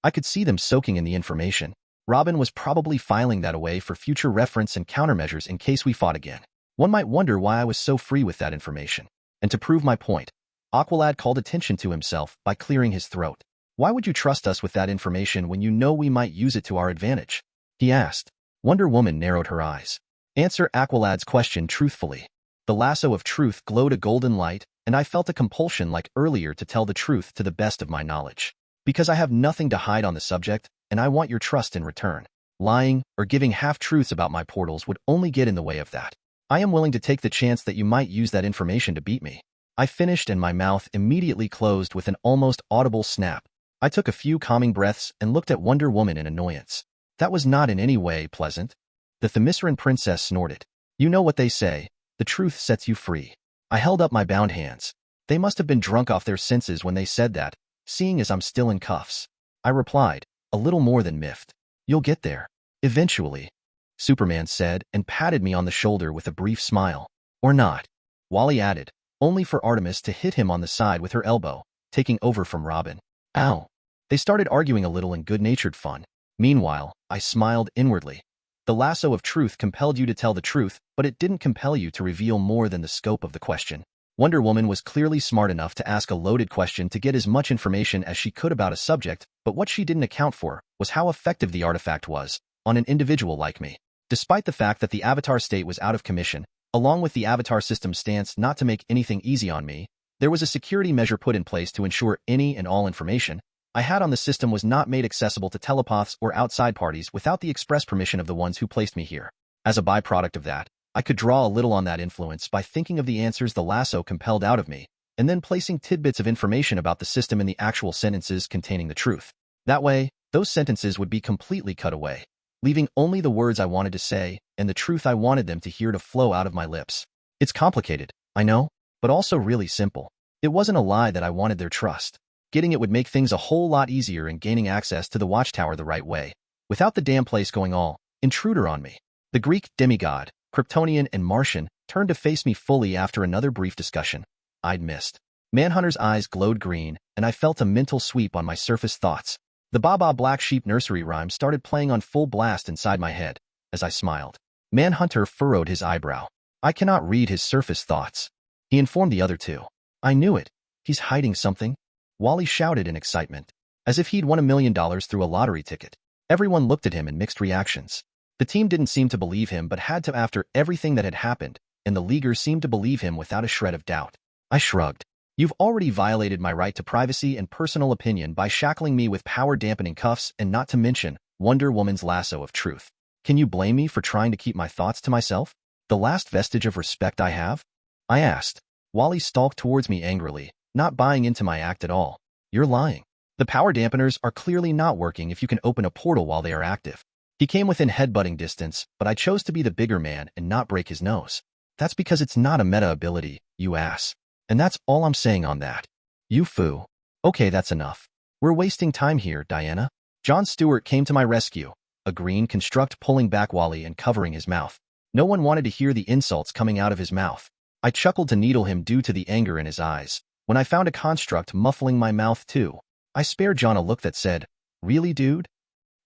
I could see them soaking in the information. Robin was probably filing that away for future reference and countermeasures in case we fought again. One might wonder why I was so free with that information. And to prove my point, Aqualad called attention to himself by clearing his throat. Why would you trust us with that information when you know we might use it to our advantage? He asked. Wonder Woman narrowed her eyes. Answer Aqualad's question truthfully. The lasso of truth glowed a golden light, and I felt a compulsion like earlier to tell the truth to the best of my knowledge. Because I have nothing to hide on the subject, and I want your trust in return. Lying or giving half-truths about my portals would only get in the way of that. I am willing to take the chance that you might use that information to beat me. I finished and my mouth immediately closed with an almost audible snap. I took a few calming breaths and looked at Wonder Woman in annoyance. That was not in any way pleasant. The Themysciran princess snorted. You know what they say, the truth sets you free. I held up my bound hands. They must have been drunk off their senses when they said that, seeing as I'm still in cuffs. I replied, a little more than miffed. You'll get there. Eventually, Superman said and patted me on the shoulder with a brief smile. Or not. Wally added, only for Artemis to hit him on the side with her elbow, taking over from Robin. Ow. They started arguing a little in good-natured fun. Meanwhile, I smiled inwardly. The lasso of truth compelled you to tell the truth, but it didn't compel you to reveal more than the scope of the question. Wonder Woman was clearly smart enough to ask a loaded question to get as much information as she could about a subject, but what she didn't account for was how effective the artifact was on an individual like me. Despite the fact that the Avatar state was out of commission, along with the Avatar system's stance not to make anything easy on me, there was a security measure put in place to ensure any and all information I had on the system was not made accessible to telepaths or outside parties without the express permission of the ones who placed me here. As a byproduct of that, I could draw a little on that influence by thinking of the answers the lasso compelled out of me, and then placing tidbits of information about the system in the actual sentences containing the truth. That way, those sentences would be completely cut away, leaving only the words I wanted to say and the truth I wanted them to hear to flow out of my lips. It's complicated, I know, but also really simple. It wasn't a lie that I wanted their trust. Getting it would make things a whole lot easier in gaining access to the watchtower the right way, without the damn place going all intruder on me. The Greek demigod, Kryptonian and Martian turned to face me fully after another brief discussion I'd missed. Manhunter's eyes glowed green, and I felt a mental sweep on my surface thoughts. The Baba Black Sheep nursery rhyme started playing on full blast inside my head, as I smiled. Manhunter furrowed his eyebrow. I cannot read his surface thoughts. He informed the other two. I knew it. He's hiding something. Wally shouted in excitement, as if he'd won $1 million through a lottery ticket. Everyone looked at him in mixed reactions. The team didn't seem to believe him but had to after everything that had happened, and the Leaguers seemed to believe him without a shred of doubt. I shrugged. You've already violated my right to privacy and personal opinion by shackling me with power-dampening cuffs and not to mention Wonder Woman's lasso of truth. Can you blame me for trying to keep my thoughts to myself? The last vestige of respect I have? I asked. Wally stalked towards me angrily, not buying into my act at all. You're lying. The power dampeners are clearly not working if you can open a portal while they are active. He came within headbutting distance, but I chose to be the bigger man and not break his nose. That's because it's not a meta ability, you ass. And that's all I'm saying on that. You foo. Okay, that's enough. We're wasting time here, Diana. Jon Stewart came to my rescue, a green construct pulling back Wally and covering his mouth. No one wanted to hear the insults coming out of his mouth. I chuckled to needle him due to the anger in his eyes. When I found a construct muffling my mouth too, I spared John a look that said, really, dude?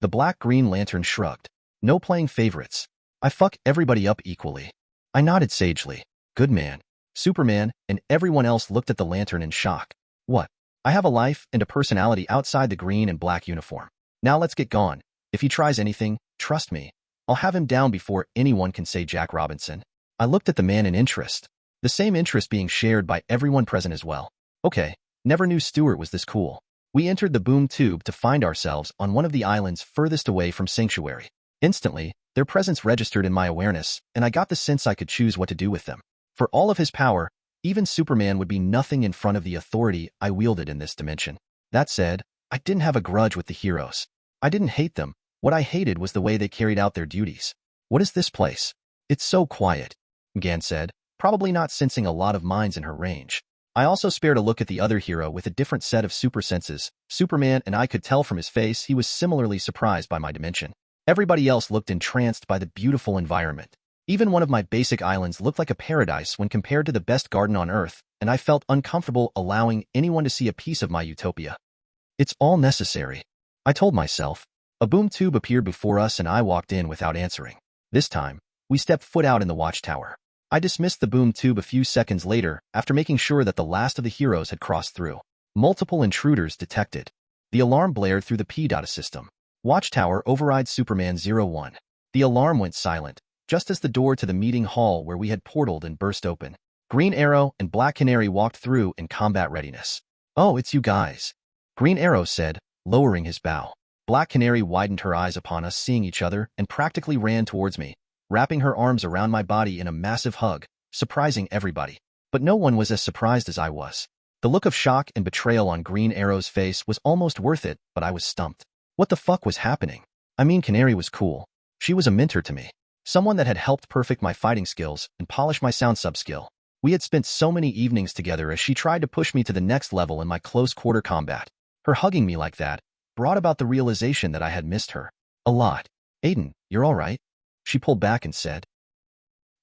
The Black-Green Lantern shrugged. No playing favorites. I fuck everybody up equally. I nodded sagely. Good man. Superman and everyone else looked at the lantern in shock. What? I have a life and a personality outside the green and black uniform. Now let's get gone. If he tries anything, trust me, I'll have him down before anyone can say Jack Robinson. I looked at the man in interest. The same interest being shared by everyone present as well. Okay, never knew Stewart was this cool. We entered the boom tube to find ourselves on one of the islands furthest away from Sanctuary. Instantly, their presence registered in my awareness, and I got the sense I could choose what to do with them. For all of his power, even Superman would be nothing in front of the authority I wielded in this dimension. That said, I didn't have a grudge with the heroes. I didn't hate them. What I hated was the way they carried out their duties. What is this place? It's so quiet, Gan said, probably not sensing a lot of minds in her range. I also spared a look at the other hero with a different set of super senses. Superman, and I could tell from his face he was similarly surprised by my dimension. Everybody else looked entranced by the beautiful environment. Even one of my basic islands looked like a paradise when compared to the best garden on Earth, and I felt uncomfortable allowing anyone to see a piece of my utopia. It's all necessary, I told myself. A boom tube appeared before us and I walked in without answering. This time, we stepped foot out in the watchtower. I dismissed the boom tube a few seconds later after making sure that the last of the heroes had crossed through. Multiple intruders detected. The alarm blared through the P-Data system. Watchtower override Superman 01. The alarm went silent, just as the door to the meeting hall where we had portaled and burst open. Green Arrow and Black Canary walked through in combat readiness. "Oh, it's you guys," Green Arrow said, lowering his bow. Black Canary widened her eyes upon us seeing each other and practically ran towards me, wrapping her arms around my body in a massive hug, surprising everybody. But no one was as surprised as I was. The look of shock and betrayal on Green Arrow's face was almost worth it, but I was stumped. What the fuck was happening? I mean, Canary was cool. She was a mentor to me. Someone that had helped perfect my fighting skills and polish my sound sub skill. We had spent so many evenings together as she tried to push me to the next level in my close quarter combat. Her hugging me like that brought about the realization that I had missed her. A lot. "Aden, you're all right?" She pulled back and said.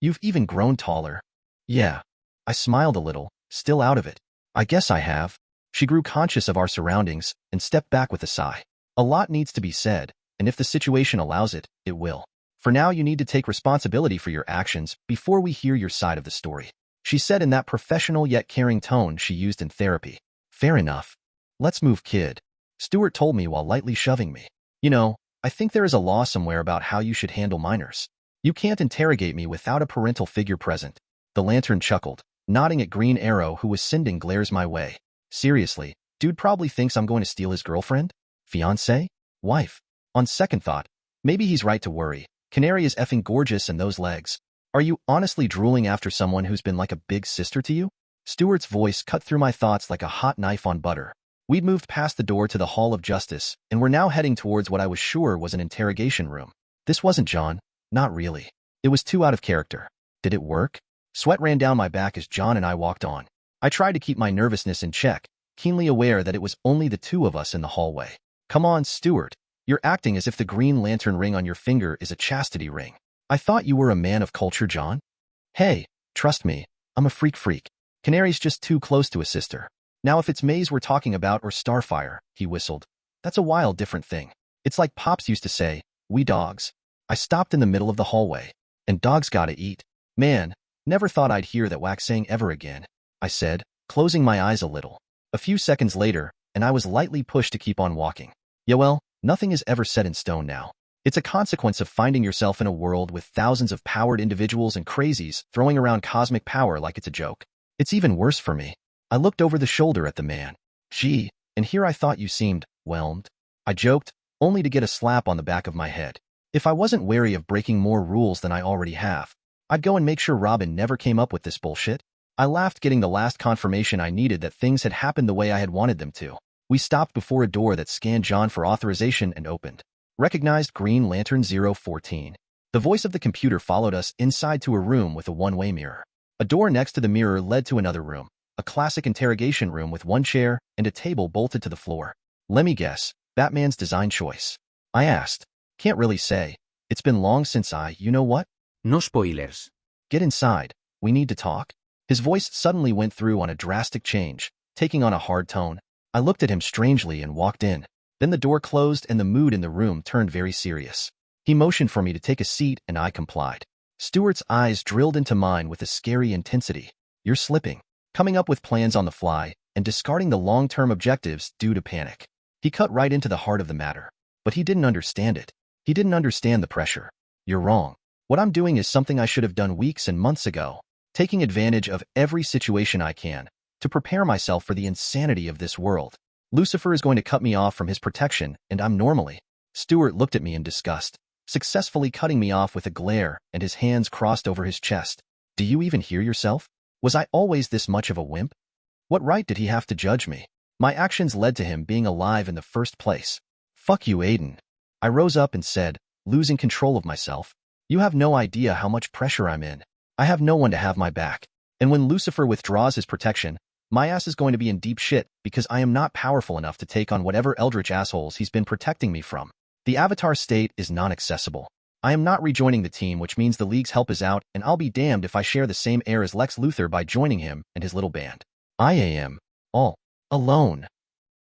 "You've even grown taller." "Yeah." I smiled a little, still out of it. "I guess I have." She grew conscious of our surroundings and stepped back with a sigh. "A lot needs to be said, and if the situation allows it, it will. For now, you need to take responsibility for your actions before we hear your side of the story," she said in that professional yet caring tone she used in therapy. "Fair enough. Let's move, kid," Stuart told me while lightly shoving me. "You know, I think there is a law somewhere about how you should handle minors. You can't interrogate me without a parental figure present." The lantern chuckled, nodding at Green Arrow who was sending glares my way. "Seriously, dude probably thinks I'm going to steal his girlfriend? Fiancé? Wife? On second thought, maybe he's right to worry. Canary is effing gorgeous and those legs. Are you honestly drooling after someone who's been like a big sister to you?" Stuart's voice cut through my thoughts like a hot knife on butter. We'd moved past the door to the Hall of Justice and were now heading towards what I was sure was an interrogation room. This wasn't John. Not really. It was too out of character. Did it work? Sweat ran down my back as John and I walked on. I tried to keep my nervousness in check, keenly aware that it was only the two of us in the hallway. "Come on, Stuart. You're acting as if the green lantern ring on your finger is a chastity ring. I thought you were a man of culture, John." "Hey, trust me, I'm a freak. Canary's just too close to a sister. Now if it's Maze we're talking about or Starfire," he whistled, "that's a wild different thing. It's like Pops used to say, we dogs." I stopped in the middle of the hallway. "And dogs gotta eat." "Man, never thought I'd hear that whack saying ever again," I said, closing my eyes a little. A few seconds later, and I was lightly pushed to keep on walking. Yeah, well, nothing is ever set in stone now. It's a consequence of finding yourself in a world with thousands of powered individuals and crazies throwing around cosmic power like it's a joke. It's even worse for me. I looked over the shoulder at the man. "Gee, and here I thought you seemed whelmed," I joked, only to get a slap on the back of my head. If I wasn't wary of breaking more rules than I already have, I'd go and make sure Robin never came up with this bullshit. I laughed, getting the last confirmation I needed that things had happened the way I had wanted them to. We stopped before a door that scanned John for authorization and opened. "Recognized Green Lantern 014. The voice of the computer followed us inside to a room with a one-way mirror. A door next to the mirror led to another room, a classic interrogation room with one chair and a table bolted to the floor. "Let me guess, Batman's design choice?" I asked. "Can't really say. It's been long since you know what?" No spoilers. "Get inside. We need to talk." His voice suddenly went through on a drastic change, taking on a hard tone. I looked at him strangely and walked in. Then the door closed and the mood in the room turned very serious. He motioned for me to take a seat and I complied. Stuart's eyes drilled into mine with a scary intensity. "You're slipping. Coming up with plans on the fly and discarding the long-term objectives due to panic." He cut right into the heart of the matter. But he didn't understand it. He didn't understand the pressure. "You're wrong. What I'm doing is something I should have done weeks and months ago, taking advantage of every situation I can to prepare myself for the insanity of this world. Lucifer is going to cut me off from his protection, and I'm normally." Stuart looked at me in disgust, successfully cutting me off with a glare and his hands crossed over his chest. "Do you even hear yourself? Was I always this much of a wimp? What right did he have to judge me? My actions led to him being alive in the first place." "Fuck you, Aden." I rose up and said, losing control of myself. "You have no idea how much pressure I'm in. I have no one to have my back. And when Lucifer withdraws his protection, my ass is going to be in deep shit because I am not powerful enough to take on whatever eldritch assholes he's been protecting me from. The Avatar state is non-accessible. I am not rejoining the team, which means the League's help is out, and I'll be damned if I share the same air as Lex Luthor by joining him and his little band. I am all alone."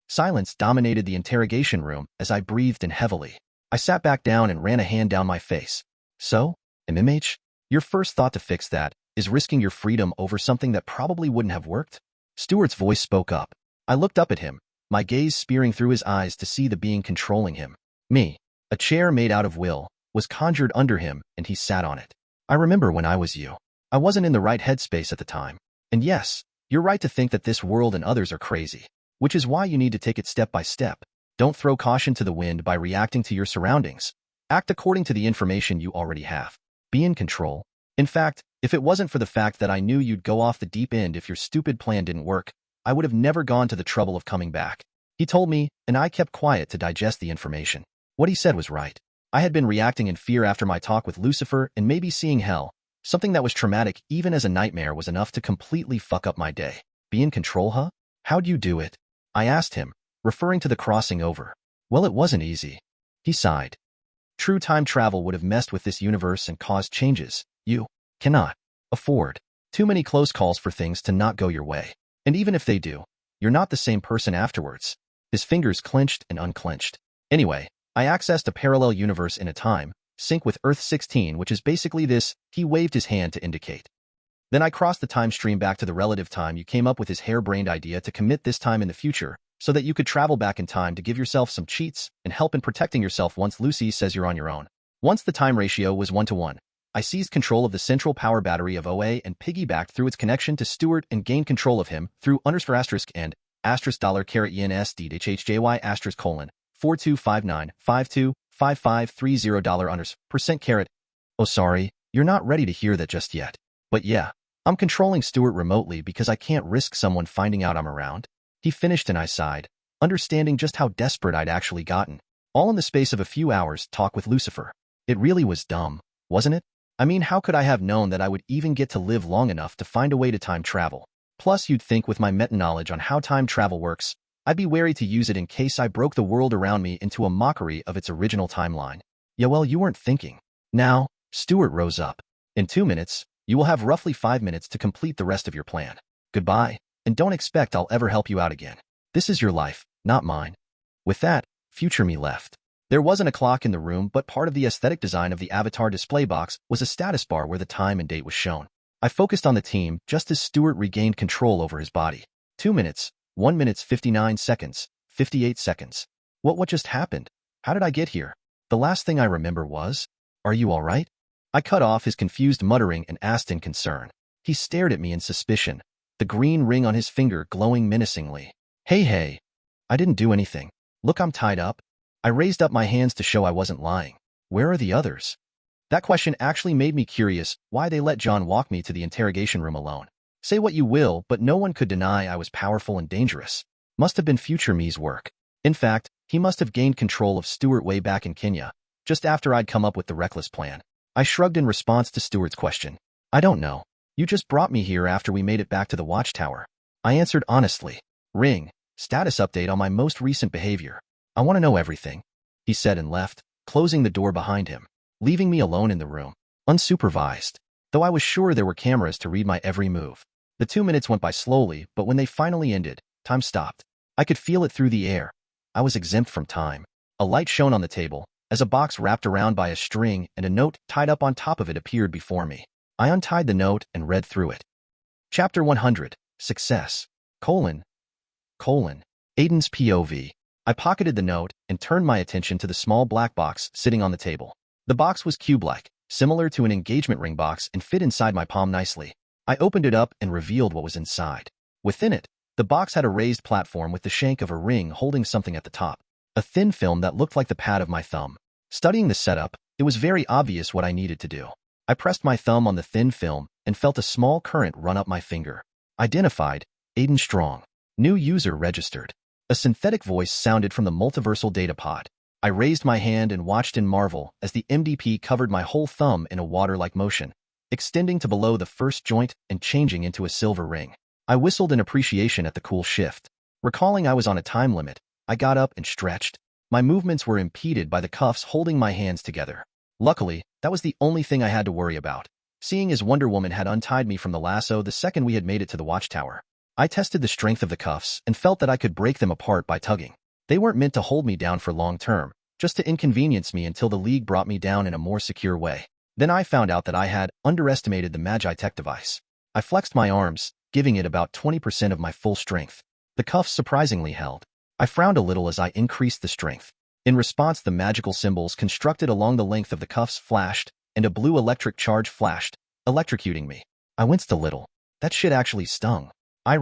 Silence dominated the interrogation room as I breathed in heavily. I sat back down and ran a hand down my face. "So, MMH, your first thought to fix that is risking your freedom over something that probably wouldn't have worked?" Stuart's voice spoke up. I looked up at him, my gaze spearing through his eyes to see the being controlling him. Me. A chair made out of will was conjured under him and he sat on it. I remember when I was you. I wasn't in the right headspace at the time. And yes, you're right to think that this world and others are crazy, which is why you need to take it step by step. Don't throw caution to the wind by reacting to your surroundings. Act according to the information you already have. Be in control. In fact, if it wasn't for the fact that I knew you'd go off the deep end if your stupid plan didn't work, I would have never gone to the trouble of coming back. He told me, and I kept quiet to digest the information. What he said was right. I had been reacting in fear after my talk with Lucifer and maybe seeing hell. Something that was traumatic even as a nightmare was enough to completely fuck up my day. Be in control, huh? How'd you do it? I asked him, referring to the crossing over. Well, it wasn't easy. He sighed. True time travel would have messed with this universe and caused changes. You cannot afford too many close calls for things to not go your way. And even if they do, you're not the same person afterwards. His fingers clenched and unclenched. Anyway, I accessed a parallel universe in a time sync with Earth 16, which is basically this. He waved his hand to indicate. Then I crossed the time stream back to the relative time you came up with his harebrained idea to commit this time in the future, so that you could travel back in time to give yourself some cheats and help in protecting yourself once Lucy says you're on your own. Once the time ratio was 1-to-1, I seized control of the central power battery of OA and piggybacked through its connection to Stuart and gained control of him through ** and $yen $4259525530 $. Oh, sorry, you're not ready to hear that just yet. But yeah, I'm controlling Stuart remotely because I can't risk someone finding out I'm around. He finished and I sighed, understanding just how desperate I'd actually gotten. All in the space of a few hours talk with Lucifer. It really was dumb, wasn't it? I mean, how could I have known that I would even get to live long enough to find a way to time travel? Plus, you'd think with my meta-knowledge on how time travel works, I'd be wary to use it in case I broke the world around me into a mockery of its original timeline. Yeah, well, you weren't thinking. Now, Stuart rose up. In 2 minutes, you will have roughly 5 minutes to complete the rest of your plan. Goodbye, and don't expect I'll ever help you out again. This is your life, not mine. With that, future me left. There wasn't a clock in the room, but part of the aesthetic design of the avatar display box was a status bar where the time and date was shown. I focused on the team just as Stuart regained control over his body. 2 minutes, 1 minute 59 seconds, 58 seconds. What just happened? How did I get here? The last thing I remember was, are you all right? I cut off his confused muttering and asked in concern. He stared at me in suspicion, the green ring on his finger glowing menacingly. Hey. I didn't do anything. Look, I'm tied up. I raised up my hands to show I wasn't lying. Where are the others? That question actually made me curious why they let John walk me to the interrogation room alone. Say what you will, but no one could deny I was powerful and dangerous. Must have been future me's work. In fact, he must have gained control of Stuart way back in Kenya, just after I'd come up with the reckless plan. I shrugged in response to Stuart's question. I don't know. You just brought me here after we made it back to the watchtower. I answered honestly. Ring. Status update on my most recent behavior. I want to know everything. He said and left, closing the door behind him, leaving me alone in the room, unsupervised, though I was sure there were cameras to read my every move. The 2 minutes went by slowly, but when they finally ended, time stopped. I could feel it through the air. I was exempt from time. A light shone on the table, as a box wrapped around by a string and a note tied up on top of it appeared before me. I untied the note and read through it. Chapter 100, Success, Aden's POV. I pocketed the note and turned my attention to the small black box sitting on the table. The box was cube-like, similar to an engagement ring box and fit inside my palm nicely. I opened it up and revealed what was inside. Within it, the box had a raised platform with the shank of a ring holding something at the top, a thin film that looked like the pad of my thumb. Studying the setup, it was very obvious what I needed to do. I pressed my thumb on the thin film and felt a small current run up my finger. Identified, Aden Strong. New user registered. A synthetic voice sounded from the multiversal data pod. I raised my hand and watched in marvel as the MDP covered my whole thumb in a water-like motion, extending to below the first joint and changing into a silver ring. I whistled in appreciation at the cool shift. Recalling I was on a time limit, I got up and stretched. My movements were impeded by the cuffs holding my hands together. Luckily, that was the only thing I had to worry about, seeing as Wonder Woman had untied me from the lasso the second we had made it to the watchtower. I tested the strength of the cuffs and felt that I could break them apart by tugging. They weren't meant to hold me down for long term, just to inconvenience me until the League brought me down in a more secure way. Then I found out that I had underestimated the Magi Tech device. I flexed my arms, giving it about 20% of my full strength. The cuffs surprisingly held. I frowned a little as I increased the strength. In response, the magical symbols constructed along the length of the cuffs flashed, and a blue electric charge flashed, electrocuting me. I winced a little. That shit actually stung. I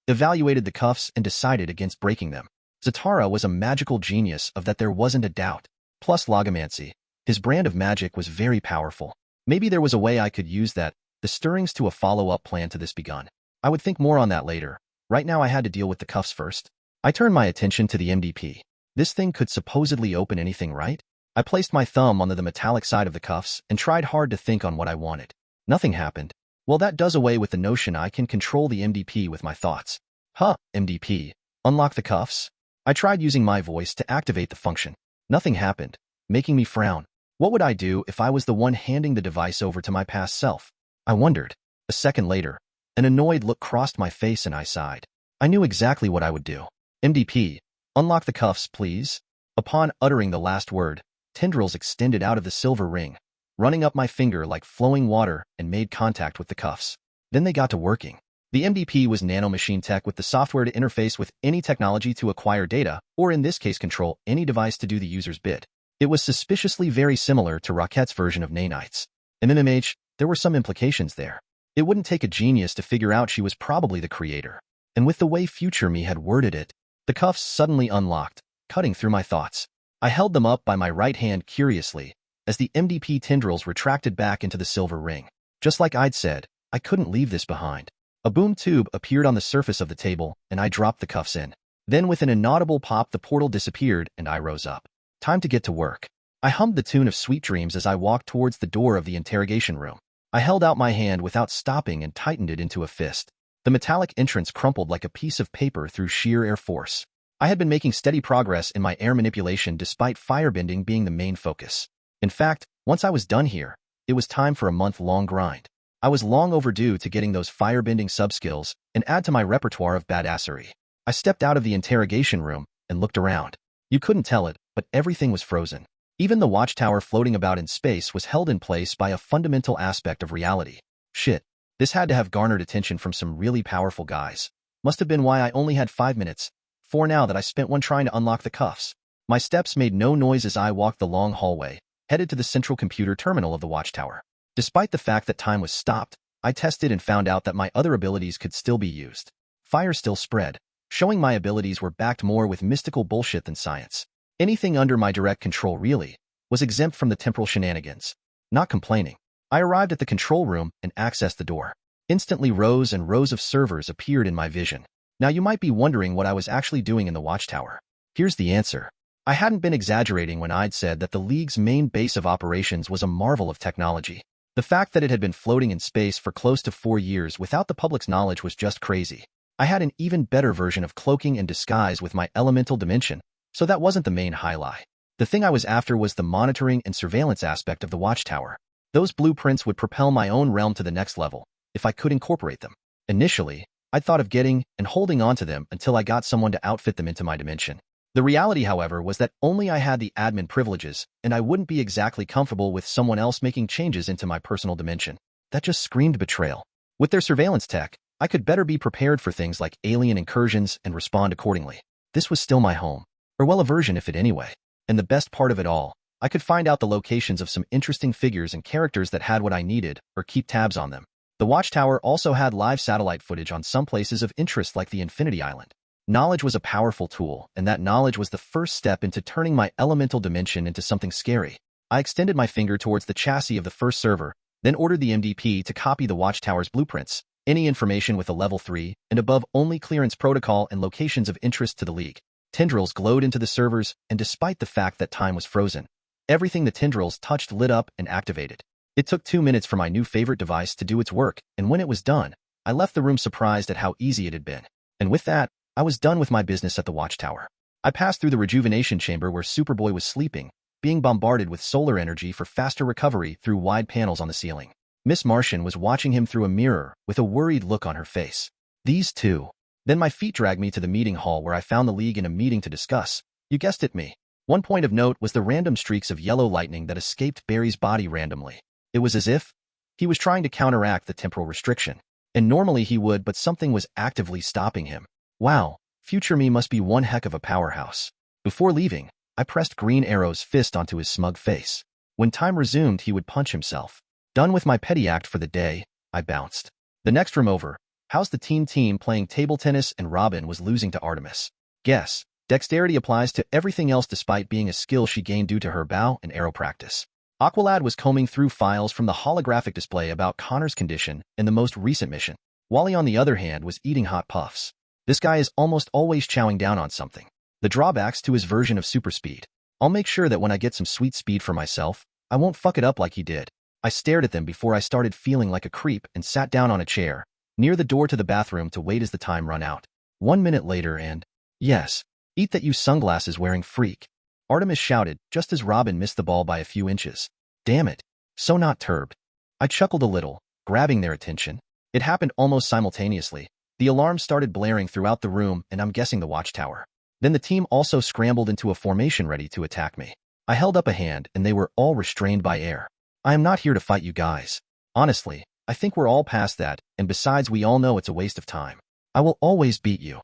evaluated the cuffs and decided against breaking them. Zatara was a magical genius of that, there wasn't a doubt. Plus logomancy. His brand of magic was very powerful. Maybe there was a way I could use that. The stirrings to a follow-up plan to this begun. I would think more on that later. Right now I had to deal with the cuffs first. I turned my attention to the MDP. This thing could supposedly open anything, right? I placed my thumb on the metallic side of the cuffs and tried hard to think on what I wanted. Nothing happened. Well, that does away with the notion I can control the MDP with my thoughts. MDP. Unlock the cuffs? I tried using my voice to activate the function. Nothing happened, making me frown. What would I do if I was the one handing the device over to my past self? I wondered. A second later, an annoyed look crossed my face and I sighed. I knew exactly what I would do. MDP, unlock the cuffs, please. Upon uttering the last word, tendrils extended out of the silver ring, running up my finger like flowing water, and made contact with the cuffs. Then they got to working. The MDP was nanomachine tech with the software to interface with any technology to acquire data, or in this case control any device to do the user's bid. It was suspiciously very similar to Rocket's version of Nanites. In MMH, there were some implications there. It wouldn't take a genius to figure out she was probably the creator. And with the way future me had worded it, the cuffs suddenly unlocked, cutting through my thoughts. I held them up by my right hand curiously, as the MDP tendrils retracted back into the silver ring. Just like I'd said, I couldn't leave this behind. A boom tube appeared on the surface of the table, and I dropped the cuffs in. Then with an inaudible pop, the portal disappeared, and I rose up. Time to get to work. I hummed the tune of Sweet Dreams as I walked towards the door of the interrogation room. I held out my hand without stopping and tightened it into a fist. The metallic entrance crumpled like a piece of paper through sheer air force. I had been making steady progress in my air manipulation despite firebending being the main focus. In fact, once I was done here, it was time for a month-long grind. I was long overdue to getting those firebending sub-skills and add to my repertoire of badassery. I stepped out of the interrogation room and looked around. You couldn't tell it, but everything was frozen. Even the watchtower floating about in space was held in place by a fundamental aspect of reality. Shit, this had to have garnered attention from some really powerful guys. Must have been why I only had 5 minutes, 4 now that I spent one trying to unlock the cuffs. My steps made no noise as I walked the long hallway, headed to the central computer terminal of the watchtower. Despite the fact that time was stopped, I tested and found out that my other abilities could still be used. Fire still spread, showing my abilities were backed more with mystical bullshit than science. Anything under my direct control really was exempt from the temporal shenanigans. Not complaining, I arrived at the control room and accessed the door. Instantly rows and rows of servers appeared in my vision. Now you might be wondering what I was actually doing in the watchtower. Here's the answer. I hadn't been exaggerating when I'd said that the League's main base of operations was a marvel of technology. The fact that it had been floating in space for close to 4 years without the public's knowledge was just crazy. I had an even better version of cloaking and disguise with my elemental dimension, so that wasn't the main highlight. The thing I was after was the monitoring and surveillance aspect of the watchtower. Those blueprints would propel my own realm to the next level, if I could incorporate them. Initially, I'd thought of getting and holding on to them until I got someone to outfit them into my dimension. The reality, however, was that only I had the admin privileges, and I wouldn't be exactly comfortable with someone else making changes into my personal dimension. That just screamed betrayal. With their surveillance tech, I could better be prepared for things like alien incursions and respond accordingly. This was still my home. Or well, a version of it anyway. And the best part of it all, I could find out the locations of some interesting figures and characters that had what I needed, or keep tabs on them. The watchtower also had live satellite footage on some places of interest like the Infinity Island. Knowledge was a powerful tool, and that knowledge was the first step into turning my elemental dimension into something scary. I extended my finger towards the chassis of the first server, then ordered the MDP to copy the watchtower's blueprints, any information with a level 3 and above only clearance protocol and locations of interest to the League. Tendrils glowed into the servers, and despite the fact that time was frozen, everything the tendrils touched lit up and activated. It took 2 minutes for my new favorite device to do its work, and when it was done, I left the room surprised at how easy it had been. And with that, I was done with my business at the watchtower. I passed through the rejuvenation chamber where Superboy was sleeping, being bombarded with solar energy for faster recovery through wide panels on the ceiling. Miss Martian was watching him through a mirror with a worried look on her face. These two. Then my feet dragged me to the meeting hall where I found the League in a meeting to discuss. You guessed it, me. One point of note was the random streaks of yellow lightning that escaped Barry's body randomly. It was as if he was trying to counteract the temporal restriction. And normally he would, but something was actively stopping him. Wow, future me must be one heck of a powerhouse. Before leaving, I pressed Green Arrow's fist onto his smug face. When time resumed, he would punch himself. Done with my petty act for the day, I bounced. The next room over. How's the team playing table tennis and Robin was losing to Artemis? Guess. Dexterity applies to everything else despite being a skill she gained due to her bow and arrow practice. Aqualad was combing through files from the holographic display about Connor's condition in the most recent mission. Wally, on the other hand, was eating hot puffs. This guy is almost always chowing down on something. The drawbacks to his version of super speed. I'll make sure that when I get some sweet speed for myself, I won't fuck it up like he did. I stared at them before I started feeling like a creep and sat down on a chair, near the door to the bathroom to wait as the time run out. 1 minute later and, yes, eat that you sunglasses wearing freak, Artemis shouted just as Robin missed the ball by a few inches. Damn it. So not turbed. I chuckled a little, grabbing their attention. It happened almost simultaneously. The alarm started blaring throughout the room, and I'm guessing the watchtower. Then the team also scrambled into a formation ready to attack me. I held up a hand, and they were all restrained by air. I am not here to fight you guys. Honestly, I think we're all past that, and besides we all know it's a waste of time. I will always beat you.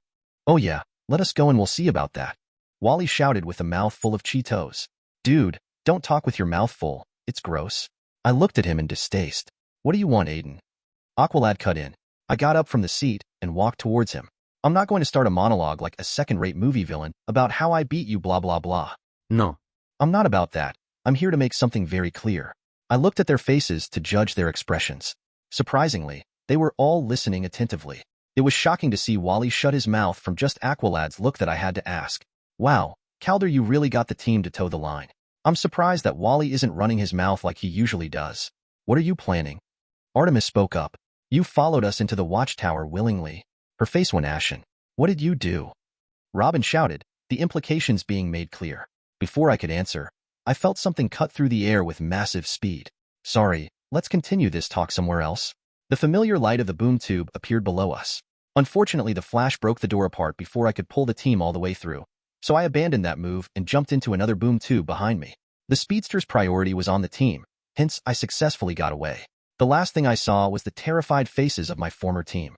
Oh yeah, let us go and we'll see about that. Wally shouted with a mouth full of Cheetos. Dude, don't talk with your mouth full. It's gross. I looked at him in distaste. What do you want, Aden? Aqualad cut in. I got up from the seat and walked towards him. I'm not going to start a monologue like a second-rate movie villain about how I beat you blah blah blah. No. I'm not about that. I'm here to make something very clear. I looked at their faces to judge their expressions. Surprisingly, they were all listening attentively. It was shocking to see Wally shut his mouth from just Aqualad's look that I had to ask. Wow, Calder, you really got the team to toe the line. I'm surprised that Wally isn't running his mouth like he usually does. What are you planning? Artemis spoke up. You followed us into the watchtower willingly. Her face went ashen. What did you do? Robin shouted, the implications being made clear. Before I could answer, I felt something cut through the air with massive speed. Sorry, let's continue this talk somewhere else. The familiar light of the boom tube appeared below us. Unfortunately, the flash broke the door apart before I could pull the team all the way through, so I abandoned that move and jumped into another boom tube behind me. The speedster's priority was on the team, hence I successfully got away. The last thing I saw was the terrified faces of my former team.